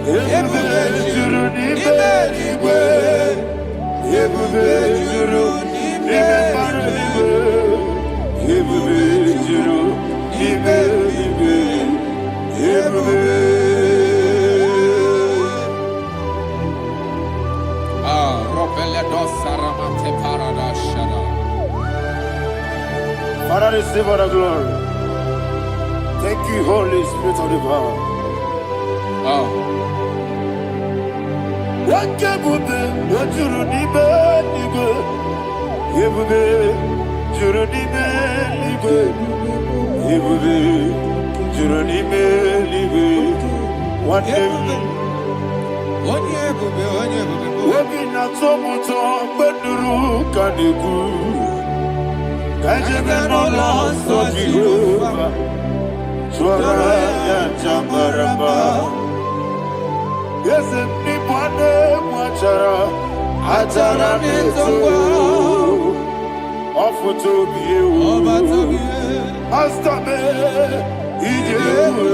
Yebube juru nibe igwe. Yebube juru nibe mara igwe. Yebube juru nibe igwe. Yebube. Robele dosara mate parada shada. Father, receive all the glory. Thank you, Holy Spirit of the power. Wakebube, wajuru nibe igwe. Yebube, juru nibe igwe. Yebube, juru nibe igwe. One name. Obi na tomuto beduru kaniku. Kajebe no loso Jehovah. Swara ya jambaraba. Yese ni bwane mwachara. Achara netongo. Ofuto biyewu. Astame ijewu.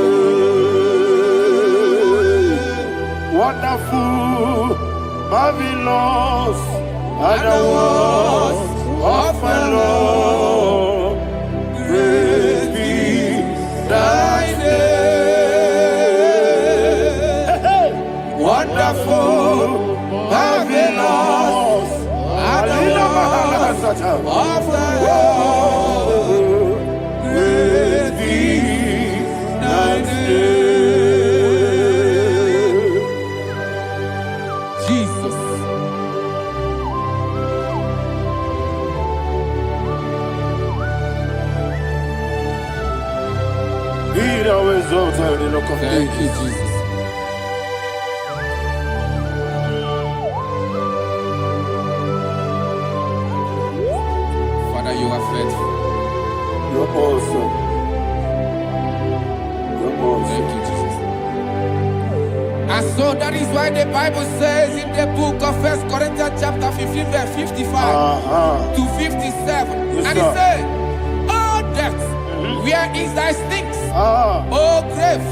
Wonderful, marvelous, are the words of my Lord. Praise be thy name. Wonderful, marvelous, are the words of my Lord. Praise be thy name. Thank you, Jesus. Father, you are faithful. You're awesome. You're awesome. Thank you, Jesus. And so that is why the Bible says in the book of 1 Corinthians chapter 15, verse 55 to 57. Yes, and it says, "Oh death, where is thy stings? Oh grave,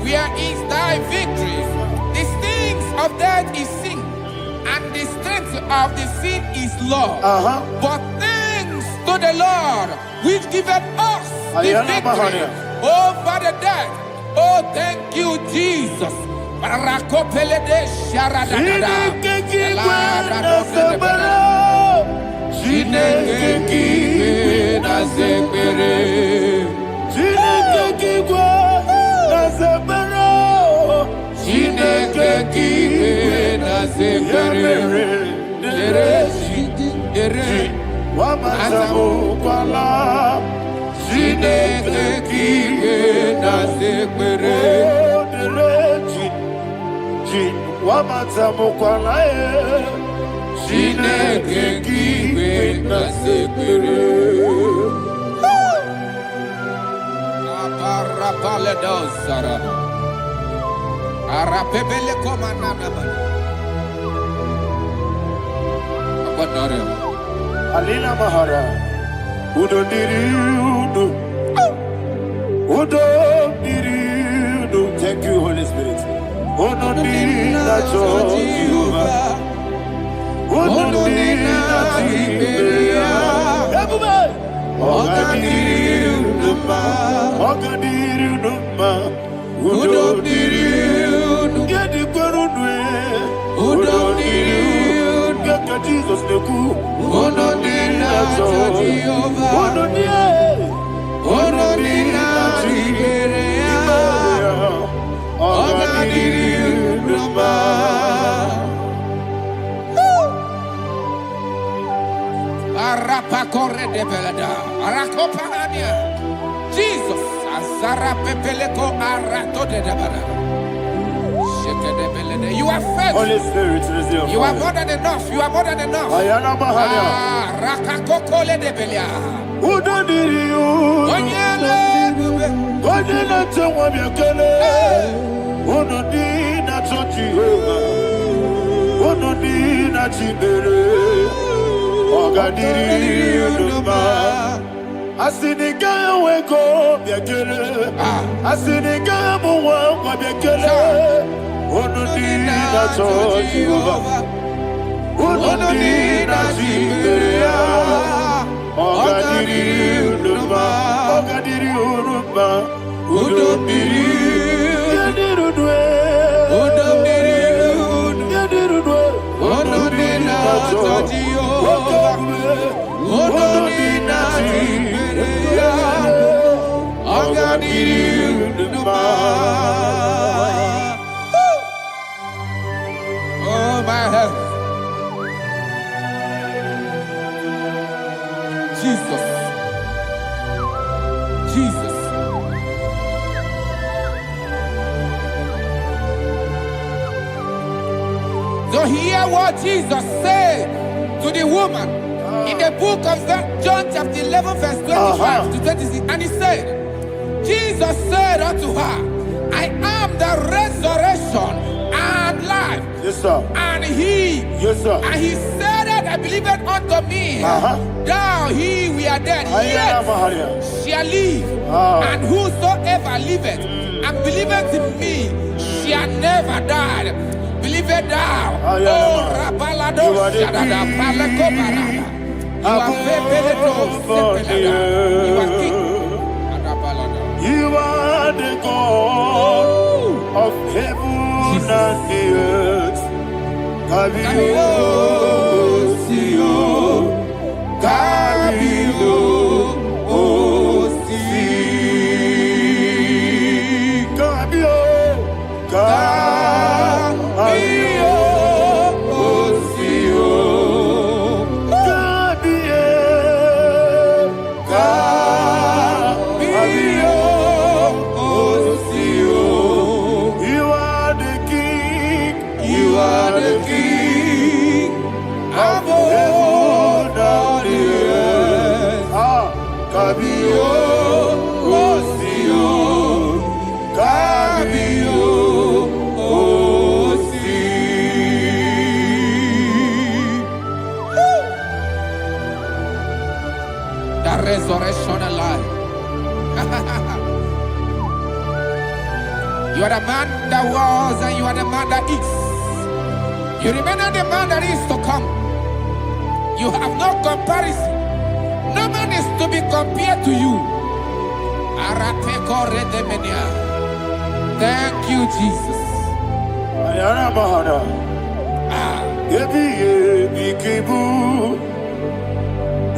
where is thy victory? The stings of death is sin, and the strength of the sin is law. But thanks to the Lord, which giveth us the victory over the death. Oh, thank you, Jesus." Alina Mahara, Udo Diriudo, Udo Diriudo. Thank you, Holy Spirit. Udo Diriudo, Udo Diriudo, everybody. Ogadiriudo, Udo Diriudo, get the Gurudwe, Udo Diriudo, get the Jesus the Good. Udo Diriudo, Udo Arapa corre de belada, arakopa ania. Jesus, azara pepeleko arato de dabara. Shake de belada. You are faithful. Holy Spirit, resume. You are more than enough. You are more than enough. Ayana Mahania. Rakakokole de belia. Udo Diriudo, Onyele bube. Onyele Tewa Miakele, Udo Diriudo Jehovah, Udo Diriudo Chibere, Ogadiriudo. Asinika weko Miakele, Asinika muwa Miakele, Udo Diriudo Jehovah, Udo Diriudo Chibere. Ogadiriudo, Udo Diriudo, Udo Diriudo, Udo Oh, my health. Jesus. Jesus. to hear what Jesus said to the woman in the book of John chapter 11 verse 25 to 26. And he said, Jesus said unto her, I am the resurrection and life. Yes, sir. And he, Yes, sir. and he said that I believe it unto me. Thou he we are dead, yet shall live. And whosoever liveth and believeth in me shall never die. Believe it thou. Oh, Rabalado Shadada Palako Barada. You are You are king. You are the God of heaven and the earth. Kabio, Sio, Kabio, Si, Kabio, Kabio, Sio, Kabio, Kabio, Sio. You are the king. You are the king of heaven and the earth. Kabio, Sio, Kabio, Si. The resurrection alive. You are the man that was and you are the man that is. You remember the man that is to come. You have no comparison. No man is to be compared to you. Thank you, Jesus. Ayana Mahana. Yebi yebi kibu.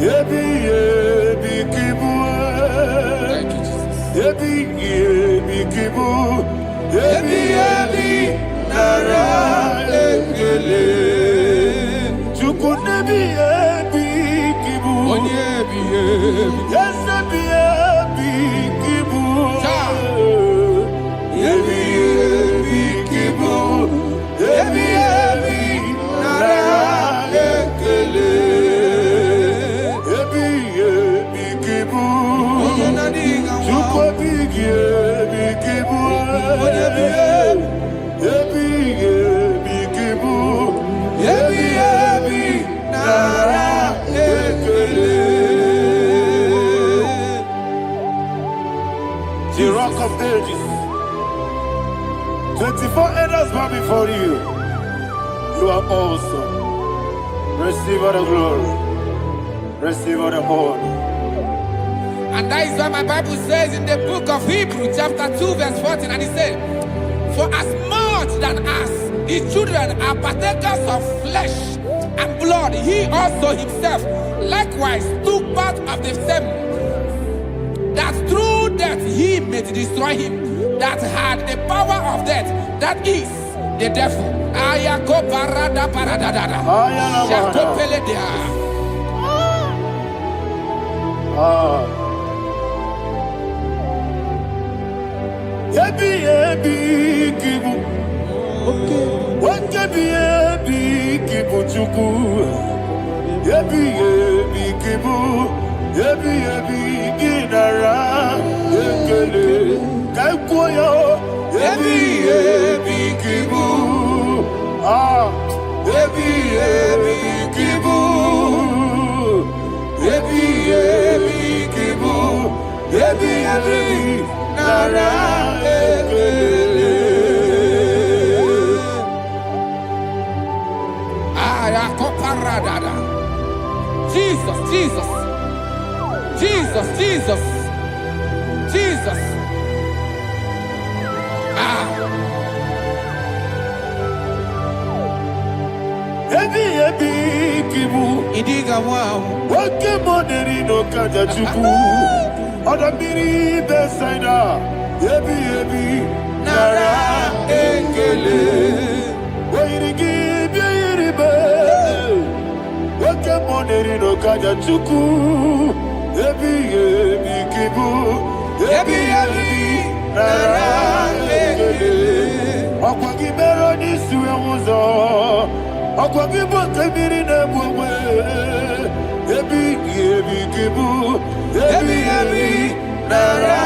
Yebi yebi kibu. Thank you, Jesus. Yebi yebi kibu. Yebi yebi nara ekele. Chuku nebi yebi kibu. Onyebi yebi. Yes nebi yebi kibu. Yebi yebi kibu. Yebi yebi nara ekele. Yebi yebi kibu. Chuku yebi yebi kibu. Yebi yebi kibu. Yebi yebi nara ekele. The rock of ages. 24 elders bow before you. You are awesome. Receive all the glory. Receive all the honor. And that is why my Bible says in the book of Hebrews chapter 2 verse 14, and it said, for as much than us, the children are partakers of flesh and blood, he also himself likewise took part of the same, that through death he may destroy him that had the power of death, that is the devil. Ayako parada paradadada. Shakopeledea. Yebi yebi kibu. Wakebi yebi kibu chuku. Yebi yebi kibu. Yebi yebi ginara ekele. Kaikoyo. Yebi yebi kibu. Yebi yebi kibu. Yebi yebi kibu. Yebi yebi nara ekele. Ayakoparadada. Jesus, Jesus, Jesus, Jesus, Jesus. Yebi yebi kibu. Idiga wow. Wake moneri no kaja chuku. Odamiri besaida. Yebi yebi nara ekele. Wairigi biiribe. Wake moneri no kaja chuku. Yebi yebi kibu. Yebi yebi nara ekele. Okwagi bero ni suwe muzo. Akwagibo kebiri na bwe. Ebi kibu. Ebi nara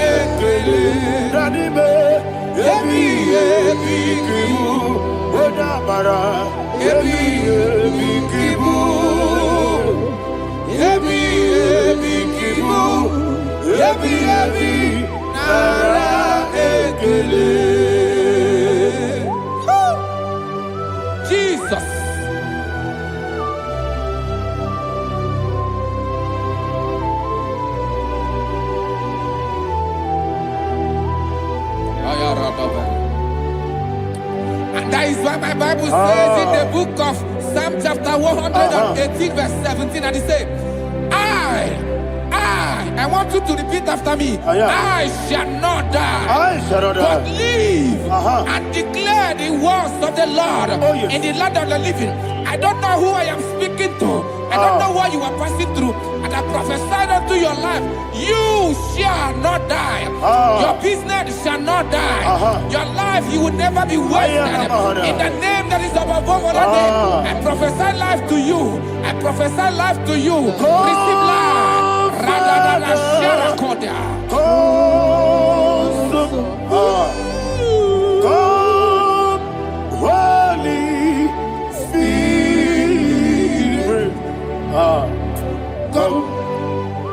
ekele. Nadime. Ebi kibu. Odabara. Ebi kibu. Ebi kibu. Ebi nara ekele. Jesus. And that is why my Bible says in the book of Psalm chapter 118 verse 17, and it says, I want you to repeat after me. I shall not die, but live and declare the words of the Lord in the land of the living. I don't know who I am speaking to. I don't know what you are passing through. And I prophesied unto your life, you shall not die. Your business shall not die. Your life, you will never be wasted. In the name that is above all other name, I prophesy life to you. I prophesy life to you. Receive life. Radadada Sharakoda. Come, Holy Spirit. Come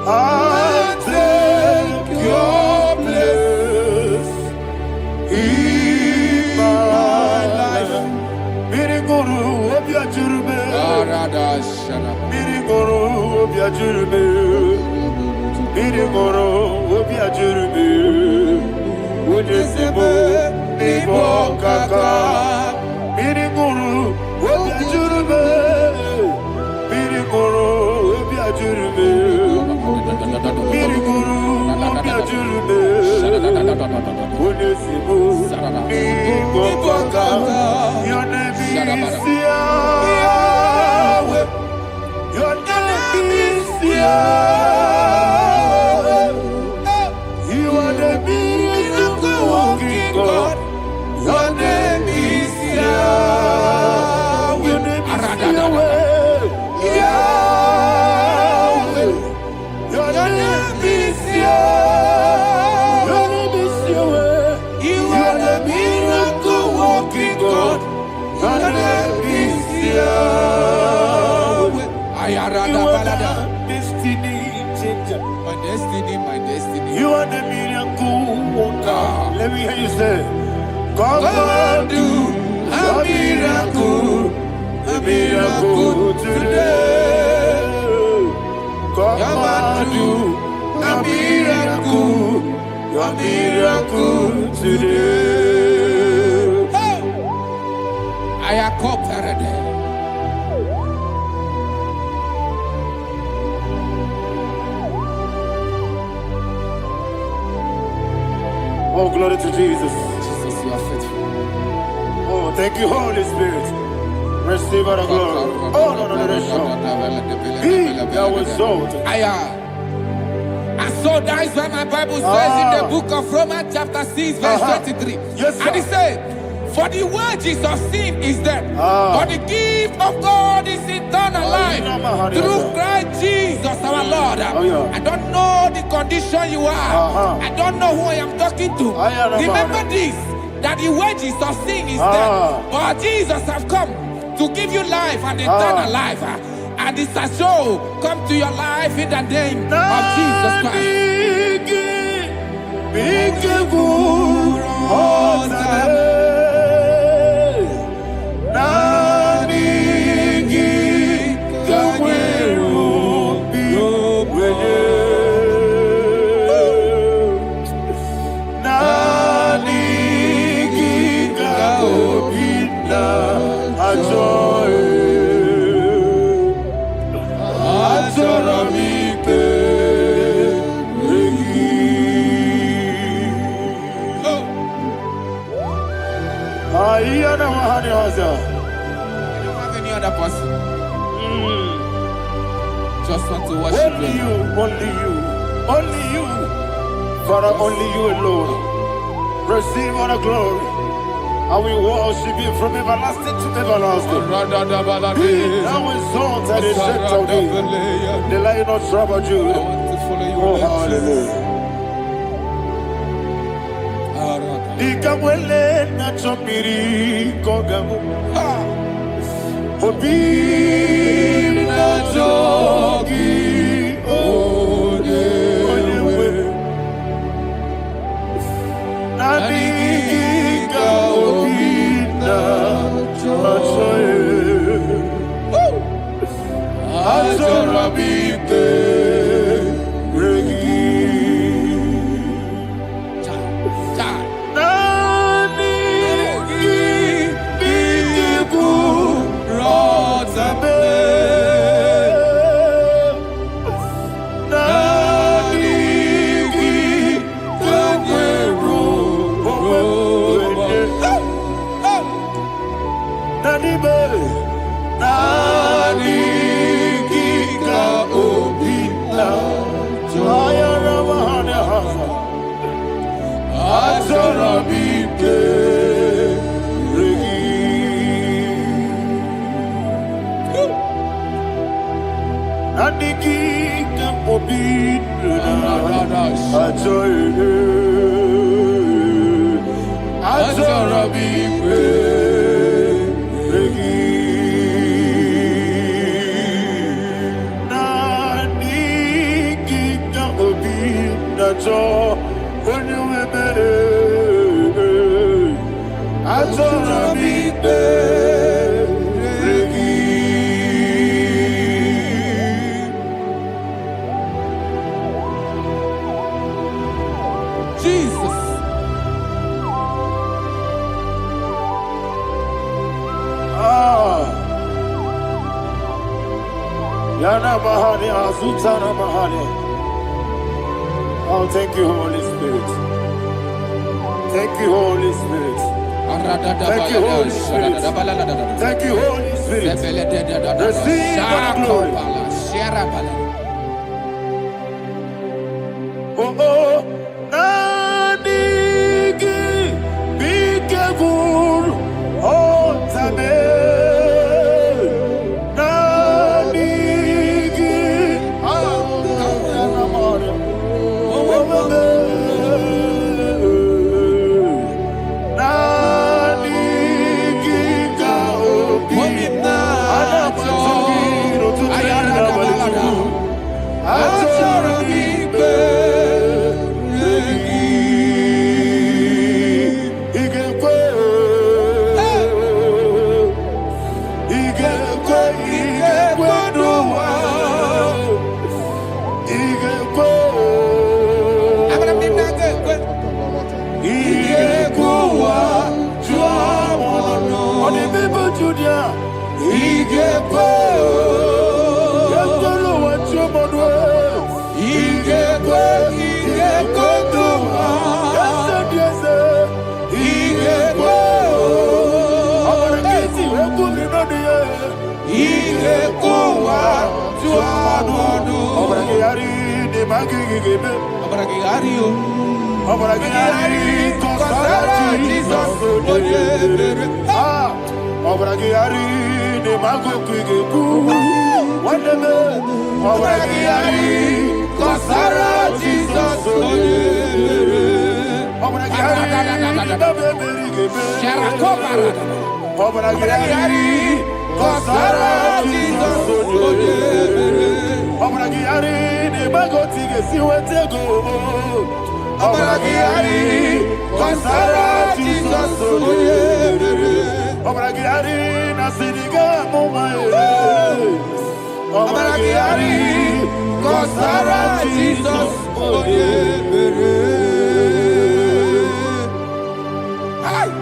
and take your place in my life. Miriguru obiajurube. Miriguru obiajurube. Miriguru obiajurube. Ujesebo ibo kaka. Miriguru obiajurube. Miriguru obiajurube. Miriguru obiajurube. Ujesebo ibo kaka. Your name is Yahweh. Your name is Yahweh. You are the miracle working God. Your name is Yahweh. Your name is Yahweh. Yahweh. Your name is Yahweh. Your name is Yahweh. You are the miracle working God. Your name is Yahweh. You are the destiny changer. My destiny. You are the miracle worker. Let me hear you say, come and do a miracle today. Come and do a miracle today. I am cooperative. Oh, glory to Jesus. Jesus, you are faithful. Oh, thank you, Holy Spirit. Receive our glory. Oh, no, that's sure. He that was exalted. And so that is why my Bible says in the book of Romans chapter 6 verse 23. Yes, sir. And it says, for the wages of sin is death, but the gift of God is eternal life through Christ Jesus our Lord. I don't know the condition you are. I don't know who I am talking to. Remember this, that the wages of sin is death, but Jesus has come to give you life and eternal life. And this has so come to your life in the name of Jesus Christ. You don't have any other person. Just want to worship only you, only you, Father, only you alone. Receive all the glory I will worship you from everlasting to everlasting. Be thou exalted and set on thee. The Lion of Tribe of Judah. Oh, hallelujah. Ikamwele na chomiri kogamu. Obi na jogi onyewe. Naniga obi na jogi. Azorabite regi. Oh, thank you, Holy Spirit. Thank you, Holy Spirit. Thank you, Holy Spirit. Thank you, Holy Spirit. Receive the glory. Oh, oh, Nanigi, be careful. Oh, Tabe.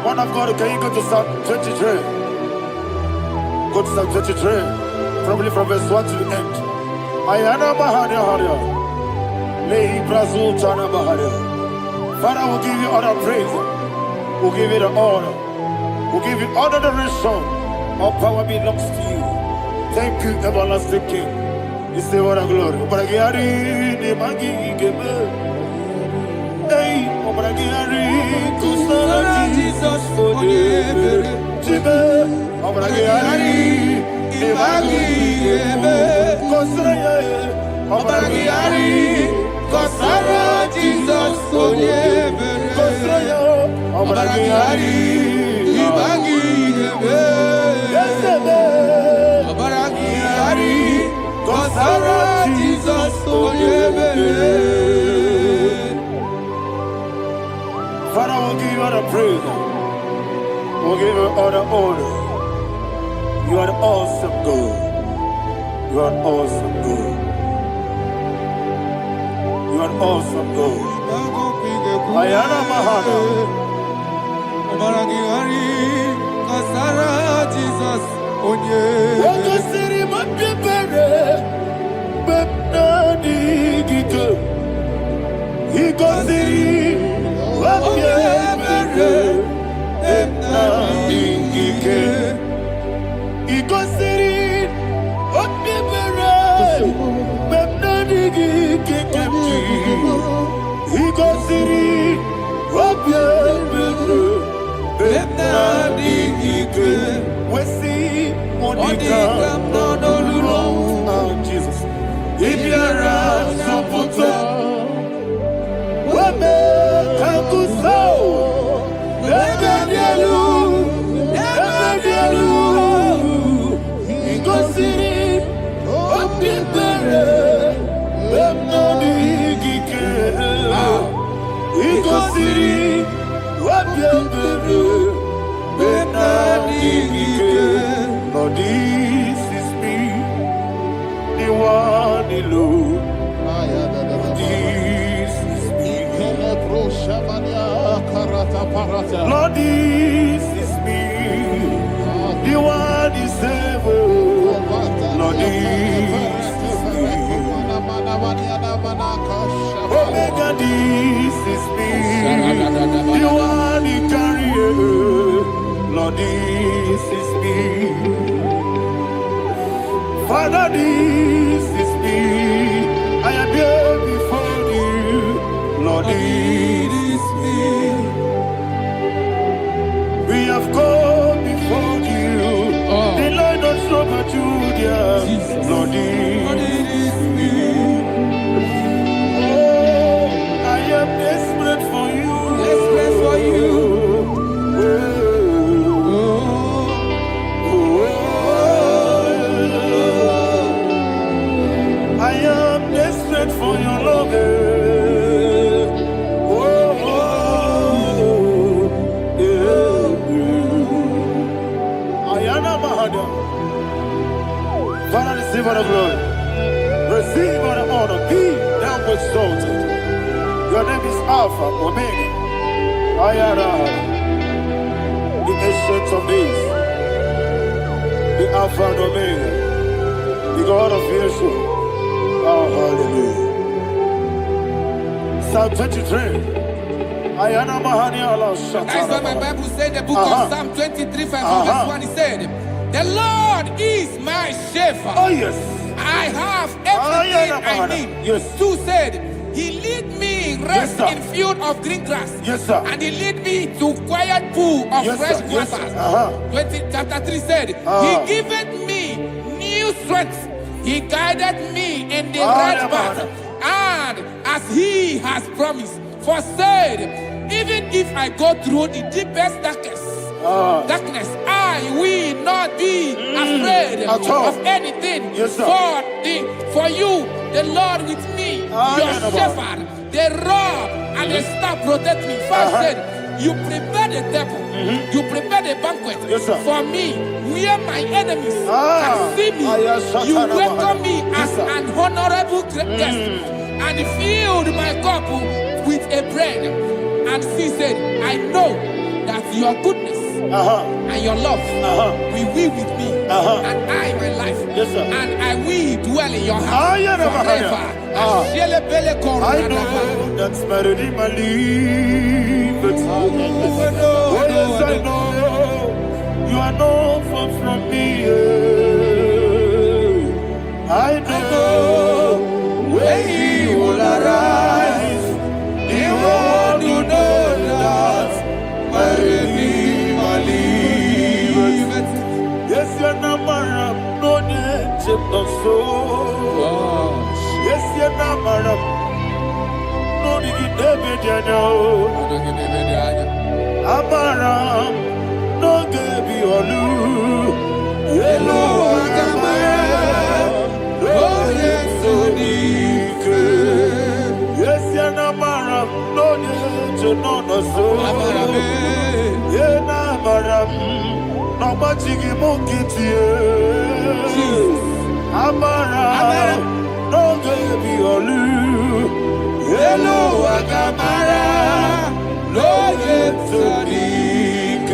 One of God, can you go to Psalm 23? Go to Psalm 23, probably from verse 1 to the end. Ayana Bahania Haria. Lei Brazil Chana Bahania. Father, we'll give you all the praise. We'll give you the honor. We'll give you all the adoration. All power belongs to you. Thank you, everlasting King. You say what a glory. Hey, Obragari, Kusara Jesus onyebere. Jibe, Obragari, Ibagi ebe. Obragari, Kusara Jesus onyebere. Obragari, Ibagi ebe. Obaragi Kusara Jesus onyebere. Father, we'll give you all the praise. We'll give you all the honor. You are awesome God. You are awesome God. You are awesome God. Ayana Mahana. Obaragi Kusara Jesus onyebere. Wako siri mapyepere. Bepnani gike. Iko siri mapyepere. Bepnani gike. Iko siri mapyepere. Bepnani gike kemchi. Iko siri mapyepere. Bepnani gike. Wesi Monica. Oh, Jesus. Ibiara Soputo. Wame Kakuso. Ebedielu. Ebedielu. Igosiri. Opipere. Bemnani Gike. Igosiri. Opipere. Bemnani Gike. Lord, this is me. The one alone. This is me. Lord, this is me. The one is ever. Lord, this is me. Omega, this is me. The one in carrier. Lord, this is me. Father, this is me. I am here before you. Lord, this is me. We have come before you. The Lord of Summer Judah. Lord, this is me. Oh, I am desperate for you. Desperate for you. I am desperate for your love. Ayana Mahada. Father, receive all the glory. Receive all the honor. Be thou exalted. Your name is Alpha, Omega. Ayana. The ancient of days. The Alpha and Omega. The God of Yeshua. Oh, hallelujah. Psalm 23. Ayana Mahani Allah Shata. That is what my Bible said in the book of Psalm 23, verse 1. It said, The Lord is my shepherd. Oh, yes. I have everything I need. Yes. 2 said, He lead me rest Yes, sir. in field of green grass. Yes, sir. And He lead me to quiet pool of Yes, fresh sir. Yes, sir. waters. Chapter 3 said, He giveth me new strength. He guided me in the right path. And as He has promised, for said, even if I go through the deepest darkness, I will not be afraid of anything. Yes, sir. For you, the Lord with me, your shepherd, the rod and the staff protect me. First said, you prepare the table, you prepare the banquet Yes, sir. for me, where my enemies can see me. You welcome me as an honorable guest, and filled my cup with a bread. And she said, I know that your goodness and your love will be with me, and I, my life, and I will dwell in your house forever. I know that's better than my life. Oh, yes, I know you are not far from me. I know when He will arise, the world will know. no so. Yes, you're not madam. No, you never did. Amaram, no baby olu. Hello, Amaram. Oh, yes, so deep. Yes, you're not madam. No, you no so. Yeah, na madam. No machigi mukiti. Amaram, no baby olu. Hello, Agamara. No yet so deep.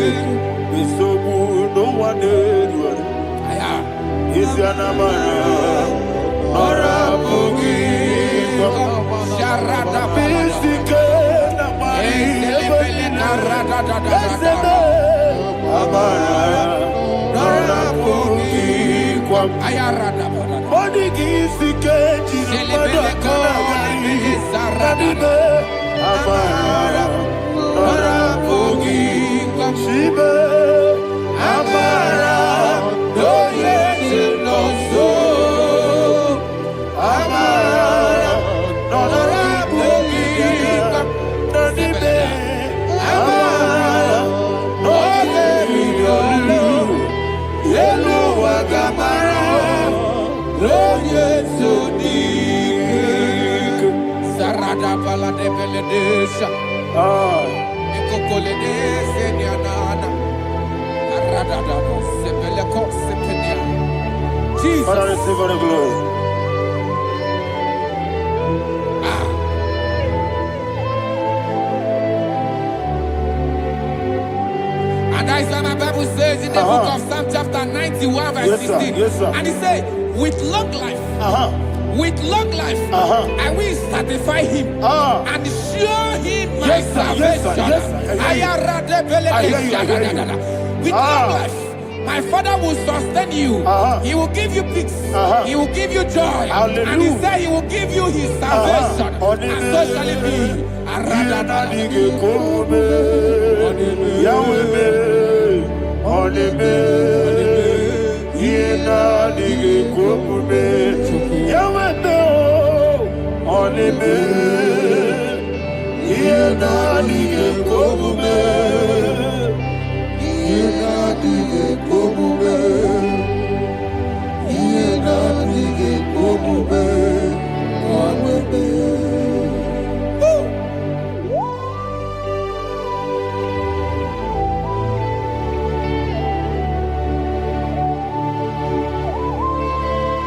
It's so good, no one did. Is your Namara? Nora Boogie. Sharada Bisika Namari. Amara. Nora Boogie. Ayarada. Body gives the cage. Amara. Nora Boogie. Shiba. Amara. No yet no so. Amara. Nora Boogie. Nadibe. Amara. No yet no. Yellow Agamara. No yet so deep. Sarada bala de beledesha. Ekokole de senyanana. Arada da sebele ko sepenya. Jesus. Father, receive all the glory. And that is why my Bible says in the book of Psalm chapter 91 verse Yes, sir. 16. Yes, sir. And he said, with long life, with long life, I will satisfy him and show him my Yes, sir. Yes, sir. salvation. Yes, sir. I hear you. With long life, my Father will sustain you. He will give you peace. He will give you joy. Hallelujah. And he said he will give you his salvation. And so shall it be.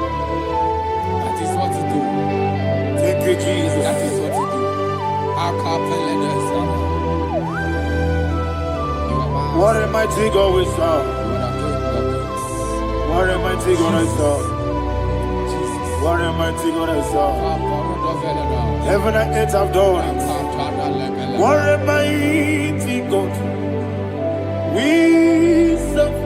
That is what to do. Thank you, Jesus. That is what to do. What a mighty God we serve. What a mighty God I serve. What a mighty God I serve. Heaven and earth have done it. What a mighty God we serve.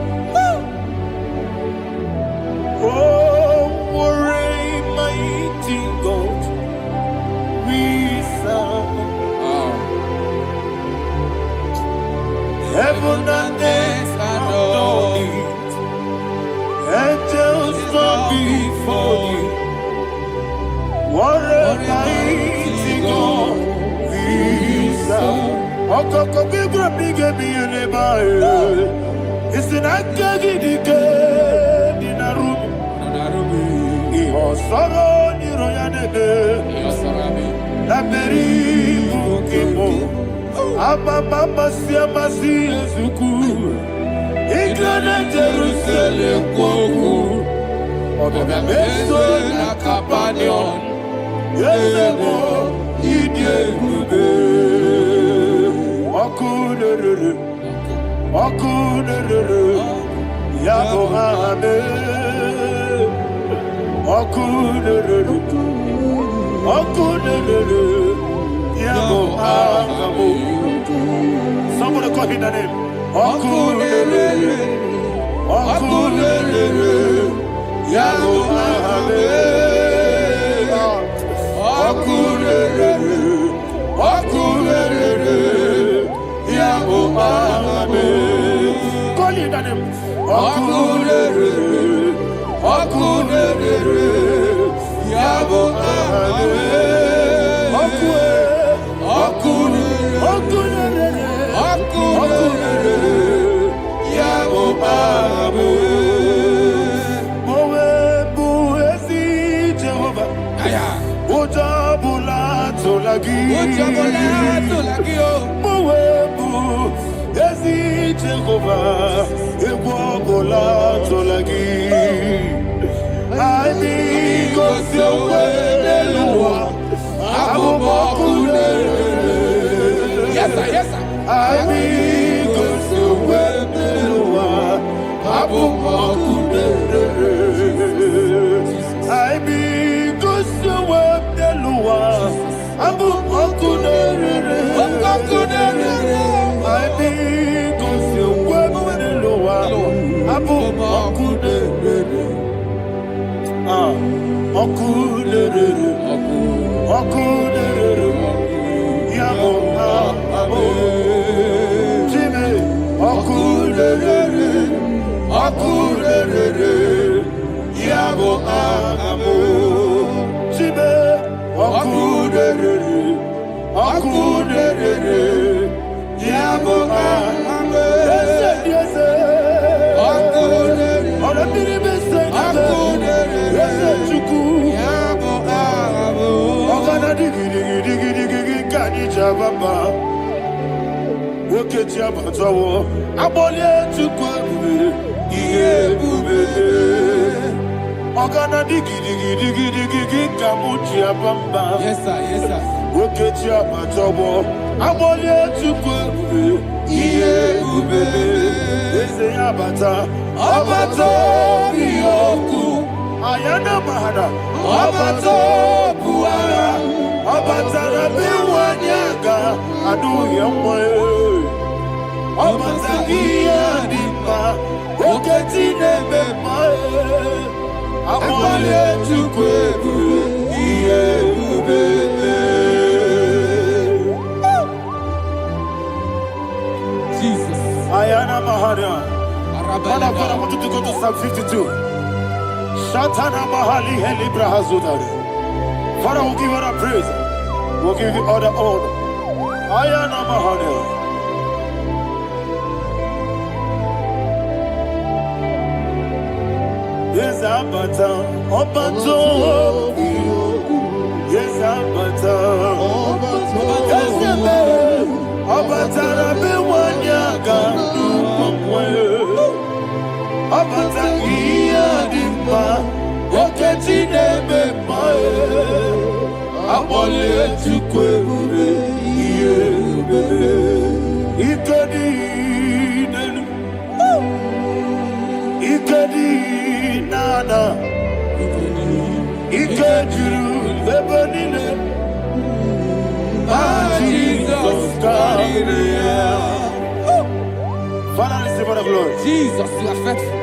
Oh, what a mighty God we serve. Heaven and earth adore it. Angels bow before you. What a mighty God we serve. Okoko bigro bige bi eleba. It's an akagi dike dinarum. Iho soro ni royanede. Laberi bukimo. Abba mama siama si ezuku. Igrana Jerusalem kwoku. Odoga meso na kapanion. Yesemo idie gube. Okunere. Okunere. Yabo hame. Okunere. Okunere. Yabo hame. Somebody call him the name. Okunere. Okunere. Yabo hame. Okunere. Okunere. Yabo hame. Call him the name. Okunere. Okunere, Yabo Amen. Okunere, Yabo Amen. Mowebu ezi Jehovah. Ojabula tolagi. Mowebu ezi Jehovah. Egwabola tolagi. Ani kosyowe neluwa. Abubokunere. Yes, sir. Yes, sir. Ani kosyowe neluwa. Abubokunere. Ani kosyowe neluwa. Abubokunere. Ani kosyowe neluwa. Abubokunere. Okunere. Yabo Amen. Jimmy. Okunere. Yabo Amen. Jimmy. Okunere. Yabo Amen. Yes. Okunere. Okunere. Jababa, Woke Jabatawo, Abolia to Kwabu, Yebube, Ogana Digi, Kamuchi Abamba. Yes, sir. Woke Jabatawo, Abolia to Kwabu, Yebube, Abata, Abato, Yoku, Ayana Mahada, Abato, Buara. Obatara biwanyaga adu yamwe Obatagia dipa oketi nebema Amole tukwebu iye ubebe Jesus. Ayana Mahada. Father, I want you to go to Psalm 52. Shatana Mahali Heli Brahazudari. Father, we'll give you all the praise. We'll give you all the honor. Ayana Mahane. Yes, Abata. Obato. Yes, Abata. Yes, Abata. Rabiwanyaga. Abata. Iyadimba. Oketi nebe mae, abole tukwebube iyebube. Ikedi nenu, ikedi nana, ikediru lebanile. Jesus Christ. Father, receive all the glory. Jesus, you are faithful.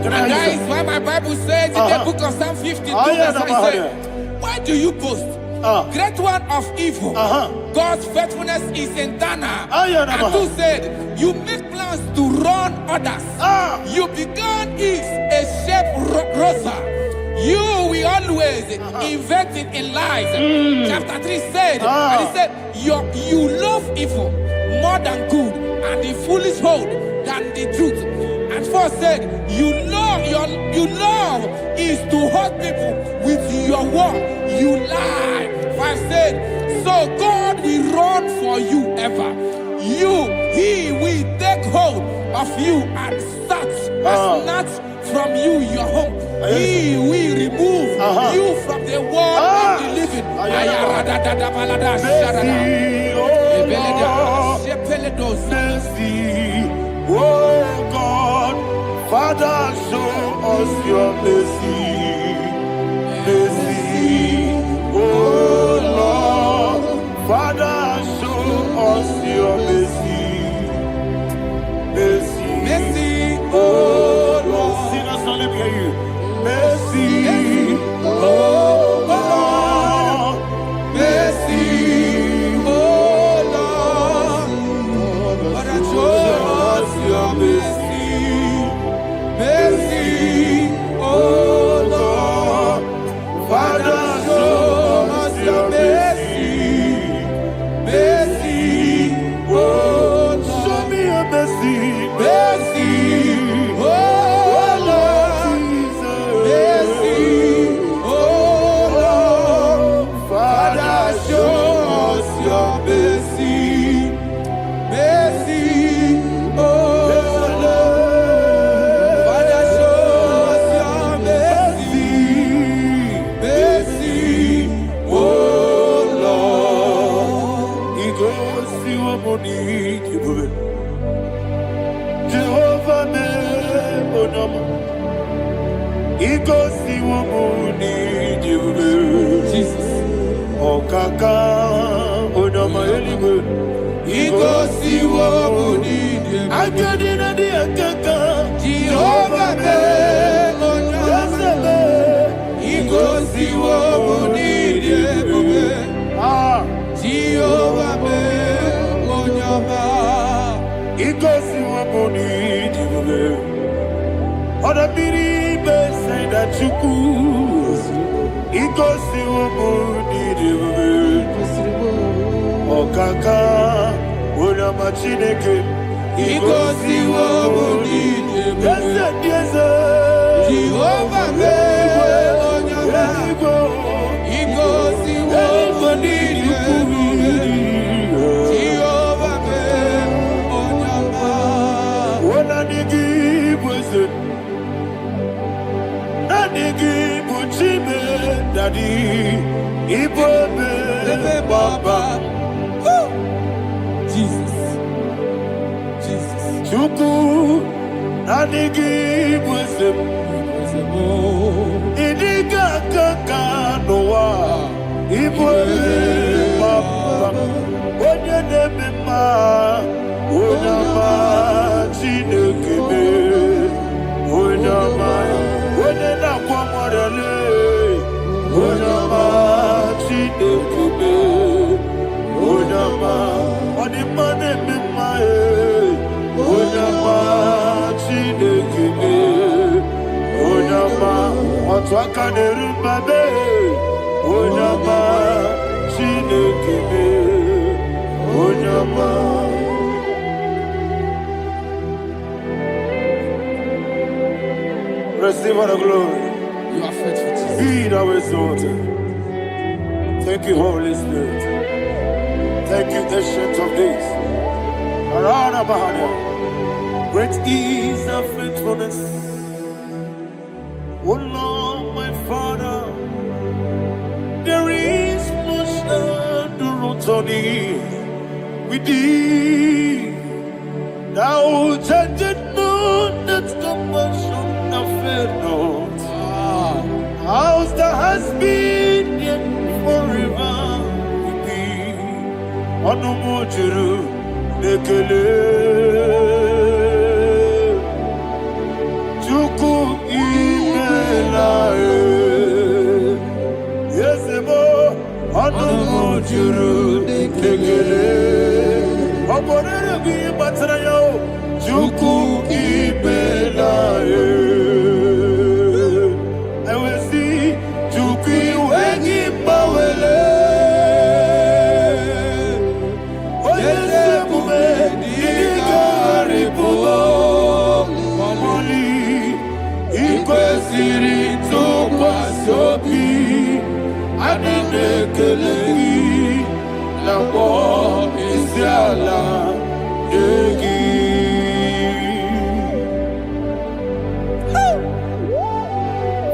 And that is why my Bible says in the book of Psalm 52, verse 5, why do you boast? Great one of evil. God's faithfulness is eternal. And who said, you make plans to run others. You began is a shape rosa. You will always invent it in lies. Chapter 3 said, and he said, you love evil more than good, and the foolish hold than the truth. And 4 said, you love is to hurt people with your word. You lie. 5 said, so God will run for you ever. He will take hold of you and snatch from you your home. He will remove you from the world of the living. Oh God, Father, show us your mercy. Oh Lord, Father, show us your mercy. Oh Lord, sinners only hear you. Mercy, oh God, womuni jibube. Jesus. Okaka onama eligwe. Igosi womuni jibube. Akadina di akaka. Jehovah be onyama. Igosi womuni jibube. Jehovah be onyama. Igosi womuni jibube. Oda biri be say that you could. Igosi womuni jibube. Okaka onama chineke. Igosi womuni jibube. Yes. Jehovah be onyama. Igosi womuni jibube. Jehovah be onyama. Wona digi bwese. Na digi buchime dadi. Ibobe baba. Jesus. Jesus. Chuku. Na digi bwese. Idiga kaka noa. Ibobe baba. Onye neme ma. Onyama chinekebe. Onyama. Onye na kwa mwarele. Onyama chinekebe. Onyama. Onima neme ma Onyama chinekebe. Onyama. Otwaka nerumbabe. Onyama chinekebe. Onyama. Receive all the glory. You are faithful, Jesus. Be thou exalted. Thank you, Holy Spirit. Thank you, Ancient of Days. Arana Bahania. Great is thy faithfulness. O Lord, my Father, there is much endurance on thee. With thee, thou judgest not that compassion of faith not. How's the has been yet forever with thee? Onomojuru nekele. Chuku imelae. Yesebo onomojuru nekele. Oborere bi batrayo. Chuku imelae.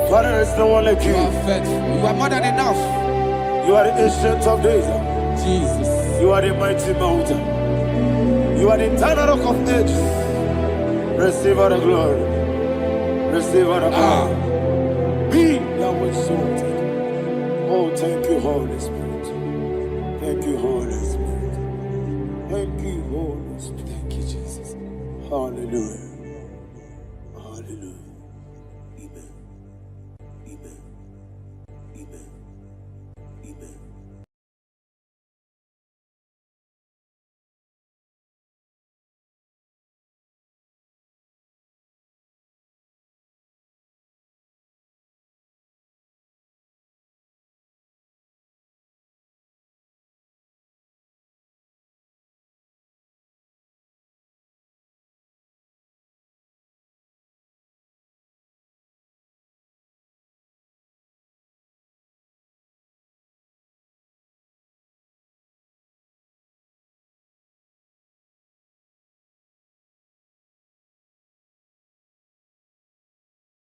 Father, there's no one like you. You are faithful. You are more than enough. You are the ancient of days. Jesus. You are the mighty mountain. You are the eternal rock of ages. Receive all the glory. Receive all the honor. Be thou exalted. Oh, thank you, Holy Spirit. Thank you, Holy Spirit. Thank you, Holy Spirit. Thank you, Jesus. Hallelujah.